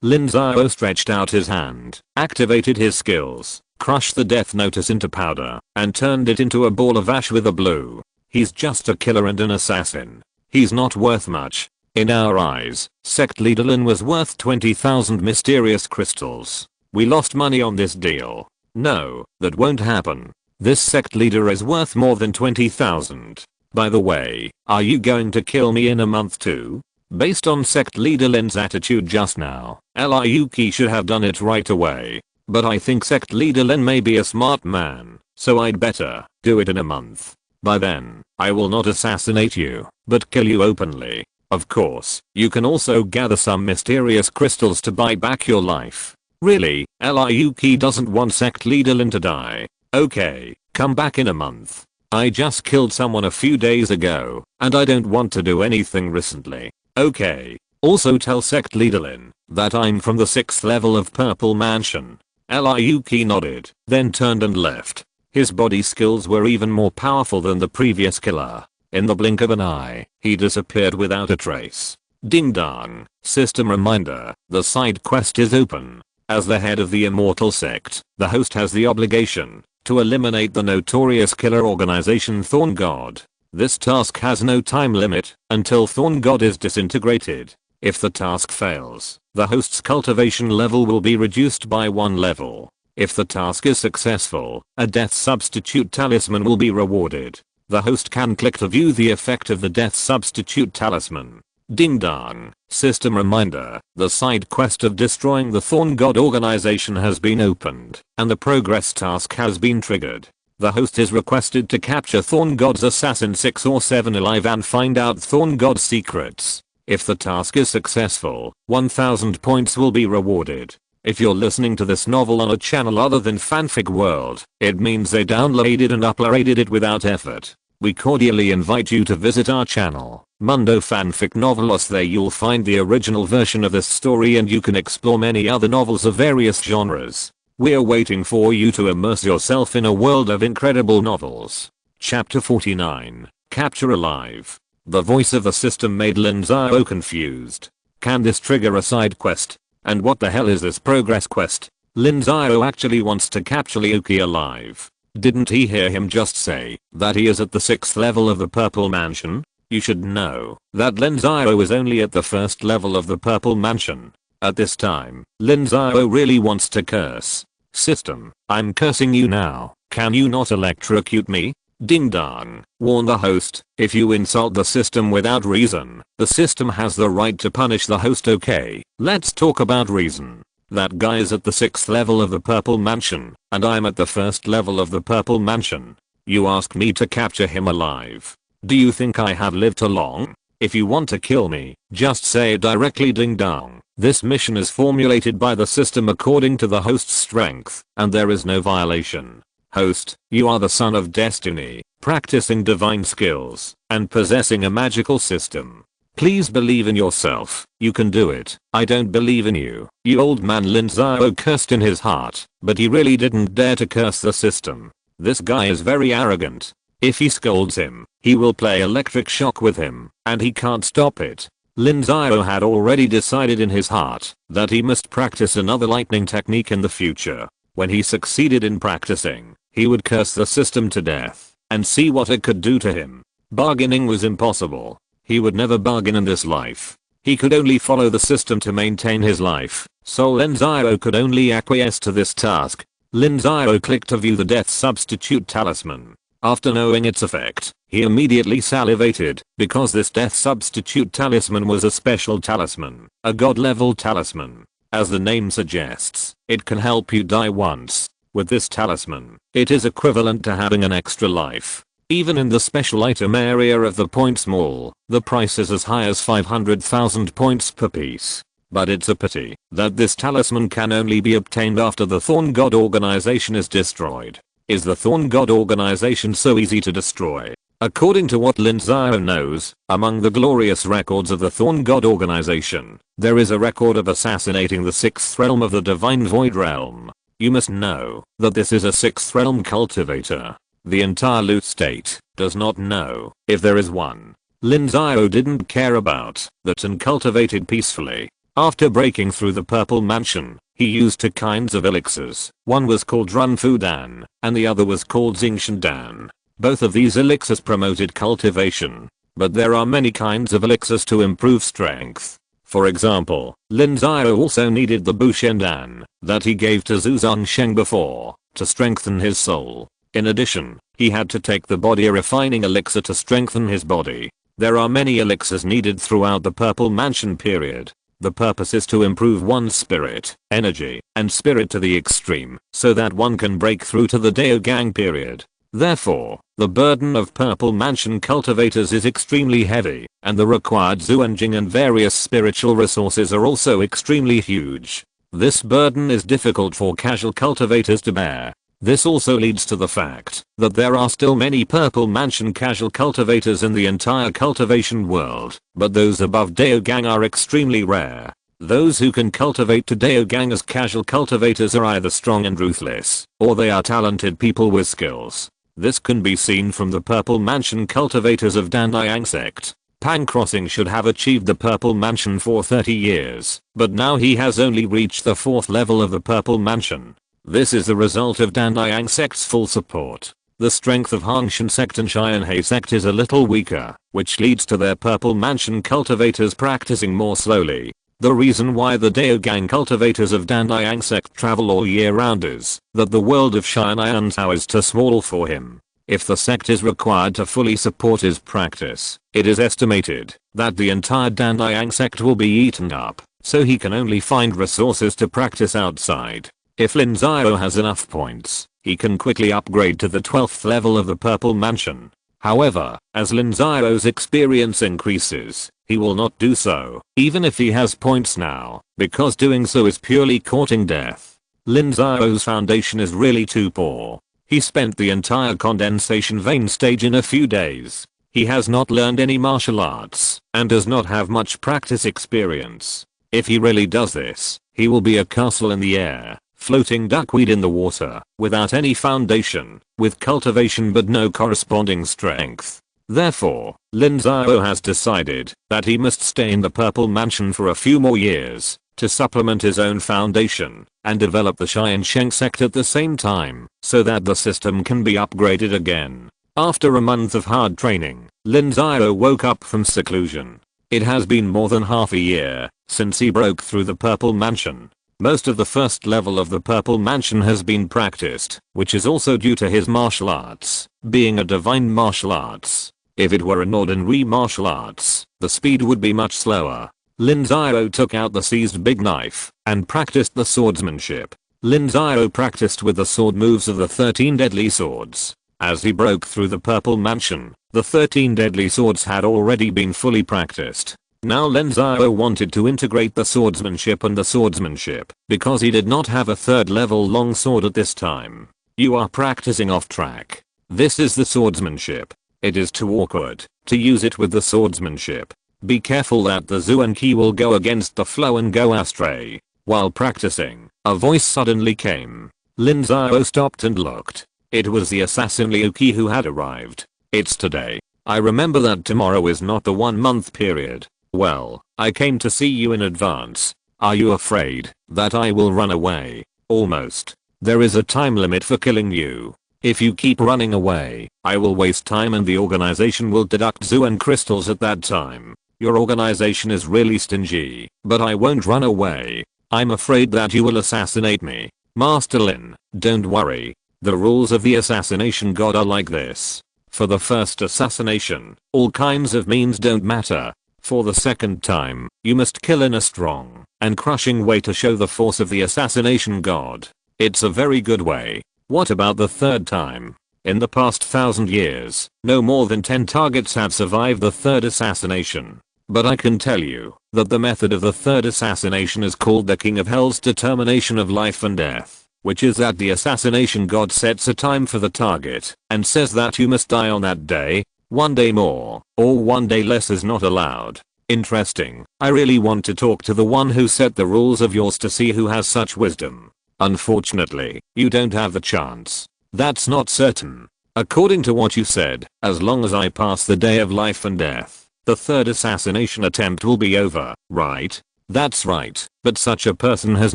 Lin Xiao stretched out his hand, activated his skills, crushed the death notice into powder, and turned it into a ball of ash with a blue. He's just a killer and an assassin. He's not worth much. In our eyes, sect leader Lin was worth 20,000 mysterious crystals. We lost money on this deal. No, that won't happen. This sect leader is worth more than 20,000. By the way, are you going to kill me in a month too? Based on sect leader Lin's attitude just now, Liuki should have done it right away. But I think sect leader Lin may be a smart man, so I'd better do it in a month. By then, I will not assassinate you, but kill you openly. Of course, you can also gather some mysterious crystals to buy back your life. Really, Liuki doesn't want sect leader Lin to die. Okay, come back in a month. I just killed someone a few days ago, and I don't want to do anything recently. Okay. Also tell sect leader Lin that I'm from the 6th level of Purple Mansion. Liuki nodded, then turned and left. His body skills were even more powerful than the previous killer. In the blink of an eye, he disappeared without a trace. Ding dong, system reminder, the side quest is open. As the head of the Immortal Sect, the host has the obligation to eliminate the notorious killer organization Thorn God. This task has no time limit until Thorn God is disintegrated. If the task fails, the host's cultivation level will be reduced by 1 level. If the task is successful, a death substitute talisman will be rewarded. The host can click to view the effect of the death substitute talisman. Ding dong, system reminder, the side quest of destroying the Thorn God organization has been opened, and the progress task has been triggered. The host is requested to capture Thorn God's assassin 6 or 7 alive and find out Thorn God's secrets. If the task is successful, 1000 points will be rewarded. If you're listening to this novel on a channel other than Fanfic World, it means they downloaded and uploaded it without effort. We cordially invite you to visit our channel, Mundo Fanfic Novelos. There you'll find the original version of this story and you can explore many other novels of various genres. We're waiting for you to immerse yourself in a world of incredible novels. Chapter 49, Capture Alive. The voice of the system made Lin Xiao confused. Can this trigger a side quest? And what the hell is this progress quest? Lin Xiao actually wants to capture Liuki alive. Didn't he hear him just say that he is at the 6th level of the Purple Mansion? You should know that Lin Xiao is only at the 1st level of the Purple Mansion. At this time, Lin Xiao really wants to curse. System, I'm cursing you now. Can you not electrocute me? Ding dong, warn the host. If you insult the system without reason, the system has the right to punish the host. Okay, let's talk about reason. That guy is at the 6th level of the Purple Mansion, and I'm at the 1st level of the Purple Mansion. You ask me to capture him alive. Do you think I have lived too long? If you want to kill me, just say it directly. Ding dong. This mission is formulated by the system according to the host's strength, and there is no violation. Host, you are the son of destiny, practicing divine skills, and possessing a magical system. Please believe in yourself. You can do it. I don't believe in you. You old man. Lin Xiao cursed in his heart, but he really didn't dare to curse the system. This guy is very arrogant. If he scolds him, he will play electric shock with him, and he can't stop it. Lin Xiao had already decided in his heart that he must practice another lightning technique in the future. When he succeeded in practicing, he would curse the system to death and see what it could do to him. Bargaining was impossible. He would never bargain in this life. He could only follow the system to maintain his life, so Lin Xiao could only acquiesce to this task. Lin Xiao clicked to view the death substitute talisman. After knowing its effect, he immediately salivated, because this death substitute talisman was a special talisman, a god-level talisman. As the name suggests, it can help you die once. With this talisman, it is equivalent to having an extra life. Even in the special item area of the points mall, the price is as high as 500,000 points per piece. But it's a pity that this talisman can only be obtained after the Thorn God organization is destroyed. Is the Thorn God organization so easy to destroy? According to what Lin Xiao knows, among the glorious records of the Thorn God organization, there is a record of assassinating the 6th realm of the Divine Void Realm. You must know that this is a 6th realm cultivator. The entire loot state does not know if there is one. Lin Xiao didn't care about that and cultivated peacefully. After breaking through the Purple Mansion, he used 2 kinds of elixirs. One was called Run Fu Dan, and the other was called Xingshan Dan. Both of these elixirs promoted cultivation, but there are many kinds of elixirs to improve strength. For example, Lin Xiao also needed the Bushen Dan that he gave to Zhu Zongsheng before to strengthen his soul. In addition, he had to take the body refining elixir to strengthen his body. There are many elixirs needed throughout the Purple Mansion period. The purpose is to improve one's spirit, energy, and spirit to the extreme, so that one can break through to the Daogang period. Therefore, the burden of Purple Mansion cultivators is extremely heavy, and the required Zuanjing and various spiritual resources are also extremely huge. This burden is difficult for casual cultivators to bear. This also leads to the fact that there are still many Purple Mansion casual cultivators in the entire cultivation world, but those above Daogang are extremely rare. Those who can cultivate to Daogang as casual cultivators are either strong and ruthless, or they are talented people with skills. This can be seen from the Purple Mansion cultivators of Tiansheng Sect. Pang Crossing should have achieved the Purple Mansion for 30 years, but now he has only reached the 4th level of the Purple Mansion. This is the result of Tiansheng Sect's full support. The strength of Tiansheng Sect and Tiansheng Sect is a little weaker, which leads to their Purple Mansion cultivators practicing more slowly. The reason why the Daogang cultivators of Tiansheng Sect travel all year round is that the world of Tiansheng is too small for him. If the sect is required to fully support his practice, it is estimated that the entire Tiansheng Sect will be eaten up, so he can only find resources to practice outside. If Lin Xiao has enough points, he can quickly upgrade to the 12th level of the Purple Mansion. However, as Lin Xiao's experience increases, he will not do so, even if he has points now, because doing so is purely courting death. Lin Xiao's foundation is really too poor. He spent the entire condensation vein stage in a few days. He has not learned any martial arts, and does not have much practice experience. If he really does this, he will be a castle in the air, floating duckweed in the water, without any foundation, with cultivation but no corresponding strength. Therefore, Lin Xiao has decided that he must stay in the Purple Mansion for a few more years, to supplement his own foundation, and develop the Tiansheng Sect at the same time, so that the system can be upgraded again. After a month of hard training, Lin Xiao woke up from seclusion. It has been more than half a year since he broke through the Purple Mansion. Most of the first level of the Purple Mansion has been practiced, which is also due to his martial arts, being a divine martial arts. If it were an ordinary martial arts, the speed would be much slower. Lin Xiao took out the seized big knife, and practiced the swordsmanship. Lin Xiao practiced with the sword moves of the 13 deadly swords. As he broke through the Purple Mansion, the 13 deadly swords had already been fully practiced. Now Lin Xiao wanted to integrate the swordsmanship and the swordsmanship, because he did not have a 3rd level long sword at this time. You are practicing off track. This is the swordsmanship. It is too awkward to use it with the swordsmanship. Be careful that the Zuan Qi will go against the flow and go astray. While practicing, a voice suddenly came. Lin Xiao stopped and looked. It was the assassin Liu Qi who had arrived. It's today. I remember that tomorrow is not the 1-month period. Well, I came to see you in advance. Are you afraid that I will run away? Almost. There is a time limit for killing you. If you keep running away, I will waste time and the organization will deduct Zuan crystals at that time. Your organization is really stingy, but I won't run away. I'm afraid that you will assassinate me. Master Lin, don't worry. The rules of the assassination god are like this. For the first assassination, all kinds of means don't matter. For the second time, you must kill in a strong and crushing way to show the force of the assassination god. It's a very good way. What about the third time? In the past 1,000 years, no more than 10 targets have survived the third assassination. But I can tell you that the method of the third assassination is called the King of Hell's determination of life and death, which is that the assassination god sets a time for the target and says that you must die on that day. 1 day more or 1 day less is not allowed. Interesting. I really want to talk to the one who set the rules of yours to see who has such wisdom. Unfortunately, you don't have the chance. That's not certain. According to what you said, as long as I pass the day of life and death, the third assassination attempt will be over, right? That's right, but such a person has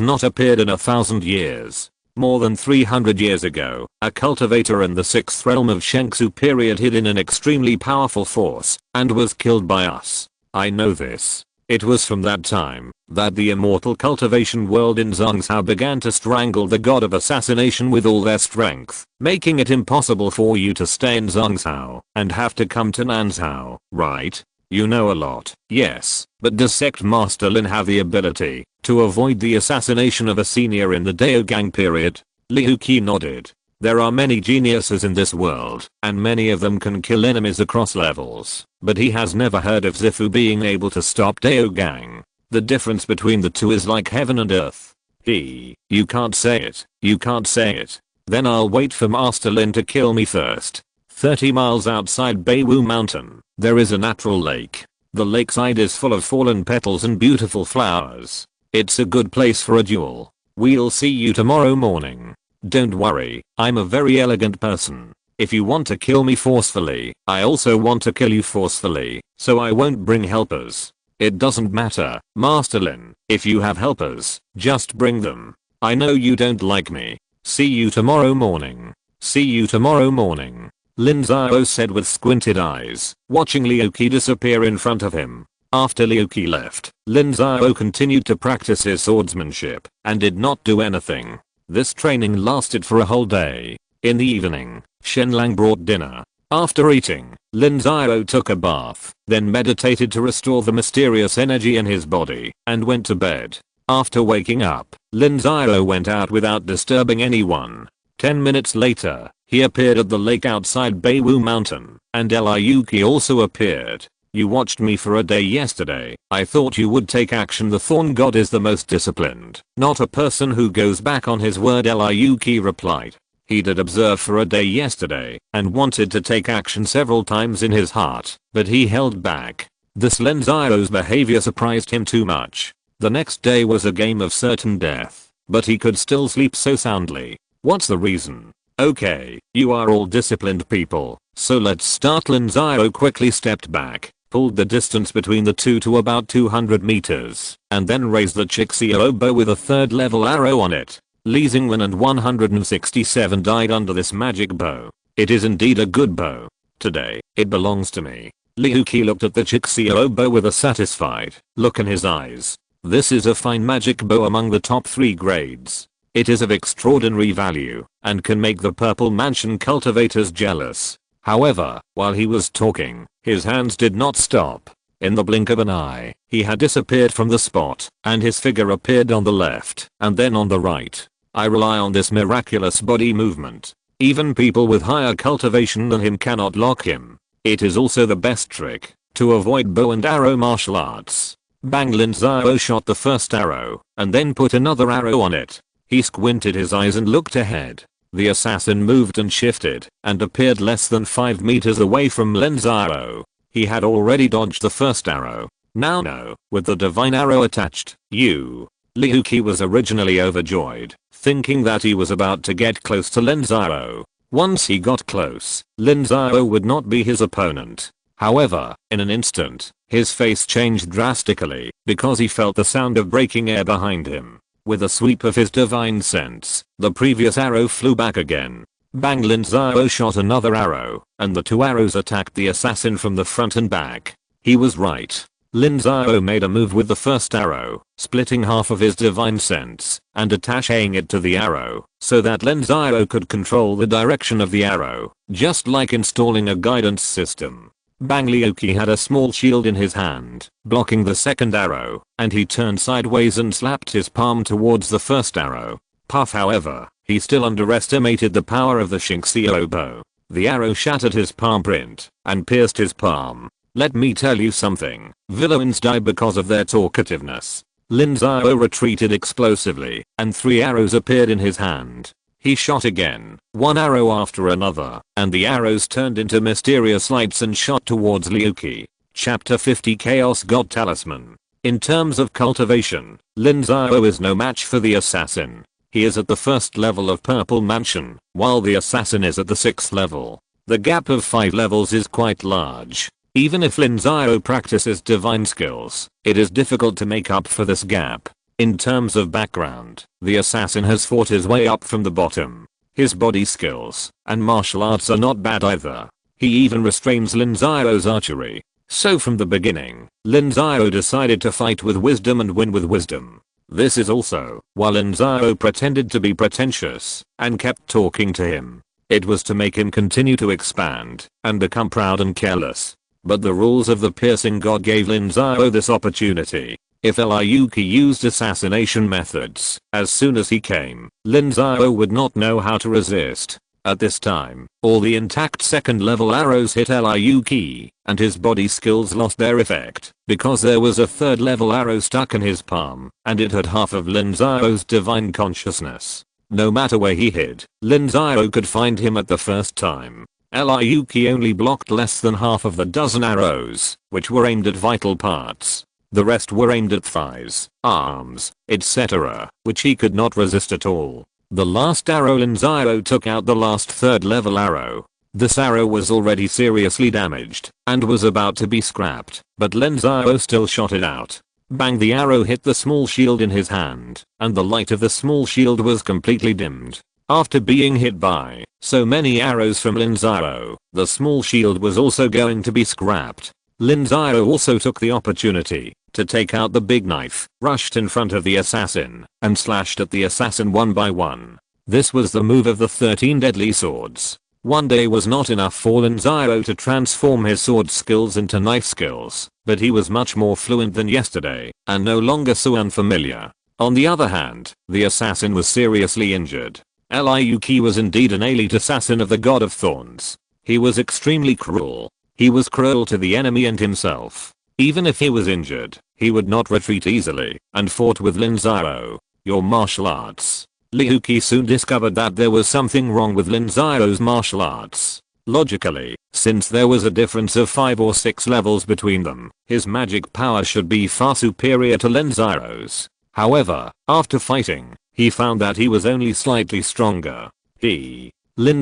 not appeared in 1,000 years. More than 300 years ago, a cultivator in the 6th realm of Shengsu period hid in an extremely powerful force and was killed by us. I know this. It was from that time that the immortal cultivation world in Zhongzhou began to strangle the god of assassination with all their strength, making it impossible for you to stay in Zhongzhou and have to come to Nanzhou, right? You know a lot, yes, but does Sect Master Lin have the ability to avoid the assassination of a senior in the Dao Gang period? Liu Qi nodded. There are many geniuses in this world, and many of them can kill enemies across levels, but he has never heard of Zifu being able to stop Dao Gang. The difference between the two is like heaven and earth. You can't say it, you can't say it. Then I'll wait for Master Lin to kill me first. 30 miles outside Beiwu Mountain, there is a natural lake. The lakeside is full of fallen petals and beautiful flowers. It's a good place for a duel. We'll see you tomorrow morning. Don't worry, I'm a very elegant person. If you want to kill me forcefully, I also want to kill you forcefully, so I won't bring helpers. It doesn't matter, Master Lin, if you have helpers, just bring them. I know you don't like me. See you tomorrow morning. See you tomorrow morning. Lin Xiao said with squinted eyes, watching Liu Qi disappear in front of him. After Liu Qi left, Lin Xiao continued to practice his swordsmanship and did not do anything. This training lasted for a whole day. In the evening, Shenlang brought dinner. After eating, Lin Xiao took a bath, then meditated to restore the mysterious energy in his body, and went to bed. After waking up, Lin Xiao went out without disturbing anyone. 10 minutes later, he appeared at the lake outside Beiwu Mountain, and Liu Qi also appeared. You watched me for a day yesterday. I thought you would take action. The Thorn God is the most disciplined, not a person who goes back on his word, Liu Qi replied. He did observe for a day yesterday, and wanted to take action several times in his heart, but he held back. This Lin Xiao's behavior surprised him too much. The next day was a game of certain death, but he could still sleep so soundly. What's the reason? Okay, you are all disciplined people, so let's start. Lin Xiao quickly stepped back, pulled the distance between the two to about 200 meters, and then raised the Xiao bow with a 3rd level arrow on it. Li Xingwen and 167 died under this magic bow. It is indeed a good bow. Today, it belongs to me. Liu Qi looked at the Xiao bow with a satisfied look in his eyes. This is a fine magic bow among the top 3 grades. It is of extraordinary value, and can make the Purple Mansion cultivators jealous. However, while he was talking, his hands did not stop. In the blink of an eye, he had disappeared from the spot, and his figure appeared on the left, and then on the right. I rely on this miraculous body movement. Even people with higher cultivation than him cannot lock him. It is also the best trick to avoid bow and arrow martial arts. Bang! Lin Xiao shot the first arrow, and then put another arrow on it. He squinted his eyes and looked ahead. The assassin moved and shifted, and appeared less than 5 meters away from Lin Xiao. He had already dodged the first arrow. Now no, with the divine arrow attached. Liu Qi was originally overjoyed, thinking that he was about to get close to Lin Xiao. Once he got close, Lin Xiao would not be his opponent. However, in an instant, his face changed drastically, because he felt the sound of breaking air behind him. With a sweep of his divine sense, the previous arrow flew back again. Bang! Lin Xiao shot another arrow, and the 2 arrows attacked the assassin from the front and back. He was right. Lin Xiao made a move with the first arrow, splitting half of his divine sense, and attaching it to the arrow, so that Lin Xiao could control the direction of the arrow, just like installing a guidance system. Bang! Liu Qi had a small shield in his hand, blocking the second arrow, and he turned sideways and slapped his palm towards the first arrow. Puff! However, he still underestimated the power of the Xiao bow. The arrow shattered his palm print, and pierced his palm. Let me tell you something, villains die because of their talkativeness. Lin Xiao retreated explosively, and 3 arrows appeared in his hand. He shot again, 1 arrow after another, and the arrows turned into mysterious lights and shot towards Liu Qi. Chapter 50 Chaos God Talisman. In terms of cultivation, Lin Xiao is no match for the assassin. He is at the 1st level of Purple Mansion, while the assassin is at the 6th level. The gap of 5 levels is quite large. Even if Lin Xiao practices divine skills, it is difficult to make up for this gap. In terms of background, the assassin has fought his way up from the bottom. His body skills and martial arts are not bad either. He even restrains Lin Xiao's archery. So from the beginning, Lin Xiao decided to fight with wisdom and win with wisdom. This is also why Lin Xiao pretended to be pretentious and kept talking to him. It was to make him continue to expand and become proud and careless. but the rules of the piercing god gave Lin Xiao this opportunity. If Liu Qi used assassination methods, as soon as he came, Lin Xiao would not know how to resist. At this time, all the intact second level arrows hit Liu Qi, and his body skills lost their effect, because there was a third level arrow stuck in his palm, and it had half of Lin Xiao's divine consciousness. No matter where he hid, Lin Xiao could find him at the first time. Liu Qi only blocked less than half of the dozen arrows, which were aimed at vital parts. The rest were aimed at thighs, arms, etc., which he could not resist at all. The last arrow Lin Xiao took out the last third level arrow. This arrow was already seriously damaged, and was about to be scrapped, but Lin Xiao still shot it out. Bang, the arrow hit the small shield in his hand, and the light of the small shield was completely dimmed. After being hit by so many arrows from Lin Xiao, the small shield was also going to be scrapped. Lin Xiao also took the opportunity to take out the big knife, rushed in front of the assassin, and slashed at the assassin one by one. This was the move of the 13 deadly swords. One day was not enough for Lin Xiao to transform his sword skills into knife skills, but he was much more fluent than yesterday, and no longer so unfamiliar. On the other hand, the assassin was seriously injured. Liu Qi was indeed an elite assassin of the God of Thorns. He was extremely cruel. He was cruel to the enemy and himself. Even if he was injured, he would not retreat easily, and fought with Lin Xiao. Your martial arts. Liu Qi soon discovered that there was something wrong with Lin Xiao's martial arts. Logically, since there was a difference of 5 or 6 levels between them, his magic power should be far superior to Lin Xiao's. However, after fighting, he found that he was only slightly stronger. Lin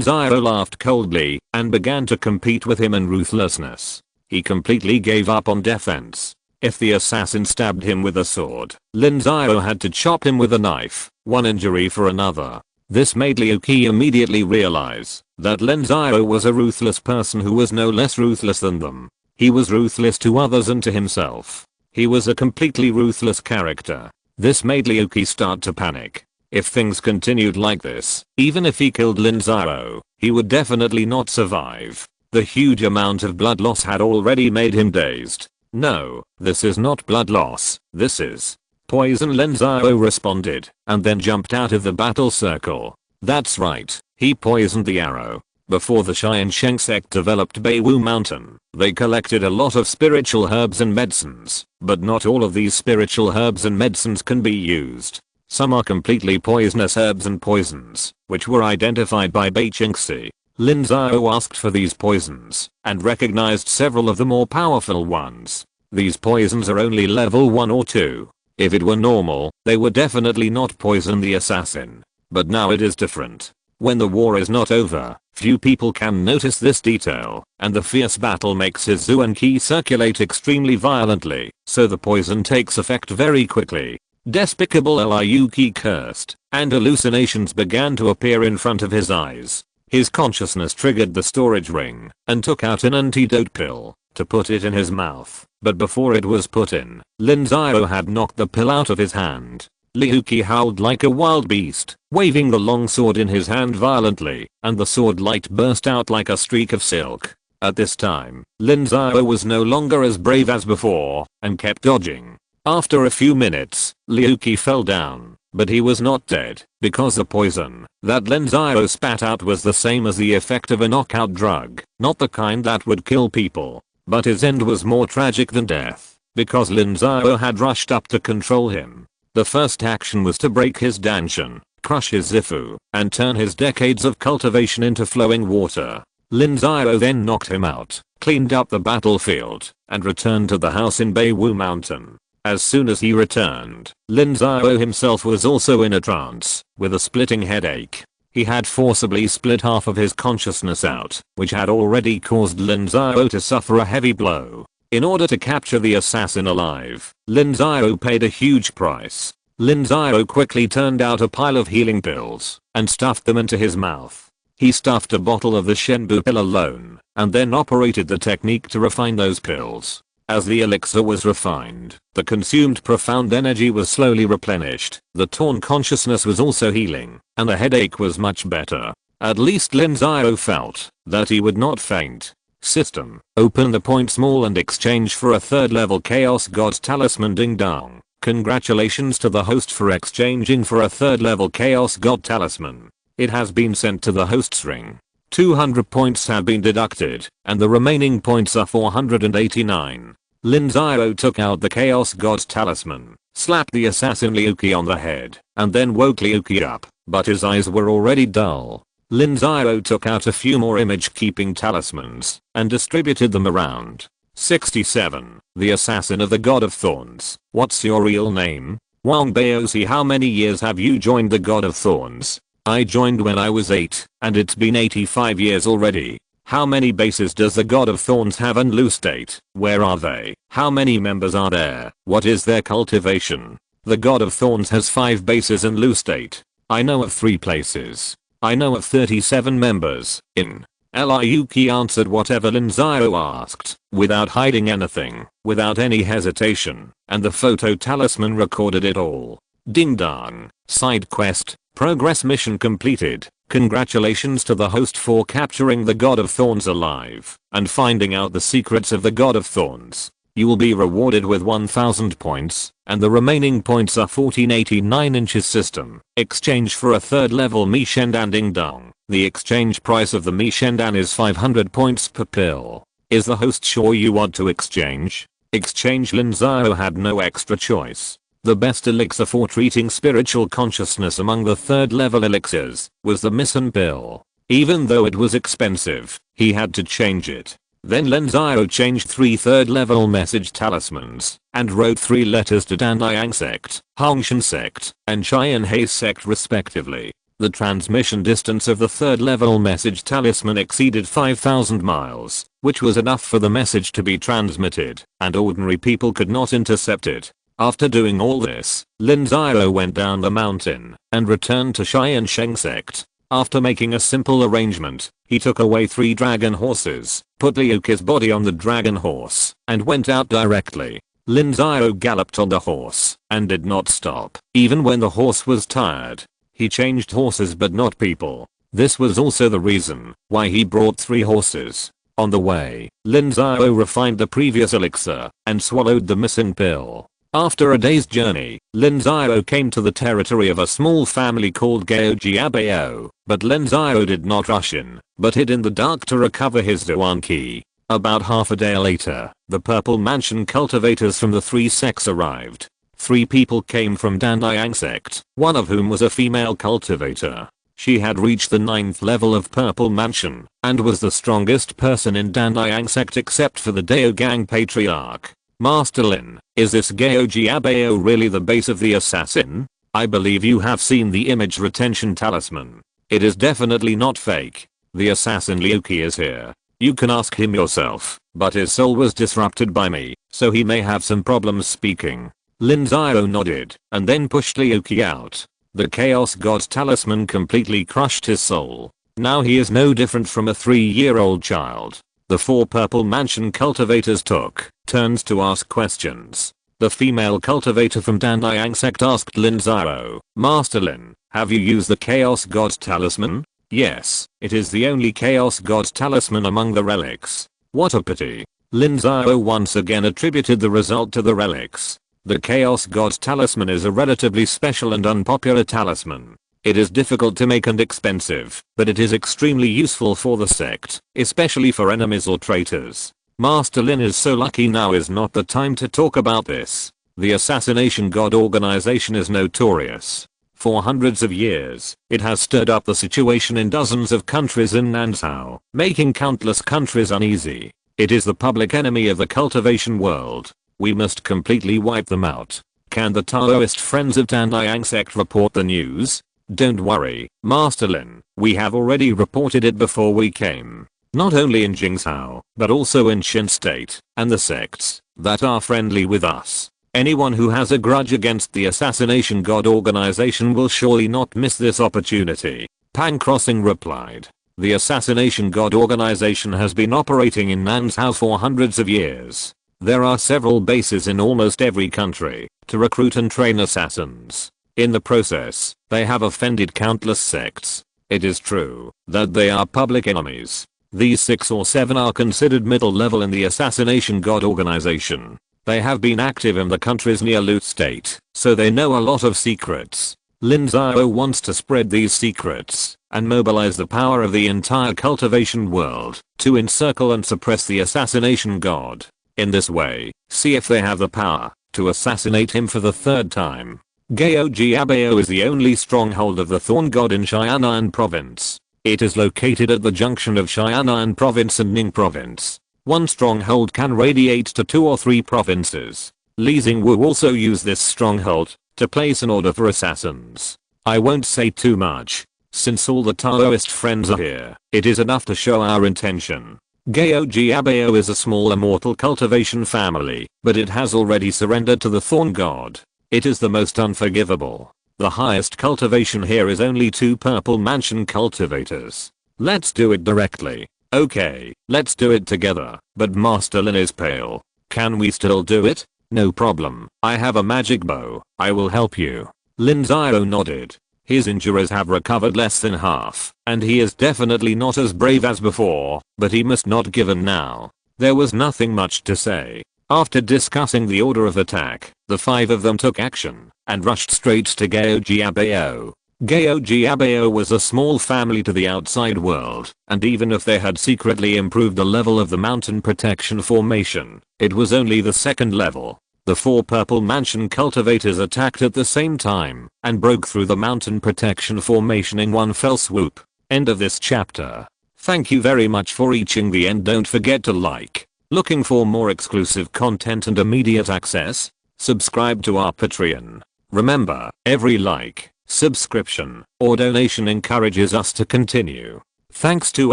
Xiao laughed coldly, and began to compete with him in ruthlessness. He completely gave up on defense. If the assassin stabbed him with a sword, Lin Xiao had to chop him with a knife, one injury for another. This made Liu Qi immediately realize that Lin Xiao was a ruthless person who was no less ruthless than them. He was ruthless to others and to himself. He was a completely ruthless character. This made Liu Qi start to panic. If things continued like this, even if he killed Lin Xiao, he would definitely not survive. The huge amount of blood loss had already made him dazed. No, this is not blood loss, this is poison, Lin Xiao responded, and then jumped out of the battle circle. That's right, he poisoned the arrow. Before the Tiansheng Sect developed Beiwu Mountain, they collected a lot of spiritual herbs and medicines, but not all of these spiritual herbs and medicines can be used. Some are completely poisonous herbs and poisons, which were identified by Beiqingxi. Lin Xiao asked for these poisons, and recognized several of the more powerful ones. These poisons are only level 1 or 2. If it were normal, they would definitely not poison the assassin. But now it is different. When the war is not over, few people can notice this detail, and the fierce battle makes his Zuan Qi circulate extremely violently, so the poison takes effect very quickly. Despicable Liu Qi cursed, and hallucinations began to appear in front of his eyes. His consciousness triggered the storage ring, and took out an antidote pill, to put it in his mouth, but before it was put in, Lin Xiao had knocked the pill out of his hand. Liu Qi howled like a wild beast, waving the long sword in his hand violently, and the sword light burst out like a streak of silk. At this time, Lin Xiao was no longer as brave as before, and kept dodging. After a few minutes, Liu Qi fell down, but he was not dead, because the poison that Lin Xiao spat out was the same as the effect of a knockout drug, not the kind that would kill people. But his end was more tragic than death, because Lin Xiao had rushed up to control him. The first action was to break his danshan, crush his zifu, and turn his decades of cultivation into flowing water. Lin Xiao then knocked him out, cleaned up the battlefield, and returned to the house in Beiwu Mountain. As soon as he returned, Lin Xiao himself was also in a trance, with a splitting headache. He had forcibly split half of his consciousness out, which had already caused Lin Xiao to suffer a heavy blow. In order to capture the assassin alive, Lin Xiao paid a huge price. Lin Xiao quickly turned out a pile of healing pills, and stuffed them into his mouth. He stuffed a bottle of the Shenbu pill alone, and then operated the technique to refine those pills. As the elixir was refined, the consumed profound energy was slowly replenished, the torn consciousness was also healing, and the headache was much better. At least Lin Xiao felt that he would not faint. System. Open the point small and exchange for a third level Chaos God Talisman. Ding dong. Congratulations to the host for exchanging for a third level Chaos God Talisman. It has been sent to the host's ring. 200 points have been deducted, and the remaining points are 489. Lin Xiao took out the Chaos God Talisman, slapped the assassin Liu Qi on the head, and then woke Liu Qi up, but his eyes were already dull. Lin Xiao took out a few more image-keeping talismans, and distributed them around. 67. The Assassin of the God of Thorns. What's your real name? Wang Baozi. How many years have you joined the God of Thorns? I joined when I was 8, and it's been 85 years already. How many bases does the God of Thorns have in Lu State? Where are they? How many members are there? What is their cultivation? The God of Thorns has 5 bases in Lu State. I know of 3 places. I know of 37 members, in. Liu Qi answered whatever Lin Xiao asked, without hiding anything, without any hesitation, and the photo talisman recorded it all. Ding dong. Side quest. Progress mission completed. Congratulations to the host for capturing the God of Thorns alive, and finding out the secrets of the God of Thorns. You will be rewarded with 1000 points, and the remaining points are 1489 inches. System. Exchange for a third level Mi Shendan. Ding dong. The exchange price of the Mi Shendan is 500 points per pill. Is the host sure you want to exchange? Exchange. Lin Xiao had no extra choice. The best elixir for treating spiritual consciousness among the third level elixirs was the Mission pill. Even though it was expensive, he had to change it. Then Lin Xiao changed 3 third level message talismans, and wrote 3 letters to Tiansheng Sect, Tiansheng Sect, and Tiansheng Sect respectively. The transmission distance of the third level message talisman exceeded 5,000 miles, which was enough for the message to be transmitted, and ordinary people could not intercept it. After doing all this, Lin Xiao went down the mountain, and returned to Tiansheng Sect. After making a simple arrangement, he took away 3 dragon horses, put Liu Qi's body on the dragon horse, and went out directly. Lin Xiao galloped on the horse, and did not stop, even when the horse was tired. He changed horses but not people. This was also the reason why he brought 3 horses. On the way, Lin Xiao refined the previous elixir, and swallowed the missing pill. After a day's journey, Lin Xiao came to the territory of a small family called Gao Jiabao, but Lin Xiao did not rush in, but hid in the dark to recover his Zhuan Qi. About half a day later, the Purple Mansion cultivators from the 3 sects arrived. 3 people came from Tiansheng Sect, one of whom was a female cultivator. She had reached the 9th level of Purple Mansion, and was the strongest person in Tiansheng Sect except for the Dao Gang Patriarch. Master Lin, is this Gao Jiabao really the base of the assassin? I believe you have seen the image retention talisman. It is definitely not fake. The assassin Liu Qi is here. You can ask him yourself, but his soul was disrupted by me, so he may have some problems speaking. Lin Xiao nodded, and then pushed Liu Qi out. The Chaos God Talisman completely crushed his soul. Now he is no different from a 3-year-old child. The 4 Purple Mansion cultivators took turns to ask questions. The female cultivator from Tiansheng Sect asked Lin Xiao, Master Lin, have you used the Chaos God Talisman? Yes, it is the only Chaos God Talisman among the relics. What a pity. Lin Xiao once again attributed the result to the relics. The Chaos God Talisman is a relatively special and unpopular talisman. It is difficult to make and expensive, but it is extremely useful for the sect, especially for enemies or traitors. Master Lin is so lucky. Now is not the time to talk about this. The Assassination God organization is notorious. For hundreds of years, it has stirred up the situation in dozens of countries in Nansao, making countless countries uneasy. It is the public enemy of the cultivation world. We must completely wipe them out. Can the Taoist friends of Tiansheng Sect report the news? Don't worry, Master Lin, we have already reported it before we came. Not only in Jingzhou, but also in Xin State, and the sects that are friendly with us. Anyone who has a grudge against the Assassination God organization will surely not miss this opportunity. Pang Crossing replied. The Assassination God organization has been operating in Nansao for hundreds of years. There are several bases in almost every country to recruit and train assassins. In the process, they have offended countless sects. It is true that they are public enemies. These 6 or 7 are considered middle level in the Assassination God organization. They have been active in the country's near loot state, so they know a lot of secrets. Lin Xiao wants to spread these secrets and mobilize the power of the entire cultivation world to encircle and suppress the Assassination God. In this way, see if they have the power to assassinate him for the 3rd time. Gao Jiabao is the only stronghold of the Thorn God in Xianan province. It is located at the junction of Xianan province and Ning province. One stronghold can radiate to 2 or 3 provinces. Li Xingwu also used this stronghold to place an order for assassins. I won't say too much. Since all the Taoist friends are here, it is enough to show our intention. Gao Jiabao is a small immortal cultivation family, but it has already surrendered to the Thorn God. It is the most unforgivable. The highest cultivation here is only 2 purple mansion cultivators. Let's do it directly. Okay, let's do it together. But Master Lin is pale. Can we still do it? No problem. I have a magic bow. I will help you. Lin Xiao nodded. His injuries have recovered less than half, and he is definitely not as brave as before, but he must not give in now. There was nothing much to say. After discussing the order of attack, the 5 of them took action and rushed straight to Gao Jiabao. Gao Jiabao was a small family to the outside world, and even if they had secretly improved the level of the mountain protection formation, it was only the 2nd level. The 4 purple mansion cultivators attacked at the same time and broke through the mountain protection formation in one fell swoop. End of this chapter. Thank you very much for reaching the end. Don't forget to like. Looking for more exclusive content and immediate access? Subscribe to our Patreon. Remember, every like, subscription, or donation encourages us to continue. Thanks to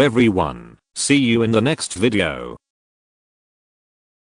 everyone. See you in the next video.